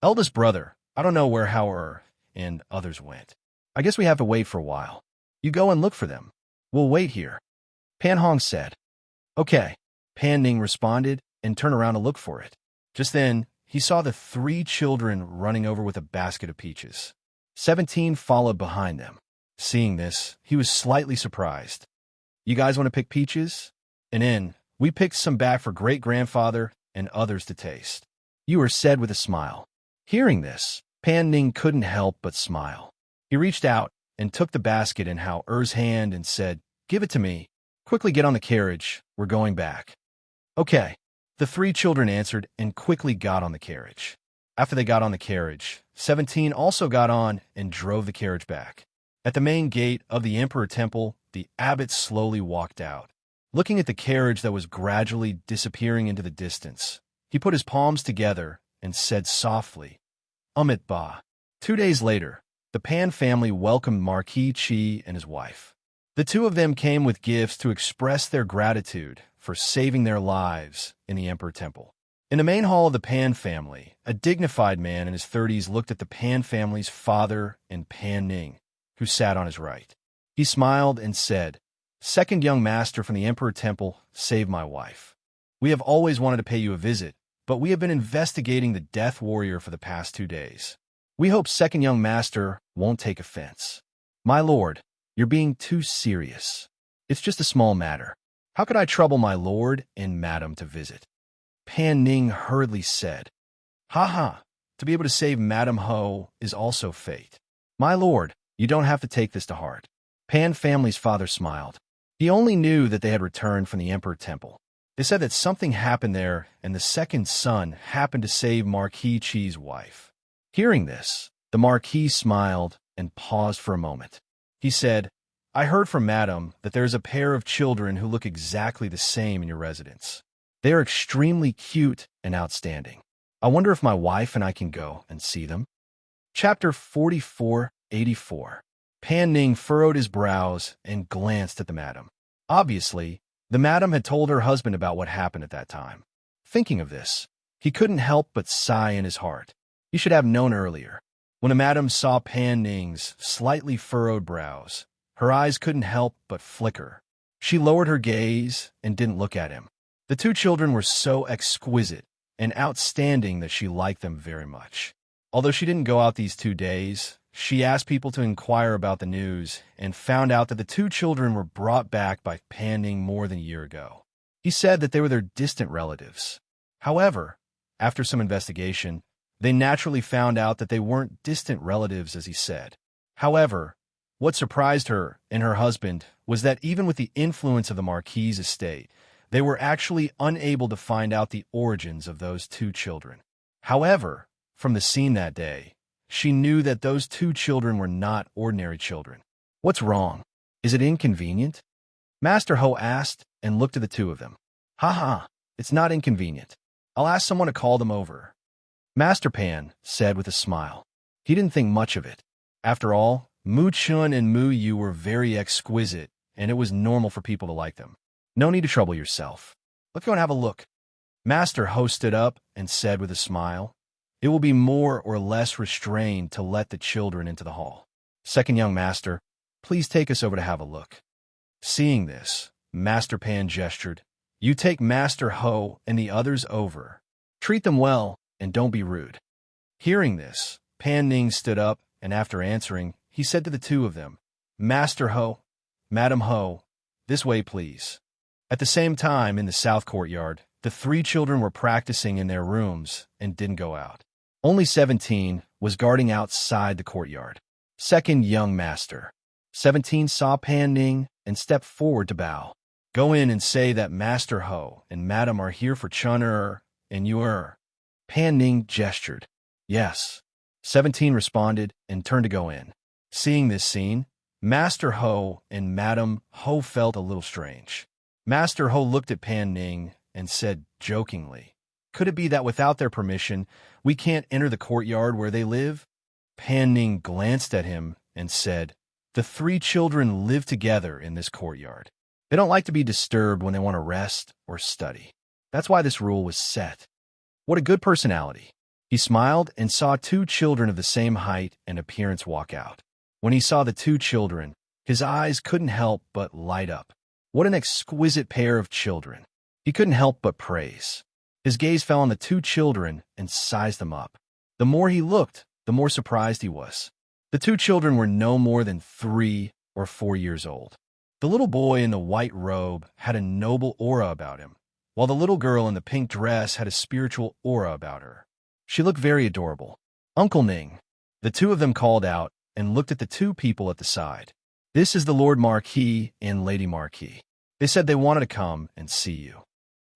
Eldest brother, I don't know where Howard and others went. I guess we have to wait for a while. You go and look for them. We'll wait here. Pan Hong said. Okay. Pan Ning responded and turned around to look for it. Just then, he saw the 3 children running over with a basket of peaches. 17 followed behind them. Seeing this, he was slightly surprised. You guys want to pick peaches? And in, we picked some back for great-grandfather and others to taste. Ewer said with a smile. Hearing this, Pan Ning couldn't help but smile. He reached out and took the basket in Hao-er's hand and said, Give it to me. Quickly get on the carriage. We're going back. Okay. The 3 children answered and quickly got on the carriage. After they got on the carriage, 17 also got on and drove the carriage back. At the main gate of the Emperor Temple, the abbot slowly walked out. Looking at the carriage that was gradually disappearing into the distance, he put his palms together and said softly, Amit Ba. 2 days later, the Pan family welcomed Marquis Chi and his wife. The 2 of them came with gifts to express their gratitude for saving their lives in the Emperor Temple. In the main hall of the Pan family, a dignified man in his 30s looked at the Pan family's father and Pan Ning, who sat on his right. He smiled and said, Second young master from the Emperor Temple saved my wife. We have always wanted to pay you a visit, but we have been investigating the Death Warrior for the past 2 days. We hope second young master won't take offense. My lord, you're being too serious. It's just a small matter. How could I trouble my lord and madam to visit? Pan Ning hurriedly said, Ha ha, to be able to save Madam Ho is also fate. My lord, you don't have to take this to heart. Pan family's father smiled. He only knew that they had returned from the Emperor Temple. They said that something happened there and the second son happened to save Marquis Chi's wife. Hearing this, the Marquis smiled and paused for a moment. He said, I heard from Madam that there is a pair of children who look exactly the same in your residence. They are extremely cute and outstanding. I wonder if my wife and I can go and see them. Chapter 4484. Pan Ning furrowed his brows and glanced at the madam. Obviously, the madam had told her husband about what happened at that time. Thinking of this, he couldn't help but sigh in his heart. He should have known earlier. When the madam saw Pan Ning's slightly furrowed brows, her eyes couldn't help but flicker. She lowered her gaze and didn't look at him. The 2 children were so exquisite and outstanding that she liked them very much. Although she didn't go out these 2 days, she asked people to inquire about the news and found out that the 2 children were brought back by Pan Ning more than a year ago. He said that they were their distant relatives. However, after some investigation, they naturally found out that they weren't distant relatives as he said. However, what surprised her and her husband was that even with the influence of the Marquis' estate, they were actually unable to find out the origins of those 2 children. However, from the scene that day, she knew that those 2 children were not ordinary children. What's wrong? Is it inconvenient? Master Ho asked and looked at the 2 of them. Ha ha, it's not inconvenient. I'll ask someone to call them over. Master Pan said with a smile. He didn't think much of it. After all, Mu Chun and Mu Yu were very exquisite, and it was normal for people to like them. No need to trouble yourself. Let's go and have a look. Master Ho stood up and said with a smile, It will be more or less restrained to let the children into the hall. Second young master, please take us over to have a look. Seeing this, Master Pan gestured, You take Master Ho and the others over. Treat them well and don't be rude. Hearing this, Pan Ning stood up and after answering, he said to the 2 of them, Master Ho, Madam Ho, this way please. At the same time, in the south courtyard, the three children were practicing in their rooms and didn't go out. Only 17 was guarding outside the courtyard. Second young master. 17 saw Pan Ning and stepped forward to bow. Go in and say that Master Ho and Madam are here for Chun and you Pan Ning gestured. Yes. 17 responded and turned to go in. Seeing this scene, Master Ho and Madam Ho felt a little strange. Master Ho looked at Pan Ning and said jokingly, "Could it be that without their permission, we can't enter the courtyard where they live?" Pan Ning glanced at him and said, "The three children live together in this courtyard. They don't like to be disturbed when they want to rest or study. That's why this rule was set." What a good personality. He smiled and saw two children of the same height and appearance walk out. When he saw the two children, his eyes couldn't help but light up. What an exquisite pair of children. He couldn't help but praise. His gaze fell on the two children and sized them up. The more he looked, the more surprised he was. The two children were no more than 3 or 4 years old. The little boy in the white robe had a noble aura about him, while the little girl in the pink dress had a spiritual aura about her. She looked very adorable. "Uncle Ning." The two of them called out and looked at the two people at the side. "This is the Lord Marquis and Lady Marquis. They said they wanted to come and see you."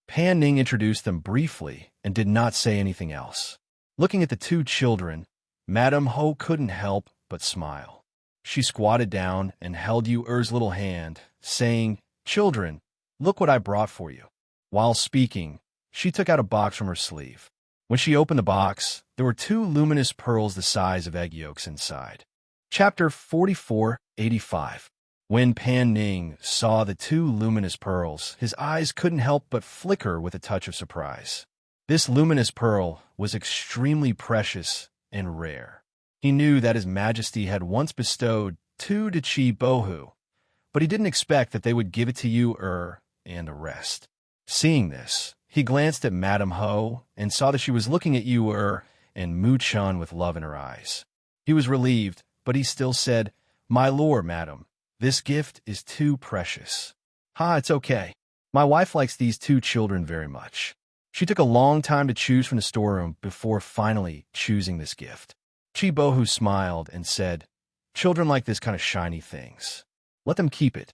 Pan Ning introduced them briefly and did not say anything else. Looking at the two children, Madam Ho couldn't help but smile. She squatted down and held Yu-er's little hand, saying, "Children, look what I brought for you." While speaking, she took out a box from her sleeve. When she opened the box, there were 2 luminous pearls the size of egg yolks inside. Chapter 4485. When Pan Ning saw the 2 luminous pearls, his eyes couldn't help but flicker with a touch of surprise. This luminous pearl was extremely precious and rare. He knew that His Majesty had once bestowed 2 to Chi Bohu, but he didn't expect that they would give it to Yu-er and the rest. Seeing this, he glanced at Madam Ho and saw that she was looking at Yu-er and Mu-chun with love in her eyes. He was relieved, but he still said, "My lord, madam, this gift is too precious." It's okay. My wife likes these 2 children very much. She took a long time to choose from the storeroom before finally choosing this gift. Chi Bohu smiled and said, "Children like this kind of shiny things. Let them keep it."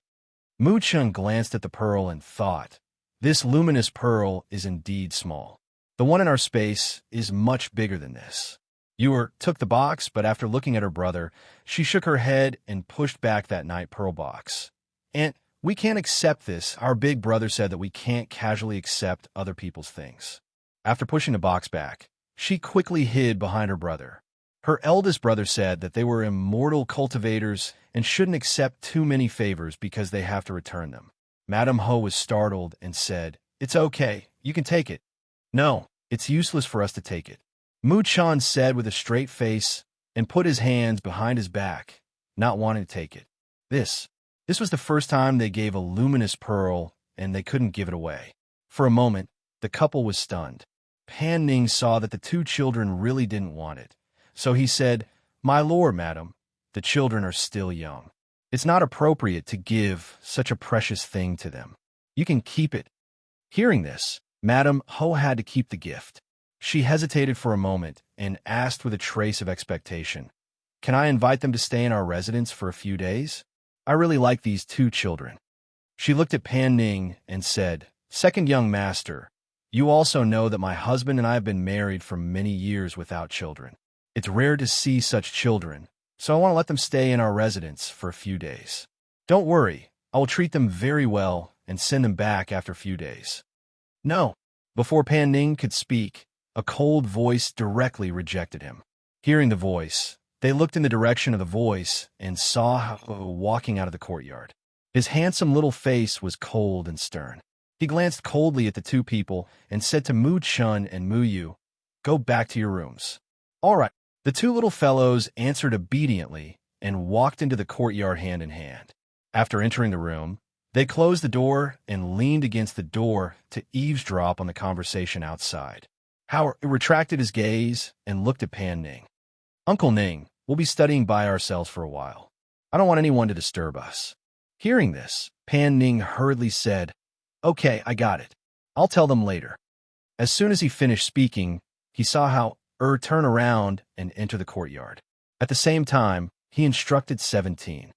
Mu-chun glanced at the pearl and thought, "This luminous pearl is indeed small. The one in our space is much bigger than this." Yu-er took the box, but after looking at her brother, she shook her head and pushed back that night pearl box. "Aunt, we can't accept this. Our big brother said that we can't casually accept other people's things." After pushing the box back, she quickly hid behind her brother. Her eldest brother said that they were immortal cultivators and shouldn't accept too many favors because they have to return them. Madam Ho was startled and said, "It's okay. You can take it." "No, it's useless for us to take it," Mu-chun said with a straight face and put his hands behind his back, not wanting to take it. This was the first time they gave a luminous pearl, and they couldn't give it away. For a moment, the couple was stunned. Pan Ning saw that the 2 children really didn't want it, so he said, "My lord, madam, the children are still young. It's not appropriate to give such a precious thing to them. You can keep it." Hearing this, Madam Ho had to keep the gift. She hesitated for a moment and asked with a trace of expectation, "Can I invite them to stay in our residence for a few days? I really like these 2 children." She looked at Pan Ning and said, "Second young master, you also know that my husband and I have been married for many years without children. It's rare to see such children, so I want to let them stay in our residence for a few days. Don't worry, I will treat them very well and send them back after a few days." "No." Before Pan Ning could speak, a cold voice directly rejected him. Hearing the voice, they looked in the direction of the voice and saw Ho walking out of the courtyard. His handsome little face was cold and stern. He glanced coldly at the 2 people and said to Mu-chun and Mu-yu, "Go back to your rooms." "All right." The 2 little fellows answered obediently and walked into the courtyard hand in hand. After entering the room, they closed the door and leaned against the door to eavesdrop on the conversation outside. Howard retracted his gaze and looked at Pan Ning. "Uncle Ning, we'll be studying by ourselves for a while. I don't want anyone to disturb us. Hearing this, Pan Ning hurriedly said, Okay, I got it. I'll tell them later. As soon as he finished speaking, he saw how turn around and enter the courtyard. At the same time, he instructed 17.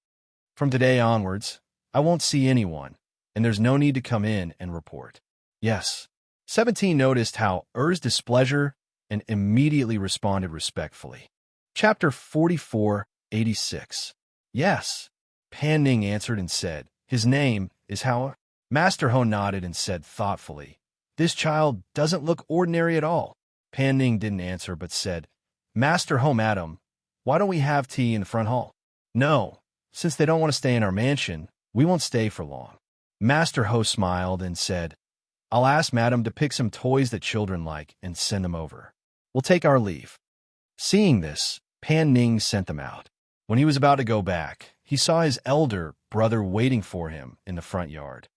From today onwards, I won't see anyone, and there's no need to come in and report. Yes. 17 noticed how displeasure and immediately responded respectfully. Chapter 44:86. Yes. Pan Ning answered and said, His name is How. Master Ho nodded and said thoughtfully, This child doesn't look ordinary at all. Pan Ning didn't answer but said, Master Ho, madam, why don't we have tea in the front hall? No, since they don't want to stay in our mansion, we won't stay for long. Master Ho smiled and said, I'll ask madam to pick some toys that children like and send them over. We'll take our leave. Seeing this, Pan Ning sent them out. When he was about to go back, he saw his elder brother waiting for him in the front yard.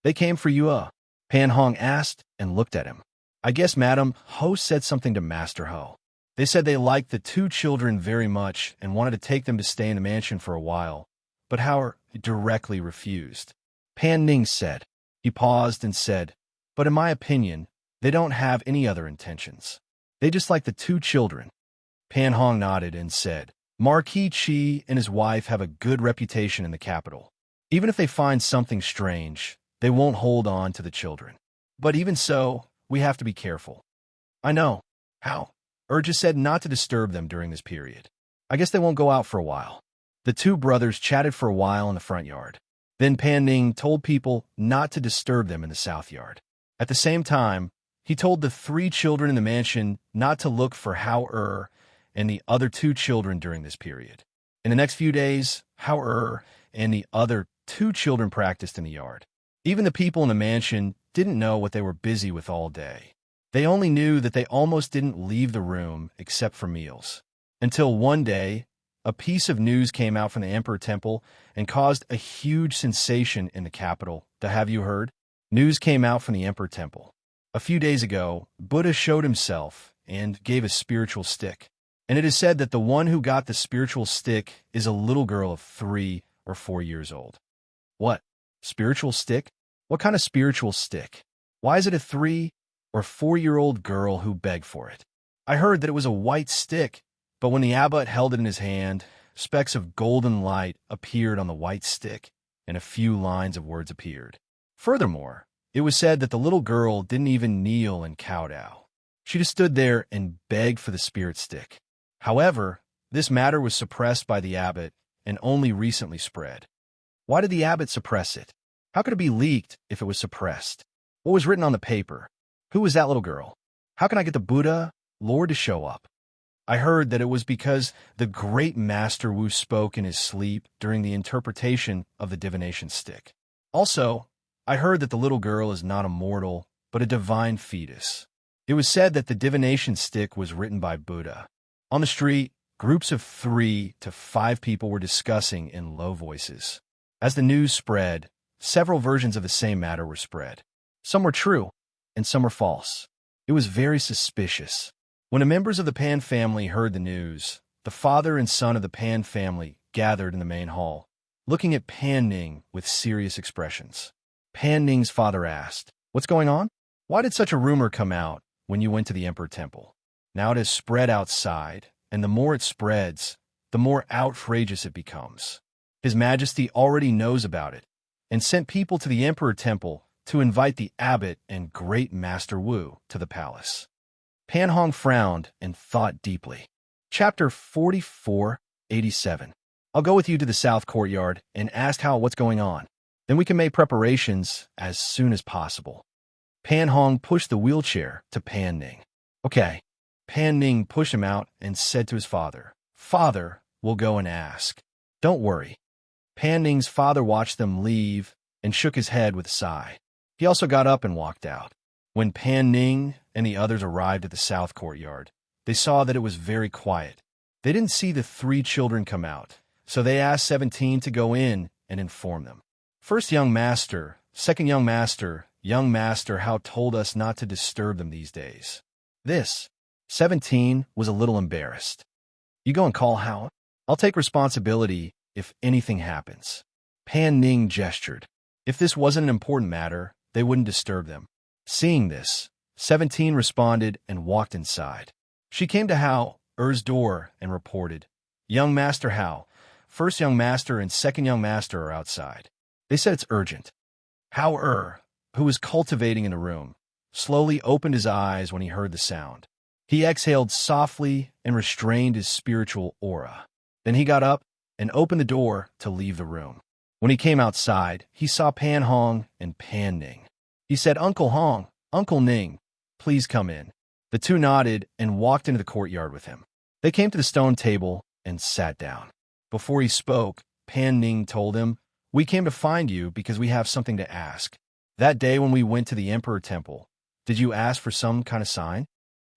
They came for you, Pan Hong asked and looked at him. I guess Madam Ho said something to Master Ho. They said they liked the two children very much and wanted to take them to stay in the mansion for a while, but Hao directly refused. Pan Ning said. He paused and said, But in my opinion, they don't have any other intentions. They just like the two children. Pan Hong nodded and said, Marquis Qi and his wife have a good reputation in the capital. Even if they find something strange, they won't hold on to the children. But even so, we have to be careful. I know. How? Just said not to disturb them during this period. I guess they won't go out for a while. The two brothers chatted for a while in the front yard. Then Pan Ning told people not to disturb them in the south yard. At the same time, he told the three children in the mansion not to look for Hao and the other two children during this period. In the next few days, Hao and the other two children practiced in the yard. Even the people in the mansion didn't know what they were busy with all day. They only knew that they almost didn't leave the room except for meals. Until one day, a piece of news came out from the Emperor Temple and caused a huge sensation in the capital. Have you heard? News came out from the Emperor Temple. A few days ago, Buddha showed himself and gave a spiritual stick. And it is said that the one who got the spiritual stick is a little girl of 3 or 4 years old. What? Spiritual stick? What kind of spiritual stick? Why is it a 3 or 4-year-old girl who begged for it? I heard that it was a white stick, but when the abbot held it in his hand, specks of golden light appeared on the white stick, and a few lines of words appeared. Furthermore, it was said that the little girl didn't even kneel and kowtow. She just stood there and begged for the spirit stick. However, this matter was suppressed by the abbot and only recently spread. Why did the abbot suppress it? How could it be leaked if it was suppressed? What was written on the paper? Who was that little girl? How can I get the Buddha, Lord, to show up? I heard that it was because the great Master Wu spoke in his sleep during the interpretation of the divination stick. Also, I heard that the little girl is not a mortal, but a divine fetus. It was said that the divination stick was written by Buddha. On the street, groups of 3 to 5 people were discussing in low voices. As the news spread, several versions of the same matter were spread. Some were true, and some were false. It was very suspicious. When the members of the Pan family heard the news, the father and son of the Pan family gathered in the main hall, looking at Pan Ning with serious expressions. Pan Ning's father asked, What's going on? Why did such a rumor come out when you went to the Emperor Temple? Now it has spread outside, and the more it spreads, the more outrageous it becomes. His Majesty already knows about it, and sent people to the Emperor Temple to invite the abbot and great Master Wu to the palace. Pan Hong frowned and thought deeply. Chapter 44:87. I'll go with you to the south courtyard and ask Hao what's going on. Then we can make preparations as soon as possible. Pan Hong pushed the wheelchair to Pan Ning. Okay. Pan Ning pushed him out and said to his father, Father, we'll go and ask. Don't worry. Pan Ning's father watched them leave and shook his head with a sigh. He also got up and walked out. When Pan Ning and the others arrived at the south courtyard, they saw that it was very quiet. They didn't see the 3 children come out, so they asked 17 to go in and inform them. First young master, second young master, Hao told us not to disturb them these days. This, 17 was a little embarrassed. You go and call Hao. I'll take responsibility if anything happens. Pan Ning gestured. If this wasn't an important matter, they wouldn't disturb them. Seeing this, 17 responded and walked inside. She came to Hao Er's door and reported, "Young Master Hao, first young master and second young master are outside." They said it's urgent. Hao Er, who was cultivating in the room, slowly opened his eyes when he heard the sound. He exhaled softly and restrained his spiritual aura. Then he got up and opened the door to leave the room. When he came outside, he saw Pan Hong and Pan Ning. He said, "Uncle Hong, Uncle Ning, please come in." The two nodded and walked into the courtyard with him. They came to the stone table and sat down. Before he spoke, Pan Ning told him, "We came to find you because we have something to ask. That day when we went to the Emperor Temple, did you ask for some kind of sign?"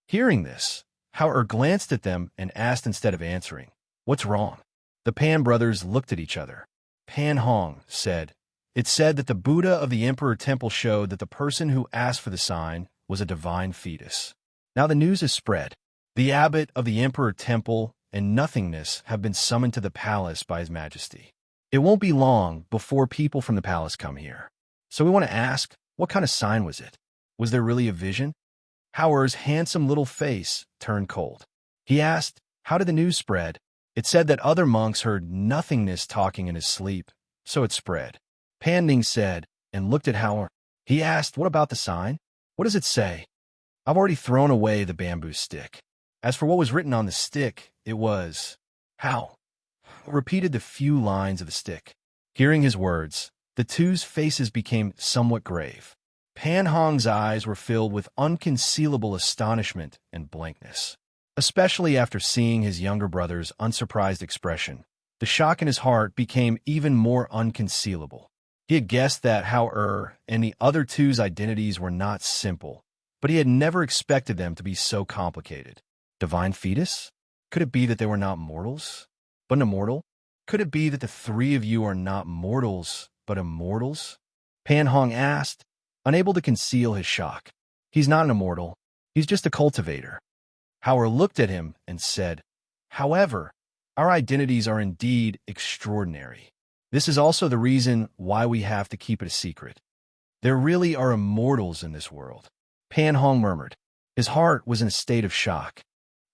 Hearing this, Hao Er glanced at them and asked instead of answering, "What's wrong?" The Pan brothers looked at each other. Pan Hong said, "It said that the Buddha of the Emperor Temple showed that the person who asked for the sign was a divine fetus. Now the news is spread. The abbot of the Emperor Temple and Nothingness have been summoned to the palace by His Majesty. It won't be long before people from the palace come here. So we want to ask, what kind of sign was it? Was there really a vision?" Hao Er's handsome little face turned cold. He asked, "How did the news spread?" It said that other monks heard Nothingness talking in his sleep, so it spread. Pan Ning said, and looked at Hao Er. He asked, "What about the sign? What does it say?" "I've already thrown away the bamboo stick. As for what was written on the stick, it was..." Hao repeated the few lines of the stick. Hearing his words, the two's faces became somewhat grave. Pan Hong's eyes were filled with unconcealable astonishment and blankness, especially after seeing his younger brother's unsurprised expression. The shock in his heart became even more unconcealable. He had guessed that Hao Er and the other two's identities were not simple, but he had never expected them to be so complicated. Divine fetus? Could it be that they were not mortals, but immortal? Could it be that the three of you are not mortals, but immortals? Pan Hong asked, unable to conceal his shock. "He's not an immortal. He's just a cultivator." Hao Er looked at him and said, "However, our identities are indeed extraordinary. This is also the reason why we have to keep it a secret. There really are immortals in this world." Pan Hong murmured. His heart was in a state of shock.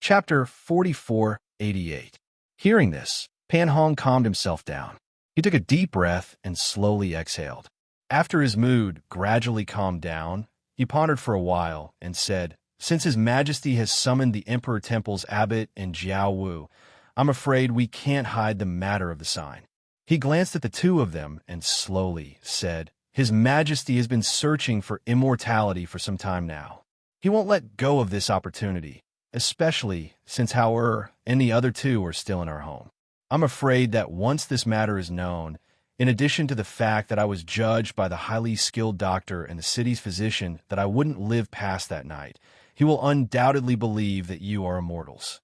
Chapter 4488. Hearing this, Pan Hong calmed himself down. He took a deep breath and slowly exhaled. After his mood gradually calmed down, he pondered for a while and said, "Since His Majesty has summoned the Emperor Temple's abbot and Jiao Wu, I'm afraid we can't hide the matter of the sign." He glanced at the two of them and slowly said, "His Majesty has been searching for immortality for some time now. He won't let go of this opportunity, especially since Hao Er and the other two are still in our home. I'm afraid that once this matter is known, in addition to the fact that I was judged by the highly skilled doctor and the city's physician that I wouldn't live past that night, he will undoubtedly believe that you are immortals.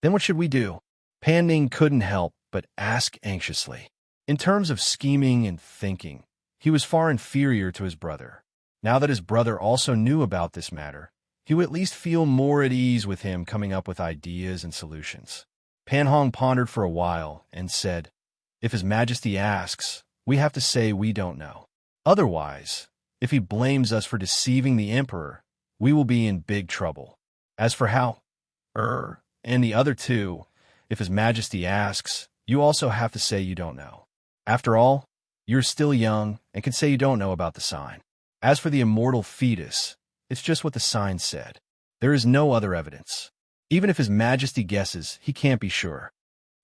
Then what should we do?" Pan Ning couldn't help but ask anxiously. In terms of scheming and thinking, he was far inferior to his brother. Now that his brother also knew about this matter, he would at least feel more at ease with him coming up with ideas and solutions. Pan Hong pondered for a while and said, "If His Majesty asks, we have to say we don't know. Otherwise, if he blames us for deceiving the Emperor, we will be in big trouble. As for Hao Er and the other two, if His Majesty asks, you also have to say you don't know. After all, you're still young and can say you don't know about the sign. As for the immortal fetus, it's just what the sign said. There is no other evidence. Even if His Majesty guesses, he can't be sure.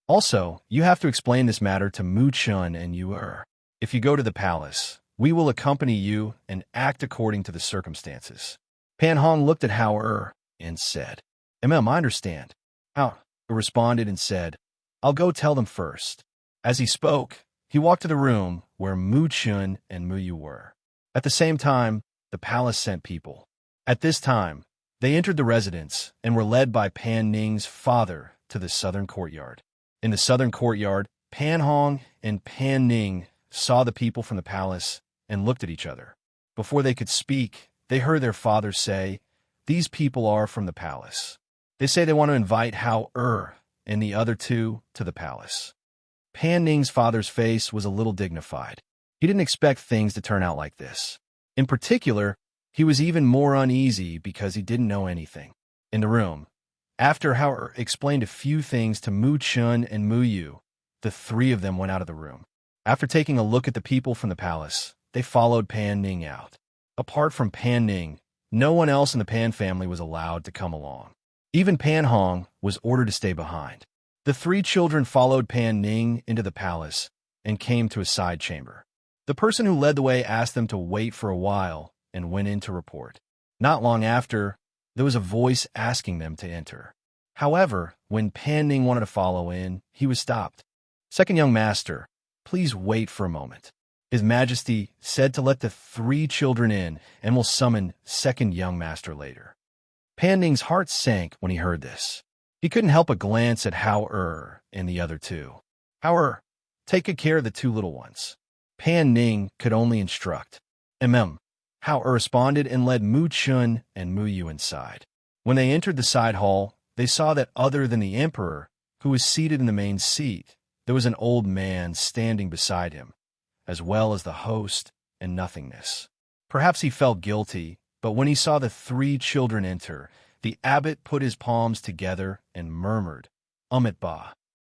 Also, you have to explain this matter to Mu Chun and Yu Er. If you go to the palace, we will accompany you and act according to the circumstances." Pan Hong looked at Hao Er and said, I understand." Hao Er responded and said, "I'll go tell them first." As he spoke, he walked to the room where Mu Chun and Mu Yu were. At the same time, the palace sent people. At this time, they entered the residence and were led by Pan Ning's father to the southern courtyard. In the southern courtyard, Pan Hong and Pan Ning saw the people from the palace and looked at each other. Before they could speak, they heard their father say, "These people are from the palace. They say they want to invite Hao Er and the other two to the palace." Pan Ning's father's face was a little dignified. He didn't expect things to turn out like this. In particular, he was even more uneasy because he didn't know anything. In the room, after Hao explained a few things to Mu Chun and Mu Yu, the three of them went out of the room. After taking a look at the people from the palace, they followed Pan Ning out. Apart from Pan Ning, no one else in the Pan family was allowed to come along. Even Pan Hong was ordered to stay behind. The three children followed Pan Ning into the palace and came to a side chamber. The person who led the way asked them to wait for a while and went in to report. Not long after, there was a voice asking them to enter. However, when Pan Ning wanted to follow in, he was stopped. "Second young master, please wait for a moment." His Majesty said to let the three children in and will summon second young master later. Pan Ning's heart sank when he heard this. He couldn't help but glance at Hao and the other two. "Hao, take good care of the two little ones." Pan Ning could only instruct. Hao responded and led Mu Chun and Mu Yu inside. When they entered the side hall, they saw that other than the emperor, who was seated in the main seat, there was an old man standing beside him, as well as the host and nothingness. Perhaps he felt guilty, but when he saw the three children enter, the abbot put his palms together and murmured, "Amit Ba."